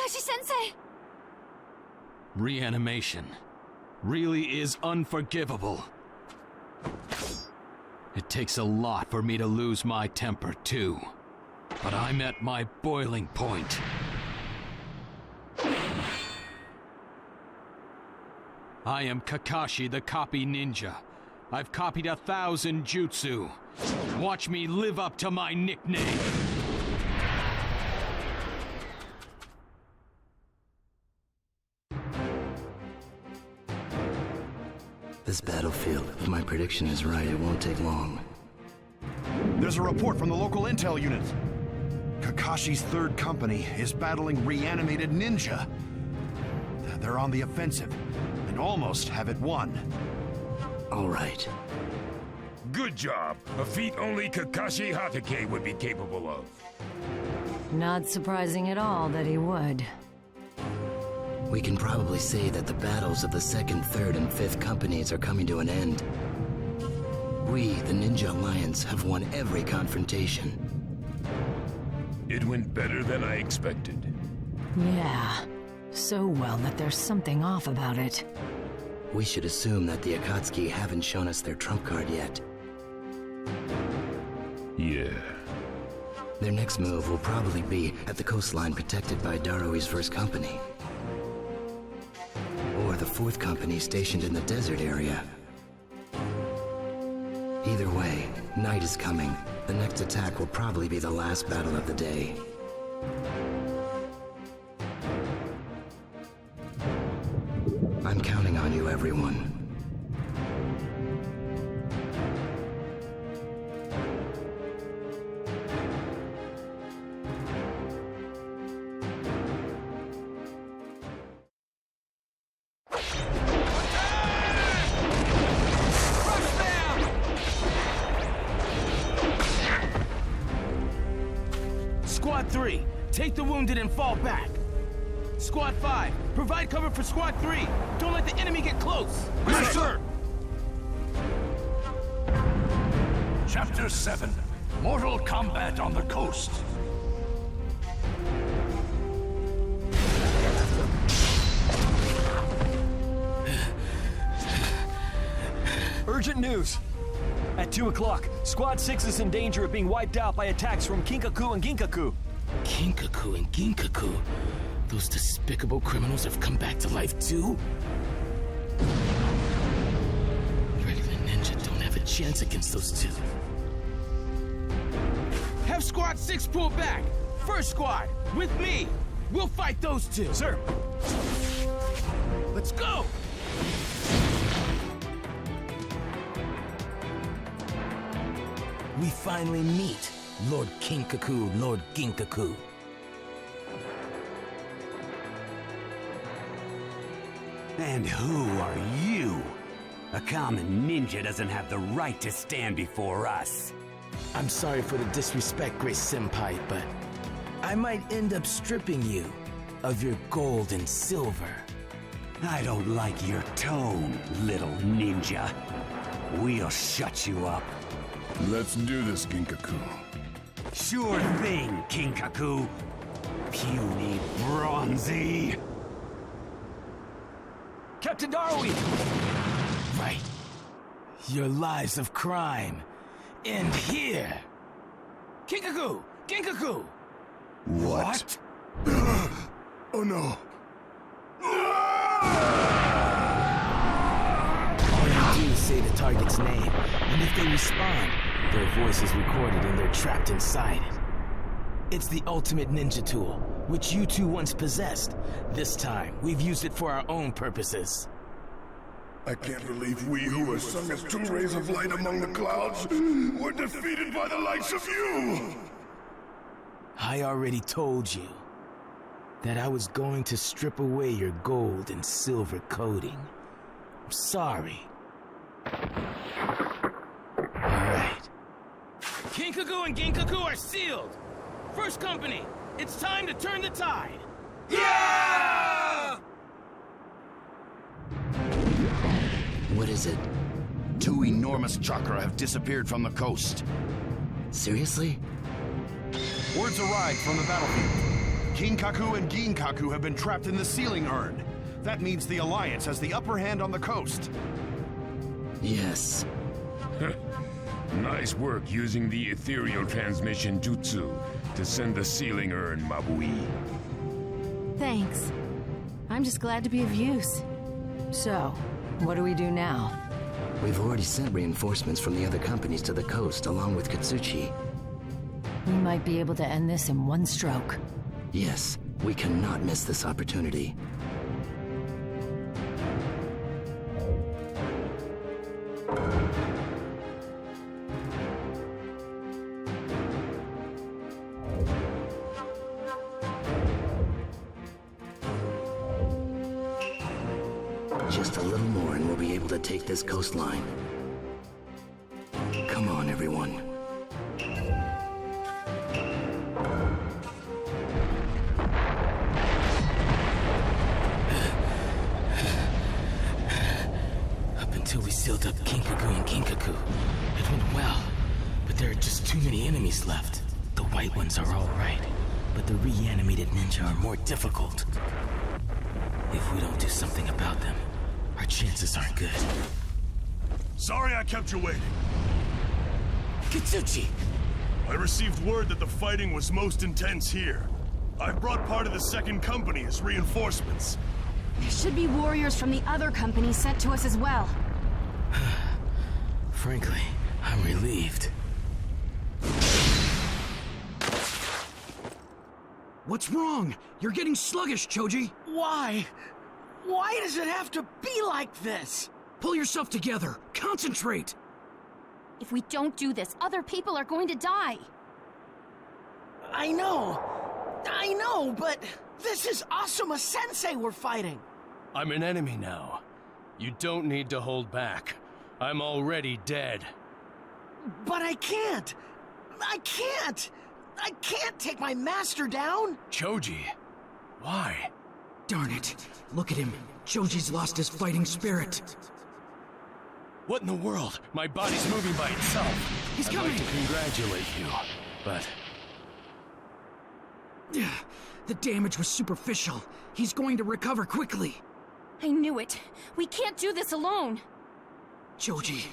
Kakashi-sensei! Reanimation really is unforgivable. It takes a lot for me to lose my temper, too. But I'm at my boiling point. I am Kakashi the Copy Ninja. I've copied 1,000 jutsu. Watch me live up to my nickname. This battlefield, if my prediction is right, it won't take long. There's a report from the local intel unit. Kakashi's third company is battling reanimated ninja. They're on the offensive and almost have it won. All right. Good job. A feat only Kakashi Hatake would be capable of. Not surprising at all that he would. We can probably say that the battles of the 2nd, 3rd, and 5th companies are coming to an end. We, the Ninja Alliance, have won every confrontation. It went better than I expected. Yeah. So well that there's something off about it. We should assume that the Akatsuki haven't shown us their trump card yet. Yeah. Their next move will probably be at the coastline protected by Darui's 1st company. Or the 4th company stationed in the desert area. Either way, night is coming. The next attack will probably be the last battle of the day. I'm counting on you, everyone. Squad 3, take the wounded and fall back. Squad 5, provide cover for Squad 3. Don't let the enemy get close. Yes, sir! Chapter 7, Mortal Kombat on the Coast. Urgent news! At 2 o'clock, Squad 6 is in danger of being wiped out by attacks from Kinkaku and Ginkaku. Kinkaku and Ginkaku? Those despicable criminals have come back to life too? Regular ninja don't have a chance against those two. Have Squad 6 pull back. First Squad, with me. We'll fight those two. Sir. Let's go! We finally meet, Lord Kinkaku, Lord Ginkaku. And who are you? A common ninja doesn't have the right to stand before us. I'm sorry for the disrespect, Grace Senpai, but I might end up stripping you of your gold and silver. I don't like your tone, little ninja. We'll shut you up. Let's do this, Ginkaku. Sure thing, Kinkaku. Puny Bronzy. Captain Darui! Right. Your lives of crime end here. Kinkaku! Ginkaku! What? Oh no. All you do is say the target's name, and if they respond, their voice is recorded and they're trapped inside it. It's the ultimate ninja tool, which you two once possessed. This time, we've used it for our own purposes. I can't believe we who were sung as two rays of light among the clouds were defeated by the likes of you! I already told you that I was going to strip away your gold and silver coating. I'm sorry. Alright. Kinkaku and Ginkaku are sealed! First Company, it's time to turn the tide! Yeah! What is it? 2 enormous chakra have disappeared from the coast. Seriously? Words arrived from the battlefield. Kinkaku and Ginkaku have been trapped in the sealing urn. That means the Alliance has the upper hand on the coast. Yes. Nice work using the ethereal transmission jutsu to send the sealing urn, Mabui. Thanks. I'm just glad to be of use. So, what do we do now? We've already sent reinforcements from the other companies to the coast, along with Katsuchi. We might be able to end this in one stroke. Yes, we cannot miss this opportunity. Just a little more and we'll be able to take this coastline. Come on, everyone. until we sealed up Kinkaku and Kinkaku. It went well, but there are just too many enemies left. The white ones are all right, but the reanimated ninja are more difficult. If we don't do something about them, our chances aren't good. Sorry I kept you waiting. Katsuchi! I received word that the fighting was most intense here. I brought part of the second company as reinforcements. There should be warriors from the other company sent to us as well. Frankly, I'm relieved. What's wrong? You're getting sluggish, Choji. Why? Why does it have to be like this? Pull yourself together. Concentrate. If we don't do this, other people are going to die. I know, but this is Asuma Sensei we're fighting. I'm an enemy now. You don't need to hold back. I'm already dead. But I can't. I can't take my master down. Choji, why? Darn it. Look at him. Choji's lost his fighting spirit. What in the world? My body's moving by itself. He's I'd coming. like to congratulate you, but... The damage was superficial. He's going to recover quickly. I knew it. We can't do this alone. Choji.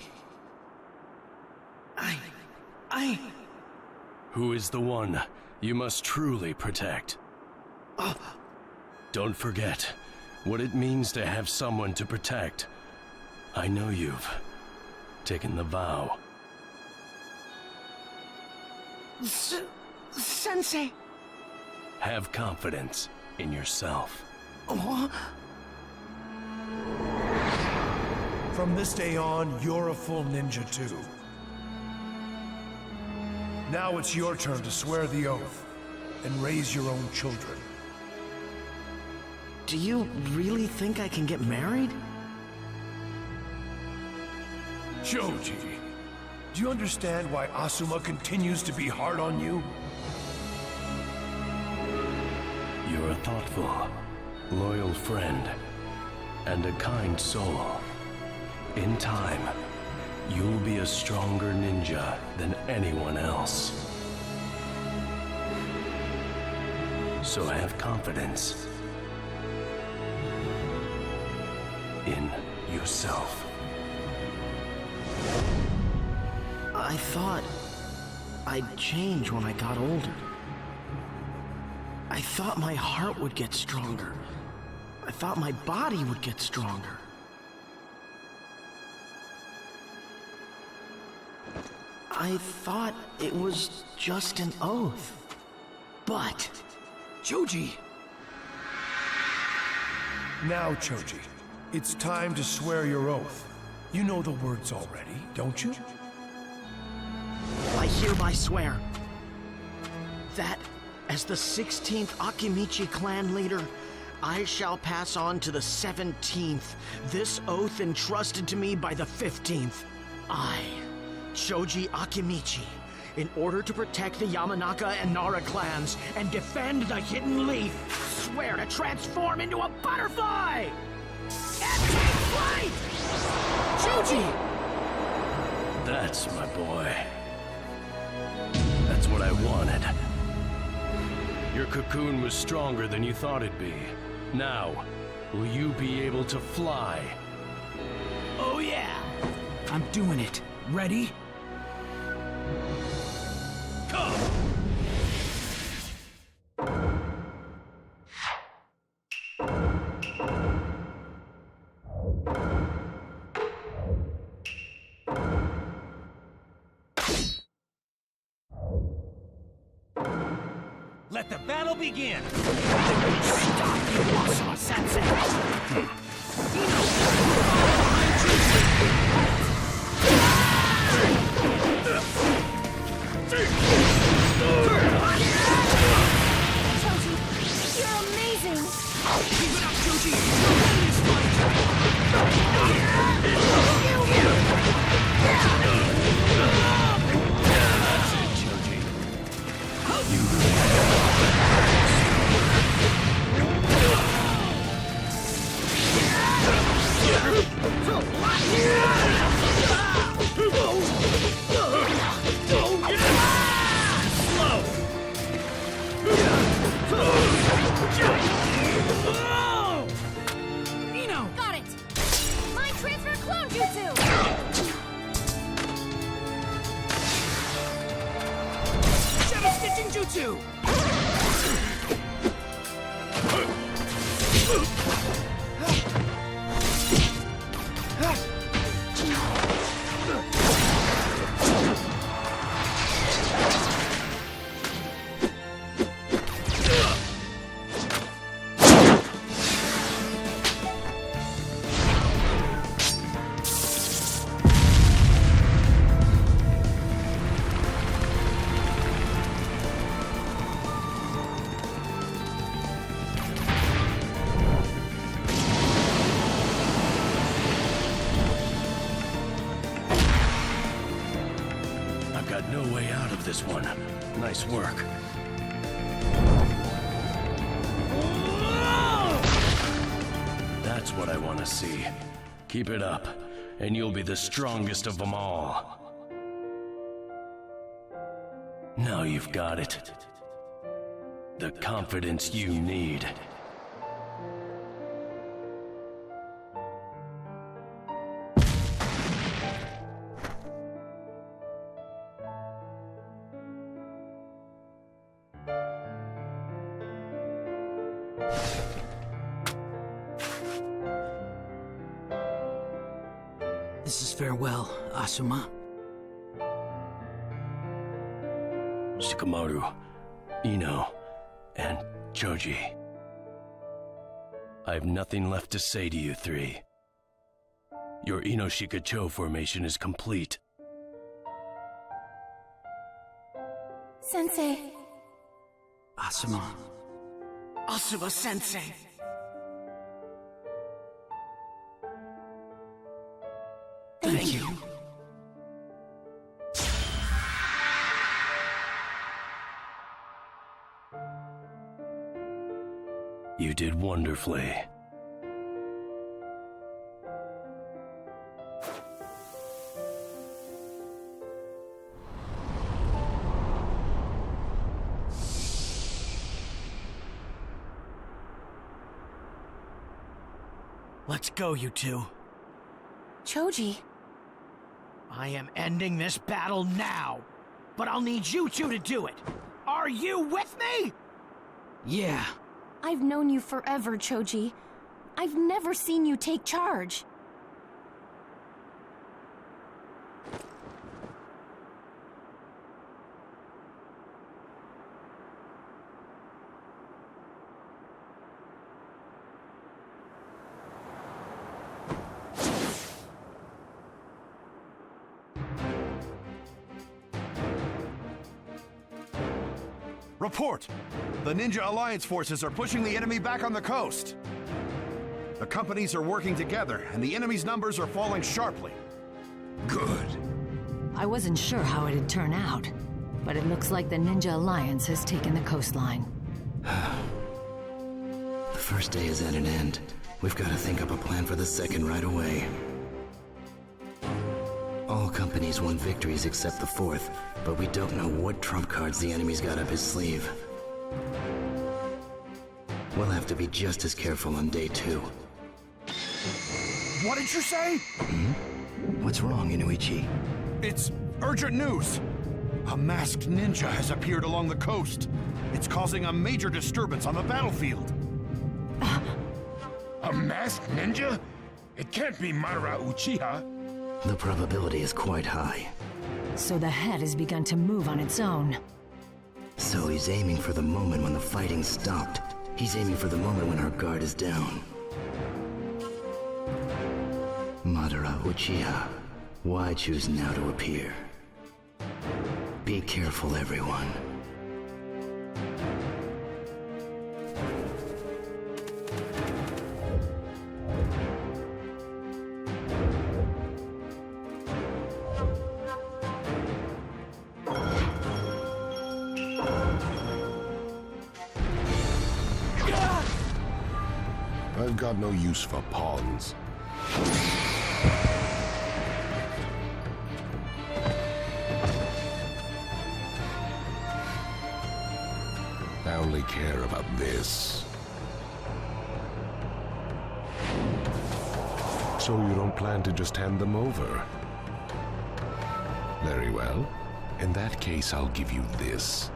Who is the one you must truly protect? Don't forget what it means to have someone to protect. I know you've taken the vow. Sensei. Have confidence in yourself. From this day on, you're a full ninja too. Now it's your turn to swear the oath and raise your own children. Do you really think I can get married? Choji, do you understand why Asuma continues to be hard on you? You're a thoughtful, loyal friend, and a kind soul. In time, you'll be a stronger ninja than anyone else. So have confidence in yourself. I thought I'd change when I got older. I thought my heart would get stronger. I thought my body would get stronger. I thought it was just an oath. But... Choji! Now, Choji, it's time to swear your oath. You know the words already, don't you? I hereby swear that, as the 16th Akimichi clan leader, I shall pass on to the 17th this oath entrusted to me by the 15th. I, Choji Akimichi, in order to protect the Yamanaka and Nara clans and defend the Hidden Leaf, swear to transform into a butterfly! And take flight! Choji! That's my boy. That's what I wanted. Your cocoon was stronger than you thought it'd be. Now, will you be able to fly? Oh yeah! I'm doing it. Ready? Come! Let the battle begin! Stop, you Asuma Sensei! Choji, you're amazing! Keep it up, Choji! You'll win this That's it, Choji. You... Jutsu! I've got no way out of this one. Nice work. That's what I want to see. Keep it up, and you'll be the strongest of them all. Now you've got it. The confidence you need. This is farewell, Asuma. Shikamaru, Ino, and Choji. I have nothing left to say to you three. Your Inoshika-cho formation is complete. Sensei. Asuma. Asuma-sensei. Thank you. You did wonderfully. Let's go, you two. Choji. I am ending this battle now, but I'll need you two to do it. Are you with me? Yeah. I've known you forever, Choji. I've never seen you take charge. Report! The Ninja Alliance forces are pushing the enemy back on the coast. The companies are working together, and the enemy's numbers are falling sharply. Good. I wasn't sure how it'd turn out, but it looks like the Ninja Alliance has taken the coastline. The first day is at an end. We've got to think up a plan for the second right away. All companies won victories except the fourth, but we don't know what trump cards the enemy's got up his sleeve. We'll have to be just as careful on day 2. What did you say? What's wrong, Inuichi? It's urgent news! A masked ninja has appeared along the coast. It's causing a major disturbance on the battlefield. A masked ninja? It can't be Madara Uchiha. The probability is quite high. So the head has begun to move on its own. So he's aiming for the moment when the fighting stopped. He's aiming for the moment when our guard is down. Madara Uchiha, why choose now to appear? Be careful, everyone. I've got no use for pawns. I only care about this. So you don't plan to just hand them over? Very well. In that case, I'll give you this.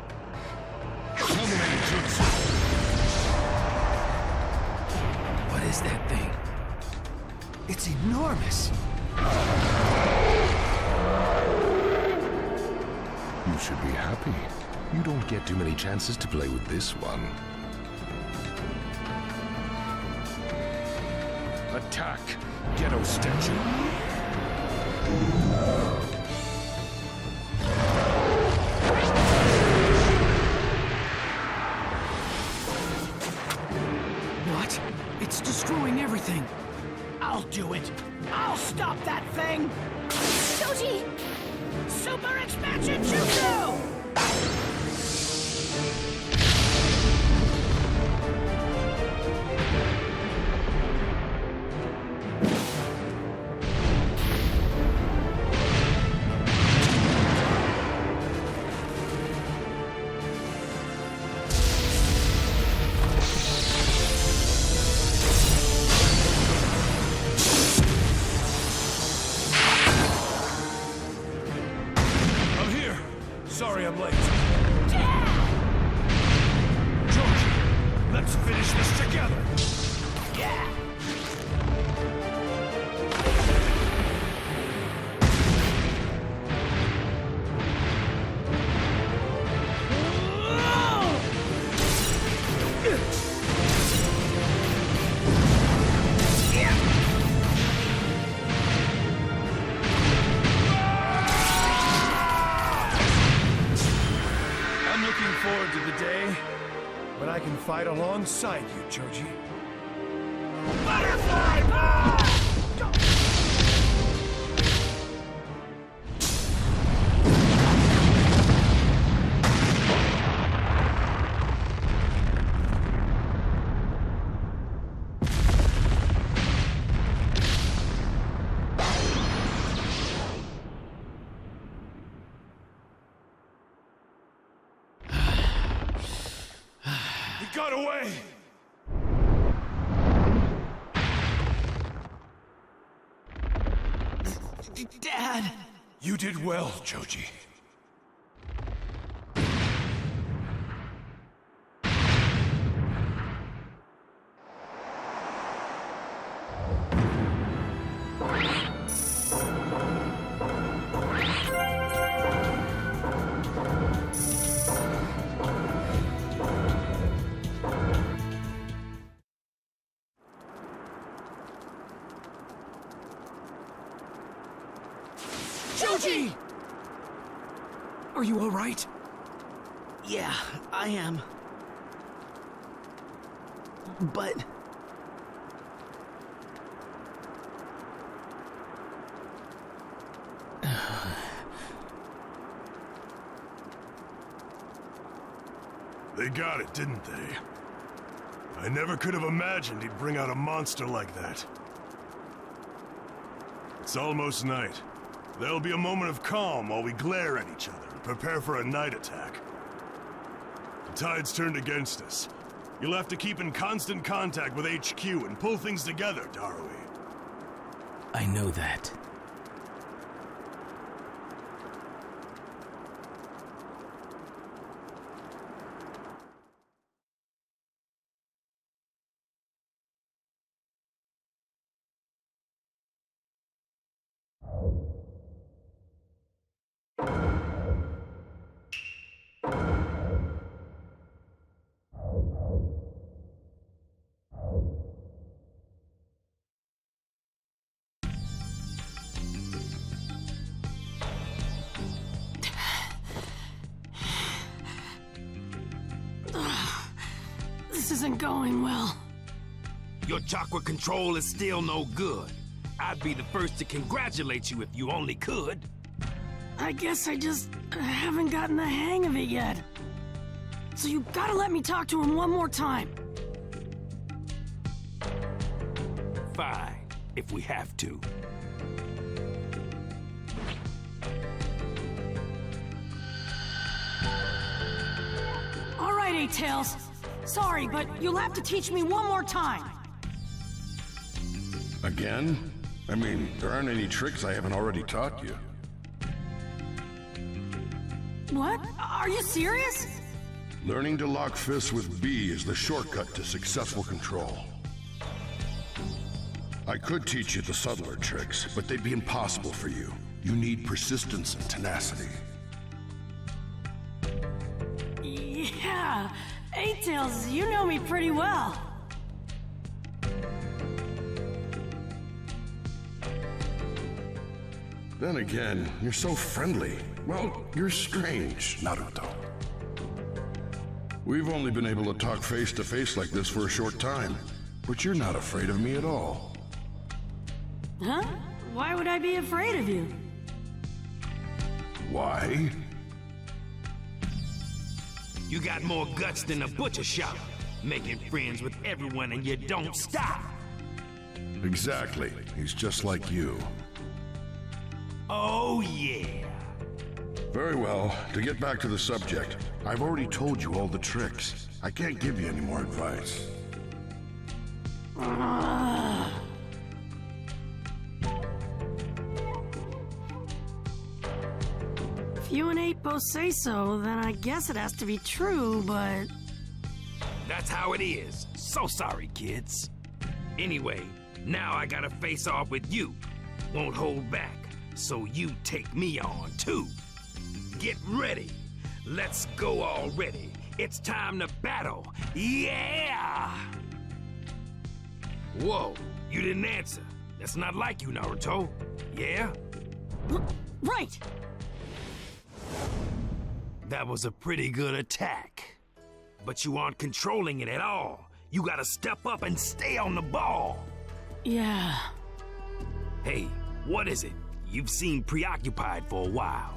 What is that thing? It's enormous. You should be happy. You don't get too many chances to play with this one. Attack! Ghetto statue! What? It's destroying everything. I'll do it. I'll stop that thing. Shoji! Super expansion jutsu! Sorry I'm late. Georgie, let's finish this together. Yeah. Forward to the day when I can fight alongside you, Choji. Butterfly ball! Got away! Dad! You did well, Choji. Shoji! Are you all right? Yeah, I am. But... They got it, didn't they? I never could have imagined he'd bring out a monster like that. It's almost night. There'll be a moment of calm while we glare at each other and prepare for a night attack. The tide's turned against us. You'll have to keep in constant contact with HQ and pull things together, Darui. I know that. This isn't going well. Your chakra control is still no good. I'd be the first to congratulate you if you only could. I guess I just haven't gotten the hang of it yet. So you gotta let me talk to him one more time. Fine, if we have to. All right, Eight-Tails. Sorry, but you'll have to teach me one more time. Again? I mean, there aren't any tricks I haven't already taught you. What? Are you serious? Learning to lock fists with B is the shortcut to successful control. I could teach you the subtler tricks, but they'd be impossible for you. You need persistence and tenacity. Yeah, Eight-Tails, you know me pretty well. Then again, you're so friendly. Well, you're strange, Naruto. We've only been able to talk face to face like this for a short time, but you're not afraid of me at all. Huh? Why would I be afraid of you? Why? You got more guts than a butcher shop, making friends with everyone and you don't stop. Exactly. He's just like you. Oh, yeah. Very well. To get back to the subject, I've already told you all the tricks. I can't give you any more advice. If you and Eight both say so, then I guess it has to be true, but... That's how it is. So sorry, kids. Anyway, now I gotta face off with you. Won't hold back, so you take me on, too. Get ready. Let's go already. It's time to battle. Yeah! Whoa, you didn't answer. That's not like you, Naruto. Yeah? Right! That was a pretty good attack. But you aren't controlling it at all. You gotta step up and stay on the ball. Yeah. Hey, what is it? You've seemed preoccupied for a while.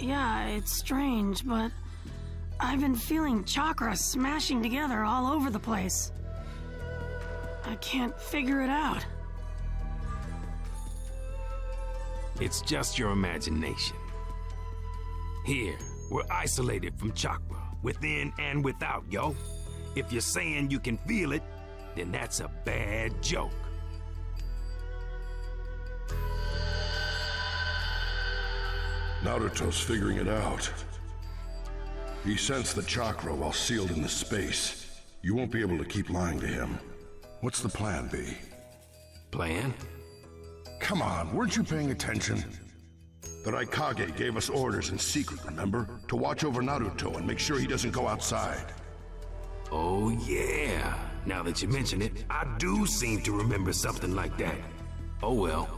Yeah, it's strange, but I've been feeling chakra smashing together all over the place. I can't figure it out. It's just your imagination. Here, we're isolated from chakra, within and without, yo. If you're saying you can feel it, then that's a bad joke. Naruto's figuring it out. He sensed the chakra while sealed in the space. You won't be able to keep lying to him. What's the plan, B? Plan? Come on, weren't you paying attention? The Raikage gave us orders in secret, remember? To watch over Naruto and make sure he doesn't go outside. Oh, yeah. Now that you mention it, I do seem to remember something like that. Oh, well.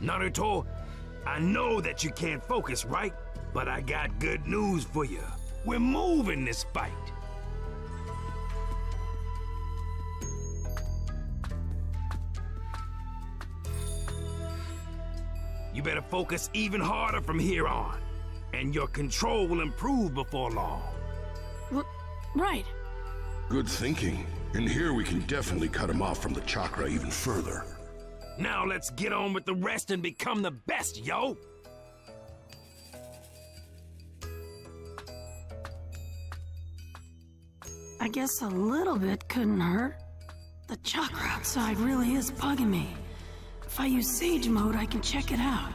Naruto, I know that you can't focus, right? But I got good news for you. We're moving this fight. You better focus even harder from here on, and your control will improve before long. Right. Good thinking. In here we can definitely cut him off from the chakra even further. Now let's get on with the rest and become the best, yo! I guess a little bit couldn't hurt. The chakra outside really is bugging me. If I use Sage Mode, I can check it out.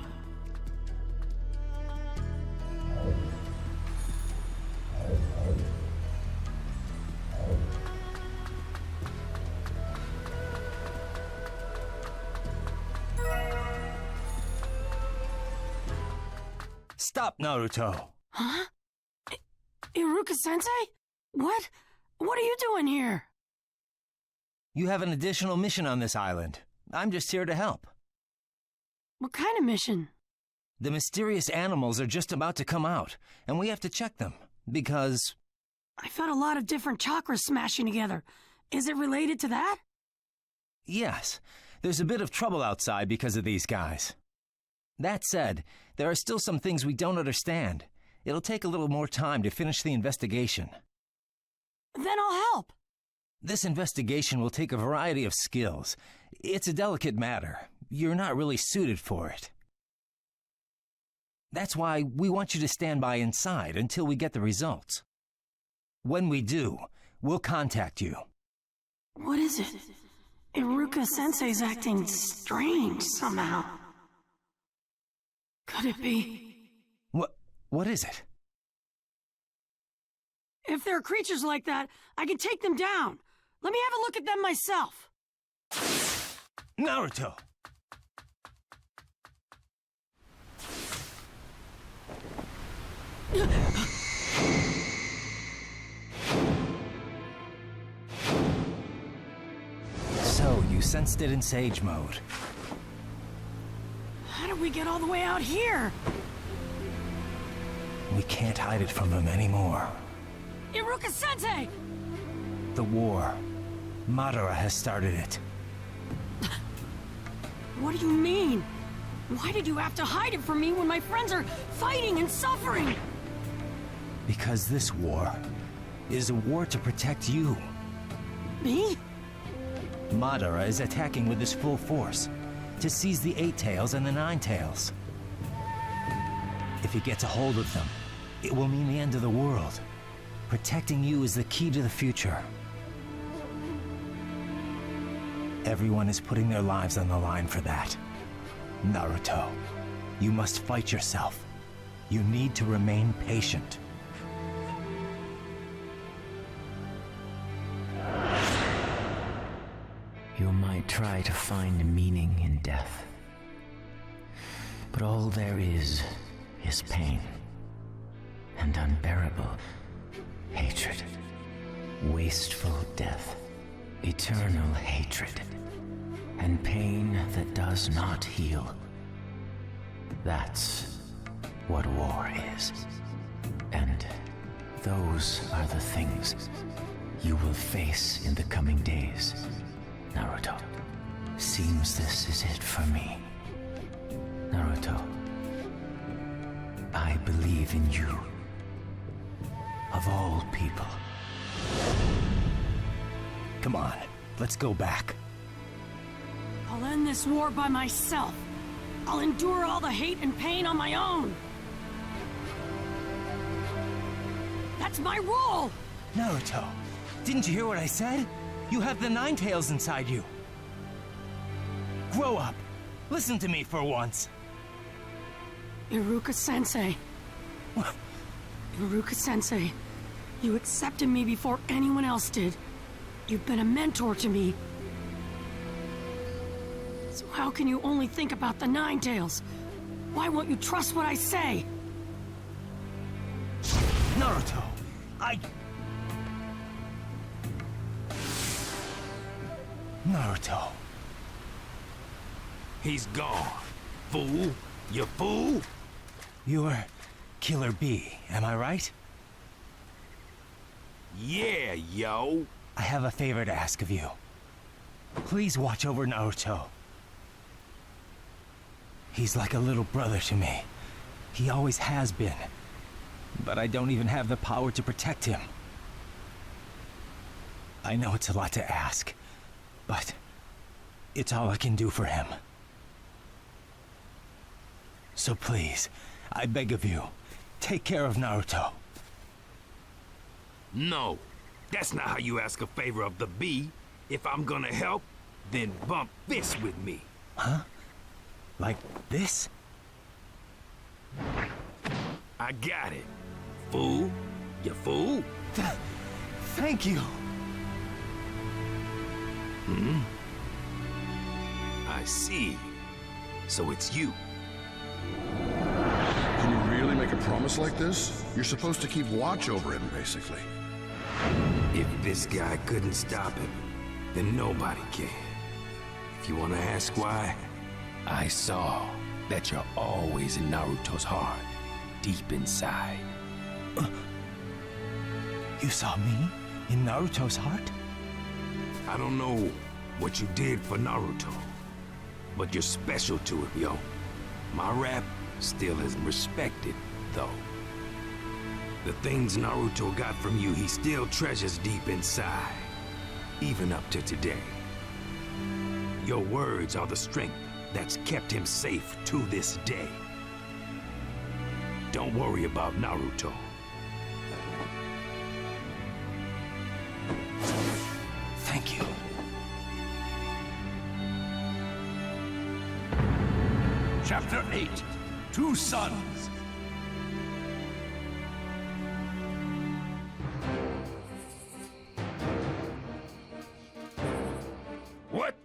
Stop, Naruto. Huh? Iruka-sensei? What? What are you doing here? You have an additional mission on this island. I'm just here to help. What kind of mission? The mysterious animals are just about to come out, and we have to check them, because... I felt a lot of different chakras smashing together. Is it related to that? Yes. There's a bit of trouble outside because of these guys. That said, there are still some things we don't understand. It'll take a little more time to finish the investigation. Then I'll help. This investigation will take a variety of skills. It's a delicate matter. You're not really suited for it. That's why we want you to stand by inside until we get the results. When we do, we'll contact you. What is it? Iruka-sensei's acting strange somehow. Could it be... What is it? If there are creatures like that, I can take them down. Let me have a look at them myself. Naruto! So, you sensed it in Sage mode. How did we get all the way out here? We can't hide it from him anymore. Iruka-sensei! The war. Madara has started it. What do you mean? Why did you have to hide it from me when my friends are fighting and suffering? Because this war is a war to protect you. Me? Madara is attacking with his full force to seize the 8 Tails and the 9 Tails. If he gets a hold of them, it will mean the end of the world. Protecting you is the key to the future. Everyone is putting their lives on the line for that. Naruto, you must fight yourself. You need to remain patient. You might try to find meaning in death, but all there is pain and unbearable hatred, wasteful death, eternal hatred, and pain that does not heal. That's what war is. And those are the things you will face in the coming days, Naruto. Seems this is it for me. Naruto, I believe in you. Of all people. Come on, let's go back. I'll end this war by myself. I'll endure all the hate and pain on my own. That's my role! Naruto, didn't you hear what I said? You have the 9 Tails inside you. Grow up. Listen to me for once. Iruka-sensei. Iruka-sensei, you accepted me before anyone else did. You've been a mentor to me. So how can you only think about the 9 Tails? Why won't you trust what I say? Naruto, Naruto. He's gone. Fool. You fool. You're Killer B, am I right? Yeah, yo. I have a favor to ask of you. Please watch over Naruto. He's like a little brother to me. He always has been. But I don't even have the power to protect him. I know it's a lot to ask, but it's all I can do for him. So please, I beg of you, take care of Naruto. No, that's not how you ask a favor of the bee. If I'm gonna help, then bump fists with me. Huh? Like this? I got it. Fool. You fool. Thank you. I see. So it's you. Can you really make a promise like this? You're supposed to keep watch over him, basically. If this guy couldn't stop him, then nobody can. If you want to ask why, I saw that you're always in Naruto's heart, deep inside. You saw me in Naruto's heart? I don't know what you did for Naruto, but you're special to him, yo. My rap still isn't respected, though. The things Naruto got from you, he still treasures deep inside, even up to today. Your words are the strength that's kept him safe to this day. Don't worry about Naruto. Thank you. Chapter 8, Two Sons. What?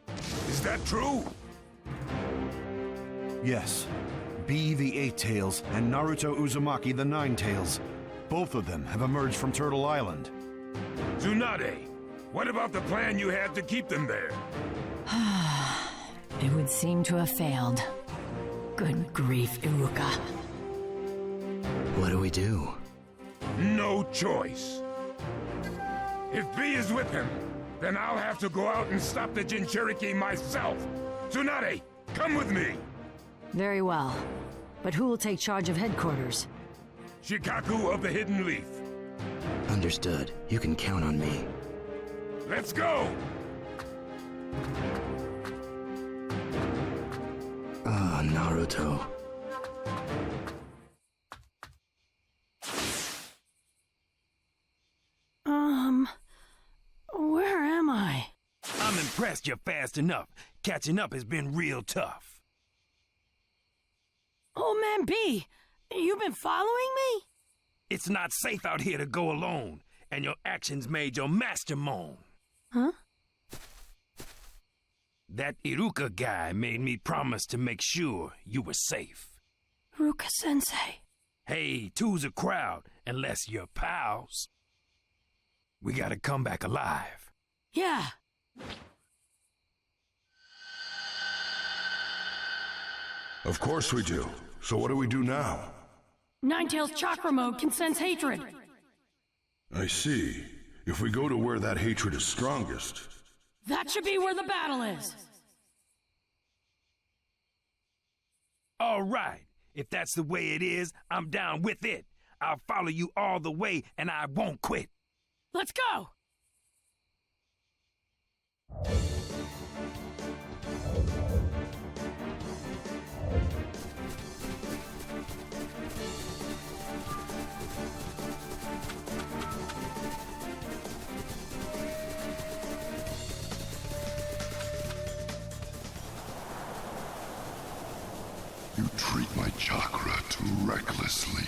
Is that true? Yes. Bee the Eight Tails and Naruto Uzumaki the Nine Tails. Both of them have emerged from Turtle Island. Tsunade, what about the plan you had to keep them there? It would seem to have failed. Good grief, Iruka. What do we do? No choice. If B is with him, then I'll have to go out and stop the Jinchuriki myself. Tsunade, come with me! Very well. But who will take charge of headquarters? Shikaku of the Hidden Leaf. Understood. You can count on me. Let's go! Ah, Naruto. Where am I? I'm impressed you're fast enough. Catching up has been real tough. Old Man B, you've been following me? It's not safe out here to go alone, and your actions made your master moan. Huh? That Iruka guy made me promise to make sure you were safe. Iruka-sensei. Hey, two's a crowd, unless you're pals. We gotta come back alive. Yeah. Of course we do. So what do we do now? Ninetales chakra mode can sense hatred. I see. If we go to where that hatred is strongest... That should be where the battle is. All right. If that's the way it is, I'm down with it. I'll follow you all the way, and I won't quit. Let's go! You treat my chakra too recklessly.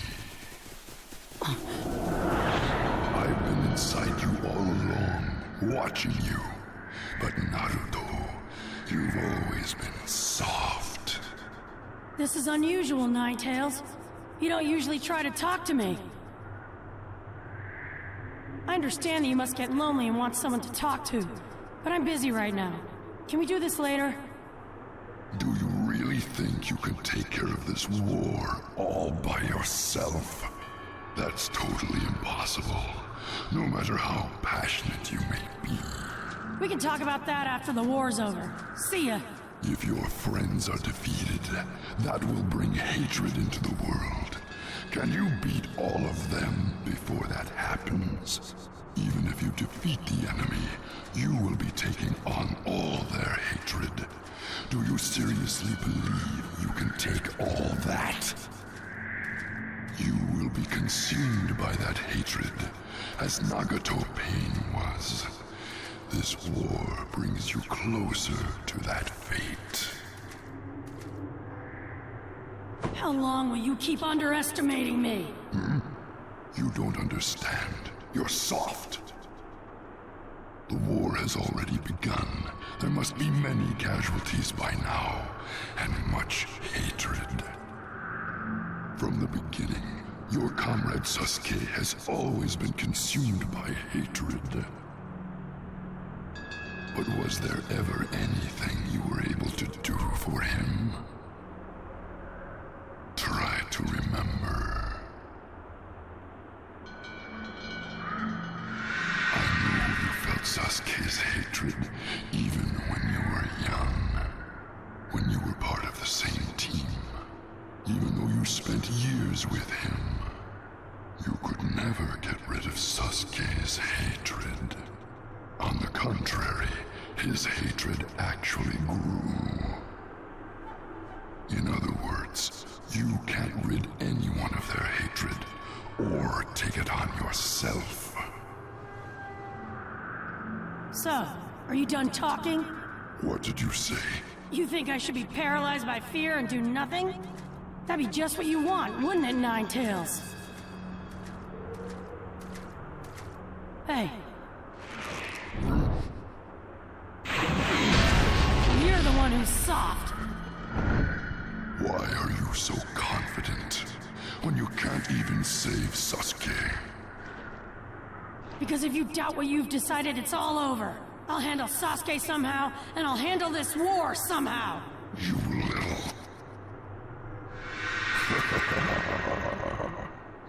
I've been inside you all along, watching you. But Naruto, you've always been soft. This is unusual, Ninetales. You don't usually try to talk to me. I understand that you must get lonely and want someone to talk to, but I'm busy right now. Can we do this later? Do you really think you can take care of this war all by yourself? That's totally impossible, no matter how passionate you may be. We can talk about that after the war's over. See ya. If your friends are defeated, that will bring hatred into the world. Can you beat all of them before that happens? Even if you defeat the enemy, you will be taking on all their hatred. Do you seriously believe you can take all that? You will be consumed by that hatred, as Nagato Pain was. This war brings you closer to that fate. How long will you keep underestimating me? You don't understand. You're soft. The war has already begun. There must be many casualties by now, and much hatred. From the beginning, your comrade Sasuke has always been consumed by hatred. But was there ever anything you were able to do for him? Try to remember. I know you felt Sasuke's hatred even when you were young. When you were part of the same team. Even though you spent years with him. You could never get rid of Sasuke's hatred. On the contrary, his hatred actually grew. In other words, you can't rid anyone of their hatred, or take it on yourself. So, are you done talking? What did you say? You think I should be paralyzed by fear and do nothing? That'd be just what you want, wouldn't it, Ninetales? Hey. someone who's soft. Why are you so confident when you can't even save Sasuke? Because if you doubt what you've decided, it's all over. I'll handle Sasuke somehow, and I'll handle this war somehow. You little...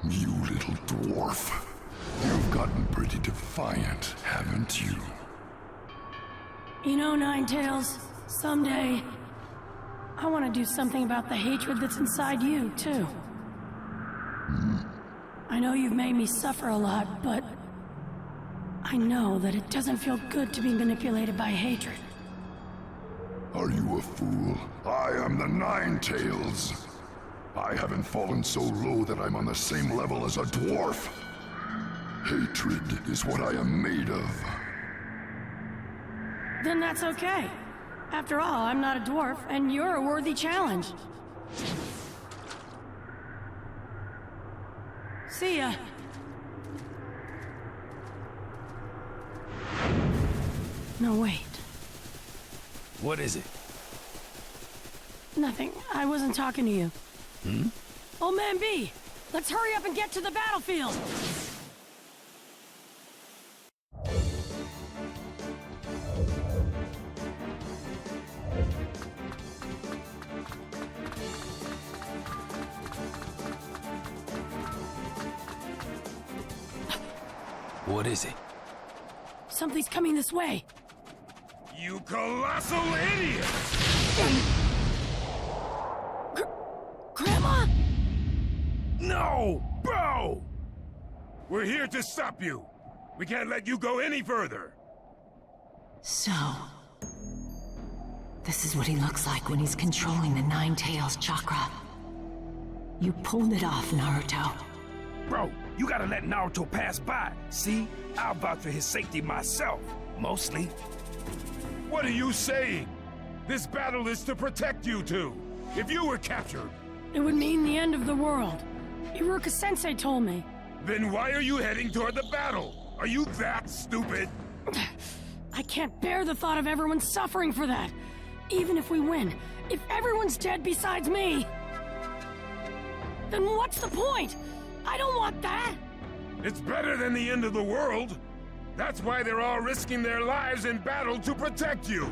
You little dwarf. You've gotten pretty defiant, haven't you? You know, Ninetales, someday, I want to do something about the hatred that's inside you, too. I know you've made me suffer a lot, but I know that it doesn't feel good to be manipulated by hatred. Are you a fool? I am the Ninetales. I haven't fallen so low that I'm on the same level as a dwarf. Hatred is what I am made of. Then that's okay. After all, I'm not a dwarf, and you're a worthy challenge. See ya. No, wait. What is it? Nothing. I wasn't talking to you. Hmm? Old Man B, let's hurry up and get to the battlefield! What is it? Something's coming this way. You colossal idiot! Grandma? No! Bro! We're here to stop you. We can't let you go any further. So, this is what he looks like when he's controlling the Nine Tails chakra. You pulled it off, Naruto. Bro, you gotta let Naruto pass by. See? I'll vouch for his safety myself. Mostly. What are you saying? This battle is to protect you two. If you were captured... It would mean the end of the world. Iruka-sensei told me. Then why are you heading toward the battle? Are you that stupid? I can't bear the thought of everyone suffering for that. Even if we win, if everyone's dead besides me, then what's the point? I don't want that! It's better than the end of the world. That's why they're all risking their lives in battle to protect you.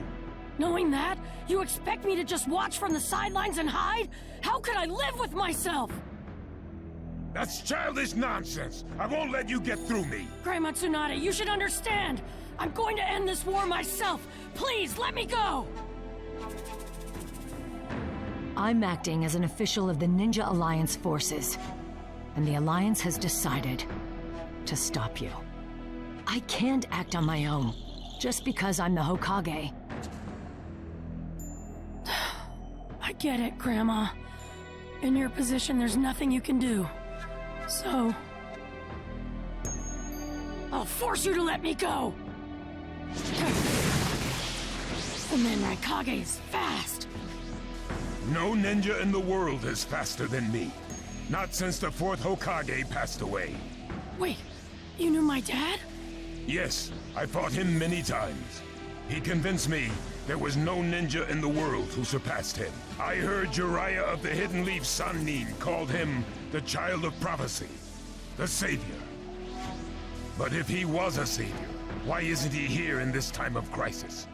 Knowing that, you expect me to just watch from the sidelines and hide? How could I live with myself? That's childish nonsense. I won't let you get through me. Grey Matsunade, you should understand. I'm going to end this war myself. Please, let me go! I'm acting as an official of the Ninja Alliance forces, and the Alliance has decided to stop you. I can't act on my own, just because I'm the Hokage. I get it, Grandma. In your position, there's nothing you can do. So... I'll force you to let me go! The Ninja is fast! No ninja in the world is faster than me. Not since the 4th Hokage passed away. Wait, you knew my dad? Yes, I fought him many times. He convinced me there was no ninja in the world who surpassed him. I heard Jiraiya of the Hidden Leaf Sannin called him the Child of Prophecy, the Savior. But if he was a savior, why isn't he here in this time of crisis?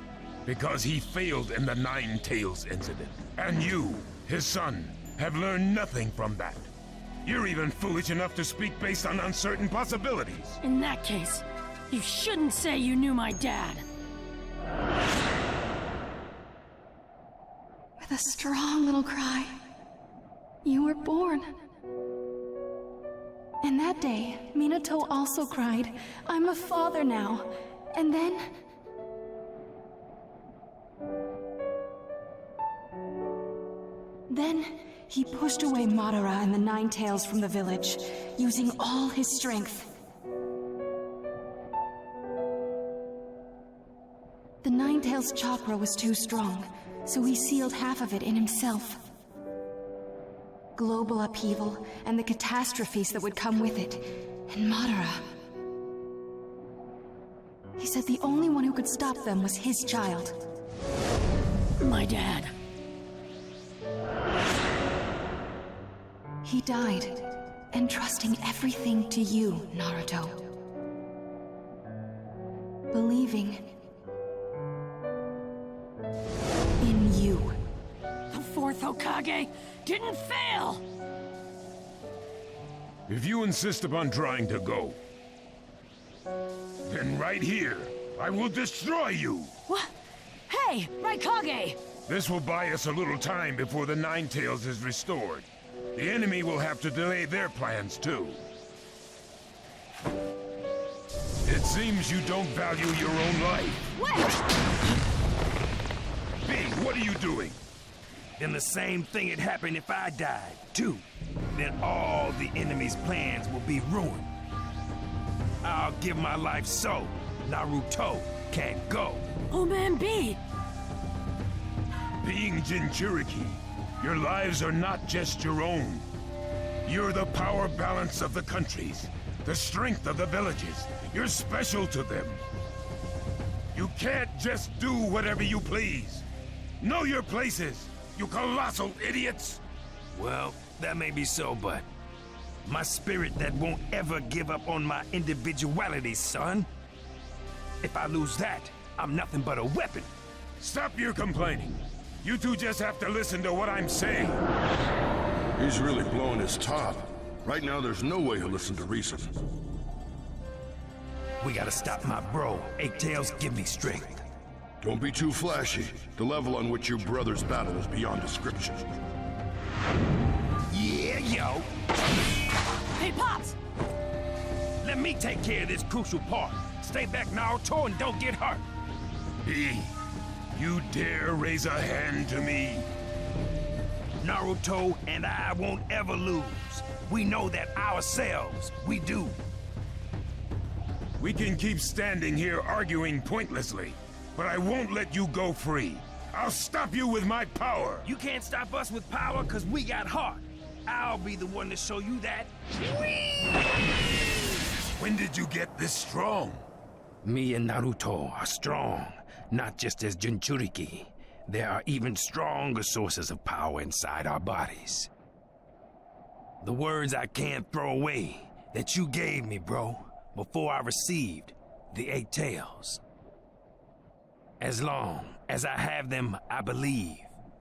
Because he failed in the Nine Tails incident. And you, his son, have learned nothing from that. You're even foolish enough to speak based on uncertain possibilities. In that case, you shouldn't say you knew my dad. With a strong little cry, you were born. And that day, Minato also cried, "I'm a father now." And then... Then, he pushed away Madara and the Nine Tails from the village, using all his strength. The Nine Tails chakra was too strong, so he sealed half of it in himself. Global upheaval and the catastrophes that would come with it, and Madara. He said the only one who could stop them was his child. My dad. He died, entrusting everything to you, Naruto. Believing in you. The fourth Hokage didn't fail! If you insist upon trying to go, then right here, I will destroy you! What? Hey, Raikage! This will buy us a little time before the Nine Tails is restored. The enemy will have to delay their plans, too. It seems you don't value your own life. B, what are you doing? Then the same thing had happened if I died, too. Then all the enemy's plans will be ruined. I'll give my life so Naruto can't go. Oh man, B! Being Jinchuriki, your lives are not just your own. You're the power balance of the countries, the strength of the villages. You're special to them. You can't just do whatever you please. Know your places, you colossal idiots! Well, that may be so, but my spirit that won't ever give up on my individuality, son. If I lose that, I'm nothing but a weapon. Stop your complaining. You two just have to listen to what I'm saying. He's really blowing his top. Right now, there's no way he'll listen to reason. We gotta stop my bro. Eight Tails, give me strength. Don't be too flashy. The level on which your brothers battle is beyond description. Yeah, yo! Hey, Pops! Let me take care of this crucial part. Stay back, Naruto, and don't get hurt. B, you dare raise a hand to me? Naruto and I won't ever lose. We know that ourselves. We do. We can keep standing here arguing pointlessly, but I won't let you go free. I'll stop you with my power. You can't stop us with power because we got heart. I'll be the one to show you that. When did you get this strong? Me and Naruto are strong, not just as Jinchuriki. There are even stronger sources of power inside our bodies. The words I can't throw away that you gave me, bro, before I received the Eight Tails. As long as I have them, I believe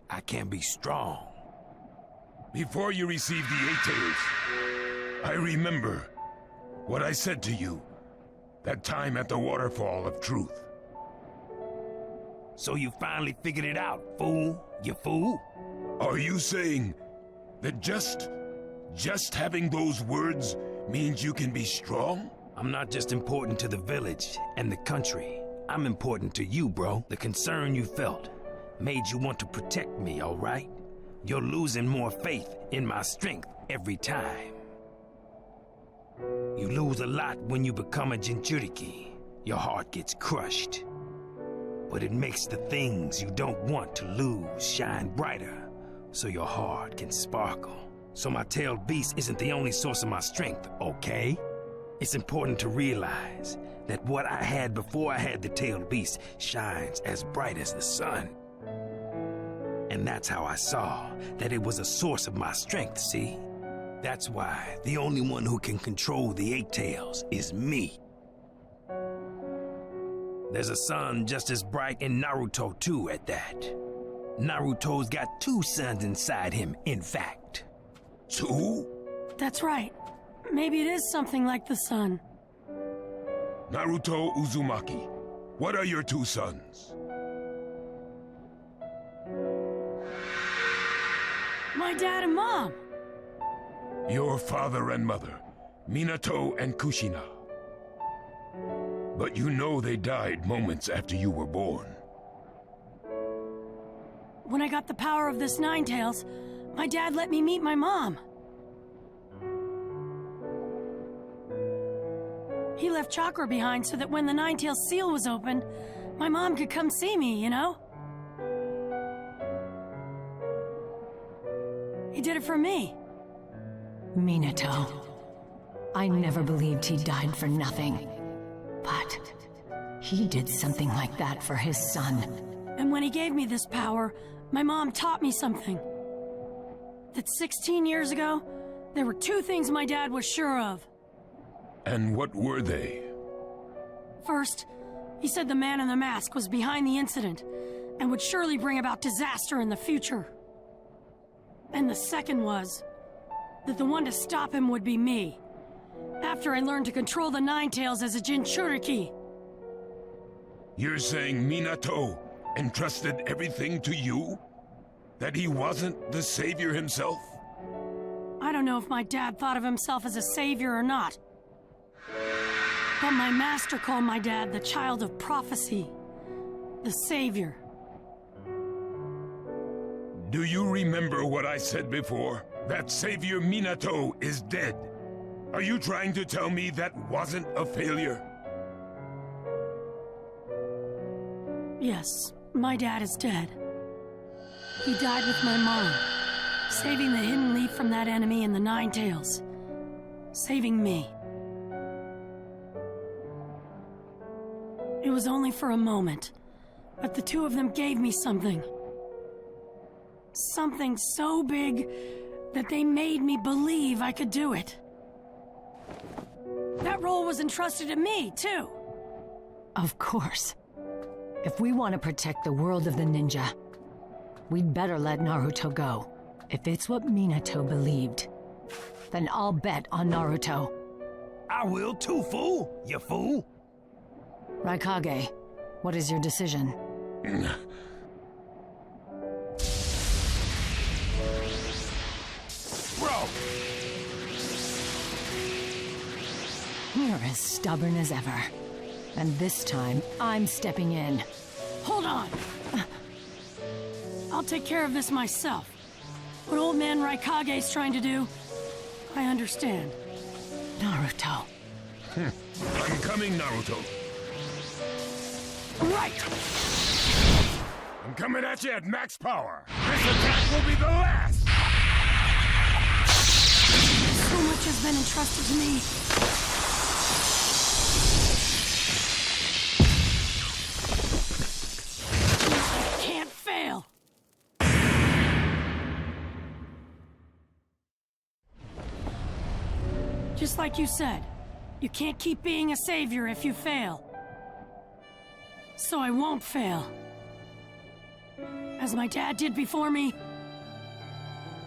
I can be strong. Before you received the Eight Tails, I remember what I said to you that time at the Waterfall of Truth. So you finally figured it out, fool? You fool? Are you saying that just having those words means you can be strong? I'm not just important to the village and the country. I'm important to you, bro. The concern you felt made you want to protect me, all right? You're losing more faith in my strength every time. You lose a lot when you become a Jinchuriki. Your heart gets crushed. But it makes the things you don't want to lose shine brighter, so your heart can sparkle. So my tailed beast isn't the only source of my strength, okay? It's important to realize that what I had before I had the tailed beast shines as bright as the sun. And that's how I saw that it was a source of my strength, see? That's why the only one who can control the Eight Tails is me. There's a sun just as bright in Naruto too at that. Naruto's got two suns inside him, in fact. Two? That's right. Maybe it is something like the sun. Naruto Uzumaki, what are your two sons? My dad and mom. Your father and mother, Minato and Kushina. But you know they died moments after you were born. When I got the power of this Nine Tails, my dad let me meet my mom. He left chakra behind so that when the Nine Tails seal was opened, my mom could come see me, you know? He did it for me. Minato. I never believed he died for nothing. But he did something like that for his son. And when he gave me this power, my mom taught me something. That 16 years ago, there were two things my dad was sure of. And what were they? First, he said the man in the mask was behind the incident and would surely bring about disaster in the future. And the second was that the one to stop him would be me, after I learned to control the Nine Tails as a Jinchuriki. You're saying Minato entrusted everything to you? That he wasn't the savior himself? I don't know if my dad thought of himself as a savior or not. But my master called my dad the child of prophecy, the savior. Do you remember what I said before? That savior Minato is dead. Are you trying to tell me that wasn't a failure? Yes, my dad is dead. He died with my mom, saving the Hidden Leaf from that enemy in the Nine Tails. Saving me. It was only for a moment, but the two of them gave me something. Something so big that they made me believe I could do it. That role was entrusted to me, too. Of course. If we want to protect the world of the ninja, we'd better let Naruto go. If it's what Minato believed, then I'll bet on Naruto. I will too, fool! You fool! Raikage, what is your decision? Bro! You're as stubborn as ever. And this time, I'm stepping in. Hold on! I'll take care of this myself. What old man Raikage's trying to do, I understand. Naruto. I'm coming, Naruto. Right! I'm coming at you at max power. This attack will be the last! So much has been entrusted to me. I can't fail. Just like you said, you can't keep being a savior if you fail. So I won't fail. As my dad did before me.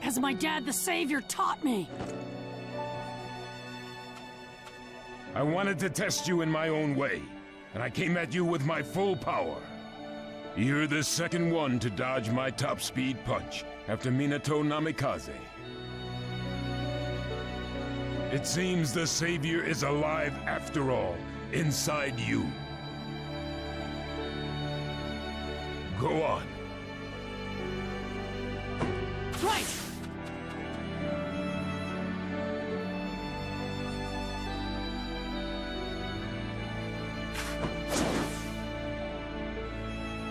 As my dad the savior taught me. I wanted to test you in my own way, and I came at you with my full power. You're the second one to dodge my top-speed punch after Minato Namikaze. It seems the savior is alive after all, inside you. Go on. Right!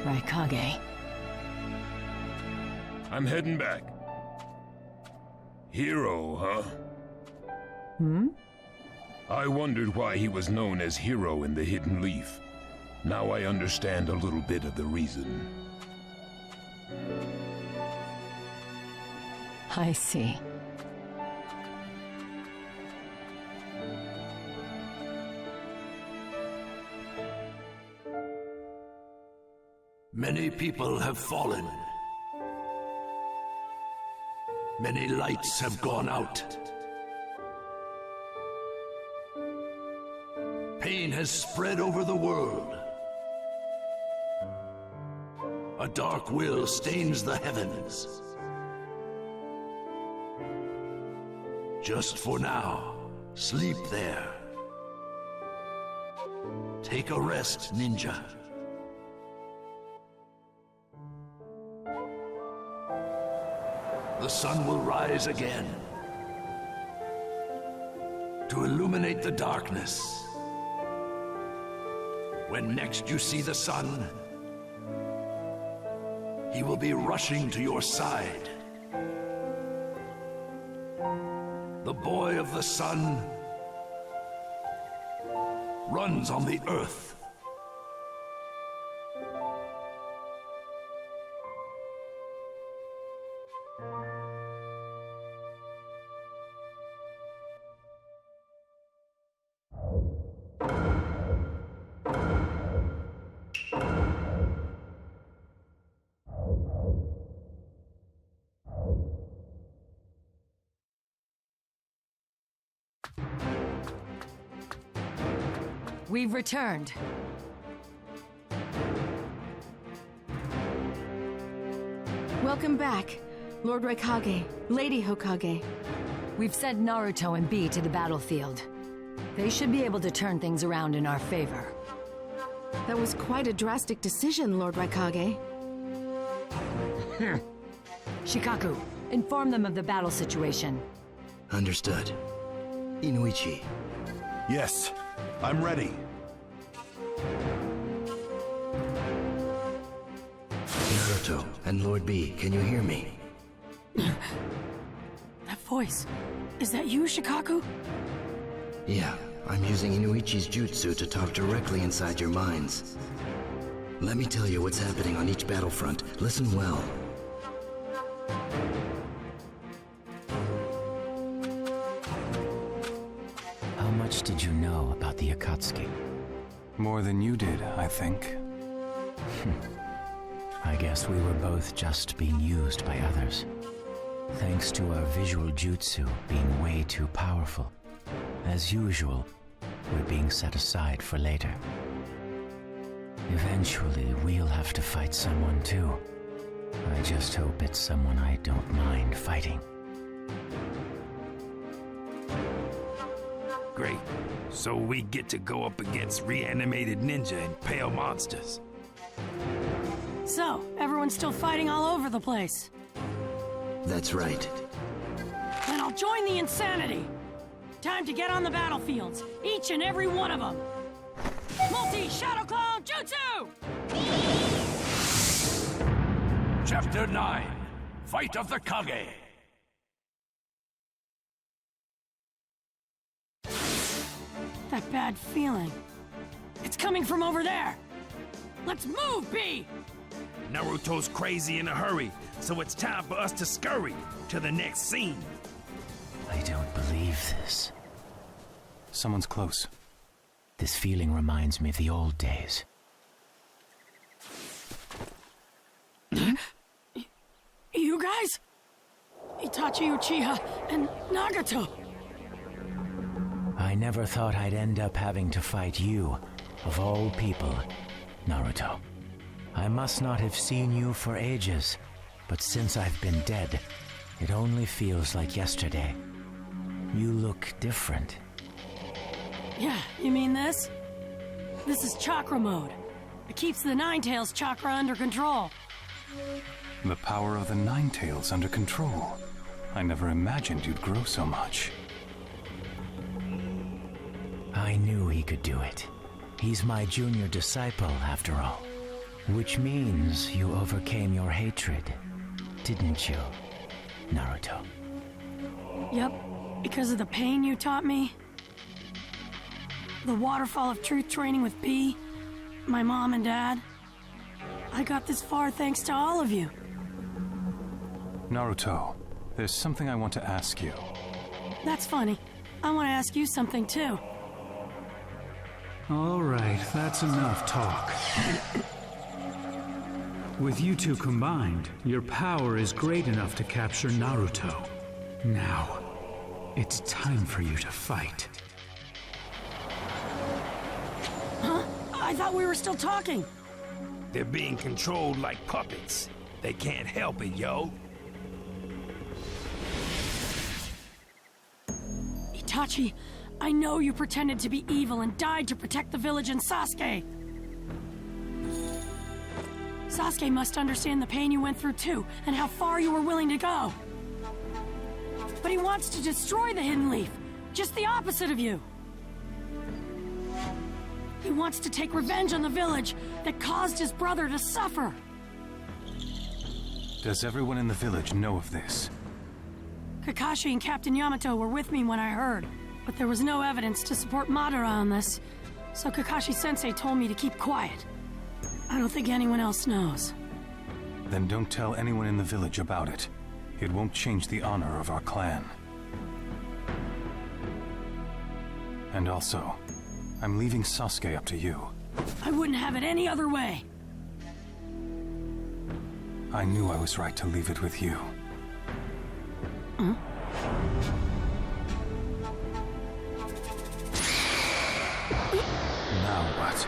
Raikage. I'm heading back. Hero, huh? Hmm? I wondered why he was known as Hero in the Hidden Leaf. Now I understand a little bit of the reason. I see. Many people have fallen. Many lights have gone out. Pain has spread over the world. A dark will stains the heavens. Just for now, sleep there. Take a rest, ninja. The sun will rise again to illuminate the darkness. When next you see the sun, he will be rushing to your side. The boy of the sun runs on the earth. We've returned. Welcome back, Lord Raikage, Lady Hokage. We've sent Naruto and Bee to the battlefield. They should be able to turn things around in our favor. That was quite a drastic decision, Lord Raikage. Shikaku, inform them of the battle situation. Understood. Inuichi. Yes, I'm ready. Naruto and Lord B, can you hear me? That voice. Is that you, Shikaku? Yeah, I'm using Inuichi's jutsu to talk directly inside your minds. Let me tell you what's happening on each battlefront. Listen well. How much did you know about the Akatsuki? More than you did, I think. I guess we were both just being used by others. Thanks to our visual jutsu being way too powerful. As usual, we're being set aside for later. Eventually, we'll have to fight someone too. I just hope it's someone I don't mind fighting. Great. So we get to go up against reanimated ninja and pale monsters. So, everyone's still fighting all over the place. That's right. Then I'll join the insanity. Time to get on the battlefields, each and every one of them. Multi-Shadow Clone Jutsu! Chapter 9, Fight of the Kage. That bad feeling. It's coming from over there. Let's move, B! Naruto's crazy in a hurry, so it's time for us to scurry to the next scene. I don't believe this. Someone's close. This feeling reminds me of the old days. You guys? Itachi Uchiha and Nagato. I never thought I'd end up having to fight you, of all people, Naruto. I must not have seen you for ages, but since I've been dead, it only feels like yesterday. You look different. Yeah, you mean this? This is chakra mode. It keeps the Nine-Tails chakra under control. The power of the Nine-Tails under control. I never imagined you'd grow so much. I knew he could do it. He's my junior disciple, after all. Which means you overcame your hatred, didn't you, Naruto? Yep, because of the pain you taught me. The Waterfall of Truth training with B, my mom and dad. I got this far thanks to all of you. Naruto, there's something I want to ask you. That's funny. I want to ask you something too. All right, that's enough talk. With you two combined, your power is great enough to capture Naruto. Now, it's time for you to fight. Huh? I thought we were still talking. They're being controlled like puppets. They can't help it, yo. Itachi, I know you pretended to be evil and died to protect the village and Sasuke. Sasuke must understand the pain you went through too, and how far you were willing to go. But he wants to destroy the Hidden Leaf, just the opposite of you. He wants to take revenge on the village that caused his brother to suffer. Does everyone in the village know of this? Kakashi and Captain Yamato were with me when I heard, but there was no evidence to support Madara on this, so Kakashi-sensei told me to keep quiet. I don't think anyone else knows. Then don't tell anyone in the village about it. it won't change the honor of our clan. And also, I'm leaving Sasuke up to you. I wouldn't have it any other way. I knew I was right to leave it with you. Huh? Now what?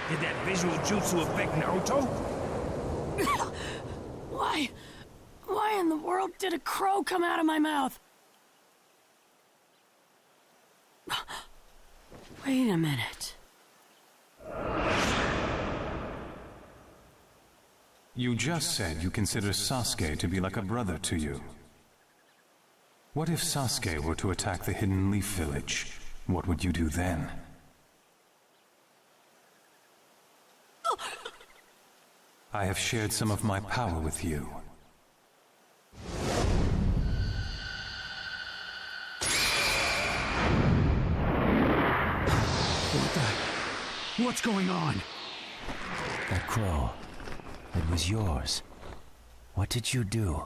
Did that visual jutsu affect Naruto? Why in the world did a crow come out of my mouth? Wait a minute. You just said you consider Sasuke to be like a brother to you. What if Sasuke were to attack the Hidden Leaf Village? What would you do then? I have shared some of my power with you. What's going on? That crow, it was yours. What did you do?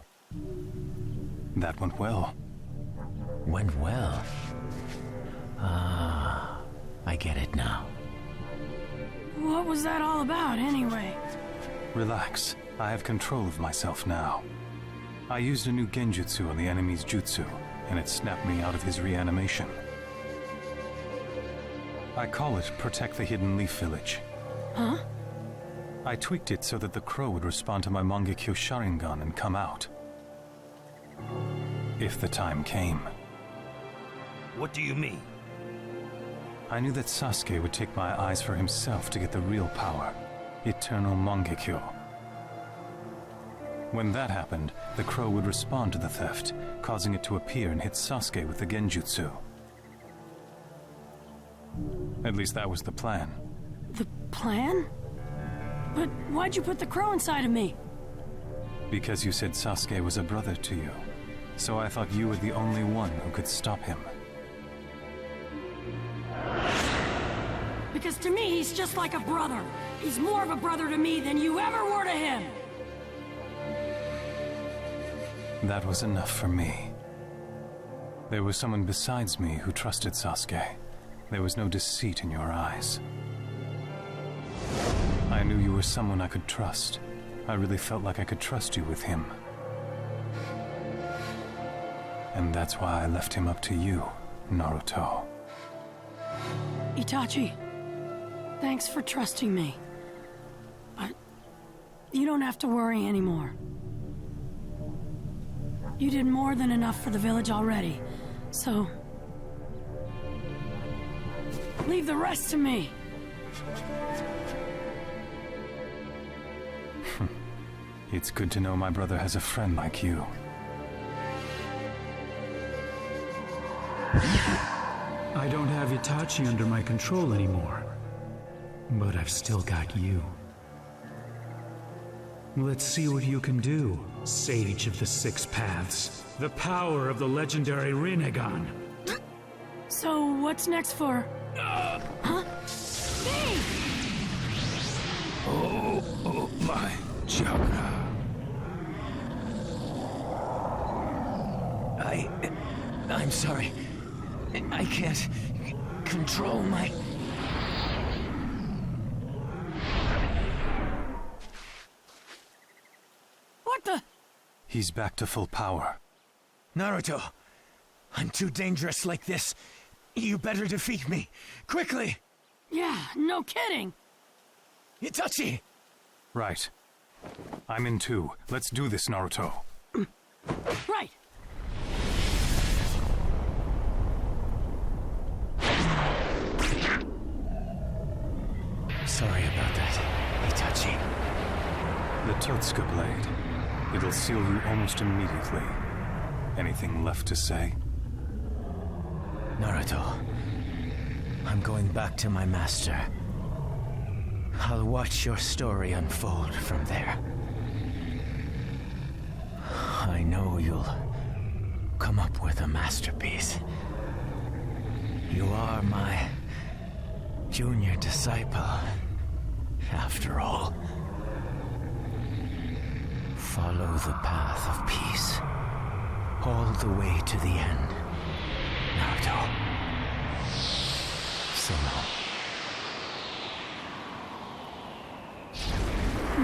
That went well. Went well? Ah, I get it now. What was that all about, anyway? Relax. I have control of myself now. I used a new genjutsu on the enemy's jutsu, and it snapped me out of his reanimation. I call it Protect the Hidden Leaf Village. Huh? I tweaked it so that the crow would respond to my Mangekyo Sharingan and come out. If the time came. What do you mean? I knew that Sasuke would take my eyes for himself to get the real power. Eternal Mangekyo. When that happened, the crow would respond to the theft, causing it to appear and hit Sasuke with the genjutsu. At least that was the plan. The plan? But why'd you put the crow inside of me? Because you said Sasuke was a brother to you. So I thought you were the only one who could stop him. Because to me, he's just like a brother. He's more of a brother to me than you ever were to him. That was enough for me. There was someone besides me who trusted Sasuke. There was no deceit in your eyes. I knew you were someone I could trust. I really felt like I could trust you with him. And that's why I left him up to you, Naruto. Itachi, thanks for trusting me. But you don't have to worry anymore. You did more than enough for the village already, so leave the rest to me. It's good to know my brother has a friend like you. I don't have Itachi under my control anymore, but I've still got you. Let's see what you can do, Sage of the Six Paths. The power of the legendary Rinnegan. So what's next for... Huh? Me! Oh my chakra. I'm sorry. I can't control my... What the... He's back to full power. Naruto, I'm too dangerous like this. You better defeat me. Quickly! Yeah, no kidding. Itachi! Right. I'm in too. Let's do this, Naruto. Right. Sorry about that, Itachi. The Totsuka blade. It'll seal you almost immediately. Anything left to say? Naruto, I'm going back to my master. I'll watch your story unfold from there. I know you'll come up with a masterpiece. You are my junior disciple. After all, follow the path of peace all the way to the end, Naruto. So long.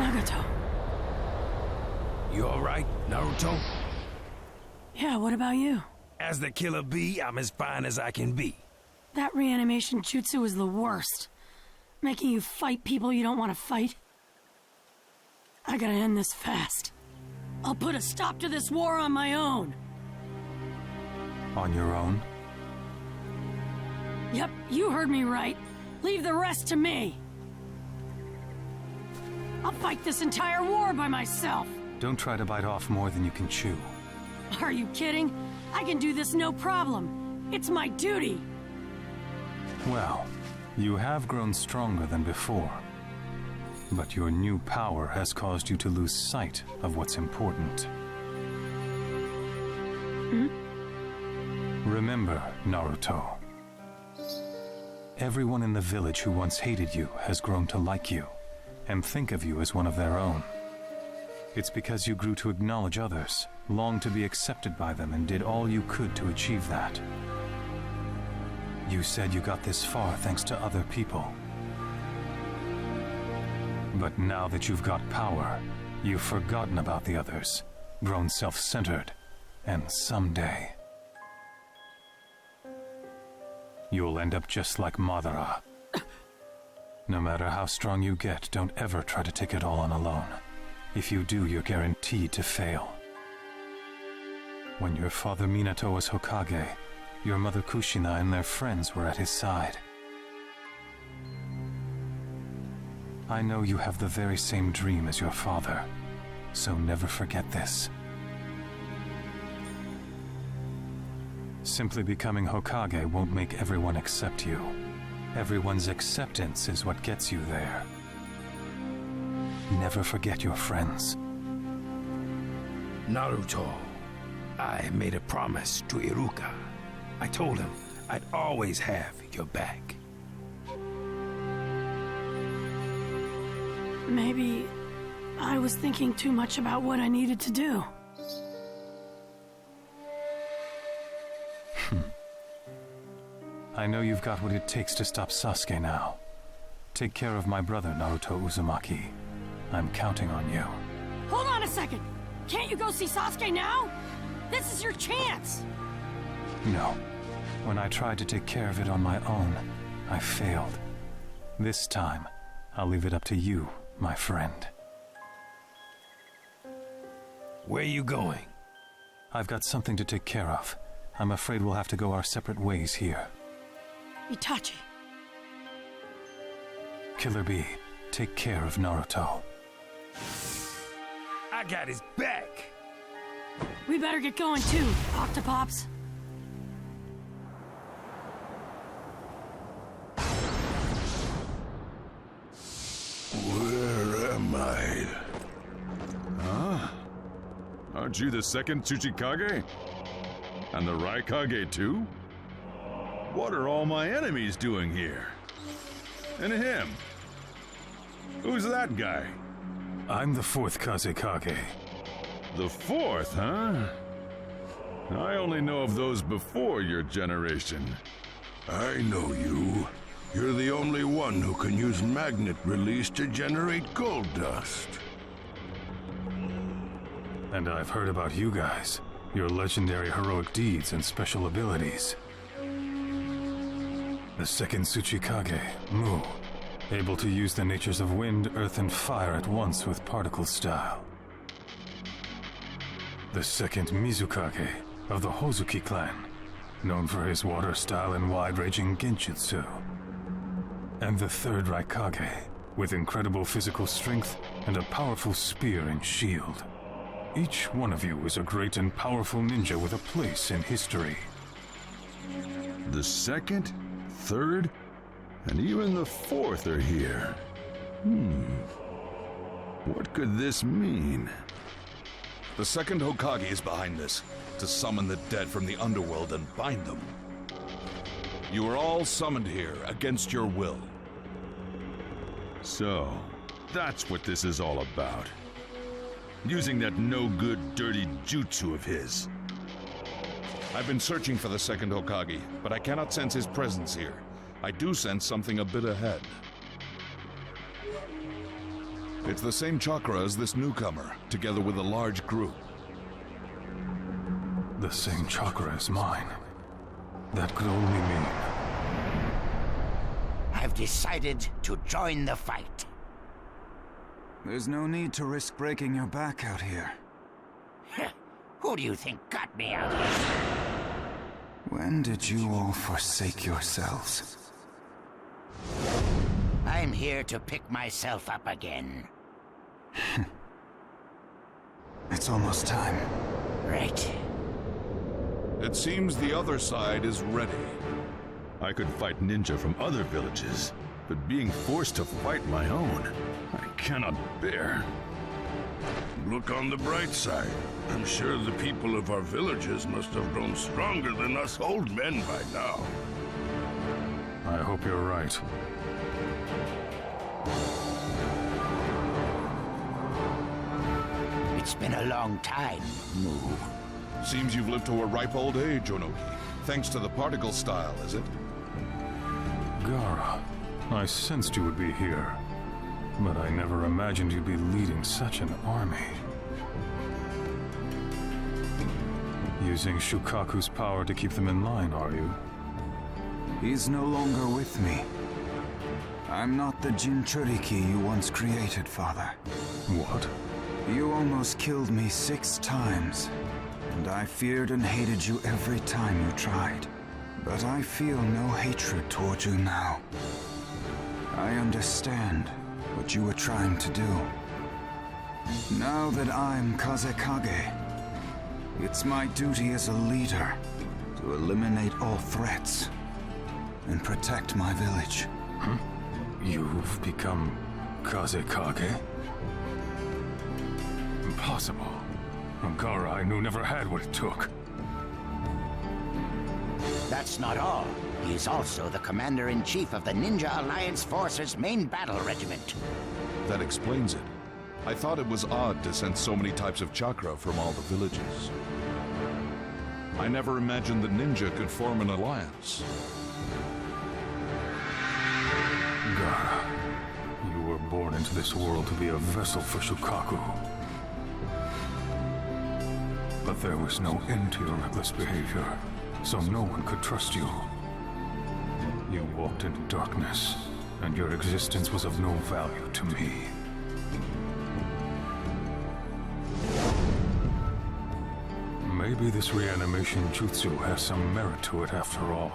Nagato. You alright, Naruto? Yeah, what about you? As the killer bee, I'm as fine as I can be. That reanimation jutsu is the worst. Making you fight people you don't want to fight. I gotta end this fast. I'll put a stop to this war on my own. On your own? Yep, you heard me right. Leave the rest to me. I'll fight this entire war by myself. Don't try to bite off more than you can chew. Are you kidding? I can do this no problem. It's my duty. Well, you have grown stronger than before. But your new power has caused you to lose sight of what's important. Remember, Naruto. Everyone in the village who once hated you has grown to like you, and think of you as one of their own. It's because you grew to acknowledge others, longed to be accepted by them, and did all you could to achieve that. You said you got this far thanks to other people. But now that you've got power, you've forgotten about the others, grown self-centered, and someday you'll end up just like Madara. No matter how strong you get, don't ever try to take it all on alone. If you do, you're guaranteed to fail. When your father Minato was Hokage, your mother Kushina and their friends were at his side. I know you have the very same dream as your father, so never forget this. Simply becoming Hokage won't make everyone accept you. Everyone's acceptance is what gets you there. Never forget your friends. Naruto, I made a promise to Iruka. I told him I'd always have your back. Maybe I was thinking too much about what I needed to do. I know you've got what it takes to stop Sasuke now. Take care of my brother, Naruto Uzumaki. I'm counting on you. Hold on a second! Can't you go see Sasuke now? This is your chance! No. When I tried to take care of it on my own, I failed. This time, I'll leave it up to you, my friend. Where are you going? I've got something to take care of. I'm afraid we'll have to go our separate ways here. Itachi. Killer Bee, take care of Naruto. I got his back! We better get going too, Octopops. Where am I? Huh? Aren't you the second Tsuchikage? And the Raikage too? What are all my enemies doing here? And him? Who's that guy? I'm the fourth Kazekage. The fourth, huh? I only know of those before your generation. I know you. You're the only one who can use magnet release to generate gold dust. And I've heard about you guys, your legendary heroic deeds and special abilities. The second Tsuchikage, Mu, able to use the natures of wind, earth, and fire at once with particle style. The second Mizukage, of the Hozuki clan, known for his water style and wide-ranging genjutsu. And the third Raikage, with incredible physical strength and a powerful spear and shield. Each one of you is a great and powerful ninja with a place in history. The second, third, and even the fourth are here. What could this mean? The second Hokage is behind this, to summon the dead from the underworld and bind them. You are all summoned here against your will. So, that's what this is all about. Using that no-good, dirty jutsu of his. I've been searching for the second Hokage, but I cannot sense his presence here. I do sense something a bit ahead. It's the same chakra as this newcomer, together with a large group. The same chakra as mine. That could only mean... I've decided to join the fight. There's no need to risk breaking your back out here. Who do you think got me out here? When did you all forsake yourselves? I'm here to pick myself up again. It's almost time. Right. It seems the other side is ready. I could fight ninja from other villages, but being forced to fight my own, I cannot bear. Look on the bright side. I'm sure the people of our villages must have grown stronger than us old men by now. I hope you're right. It's been a long time, Mu. Seems you've lived to a ripe old age, Onoki. Thanks to the particle style, is it? Gara, I sensed you would be here, but I never imagined you'd be leading such an army. Using Shukaku's power to keep them in line, are you? He's no longer with me. I'm not the Jinchuriki you once created, Father. What? You almost killed me 6 times, and I feared and hated you every time you tried. But I feel no hatred toward you now. I understand what you were trying to do. Now that I'm Kazekage, it's my duty as a leader to eliminate all threats and protect my village. Huh? You've become Kazekage? Impossible. Gara I knew never had what it took. That's not all. He is also the Commander-in-Chief of the Ninja Alliance Force's main battle regiment. That explains it. I thought it was odd to sense so many types of chakra from all the villages. I never imagined the ninja could form an alliance. Gara, you were born into this world to be a vessel for Shukaku. But there was no end to your reckless behavior, so no one could trust you. You walked into darkness, and your existence was of no value to me. Maybe this reanimation jutsu has some merit to it after all.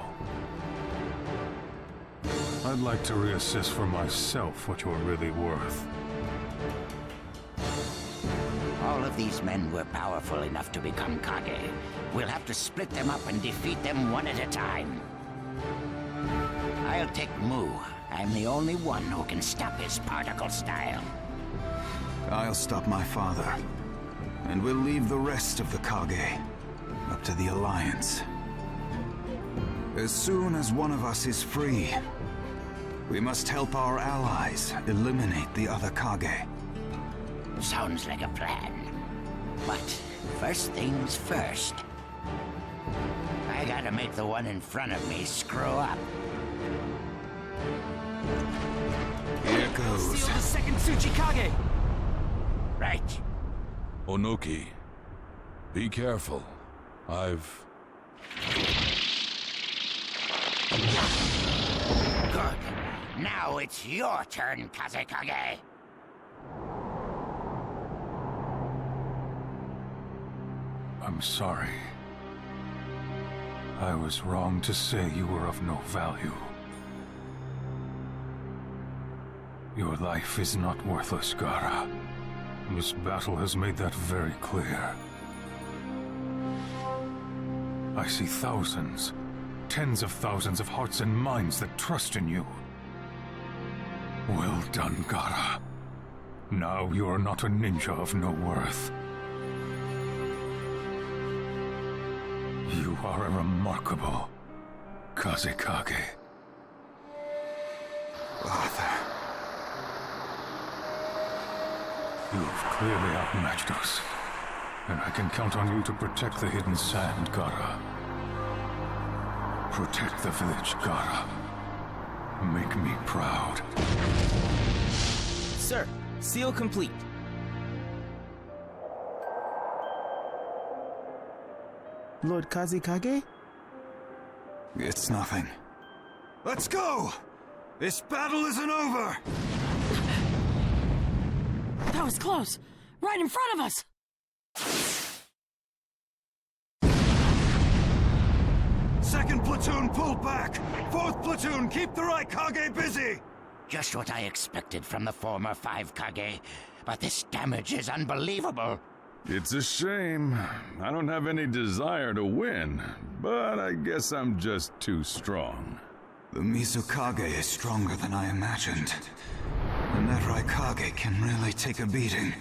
I'd like to reassess for myself what you're really worth. All of these men were powerful enough to become Kage. We'll have to split them up and defeat them one at a time. I'll take Mu. I'm the only one who can stop his particle style. I'll stop my father. And we'll leave the rest of the Kage up to the Alliance. As soon as one of us is free, we must help our allies eliminate the other Kage. Sounds like a plan. But first things first. I gotta make the one in front of me screw up. Here goes. Seal the second Tsuchikage! Right. Onoki, be careful. Good. Now it's your turn, Kazekage. I'm sorry. I was wrong to say you were of no value. Your life is not worthless, Gara. This battle has made that very clear. I see thousands, tens of thousands of hearts and minds that trust in you. Well done, Gara. Now you are not a ninja of no worth. You are a remarkable Kazekage. Father, You've clearly outmatched us, and I can count on you to protect the hidden sand, Gara. Protect the village, Gara. Make me proud. Sir, seal complete. Lord Kazekage? It's nothing. Let's go! This battle isn't over! That was close! Right in front of us! Second platoon, pull back! Fourth platoon, keep the Raikage busy! Just what I expected from the former 5 Kage, but this damage is unbelievable. It's a shame. I don't have any desire to win, but I guess I'm just too strong. The Mizukage is stronger than I imagined. And that Raikage can really take a beating.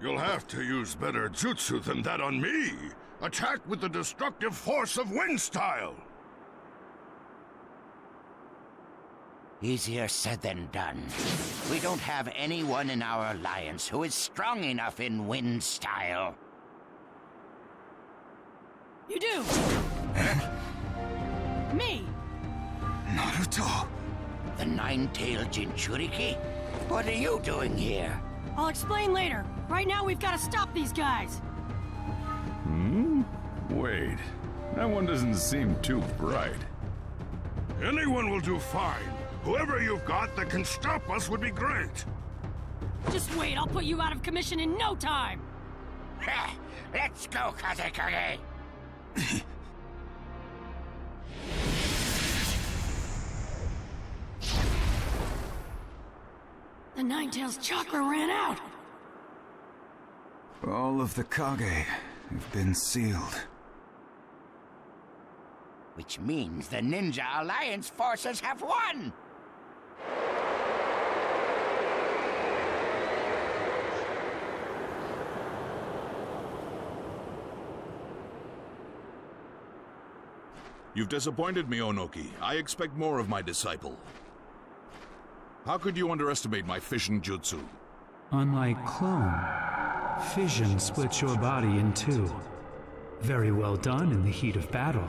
You'll have to use better jutsu than that on me. Attack with the destructive force of wind style. Easier said than done. We don't have anyone in our alliance who is strong enough in wind style. You do! Me! Naruto! The nine-tailed Jinchuriki? What are you doing here? I'll explain later. Right now we've got to stop these guys. Wait. That one doesn't seem too bright. Anyone will do fine. Whoever you've got that can stop us would be great. Just wait, I'll put you out of commission in no time. Let's go, Kazekage! The Nine-Tails chakra ran out. All of the Kage have been sealed. Which means the Ninja Alliance forces have won! You've disappointed me, Onoki. I expect more of my disciple. How could you underestimate my fission jutsu? Unlike clone, fission splits your body in two. Very well done in the heat of battle.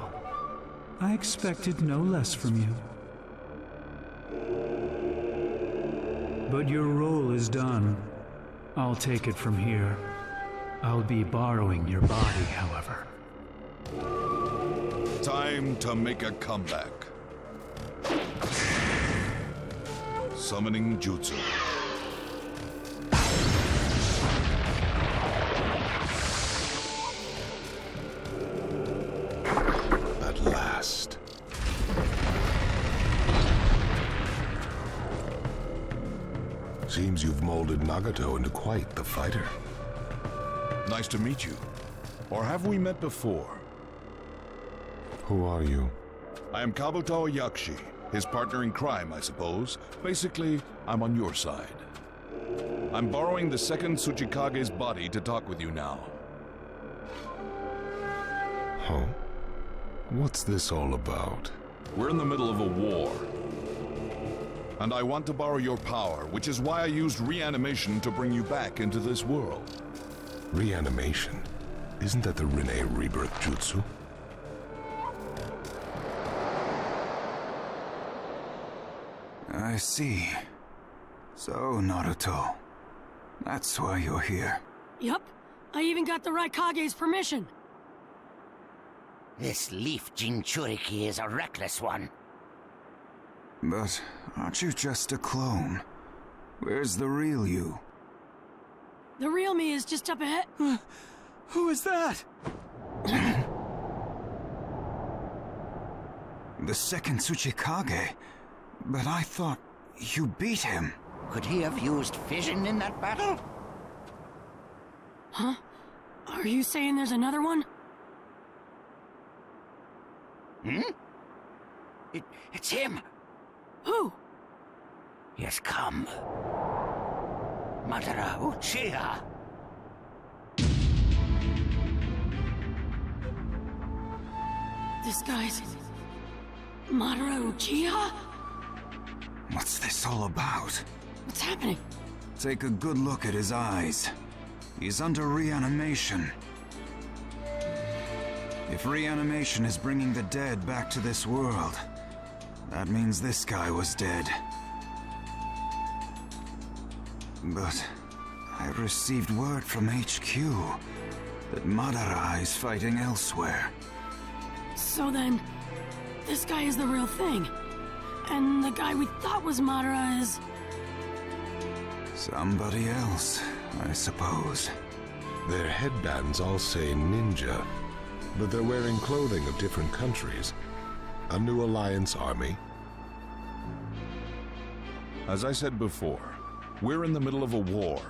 I expected no less from you. But your role is done. I'll take it from here. I'll be borrowing your body, however. Time to make a comeback. Summoning jutsu. At last. Seems you've molded Nagato into quite the fighter. Nice to meet you. Or have we met before? Who are you? I am Kabuto Yakshi, his partner in crime, I suppose. Basically, I'm on your side. I'm borrowing the second Tsuchikage's body to talk with you now. Huh? What's this all about? We're in the middle of a war. And I want to borrow your power, which is why I used reanimation to bring you back into this world. Reanimation? Isn't that the Rinne rebirth jutsu? I see. So, Naruto. That's why you're here. Yup. I even got the Raikage's permission. This leaf Jinchuriki is a reckless one. But aren't you just a clone? Where's the real you? The real me is just up ahead. Who is that? The second Tsuchikage? But I thought you beat him. Could he have used fission in that battle? Huh? Are you saying there's another one? It's him! Who? He has come. Madara Uchiha! This guy's... Madara Uchiha? What's this all about? What's happening? Take a good look at his eyes. He's under reanimation. If reanimation is bringing the dead back to this world, that means this guy was dead. But I received word from HQ that Madara is fighting elsewhere. So then, this guy is the real thing. And the guy we thought was Madara is... Somebody else, I suppose. Their headbands all say ninja, but they're wearing clothing of different countries. A new alliance army. As I said before, we're in the middle of a war.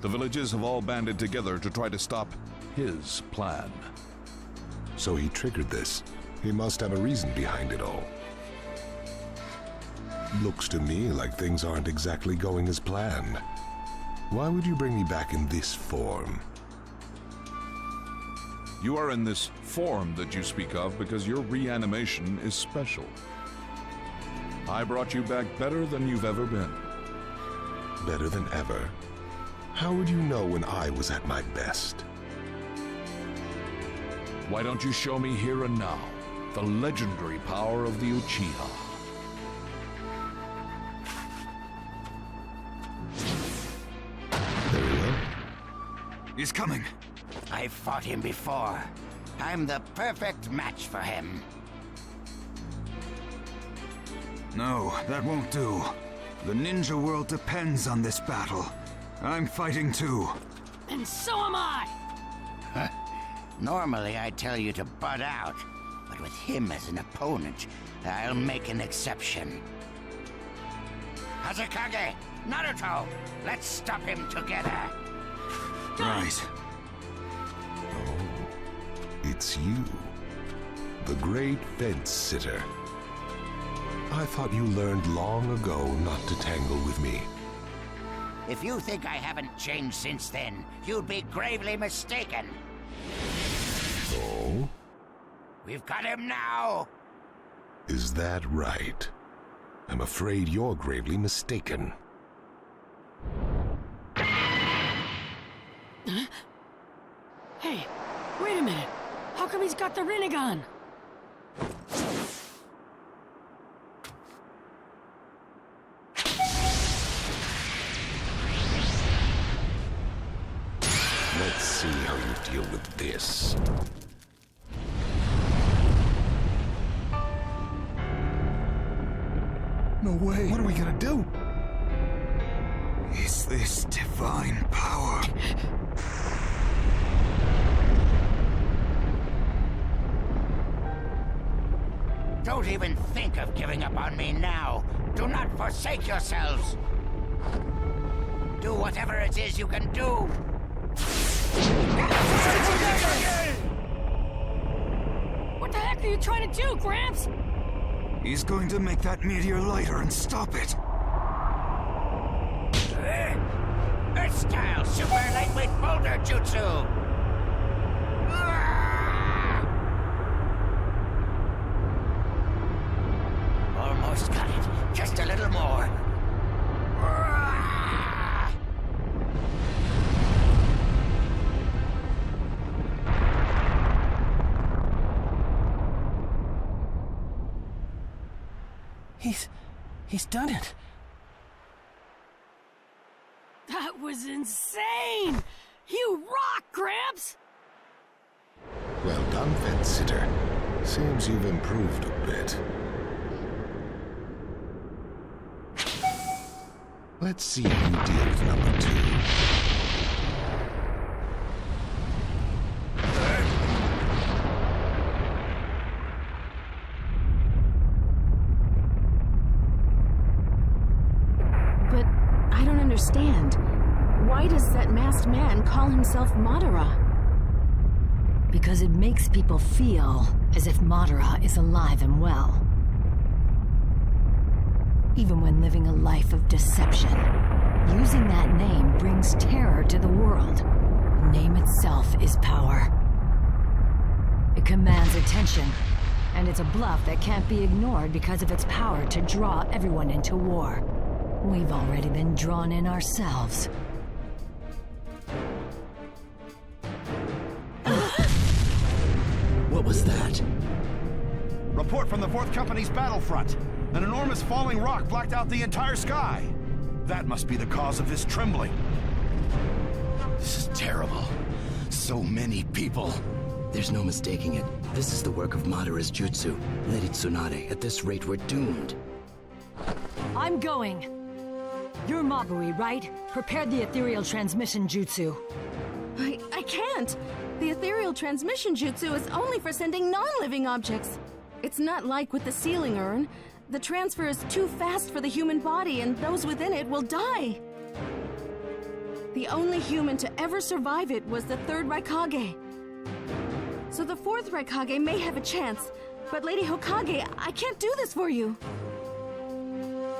The villages have all banded together to try to stop his plan. So he triggered this. He must have a reason behind it all. Looks to me like things aren't exactly going as planned. Why would you bring me back in this form? You are in this form that you speak of because your reanimation is special. I brought you back better than you've ever been. Better than ever? How would you know when I was at my best? Why don't you show me here and now the legendary power of the Uchiha? Very well. He's coming. I fought him before. I'm the perfect match for him. No, that won't do. The ninja world depends on this battle. I'm fighting too. And so am I! Normally I'd tell you to butt out, but with him as an opponent, I'll make an exception. Hazekage! Naruto! Let's stop him together! Right. Oh, it's you. The great fence sitter. I thought you learned long ago not to tangle with me. If you think I haven't changed since then, you'd be gravely mistaken. Oh? We've got him now! Is that right? I'm afraid you're gravely mistaken. Huh? Hey, wait a minute. How come he's got the Rinnegan? Let's see how you deal with this. No way! What are we gonna do? Is this divine power? Don't even think of giving up on me now. Do not forsake yourselves. Do whatever it is you can do. What the heck are you trying to do, Gramps? He's going to make that meteor lighter and stop it. Earth-style super lightweight boulder jutsu. Almost got it. Just a little more. He's done it. That was insane! You rock, Gramps! Well done, fence sitter. Seems you've improved a bit. Let's see how you deal with number 2. But I don't understand. Why does that masked man call himself Madara? Because it makes people feel as if Madara is alive and well. Even when living a life of deception, using that name brings terror to the world. The name itself is power. It commands attention, and it's a bluff that can't be ignored because of its power to draw everyone into war. We've already been drawn in ourselves. What was that? Report from the 4th Company's battlefront. An enormous falling rock blacked out the entire sky. That must be the cause of this trembling. This is terrible. So many people. There's no mistaking it. This is the work of Madara's jutsu. Lady Tsunade, at this rate, we're doomed. I'm going. You're Mabui, right? Prepare the ethereal transmission jutsu. I can't. The ethereal transmission jutsu is only for sending non-living objects. It's not like with the sealing urn. The transfer is too fast for the human body, and those within it will die. The only human to ever survive it was the 3rd Raikage. So the 4th Raikage may have a chance, but Lady Hokage, I can't do this for you.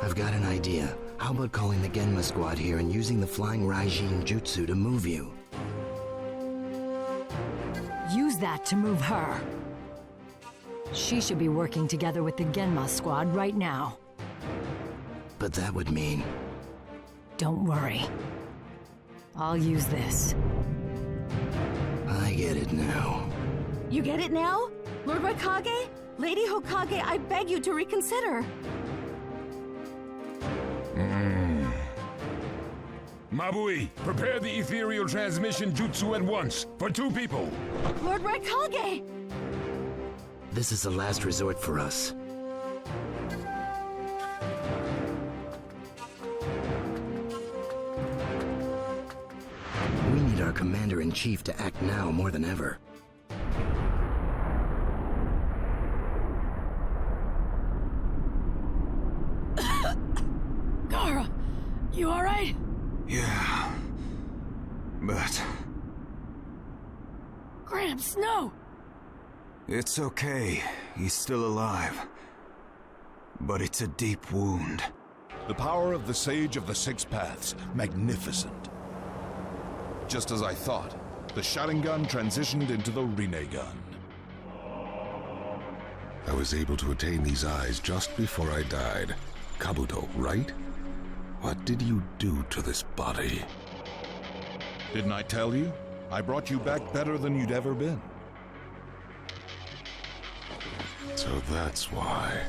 I've got an idea. How about calling the Genma squad here and using the flying Raijin jutsu to move you? Use that to move her. She should be working together with the Genma squad right now. But that would mean... Don't worry. I'll use this. I get it now. You get it now? Lord Raikage? Lady Hokage, I beg you to reconsider. Mabui, prepare the ethereal transmission jutsu at once, for 2 people. Lord Raikage! This is the last resort for us. We need our commander-in-chief to act now more than ever. Gaara, you alright? Yeah. But... Gramps, no! it's okay. He's still alive. But it's a deep wound. The power of the Sage of the Six Paths. Magnificent. Just as I thought, the Sharingan transitioned into the Rinnegan. I was able to attain these eyes just before I died. Kabuto, right? What did you do to this body? Didn't I tell you? I brought you back better than you'd ever been. So that's why.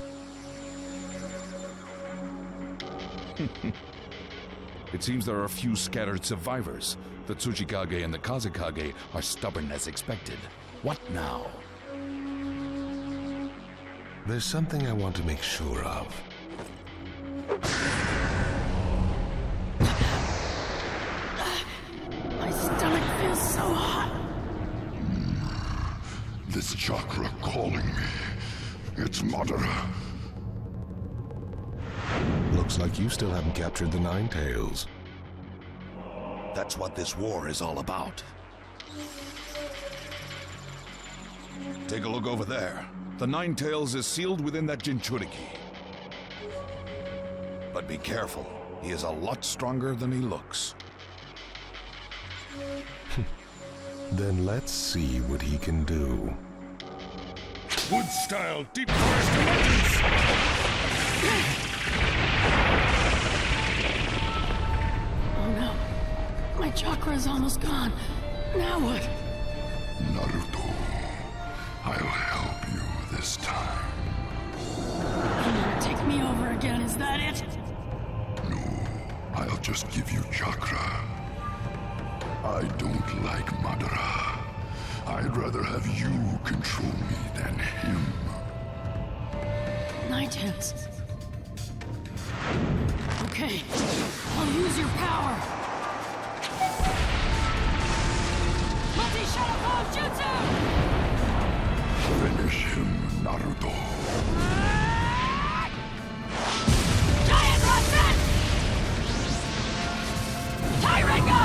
It seems there are a few scattered survivors. The Tsuchikage and the Kazekage are stubborn as expected. What now? There's something I want to make sure of. My stomach feels so hot. This chakra calling me. It's Madara. Looks like you still haven't captured the Nine Tails. That's what this war is all about. Take a look over there. The Nine Tails is sealed within that Jinchuriki. But be careful. He is a lot stronger than he looks. Then let's see what he can do. Wood-style, deep forest eruptions! Oh no. My chakra is almost gone. Now what? Naruto, I'll help you this time. You want to take me over again, is that it? No, I'll just give you chakra. I don't like Madara. I'd rather have you control me than him. Nighthens. Okay, I'll use your power. Multi-shadow bomb jutsu! Finish him, Naruto. Giant Rasen! Tyranga!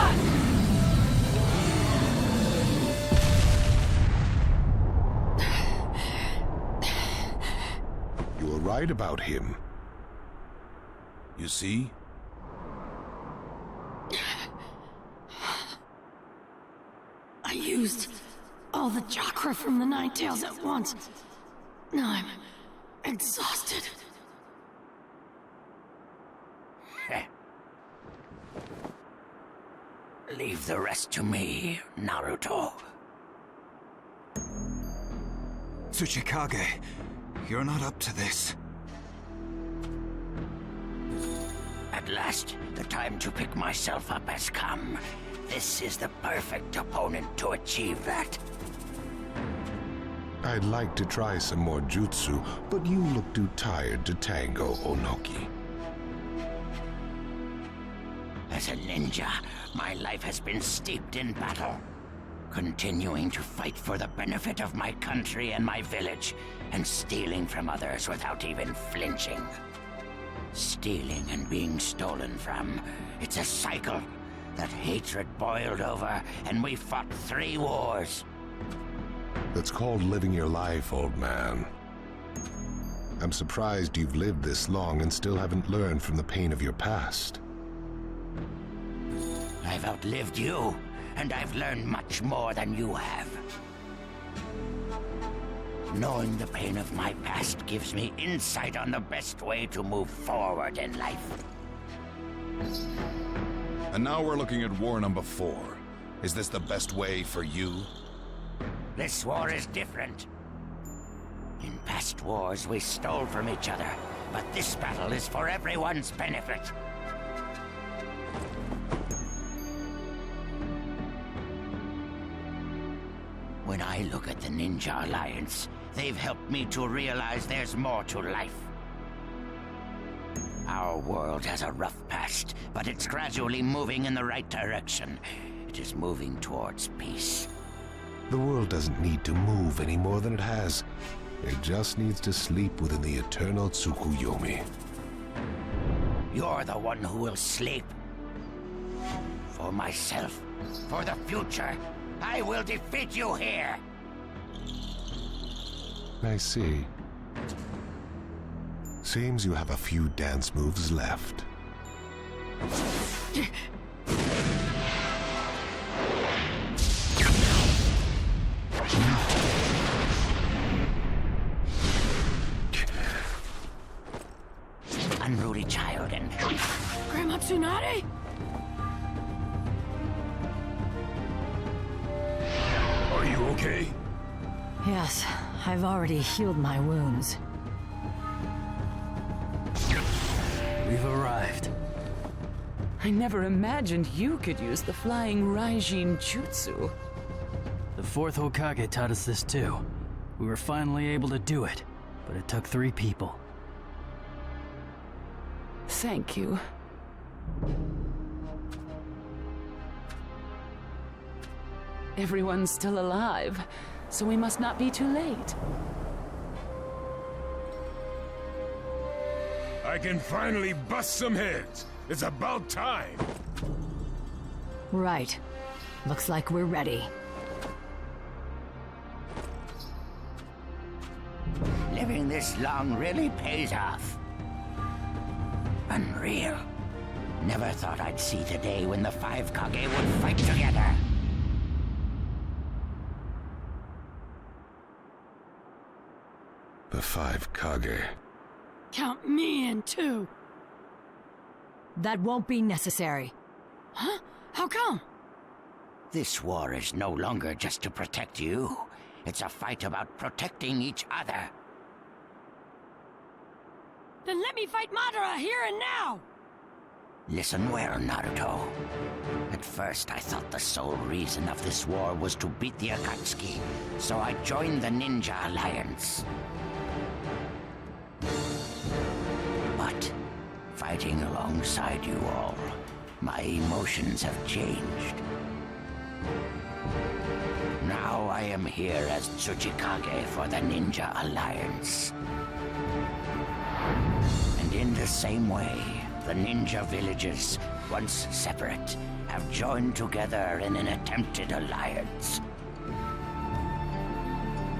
You were right about him. You see? I used all the chakra from the Nine Tails at once. Now I'm exhausted. Leave the rest to me, Naruto. Tsuchikage, you're not up to this. At last, the time to pick myself up has come. This is the perfect opponent to achieve that. I'd like to try some more jutsu, but you look too tired to tango, Onoki. As a ninja, my life has been steeped in battle. Continuing to fight for the benefit of my country and my village, and stealing from others without even flinching. Stealing and being stolen from. It's a cycle. That hatred boiled over, and we fought 3 wars. That's called living your life, old man. I'm surprised you've lived this long and still haven't learned from the pain of your past. I've outlived you, and I've learned much more than you have. Knowing the pain of my past gives me insight on the best way to move forward in life. And now we're looking at war number 4. Is this the best way for you? This war is different. In past wars, we stole from each other, but this battle is for everyone's benefit. When I look at the Ninja Alliance, they've helped me to realize there's more to life. Our world has a rough past, but it's gradually moving in the right direction. It is moving towards peace. The world doesn't need to move any more than it has. It just needs to sleep within the eternal Tsukuyomi. You're the one who will sleep. For myself, for the future, I will defeat you here! I see. Seems you have a few dance moves left. Unruly child and... Grandma Tsunade? Are you okay? Yes, I've already healed my wounds. We've arrived. I never imagined you could use the flying Raijin Jutsu. The 4th Hokage taught us this too. We were finally able to do it, but it took 3 people. Thank you. Everyone's still alive, so we must not be too late. I can finally bust some heads. It's about time. Right. Looks like we're ready. Living this long really pays off. Unreal. Never thought I'd see the day when the 5 Kage would fight together. The 5 Kage. Count me in too. That won't be necessary. Huh? How come? This war is no longer just to protect you. It's a fight about protecting each other. Then let me fight Madara here and now! Listen well, Naruto. At first, I thought the sole reason of this war was to beat the Akatsuki, so I joined the Ninja Alliance. But, fighting alongside you all, my emotions have changed. Now I am here as Tsuchikage for the Ninja Alliance. And in the same way, the ninja villages, once separate, have joined together in an attempted alliance.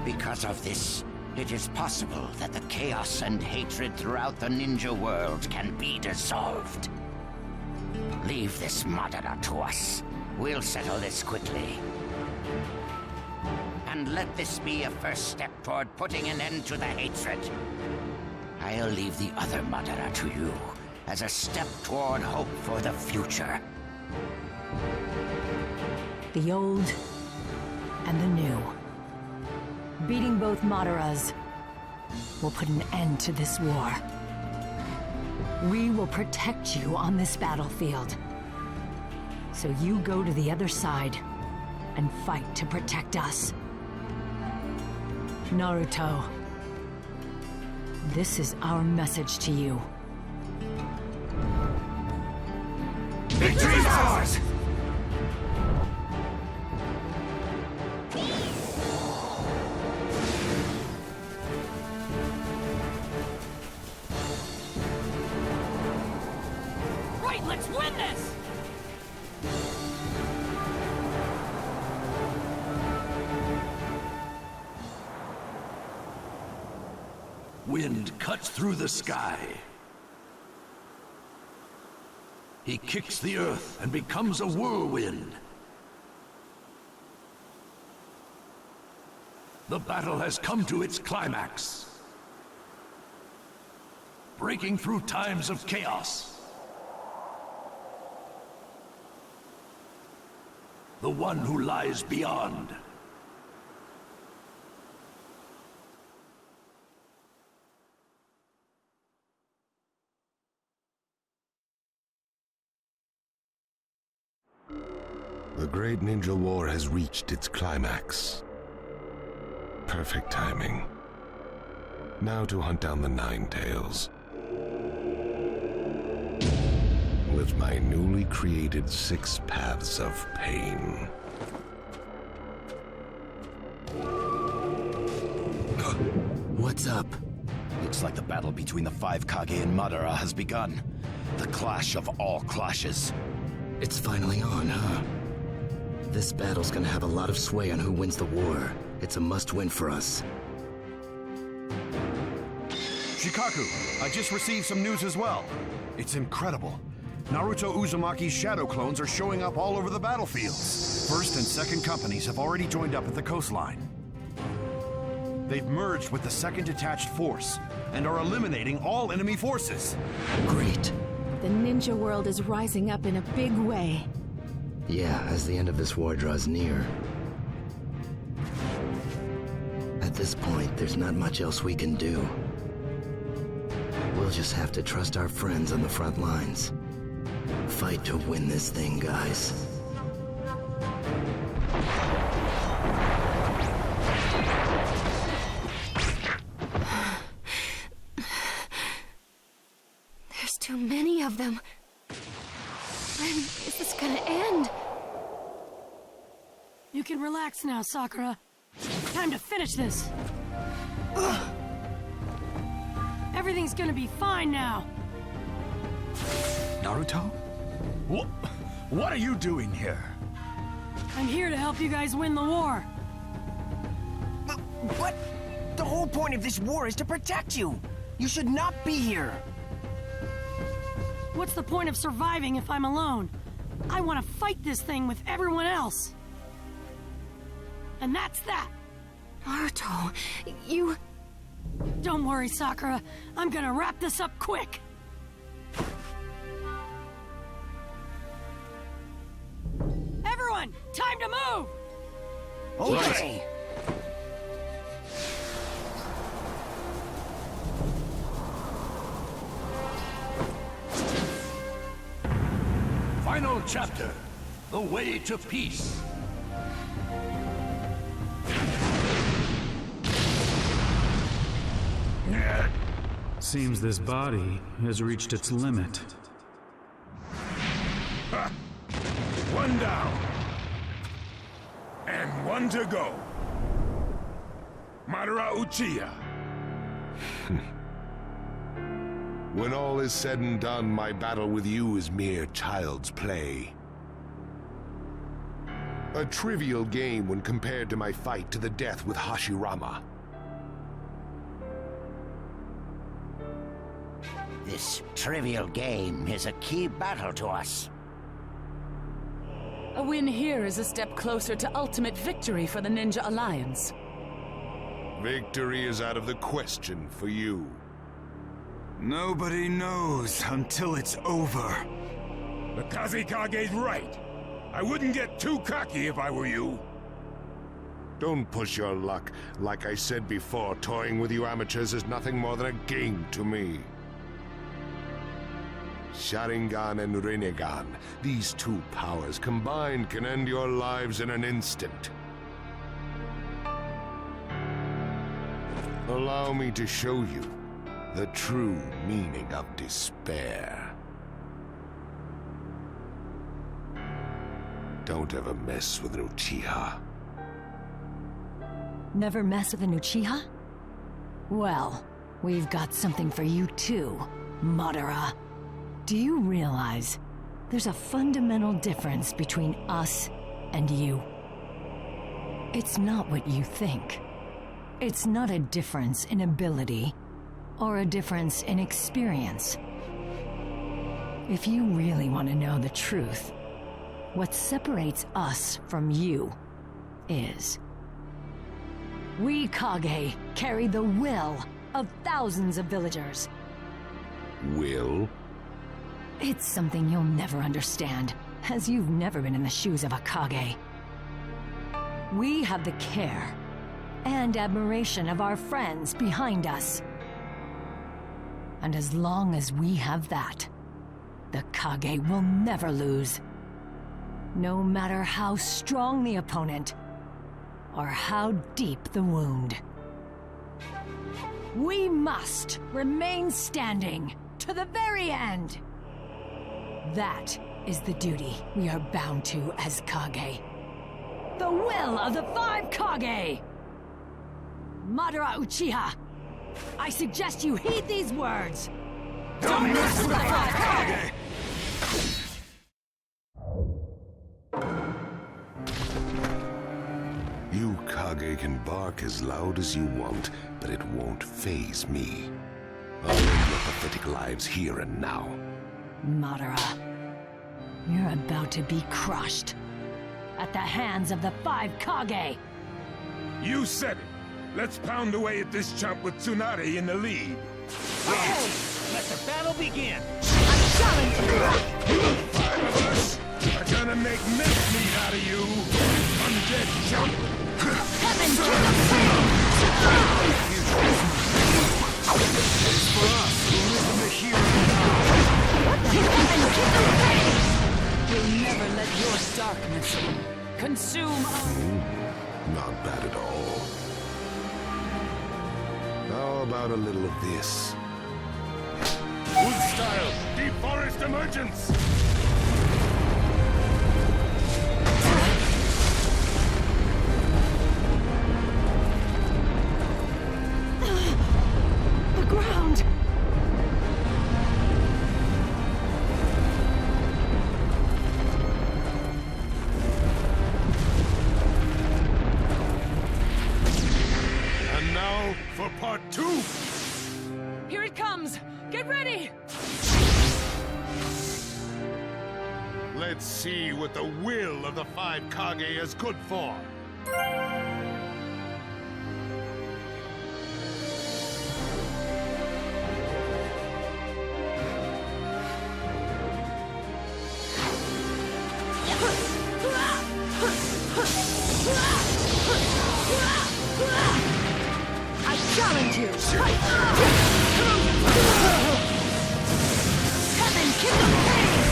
Because of this, it is possible that the chaos and hatred throughout the ninja world can be dissolved. Leave this Madara to us. We'll settle this quickly. And let this be a first step toward putting an end to the hatred. I'll leave the other Madara to you, as a step toward hope for the future. the old and the new. Beating both Madaras will put an end to this war. We will protect you on this battlefield. So you go to the other side and fight to protect us. Naruto, this is our message to you. Victory is ours! Right, let's win this! Wind cuts through the sky. He kicks the earth and becomes a whirlwind. The battle has come to its climax. Breaking through times of chaos. The one who lies beyond. The Great Ninja War has reached its climax. Perfect timing. Now to hunt down the Nine Tails. With my newly created 6 paths of pain. What's up? Looks like the battle between the 5 Kage and Madara has begun. The clash of all clashes. It's finally on, huh? This battle's gonna have a lot of sway on who wins the war. It's a must-win for us. Shikaku, I just received some news as well. It's incredible. Naruto Uzumaki's shadow clones are showing up all over the battlefields. First and second companies have already joined up at the coastline. They've merged with the second detached force and are eliminating all enemy forces. Great. The ninja world is rising up in a big way. Yeah, as the end of this war draws near. At this point, there's not much else we can do. We'll just have to trust our friends on the front lines. Fight to win this thing, guys. There's too many of them. When is this gonna end? You can relax now, Sakura. Time to finish this. Everything's gonna be fine now. Naruto? What are you doing here? I'm here to help you guys win the war. But the whole point of this war is to protect you. You should not be here. What's the point of surviving if I'm alone? I want to fight this thing with everyone else. And that's that. Naruto, you... Don't worry, Sakura. I'm gonna wrap this up quick. Everyone, time to move! Okay. Final chapter. The way to peace. Seems this body has reached its limit. Ha! One down. And one to go. Madara Uchiha. When all is said and done, my battle with you is mere child's play. A trivial game when compared to my fight to the death with Hashirama. This trivial game is a key battle to us. A win here is a step closer to ultimate victory for the Ninja Alliance. Victory is out of the question for you. Nobody knows until it's over. The Kazekage's right. I wouldn't get too cocky if I were you. Don't push your luck. Like I said before, toying with you amateurs is nothing more than a game to me. Sharingan and Rinnegan, these two powers combined can end your lives in an instant. Allow me to show you the true meaning of despair. Don't ever mess with an Uchiha. Never mess with an Uchiha? Well, we've got something for you too, Madara. Do you realize there's a fundamental difference between us and you? It's not what you think. It's not a difference in ability or a difference in experience. If you really want to know the truth, what separates us from you is we Kage carry the will of thousands of villagers. Will? It's something you'll never understand, as you've never been in the shoes of a Kage. We have the care and admiration of our friends behind us. And as long as we have that, the Kage will never lose. No matter how strong the opponent, or how deep the wound. We must remain standing to the very end. That is the duty we are bound to as Kage. The will of the 5 Kage! Madara Uchiha, I suggest you heed these words. Don't mess with the 5 Kage! You Kage can bark as loud as you want, but it won't faze me. I'll end your pathetic lives here and now. Madara, you're about to be crushed at the hands of the 5 Kage. You said it. Let's pound away at this chump with Tsunade in the lead. Okay, let the battle begin. I challenge you! 5 of us are gonna make mincemeat out of you, undead chump. Heaven, kill the flame! It's for us who live in the here and now. What the heaven, kill the flame! You'll never let your darkness consume us. Not bad at all. How about a little of this? Wood style, deep forest emergence! The ground! And now for part 2! Here it comes! Get ready! Let's see what the will of the 5 Kage is good for. I challenge you! Heaven, kill the flame!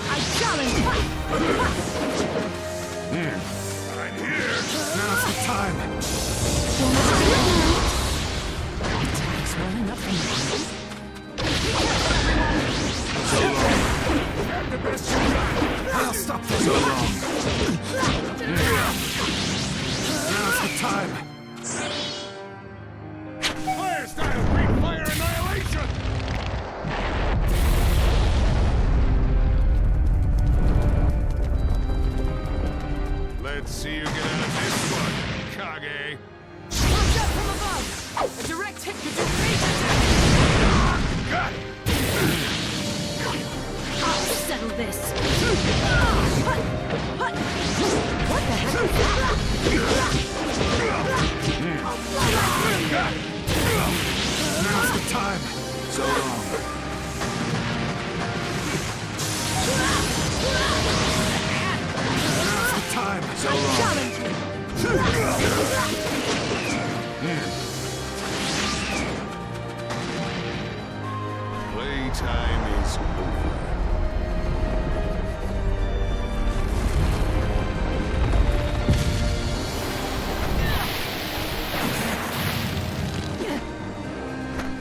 I challenge you! I'm here! Now's the time. Attacks rolling up from the Have the best you got! I'll stop this so long. Now's the time. Fire style, Greek fire annihilation! Let's see you get out of this one, Kage. Watch out from above! A direct hit could do major damage! Got it! I'll settle this! What the heck is that? Got it! So long. Playtime is over.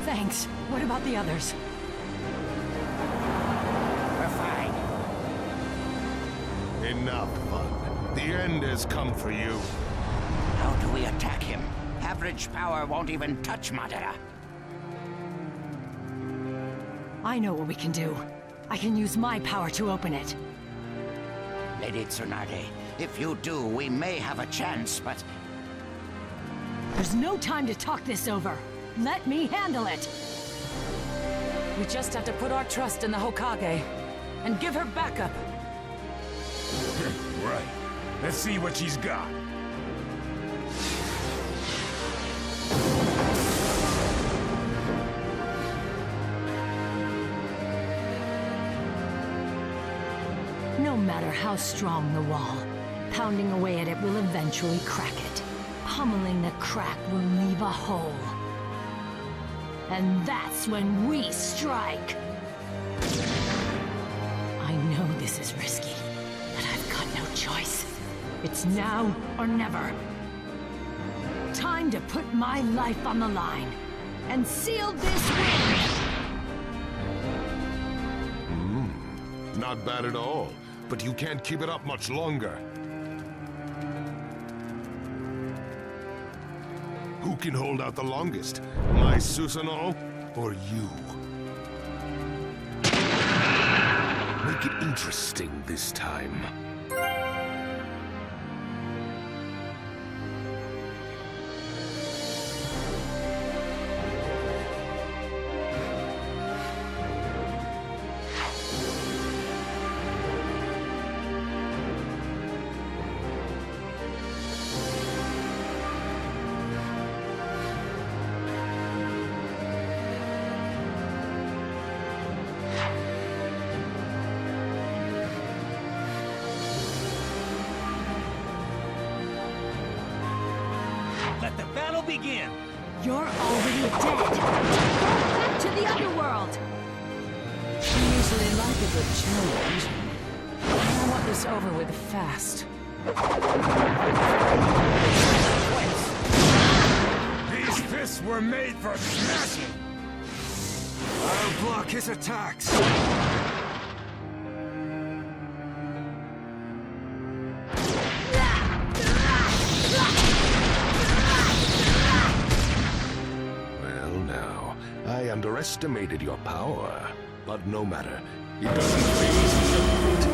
Thanks. What about the others? We're fine. Enough fun. The end has come for you. How do we attack him? Average power won't even touch Madara. I know what we can do. I can use my power to open it. Lady Tsunade, if you do, we may have a chance, but... There's no time to talk this over. Let me handle it. We just have to put our trust in the Hokage and give her backup. Right. Let's see what she's got. No matter how strong the wall, pounding away at it will eventually crack it. Pummeling the crack will leave a hole. And that's when we strike! I know this is risky, but I've got no choice. It's now or never. Time to put my life on the line and seal this win! Not bad at all, but you can't keep it up much longer. Who can hold out the longest? My Susanoo or you? Make it interesting this time. Let the battle begin! You're already dead! Go back to the underworld! I usually like a good challenge. I want this over with fast. These fists were made for smashing! I'll block his attacks! Well now, I underestimated your power. But no matter, it doesn't faze me a bit.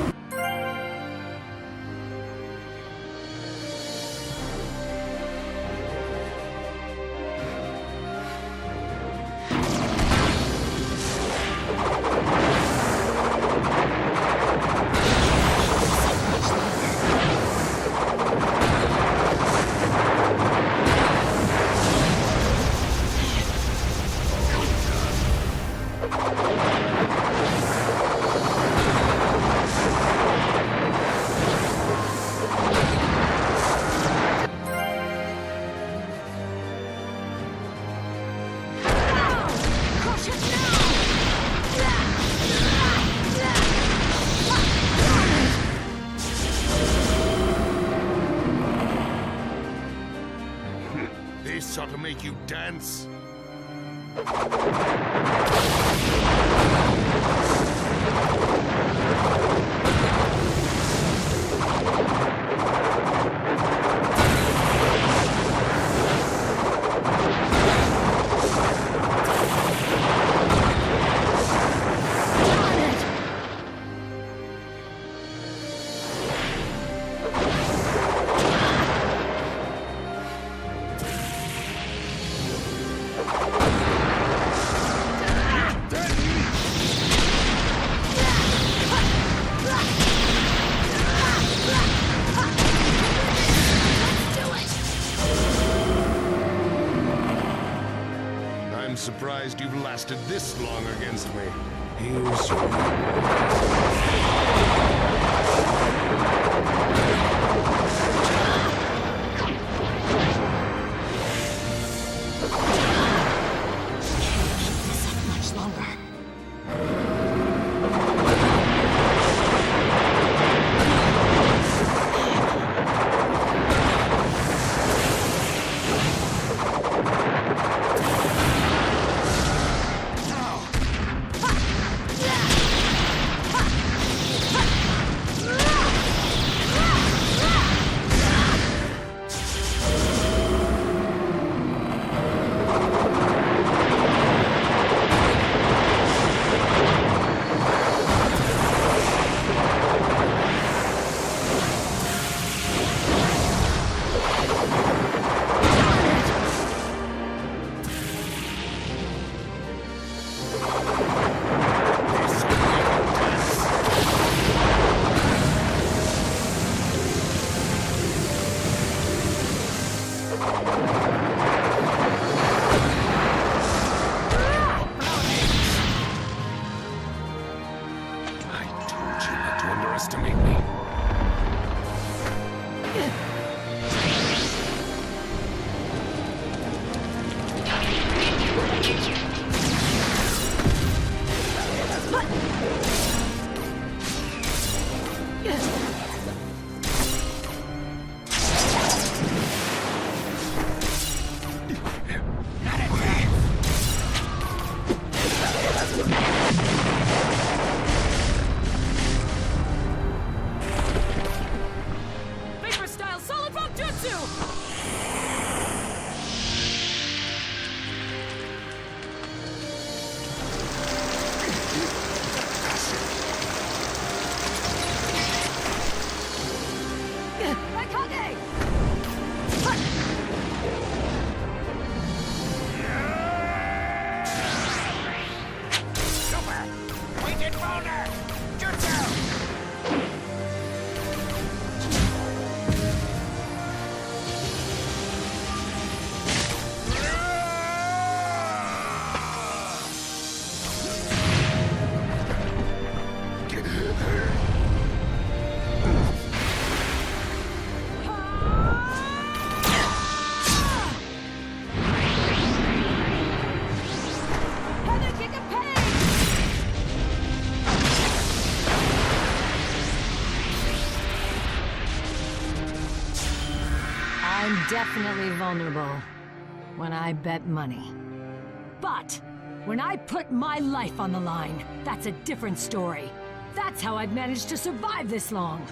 This ought to make you dance. I'm surprised you've lasted this long against me. Here's your... Underestimate me. I'm definitely vulnerable when I bet money. But when I put my life on the line, that's a different story. That's how I've managed to survive this long.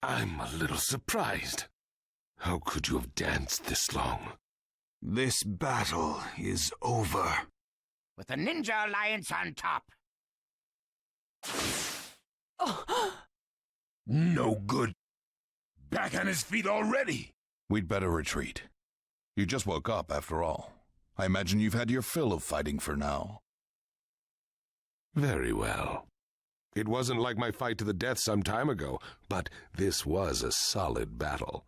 I'm a little surprised. How could you have danced this long? This battle is over. With the Ninja Alliance on top. No good. Back on his feet already. We'd better retreat. You just woke up, after all. I imagine you've had your fill of fighting for now. Very well. It wasn't like my fight to the death some time ago, but this was a solid battle.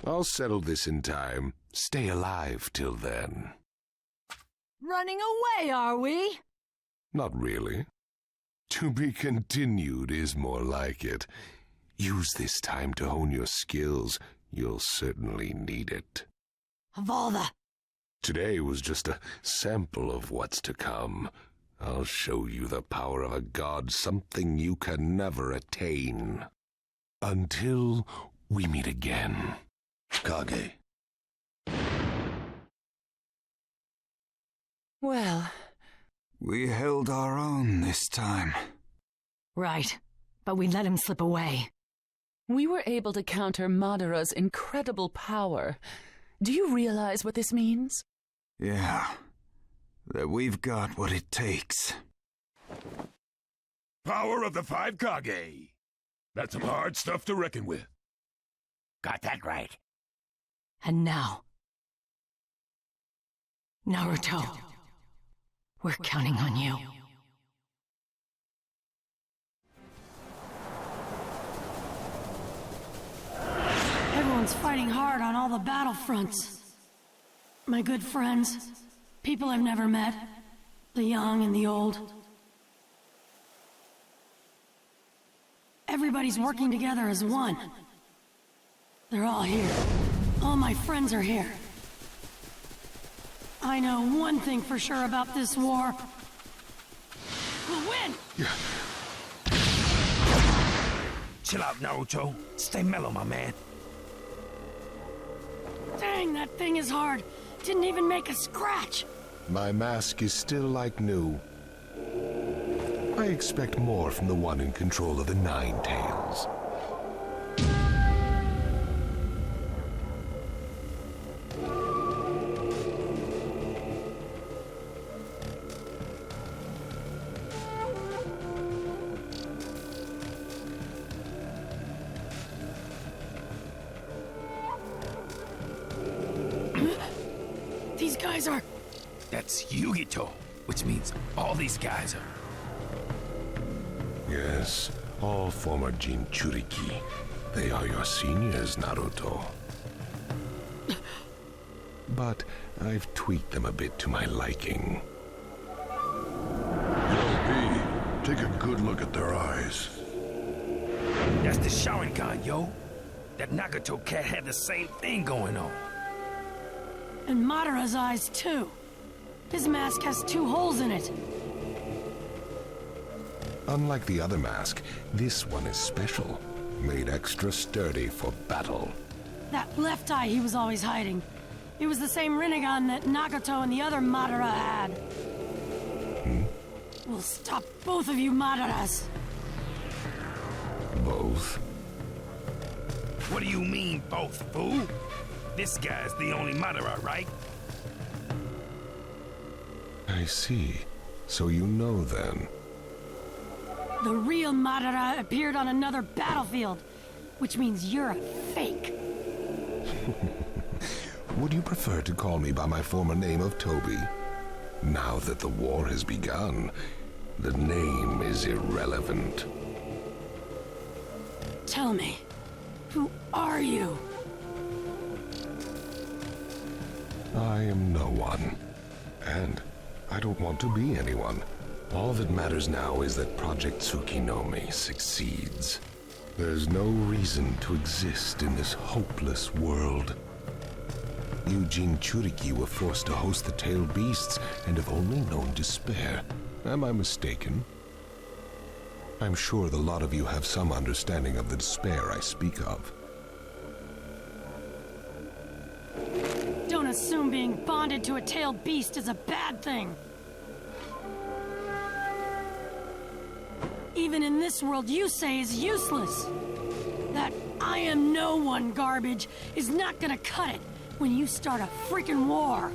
I'll settle this in time. Stay alive till then. Running away, are we? Not really. To be continued is more like it. Use this time to hone your skills. You'll certainly need it. Valda! Today was just a sample of what's to come. I'll show you the power of a god, something you can never attain. Until we meet again. Kage. Well... We held our own this time. Right, but we let him slip away. We were able to counter Madara's incredible power. Do you realize what this means? Yeah. That we've got what it takes. Power of the 5 Kage. That's some hard stuff to reckon with. Got that right. And now... Naruto. We're counting on you. Everyone's fighting hard on all the battlefronts. My good friends, people I've never met, the young and the old. Everybody's working together as one. They're all here. All my friends are here. I know one thing for sure about this war. We'll win! Chill out, Naruto. Stay mellow, my man. Dang, that thing is hard. Didn't even make a scratch. My mask is still like new. I expect more from the one in control of the Nine Tails. These guys are... That's Yugito, which means all these guys are... Yes, all former Jinchuriki. They are your seniors, Naruto. But I've tweaked them a bit to my liking. Yo, take a good look at their eyes. That's the Sharingan, yo. That Nagato cat had the same thing going on. And Madara's eyes, too. His mask has 2 holes in it. Unlike the other mask, this one is special. Made extra sturdy for battle. That left eye he was always hiding. It was the same Rinnegan that Nagato and the other Madara had. We'll stop both of you Madaras. Both? What do you mean, both, fool? This guy's the only Madara, right? I see. So you know then. The real Madara appeared on another battlefield, which means you're a fake. Would you prefer to call me by my former name of Toby? Now that the war has begun, the name is irrelevant. Tell me, who are you? I am no one. And I don't want to be anyone. All that matters now is that Project Tsukinome succeeds. There's no reason to exist in this hopeless world. You Jinchuriki were forced to host the tailed beasts and have only known despair. Am I mistaken? I'm sure the lot of you have some understanding of the despair I speak of. Don't assume being bonded to a tailed beast is a bad thing. Even in this world you say is useless. That I am no one garbage is not gonna cut it when you start a freaking war.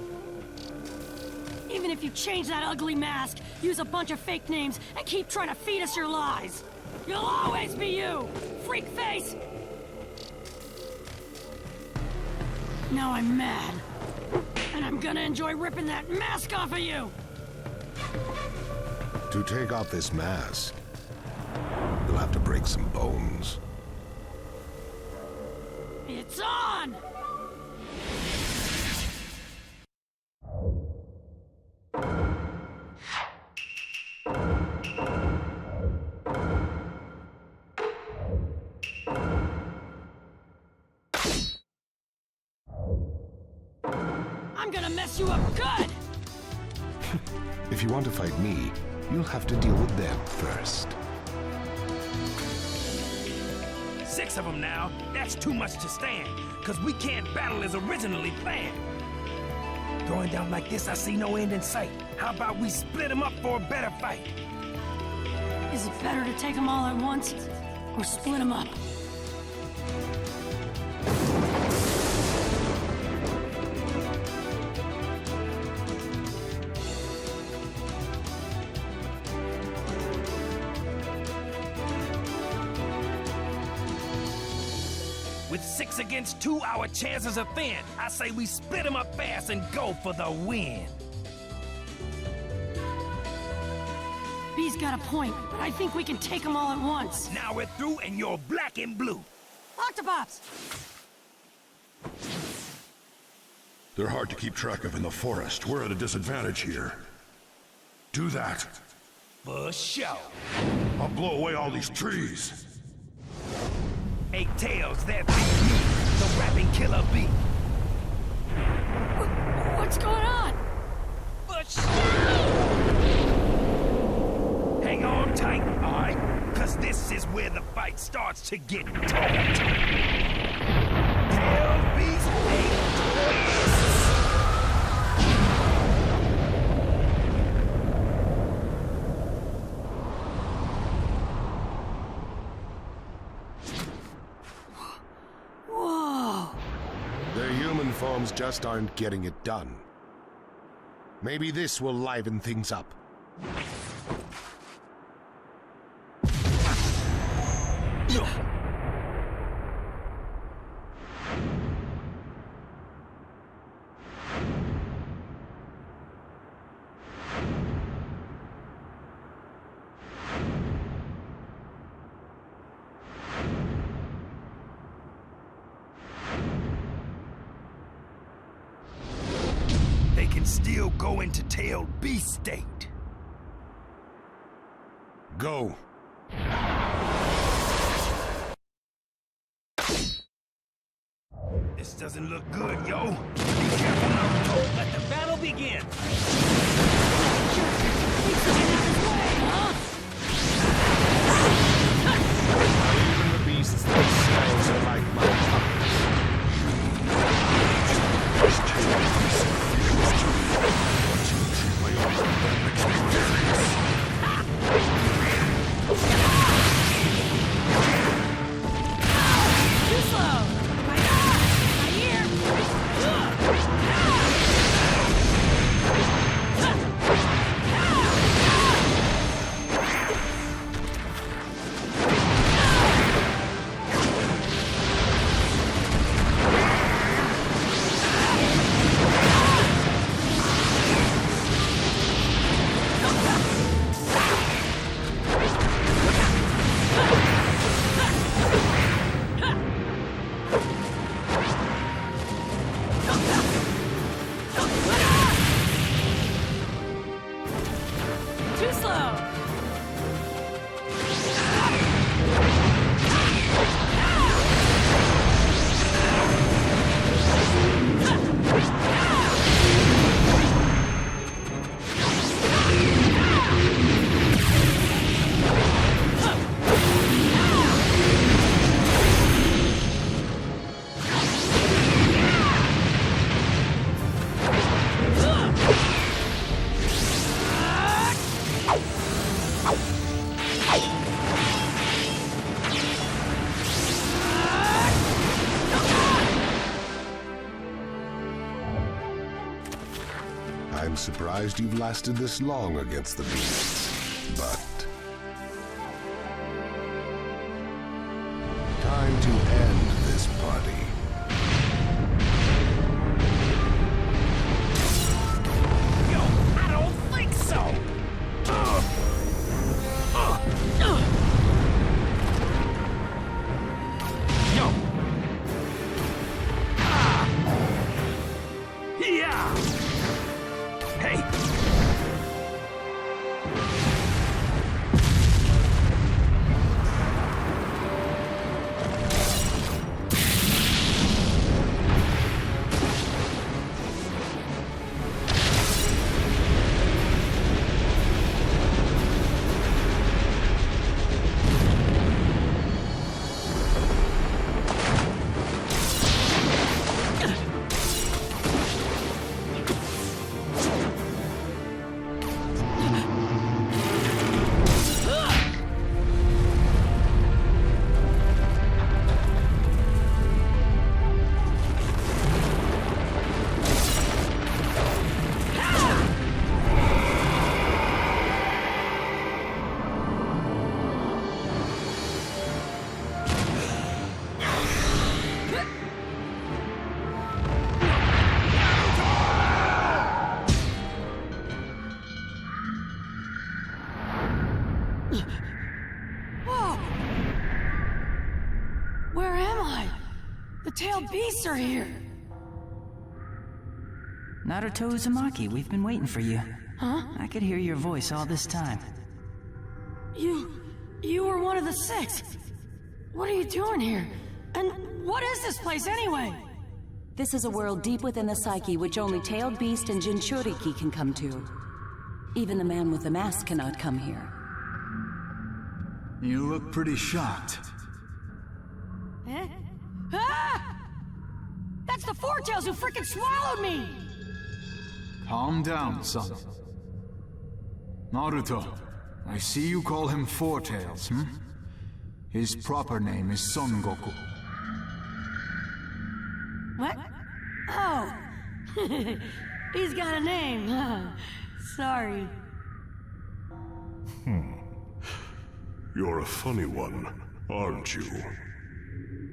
Even if you change that ugly mask, use a bunch of fake names, and keep trying to feed us your lies, you'll always be you, freak face! Now I'm mad. And I'm gonna enjoy ripping that mask off of you! To take off this mask, you'll have to break some bones. It's on! I'm gonna mess you up good! If you want to fight me, you'll have to deal with them first. 6 of them now, that's too much to stand, cause we can't battle as originally planned. Going down like this, I see no end in sight. How about we split them up for a better fight? Is it better to take them all at once, or split them up? With 6 against 2, our chances are thin. I say we split them up fast and go for the win. B's got a point, but I think we can take them all at once. Now we're through and you're black and blue. Octopops! They're hard to keep track of in the forest. We're at a disadvantage here. Do that. For sure. I'll blow away all these trees. 8 tails, that be me, the rapping killer bee. What's going on? it starts to get taut. Tail Beast Whoa! Their human forms just aren't getting it done. Maybe this will liven things up. They can still go into Tailed Beast state. Go. This doesn't look good, yo. Be careful, Naruto. Let the battle begin. Even the beasts themselves are like my Too slow! My Too slow! I'm surprised you've lasted this long against the beasts, but... time to end this party. Yo, I don't think so. Yo. Yeah. Hey. Whoa! Where am I? The tailed beasts are here! Naruto Uzumaki, we've been waiting for you. Huh? I could hear your voice all this time. You were one of the six! What are you doing here? And what is this place anyway? This is a world deep within the psyche which only Tailed Beast and Jinchuriki can come to. Even the man with the mask cannot come here. You look pretty shocked. Eh? Ah! That's the Four Tails who frickin' swallowed me! Calm down, son. Naruto, I see you call him Four Tails, hmm? His proper name is Son Goku. What? Oh! He's got a name. Sorry. You're a funny one, aren't you?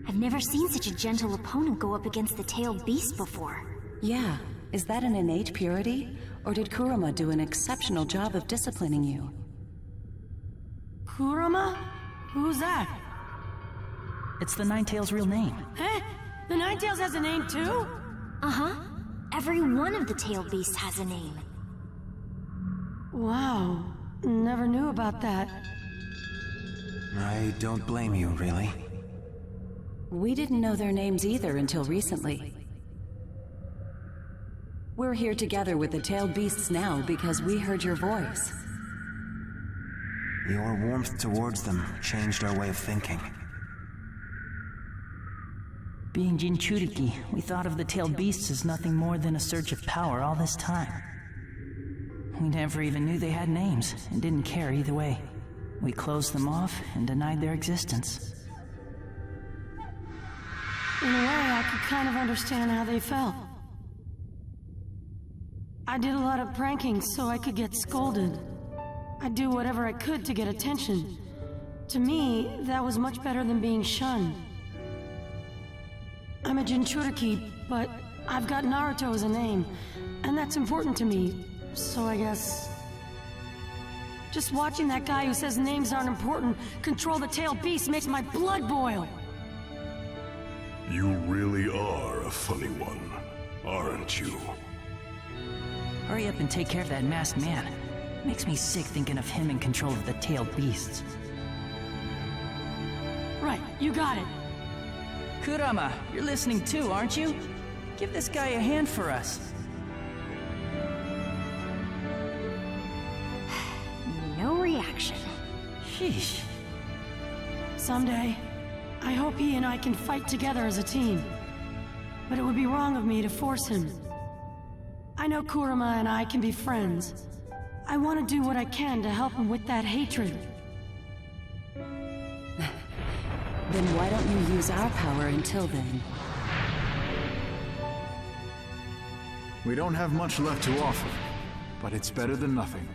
I've never seen such a gentle opponent go up against the tailed beast before. Yeah. Is that an innate purity? Or did Kurama do an exceptional job of disciplining you? Kurama? Who's that? It's the Ninetales' real name. Eh? The Ninetales has a name too? Uh-huh. Every one of the tailed beasts has a name. Wow. Never knew about that. I don't blame you, really. We didn't know their names either until recently. We're here together with the tailed beasts now because we heard your voice. Your warmth towards them changed our way of thinking. Being Jinchuriki, we thought of the tailed beasts as nothing more than a surge of power all this time. We never even knew they had names, and didn't care either way. We closed them off and denied their existence. In a way, I could kind of understand how they felt. I did a lot of pranking so I could get scolded. I'd do whatever I could to get attention. To me, that was much better than being shunned. I'm a Jinchuriki, but I've got Naruto as a name, and that's important to me, so I guess... Just watching that guy who says names aren't important control the tailed beast makes my blood boil! You really are a funny one, aren't you? Hurry up and take care of that masked man. Makes me sick thinking of him in control of the tailed beasts. Right, you got it. Kurama, you're listening too, aren't you? Give this guy a hand for us. No reaction. Sheesh. Someday, I hope he and I can fight together as a team. But it would be wrong of me to force him. I know Kurama and I can be friends. I want to do what I can to help him with that hatred. Then why don't you use our power until then? We don't have much left to offer, but it's better than nothing.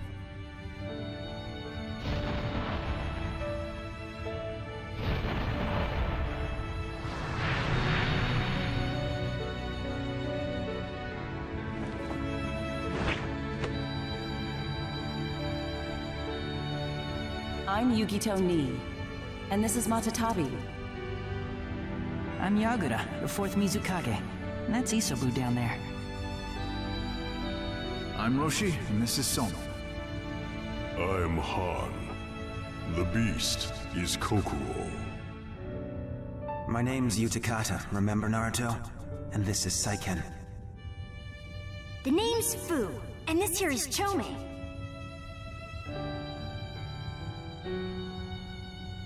I'm Yugito Nii, and this is Matatabi. I'm Yagura, the fourth Mizukage, and that's Isobu down there. I'm Roshi, and this is Soma. I'm Han. The beast is Kokuro. My name's Utakata, remember Naruto? And this is Saiken. The name's Fu, and this here is Chome.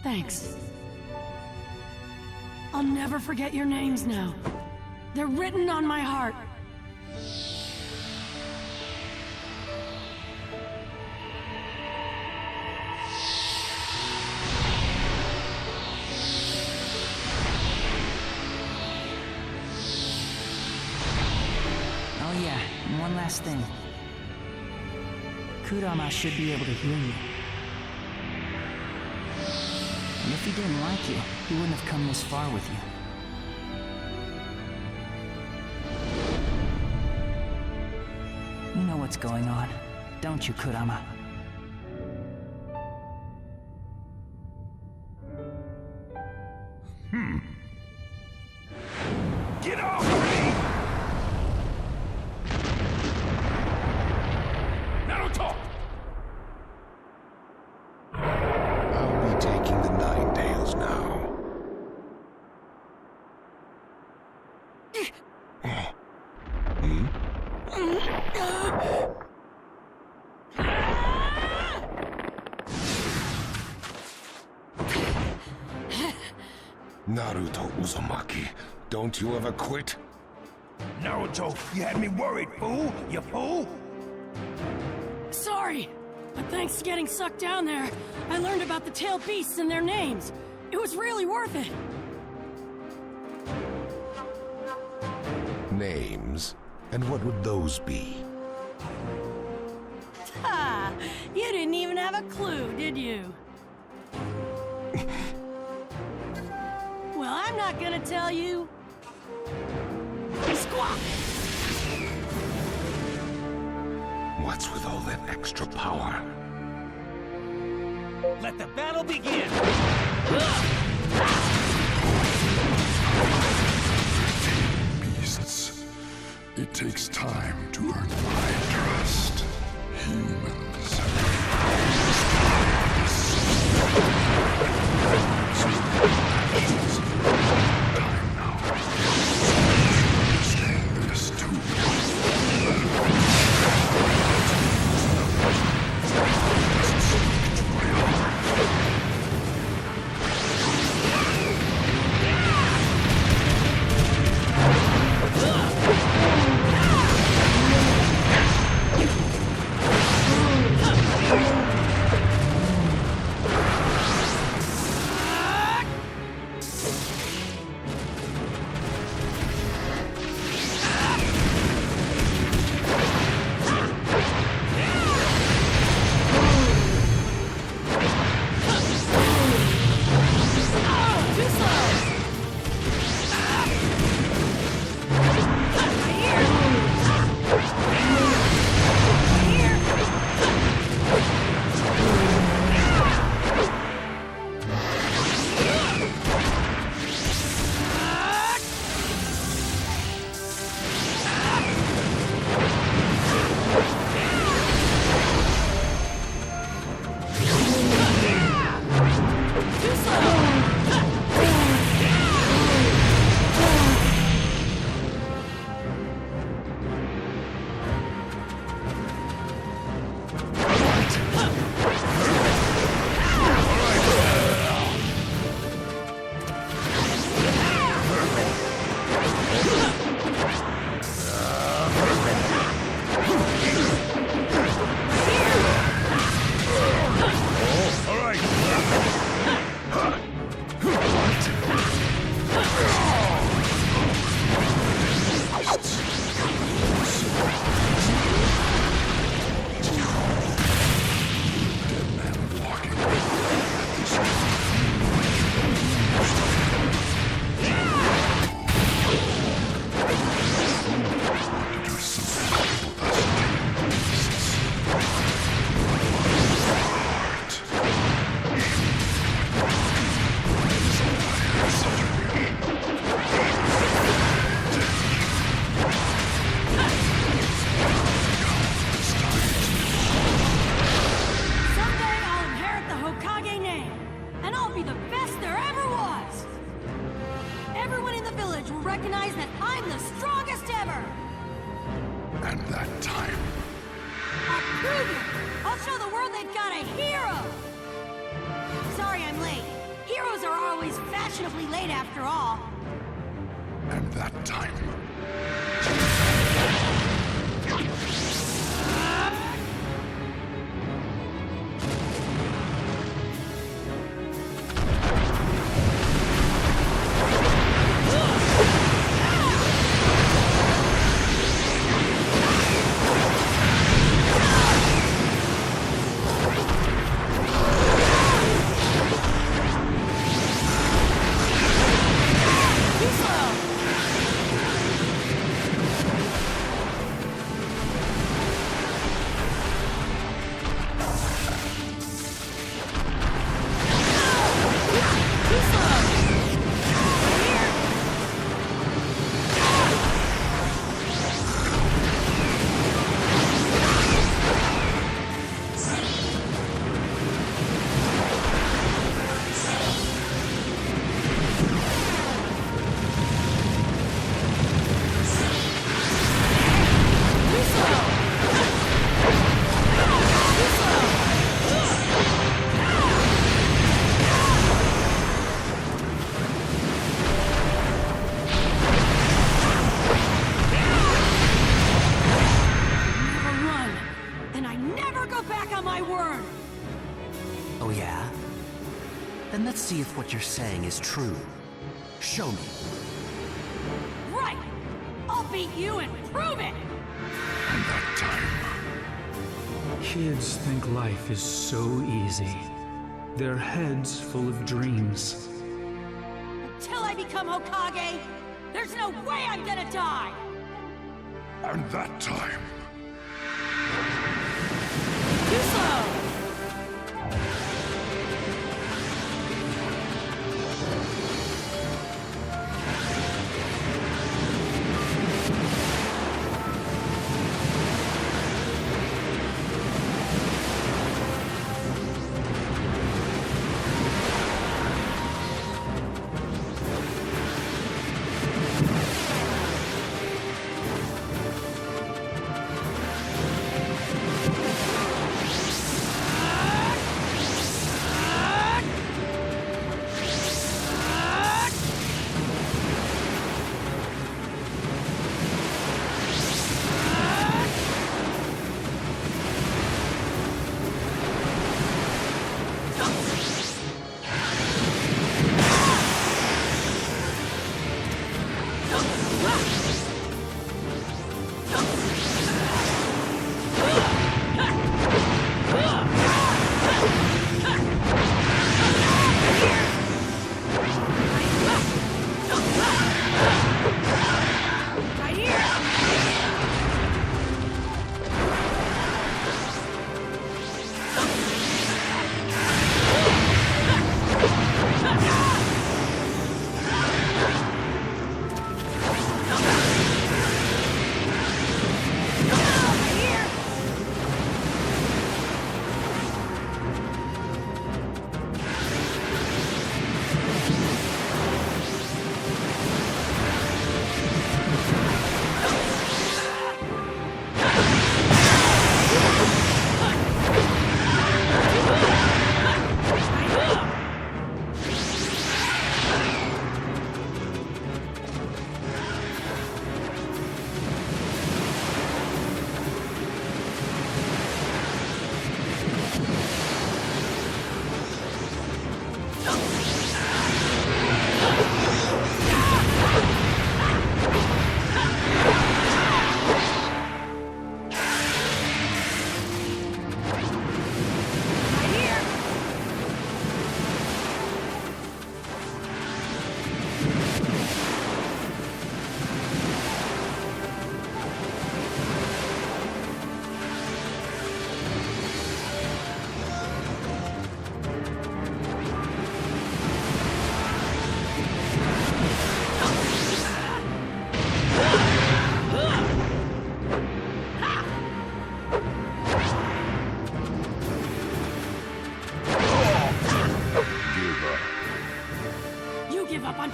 Thanks. I'll never forget your names now. They're written on my heart. Oh yeah, and one last thing. Kurama should be able to hear you. And if he didn't like you, he wouldn't have come this far with you. You know what's going on, don't you, Kurama? Get off me! Naruto! I'll be taking the Ninetales now. Naruto Uzumaki, don't you ever quit? Naruto, you had me worried, fool! You fool! Sorry, but thanks to getting sucked down there, I learned about the tailed beasts and their names. It was really worth it. Names? And what would those be? Ha! You didn't even have a clue, did you? Well, I'm not gonna tell you. Squawk! What's with all that extra power? Let the battle begin! Beasts. It takes time to earn my trust. Humans. Time now. Understand this too. go back on my word! Oh yeah? Then let's see if what you're saying is true. Show me. Right! I'll beat you and prove it! And that time... Kids think life is so easy. Their heads full of dreams. Until I become Hokage, there's no way I'm gonna die! And that time... Too slow!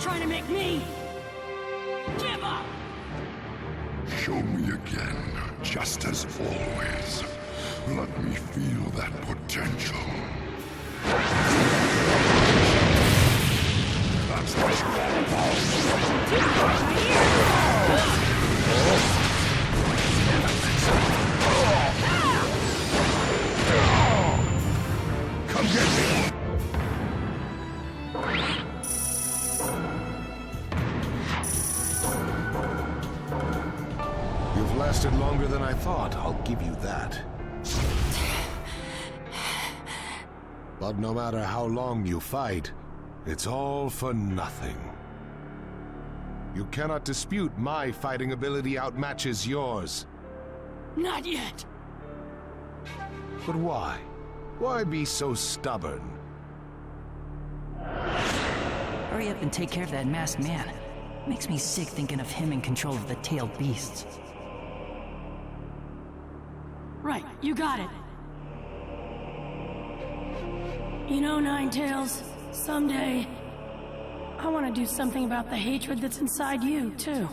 Trying to make me give up. Show me again, just as always. Let me feel that potential. That's what you're all about. Come get me. You've lasted longer than I thought, I'll give you that. But no matter how long you fight, it's all for nothing. You cannot dispute my fighting ability outmatches yours. Not yet. But why? Why be so stubborn? Hurry up and take care of that masked man. Makes me sick thinking of him in control of the tailed beasts. Right, you got it. You know, Ninetails, someday, I want to do something about the hatred that's inside you, too.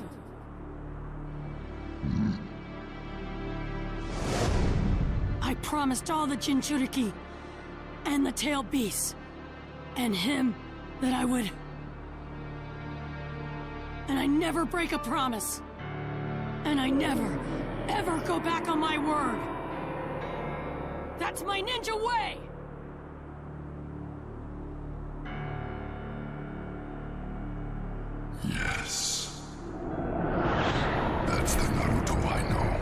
I promised all the Jinchuriki, and the tailed beasts, and him that I would... And I never break a promise. And I never, ever go back on my word. That's my ninja way! Yes. That's the Naruto I know.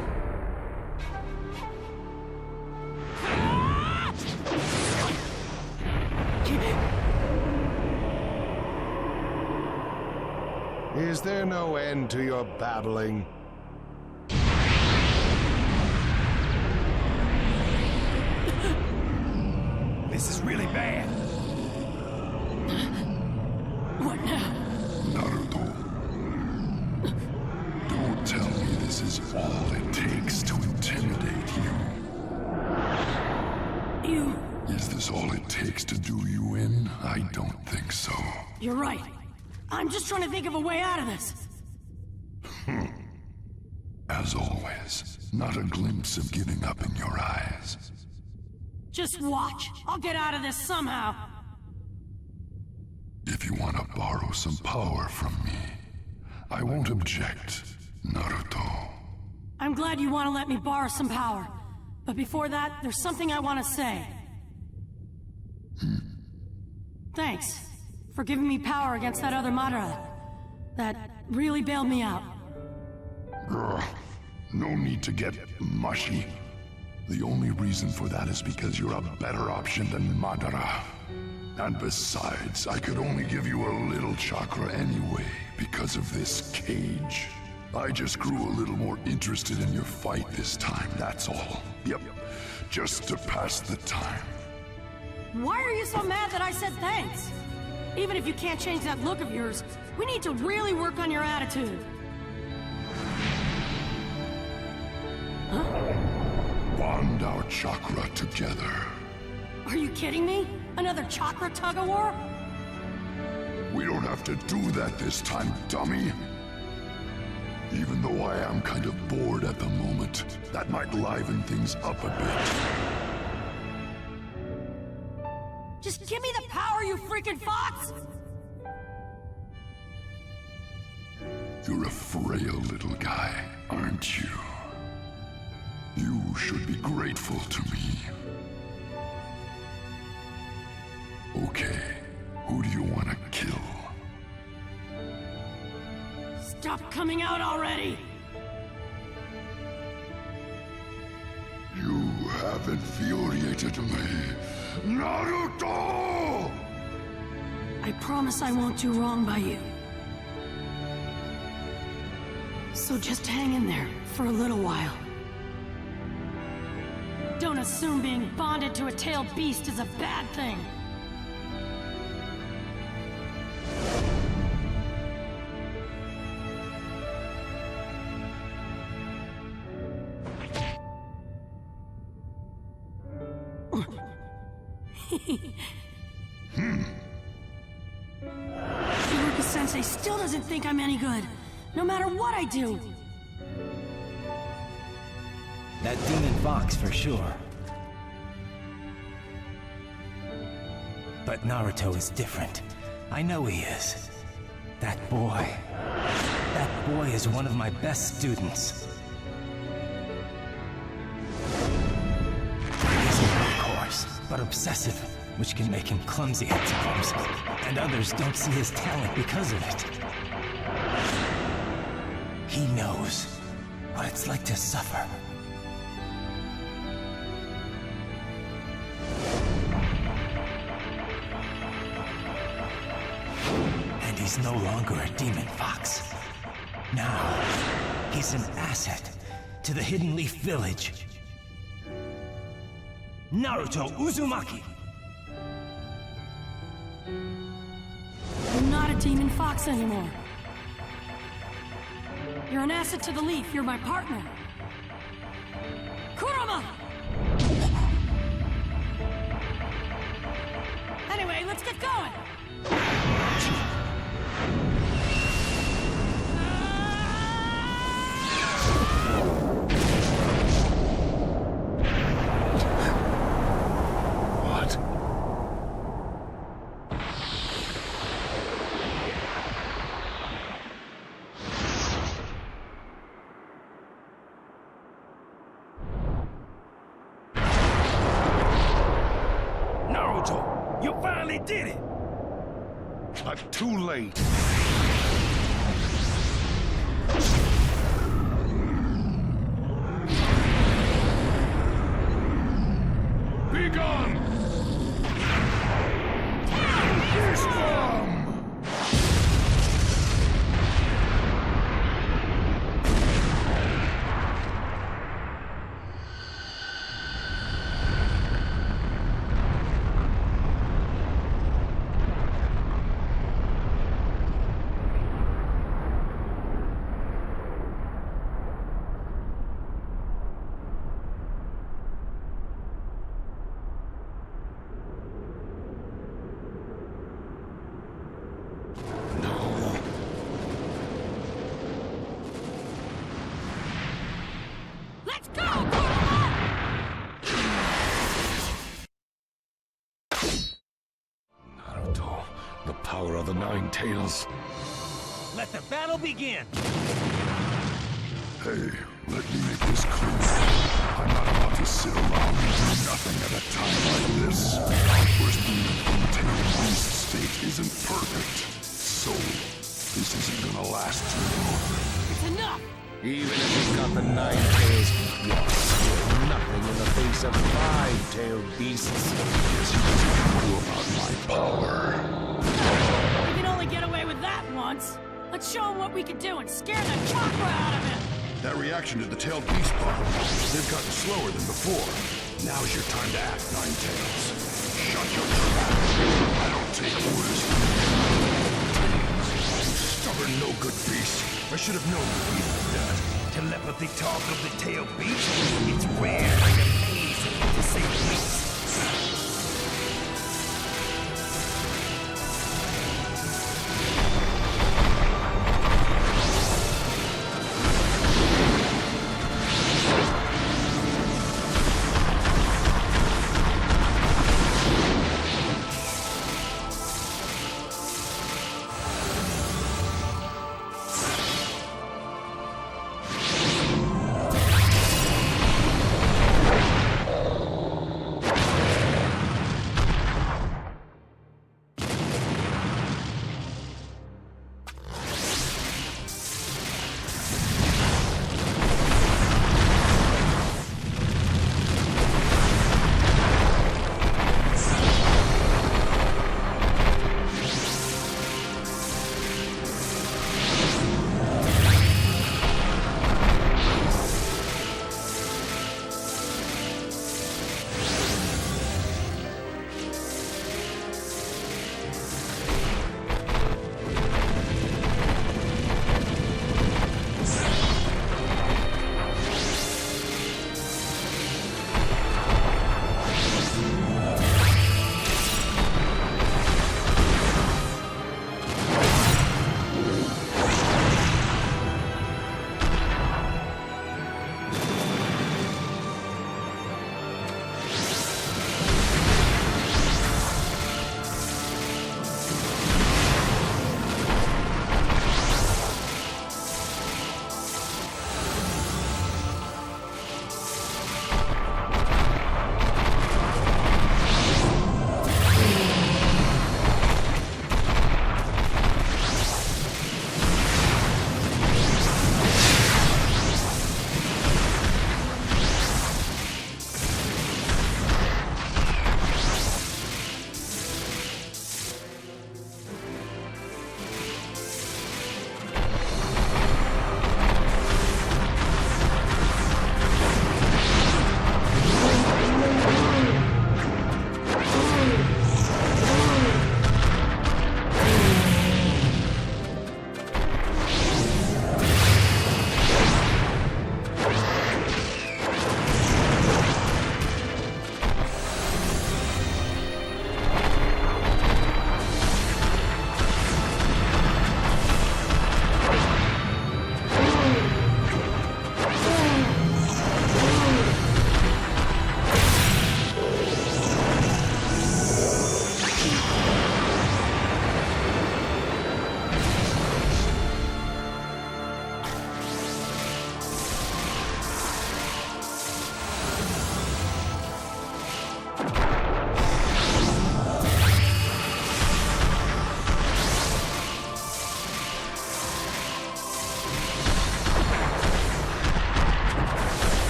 Is there no end to your babbling? This is really bad. What now? Naruto. Don't tell me this is all it takes to intimidate you. You... Is this all it takes to do you in? I don't think so. You're right. I'm just trying to think of a way out of this. As always, not a glimpse of giving up in your eyes. Just watch. I'll get out of this somehow. If you want to borrow some power from me, I won't object, Naruto. I'm glad you want to let me borrow some power. But before that, there's something I want to say. Thanks for giving me power against that other Madara. That really bailed me out. No need to get mushy. The only reason for that is because you're a better option than Madara. And besides, I could only give you a little chakra anyway, because of this cage. I just grew a little more interested in your fight this time, that's all. Yep, just to pass the time. Why are you so mad that I said thanks? Even if you can't change that look of yours, we need to really work on your attitude. Huh? Bond our chakra together. Are you kidding me? Another chakra tug-of-war? We don't have to do that this time, dummy. Even though I am kind of bored at the moment, that might liven things up a bit. Just give me the power, you freaking fox! You're a frail little guy, aren't you? You should be grateful to me. Okay, who do you want to kill? Stop coming out already! You have infuriated me, Naruto! I promise I won't do wrong by you. So just hang in there for a little while. Don't assume being bonded to a tailed beast is a bad thing. Iruka-sensei still doesn't think I'm any good, no matter what I do. That demon fox for sure. But Naruto is different. I know he is. That boy is one of my best students. He's a workhorse, but obsessive, which can make him clumsy at times. And others don't see his talent because of it. He knows what it's like to suffer. And he's no longer a demon fox. Now, he's an asset to the Hidden Leaf Village. Naruto Uzumaki! You're not a demon fox anymore. You're an asset to the Leaf. You're my partner. Kurama! Anyway, let's get going! finally did it! But too late. Be gone! Beast bomb! Let's go, Kurama! Naruto, the power of the Nine Tails. Let the battle begin! Hey, let me make this clear. I'm not about to sit around and do nothing at a time like this. First being an untamed beast state isn't perfect. So, this isn't gonna last too long. It's enough! Even if you've got the Nine Tails, you're still nothing in the face of five-tailed beasts. Guess he doesn't know about my power. We can only get away with that once. Let's show him what we can do and scare the chakra out of him! That reaction to the tailed beast bomb, they've gotten slower than before. Now's your time to act, Nine Tails. Shut your trap. I don't take orders from you. Stubborn, no-good beast. I should have known you'd be like that. Telepathy talk of the tail beast? It's rare and amazing, to say the least.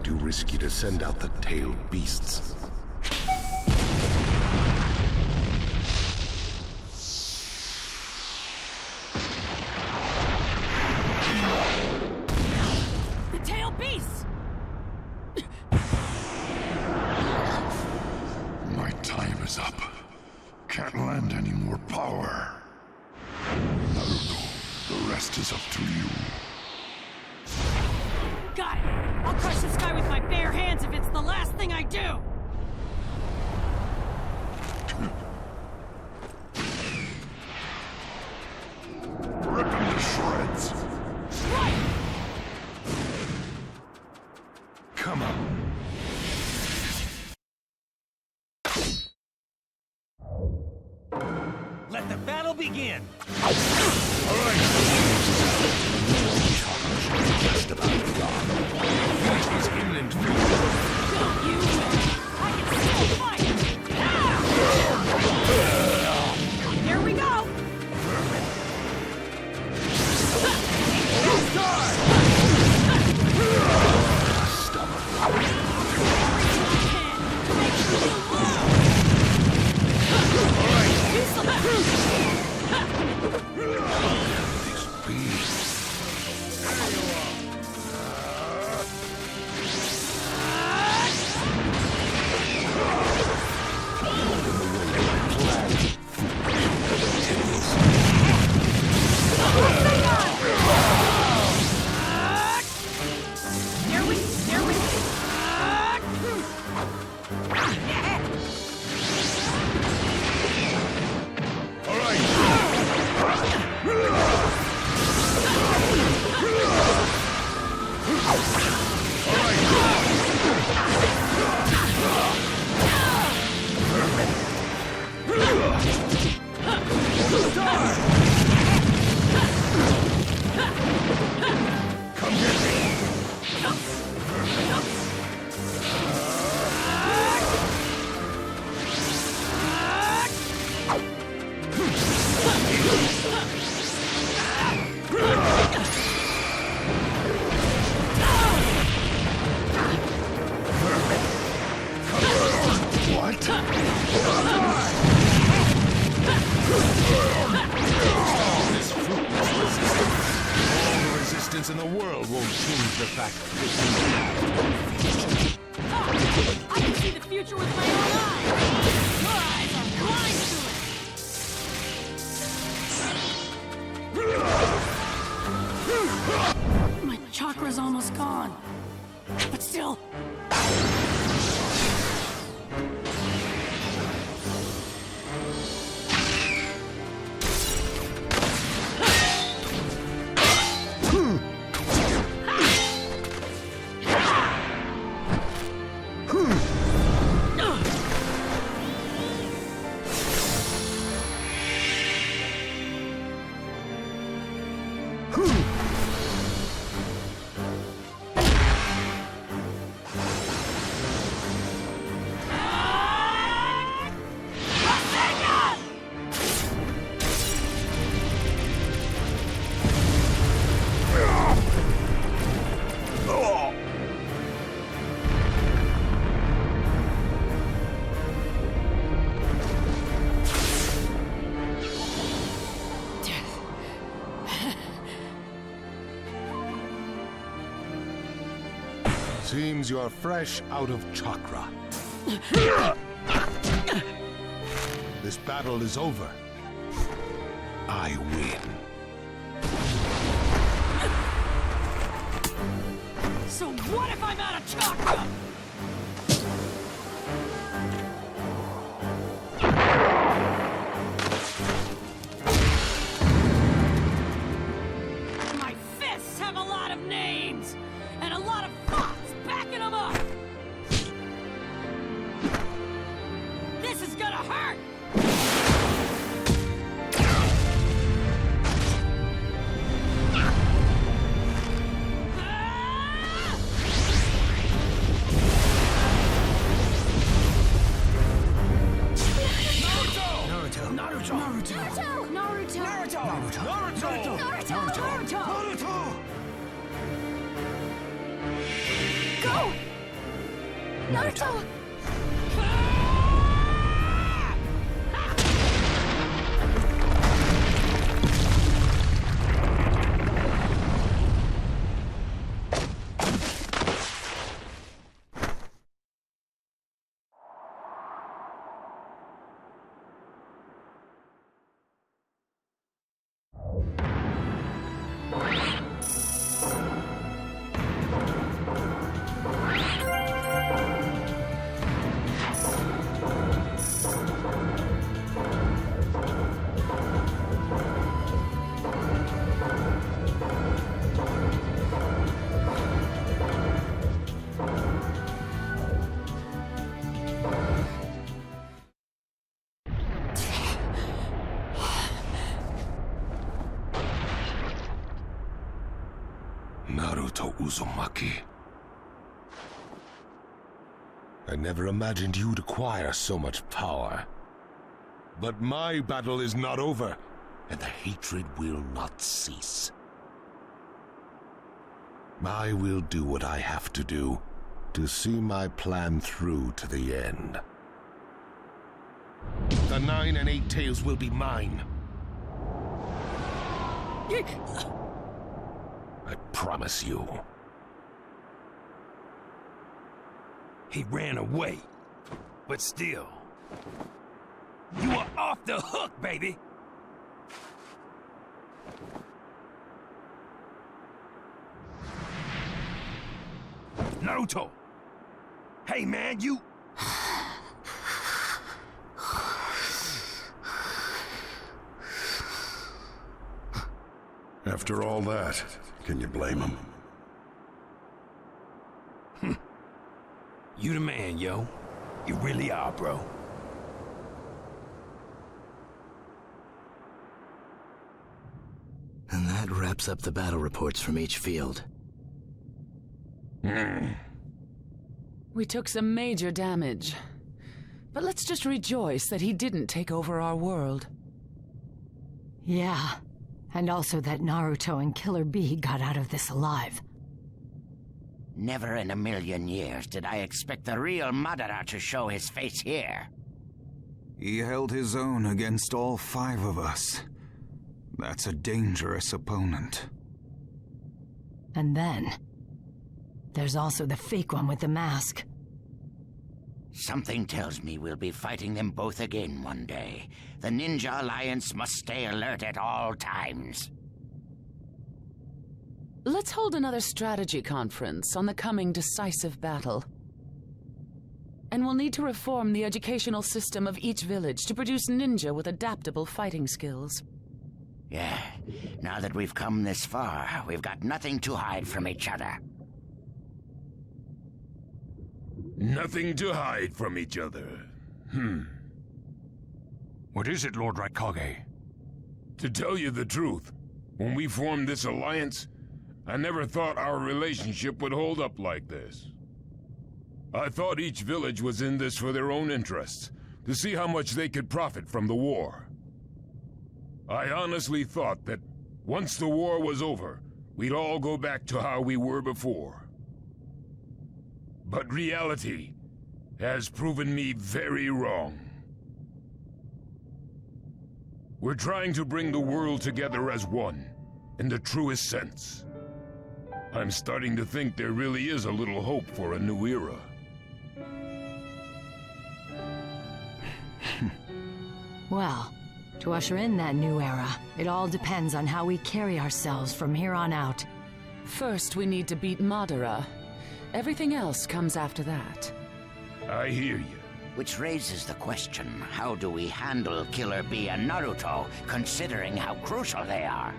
too risky to send out the tailed beasts. The tail beasts! My time is up. Can't lend any more power. Naruto, the rest is up to you. Got it! I'll crush this guy with my bare hands if it's the last thing I do! Rip him to shreds. Right! Come on. Let the battle begin! Just about gone. He's imminent. Don't you win! I can still fight! Here we go! In the world won't change the fact I can see the future with my own eyes! Your eyes are blind to it! My chakra's almost gone. But still... Seems you're fresh out of chakra. This battle is over. I win. So what if I'm out of chakra? My fists have a lot of names, and a lot of thoughts backing them up. This is gonna hurt! Go! Naruto! Naruto Uzumaki. I never imagined you'd acquire so much power. But my battle is not over, and the hatred will not cease. I will do what I have to do to see my plan through to the end. The 9 and 8 tails will be mine. I promise you. He ran away, but still, you are off the hook, baby! Naruto! Hey man, you... After all that, can you blame him? You the man, yo. You really are, bro. And that wraps up the battle reports from each field. We took some major damage. But let's just rejoice that he didn't take over our world. Yeah. And also that Naruto and Killer Bee got out of this alive. Never in a million years did I expect the real Madara to show his face here. He held his own against all 5 of us. That's a dangerous opponent. And then, there's also the fake one with the mask. Something tells me we'll be fighting them both again one day. The Ninja Alliance must stay alert at all times. Let's hold another strategy conference on the coming decisive battle. And we'll need to reform the educational system of each village to produce ninja with adaptable fighting skills. Yeah, now that we've come this far, we've got nothing to hide from each other. Nothing to hide from each other. What is it, Lord Raikage? To tell you the truth, when we formed this alliance, I never thought our relationship would hold up like this. I thought each village was in this for their own interests, to see how much they could profit from the war. I honestly thought that once the war was over, we'd all go back to how we were before. But reality has proven me very wrong. We're trying to bring the world together as one, in the truest sense. I'm starting to think there really is a little hope for a new era. Well, to usher in that new era, it all depends on how we carry ourselves from here on out. First, we need to beat Madara. Everything else comes after that. I hear you. Which raises the question, how do we handle Killer Bee and Naruto, considering how crucial they are?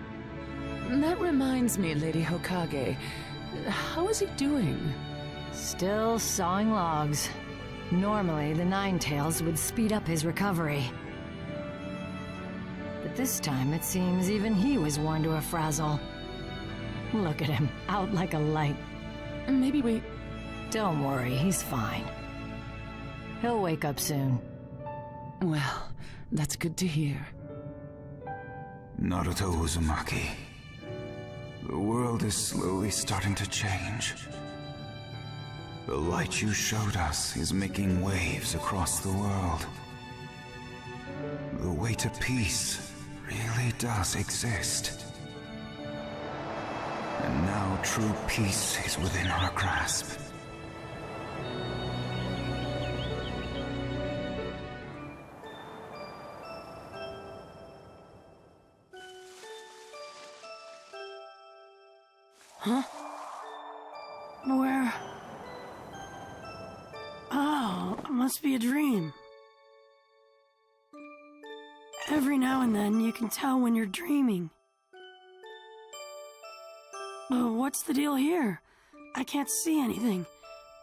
That reminds me, Lady Hokage. How is he doing? Still sawing logs. Normally, the Ninetales would speed up his recovery. But this time, it seems even he was worn to a frazzle. Look at him, out like a light. Maybe we... Don't worry, he's fine. He'll wake up soon. Well, that's good to hear. Naruto Uzumaki. The world is slowly starting to change. The light you showed us is making waves across the world. The way to peace really does exist. And now true peace is within our grasp. Huh? Where? Oh, it must be a dream. Every now and then you can tell when you're dreaming. What's the deal here? I can't see anything.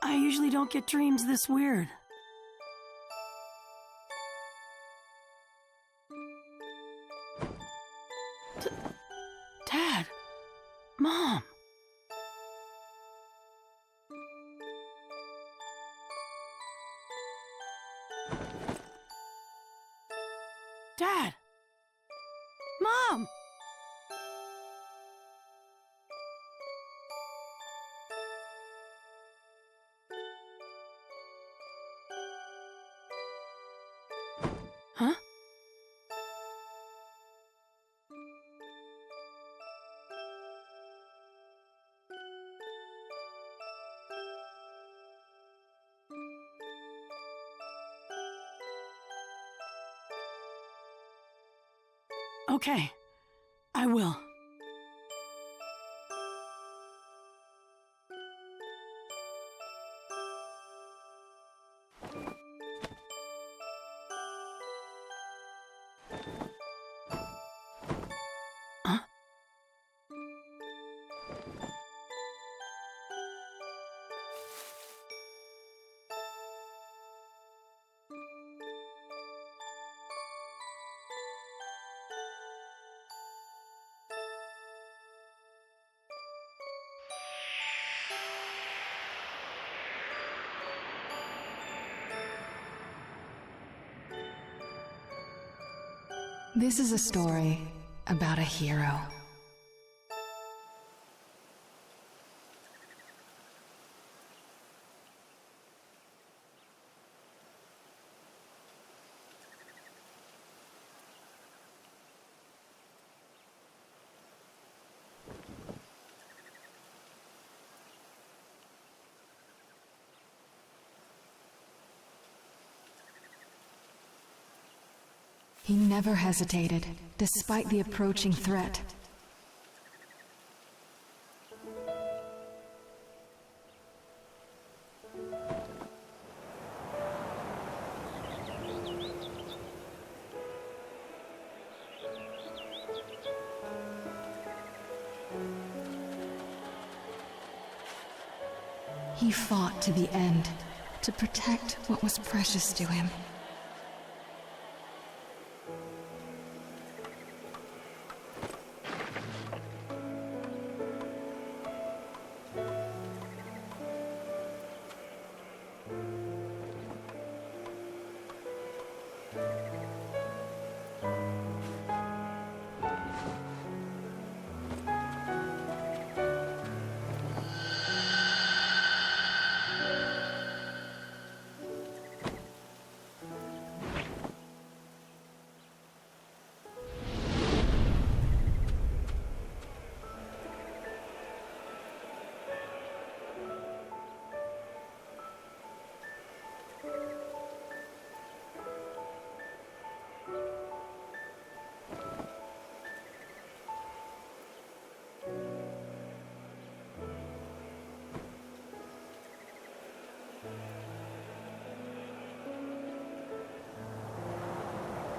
I usually don't get dreams this weird. Dad! Mom! Dad! Mom! Huh? Okay, I will. Huh? This is a story about a hero. He never hesitated, despite the approaching threat. He fought to the end, to protect what was precious to him.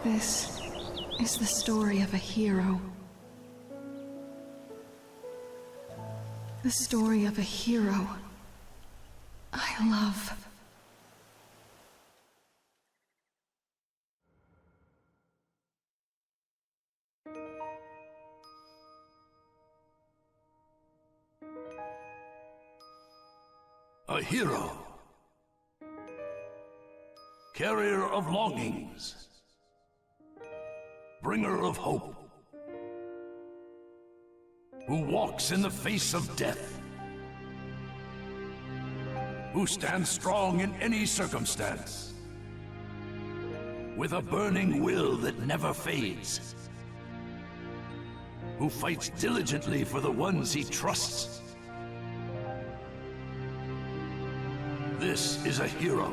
This is the story of a hero. The story of a hero I love. A hero. Carrier of longings. Bringer of hope. Who walks in the face of death. Who who stands strong in any circumstance, with a burning will that never fades, who fights diligently for the ones he trusts. This is a hero.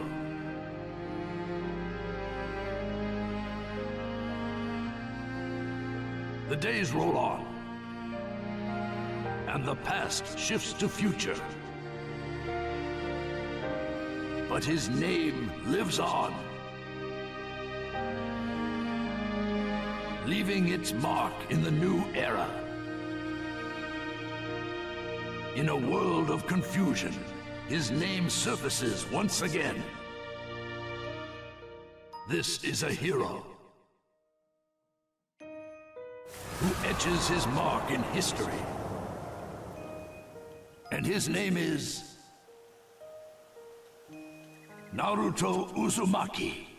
The days roll on, and the past shifts to future. But his name lives on, leaving its mark in the new era. In a world of confusion, his name surfaces once again. This is a hero who etches his mark in history. And his name is Naruto Uzumaki.